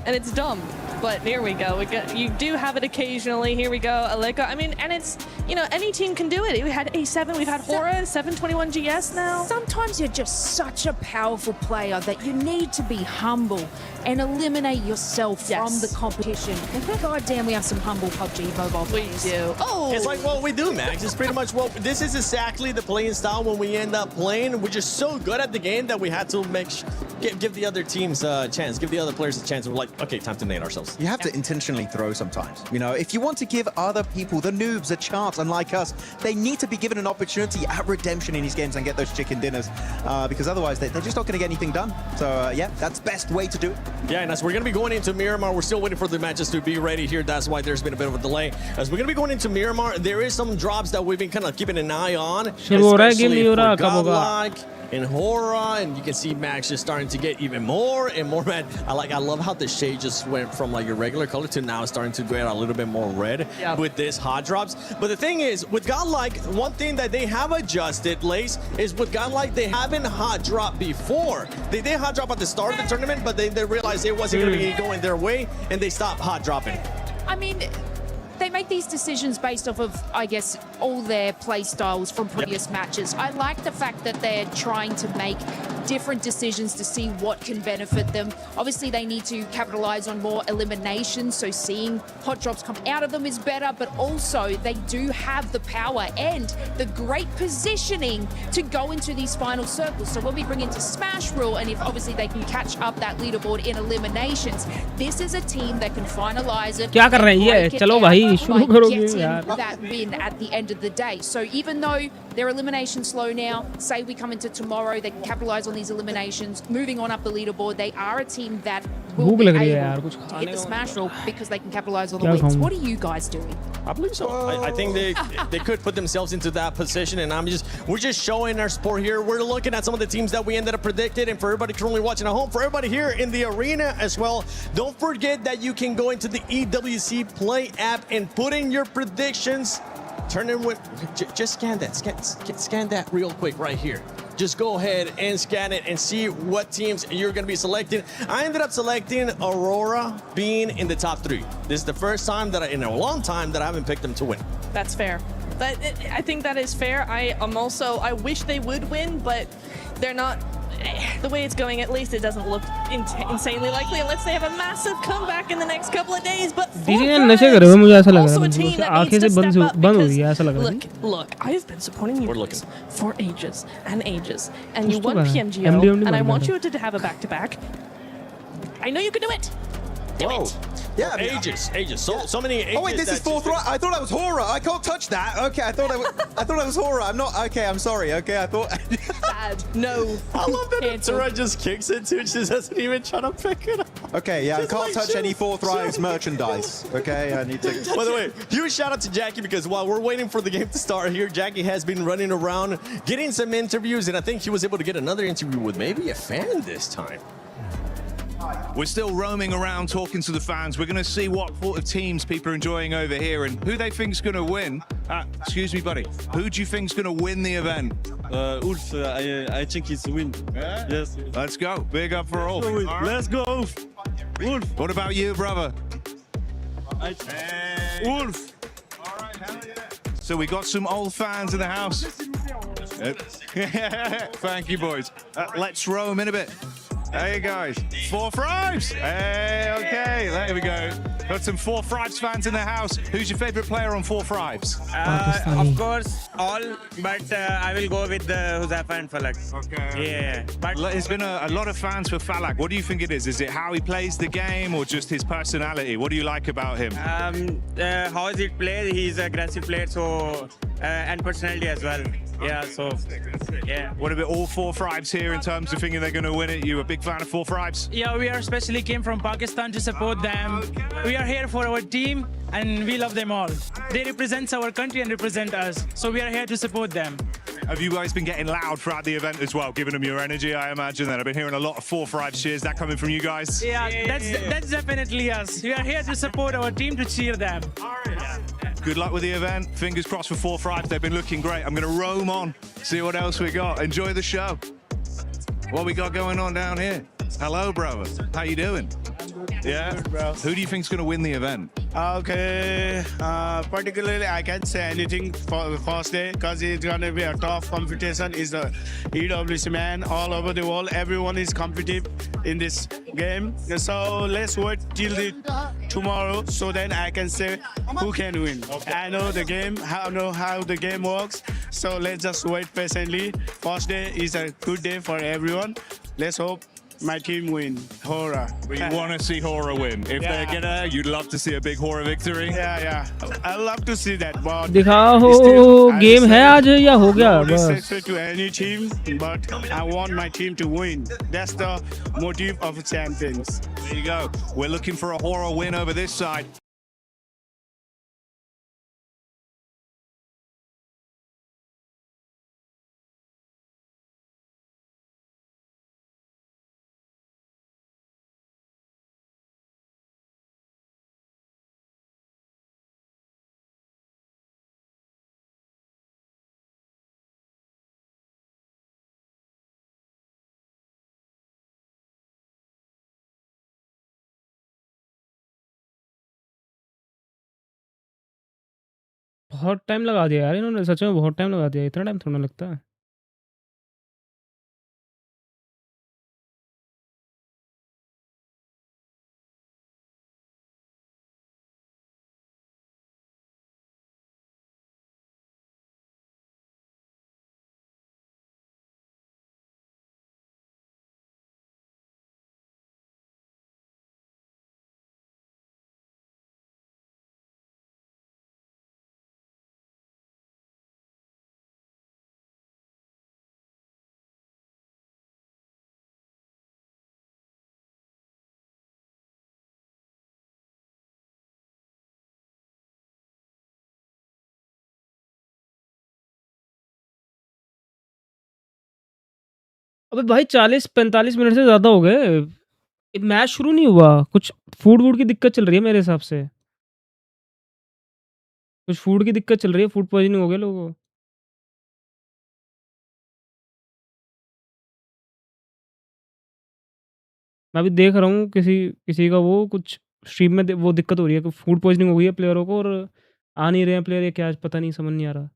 and it's dumb. But here we go. You do have it occasionally. Here we go, Aleka. I mean, and it's, you know, any team can do it. We had A7, we've had Hora, 721 GS now. Sometimes you're just such a powerful player that you need to be humble and eliminate yourself from the competition. God damn, we have some humble PUBG Mobile players. We do. Oh! It's like what we do, Max. It's pretty much what... This is exactly the playing style when we end up playing. We're just so good at the game that we had to give the other teams a chance, give the other players a chance. We're like, okay, time to nade ourselves. You have to intentionally throw sometimes. You know, if you want to give other people, the noobs, a chance, unlike us, they need to be given an opportunity at redemption in these games and get those chicken dinners, because otherwise they're just not going to get anything done. So yeah, that's the best way to do it. Yeah, and as we're going to be going into Miramar, we're still waiting for the matches to be ready here. That's why there's been a bit of a delay. As we're going to be going into Miramar, there is some drops that we've been kind of keeping an eye on, especially for Godlike and Hora, and you can see Max just starting to get even more and more red. I love how the shade just went from like your regular color to now starting to get a little bit more red with this hot drops. But the thing is, with Godlike, one thing that they have adjusted, Lace, is with Godlike, they haven't hot dropped before. They did hot drop at the start of the tournament, but they realized it wasn't going to be going their way, and they stopped hot dropping. I mean, they make these decisions based off of, I guess, all their play styles from previous matches. I like the fact that they're trying to make different decisions to see what can benefit them. Obviously, they need to capitalize on more eliminations, so seeing hot drops come out of them is better, but also they do have the power and the great positioning to go into these final circles. So when we bring into Smash Rule, and if obviously they can catch up that leaderboard in eliminations, this is a team that can finalize it. क्या कर रहे हैं ये? चलो भाई शुरू करो game यार. That win at the end of the day. So even though their elimination slow now, say we come into tomorrow, they can capitalize on these eliminations, moving on up the leaderboard. They are a team that will be able to hit the Smash Rule because they can capitalize on the wins. What are you guys doing? I believe so. I think they could put themselves into that position, and we're just showing our support here. We're looking at some of the teams that we ended up predicted, and for everybody currently watching at home, for everybody here in the arena as well, don't forget that you can go into the EWC Play app and put in your predictions. Turn in with just scan that real quick right here. Just go ahead and scan it and see what teams you're going to be selecting. I ended up selecting Aurora being in the top 3. This is the first time that in a long time that I haven't picked them to win. That's fair. I think that is fair. I wish they would win, but they're not. The way it's going, at least it doesn't look insanely likely unless they have a massive comeback in the next couple of days. But also a team that needs to step up because, look, I've been supporting you guys for ages and ages, and you won PMGO, and I want you to have a back-to-back. I know you can do it. Do it. Yeah, ages. So many ages. Oh wait, this is fourth right. I thought I was Hora. I can't touch that. Okay, I thought I was Hora. I'm not. Okay, I'm sorry. Okay, I thought. Bad. No. I love that Tura just kicks it too. She doesn't even try to pick it up. Okay, yeah, I can't touch any fourth rise merchandise. Okay, I need to. By the way, huge shout out to Jackie, because while we're waiting for the game to start here, Jackie has been running around getting some interviews, and I think he was able to get another interview with maybe a fan this time. We're still roaming around talking to the fans. We're going to see what sort of teams people are enjoying over here and who they think's going to win. Excuse me, buddy. Who do you think's going to win the event? Ulf, I think he's win. Yeah? Yes. Let's go. Big up for Ulf. Let's go, Ulf. Ulf. What about you, brother? Ulf. All right, hell yeah. So we got some old fans in the house. Thank you, boys. Let's roam in a bit. Hey guys, 4Fribes! Hey, okay, there we go. Got some 4Fribes fans in the house. Who's your favorite player on 4Fribes? Of course, all, but I will go with Huzafa and Falak. Okay. Yeah. But There's been a lot of fans for Falak. What do you think it is? Is it how he plays the game or just his personality? What do you like about him? how is it played? He's an aggressive player, so and personality as well. Yeah, so yeah. What about all 4Fribes here in terms of thinking they're going to win it? You a big fan of 4Fribes? Yeah, we are especially came from Pakistan to support them. We are here for our team and we love them all. They represent our country and represent us. So we are here to support them. Have you guys been getting loud throughout the event as well, giving them your energy? I imagine that. I've been hearing a lot of 4Fribes cheers. That coming from you guys? Yeah, that's definitely us. We are here to support our team, to cheer them. Good luck with the event. Fingers crossed for 4Fribes. They've been looking great. I'm going to roam on, see what else we got. Enjoy the show. What we got going on down here? Hello, brother. How you doing? Yeah? Who do you think's going to win the event? Okay, particularly I can't say anything for the first day because it's going to be a tough competition. It's the EWC man all over the world. Everyone is competitive in this game. So let's wait till tomorrow so then I can say who can win. Okay. I know the game, I know how the game works. So let's just wait patiently. First day is a good day for everyone. Let's hope my team win. Hora. We want to see Hora win. If they're gonna, you'd love to see a big Hora victory. Yeah. I love to see that. But दिखाओ game है आज या हो गया बस. To any team, but I want my team to win. That's the motive of champions. There you go. We're looking for a Hora win over this side. बहुत time लगा दिया यार इन्होंने, सच में बहुत टाइम लगा दिया. इतना टाइम थोड़ा लगता है. अबे भाई 40-45 मिनट से ज़्यादा हो गए। मैच शुरू नहीं हुआ। कुछ फूड वूड की दिक्कत चल रही है मेरे हिसाब से। कुछ फूड की दिक्कत चल रही है, फूड पॉइज़निंग हो गया लोगों को। मैं अभी देख रहा हूँ किसी किसी का वो कुछ स्ट्रीम में वो दिक्कत हो रही है कि फूड पॉइज़निंग हो गई है प्लेयरों को और आ नहीं रहे हैं प्लेयर, ये क्या पता नहीं, समझ नहीं आ रहा।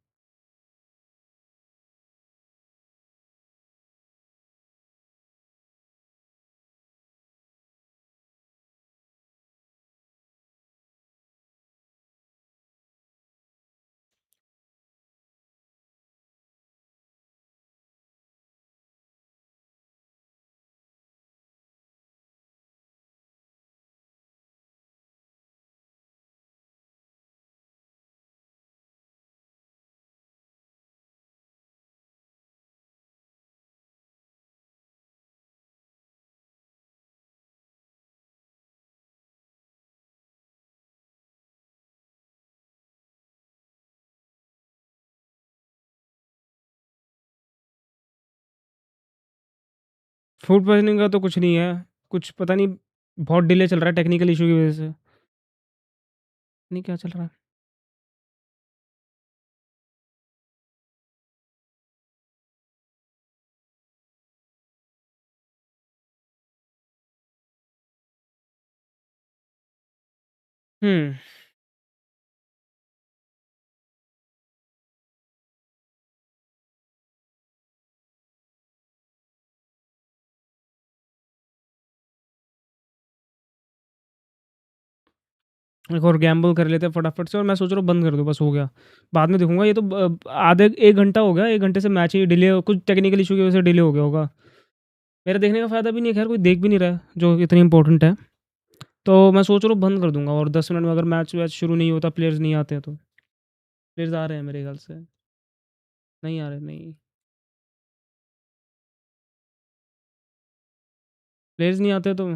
फूड पॉइज़निंग का तो कुछ नहीं है, कुछ पता नहीं, बहुत डिले चल रहा है टेक्निकल इश्यू की वज़ह से। नहीं क्या चल रहा है? हुँ। एक और गैम्बल कर लेते हैं फटाफट से और मैं सोच रहा हूँ बंद कर दूँ, बस हो गया। बाद में देखूँगा, ये तो आधे 1 घंटा हो गया, 1 घंटे से मैच ही डिले, कुछ टेक्निकल इश्यू की वजह से डिले हो गया होगा। मेरा देखने का फ़ायदा भी नहीं है, खैर कोई देख भी नहीं रहा है, जो इतनी इम्पोर्टेंट है। तो मैं सोच रहा हूँ बंद कर दूँगा और 10 मिनट में अगर मैच वैच शुरू नहीं होता, प्लेयर्स नहीं आते हैं तो। प्लेयर्स आ रहे हैं मेरे ख़्याल से। नहीं आ रहे, नहीं। प्लेयर्स नहीं आते तो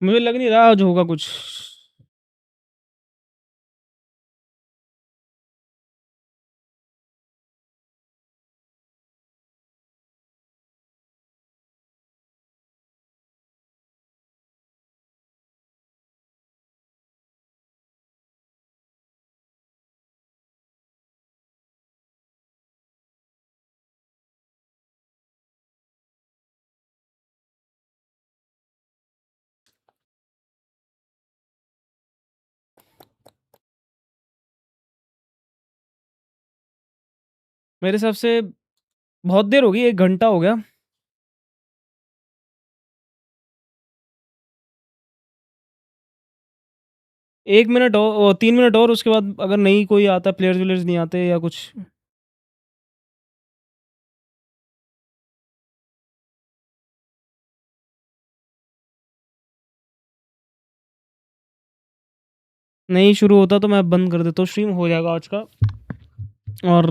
मुझे लग नहीं रहा आज होगा कुछ। मेरे हिसाब से बहुत देर हो गई, 1 घंटा हो गया। 1 मिनट औ 3 मिनट और, उसके बाद अगर नहीं कोई आता, प्लेयर्स-व्लेयर्स नहीं आते या कुछ। नहीं शुरू होता तो मैं बंद कर देता हूँ, स्ट्रीम हो जाएगा आज का। और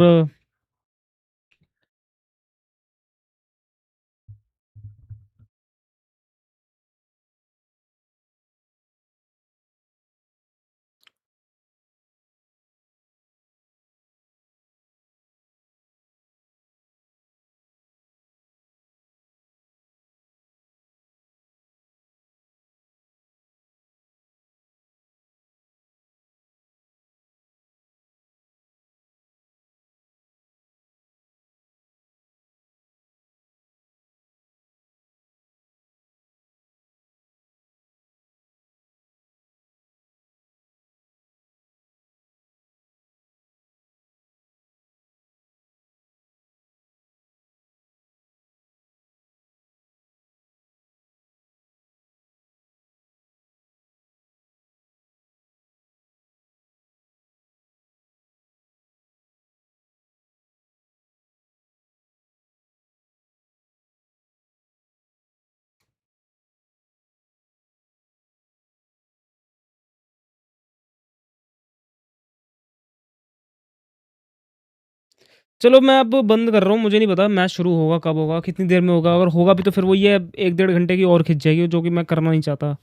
चलो मैं अब बंद कर रहा हूँ, मुझे नहीं पता मैच शुरू होगा कब होगा, कितनी देर में होगा, अगर होगा भी तो फिर वो ये 1-1.5 घंटे की और खिंच जाएगी, जो कि मैं करना नहीं चाहता।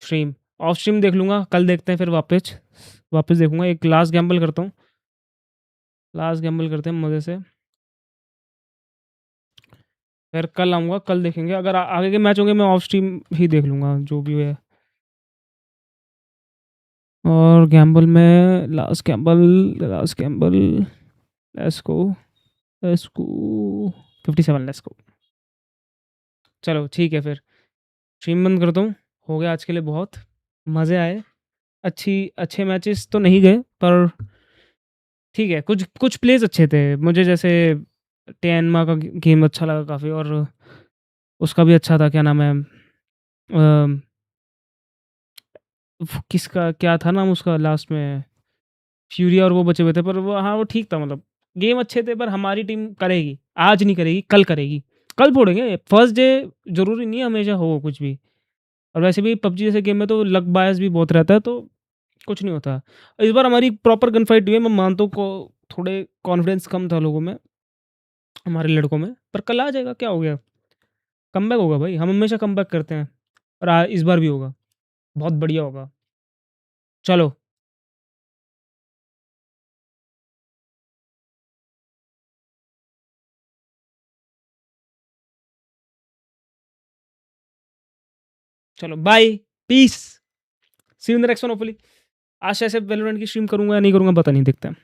स्ट्रीम ऑफ स्ट्रीम देख लूँगा, कल देखते हैं, फिर वापस देखूँगा। एक लास्ट गैम्बल करता हूँ, लास्ट गैम्बल करते हैं मज़े से, फिर कल आऊँगा, कल देखेंगे। अगर आगे के मैच होंगे मैं ऑफ स्ट्रीम ही देख लूँगा जो भी है। और गैम्बल में last Gamble let's go 57, let's go. चलो ठीक है, फिर स्ट्रीम बंद करता हूँ, हो गया आज के लिए बहुत, मज़े आए, अच्छे मैचेस तो नहीं गए पर ठीक है, कुछ प्लेस अच्छे थे मुझे, जैसे टेनमा का गेम अच्छा लगा काफ़ी, और उसका भी अच्छा था, क्या नाम है किसका क्या था नाम उसका लास्ट में, फ्यूरिया और वो बचे हुए थे, पर वो हाँ वो ठीक था, मतलब गेम अच्छे थे, पर हमारी टीम करेगी, आज नहीं करेगी, कल करेगी, कल फोड़ेंगे। फर्स्ट डे ज़रूरी नहीं है हमेशा हो कुछ भी, और वैसे भी पबजी जैसे गेम में तो लक बायस भी बहुत रहता है, तो कुछ नहीं होता। इस बार हमारी प्रॉपर गन फाइट हुई है, मैं मानता हूँ को थोड़े कॉन्फिडेंस कम था लोगों में, हमारे लड़कों में, पर कल आ जाएगा, क्या हो गया, कमबैक होगा भाई, हम हमेशा कमबैक करते हैं, और इस बार भी होगा, बहुत बढ़िया होगा। चलो चलो bye, peace, see you in the next one hopefully. आज ऐसे वैलोरेंट की स्ट्रीम करूंगा या नहीं करूंगा पता नहीं, देखते हैं।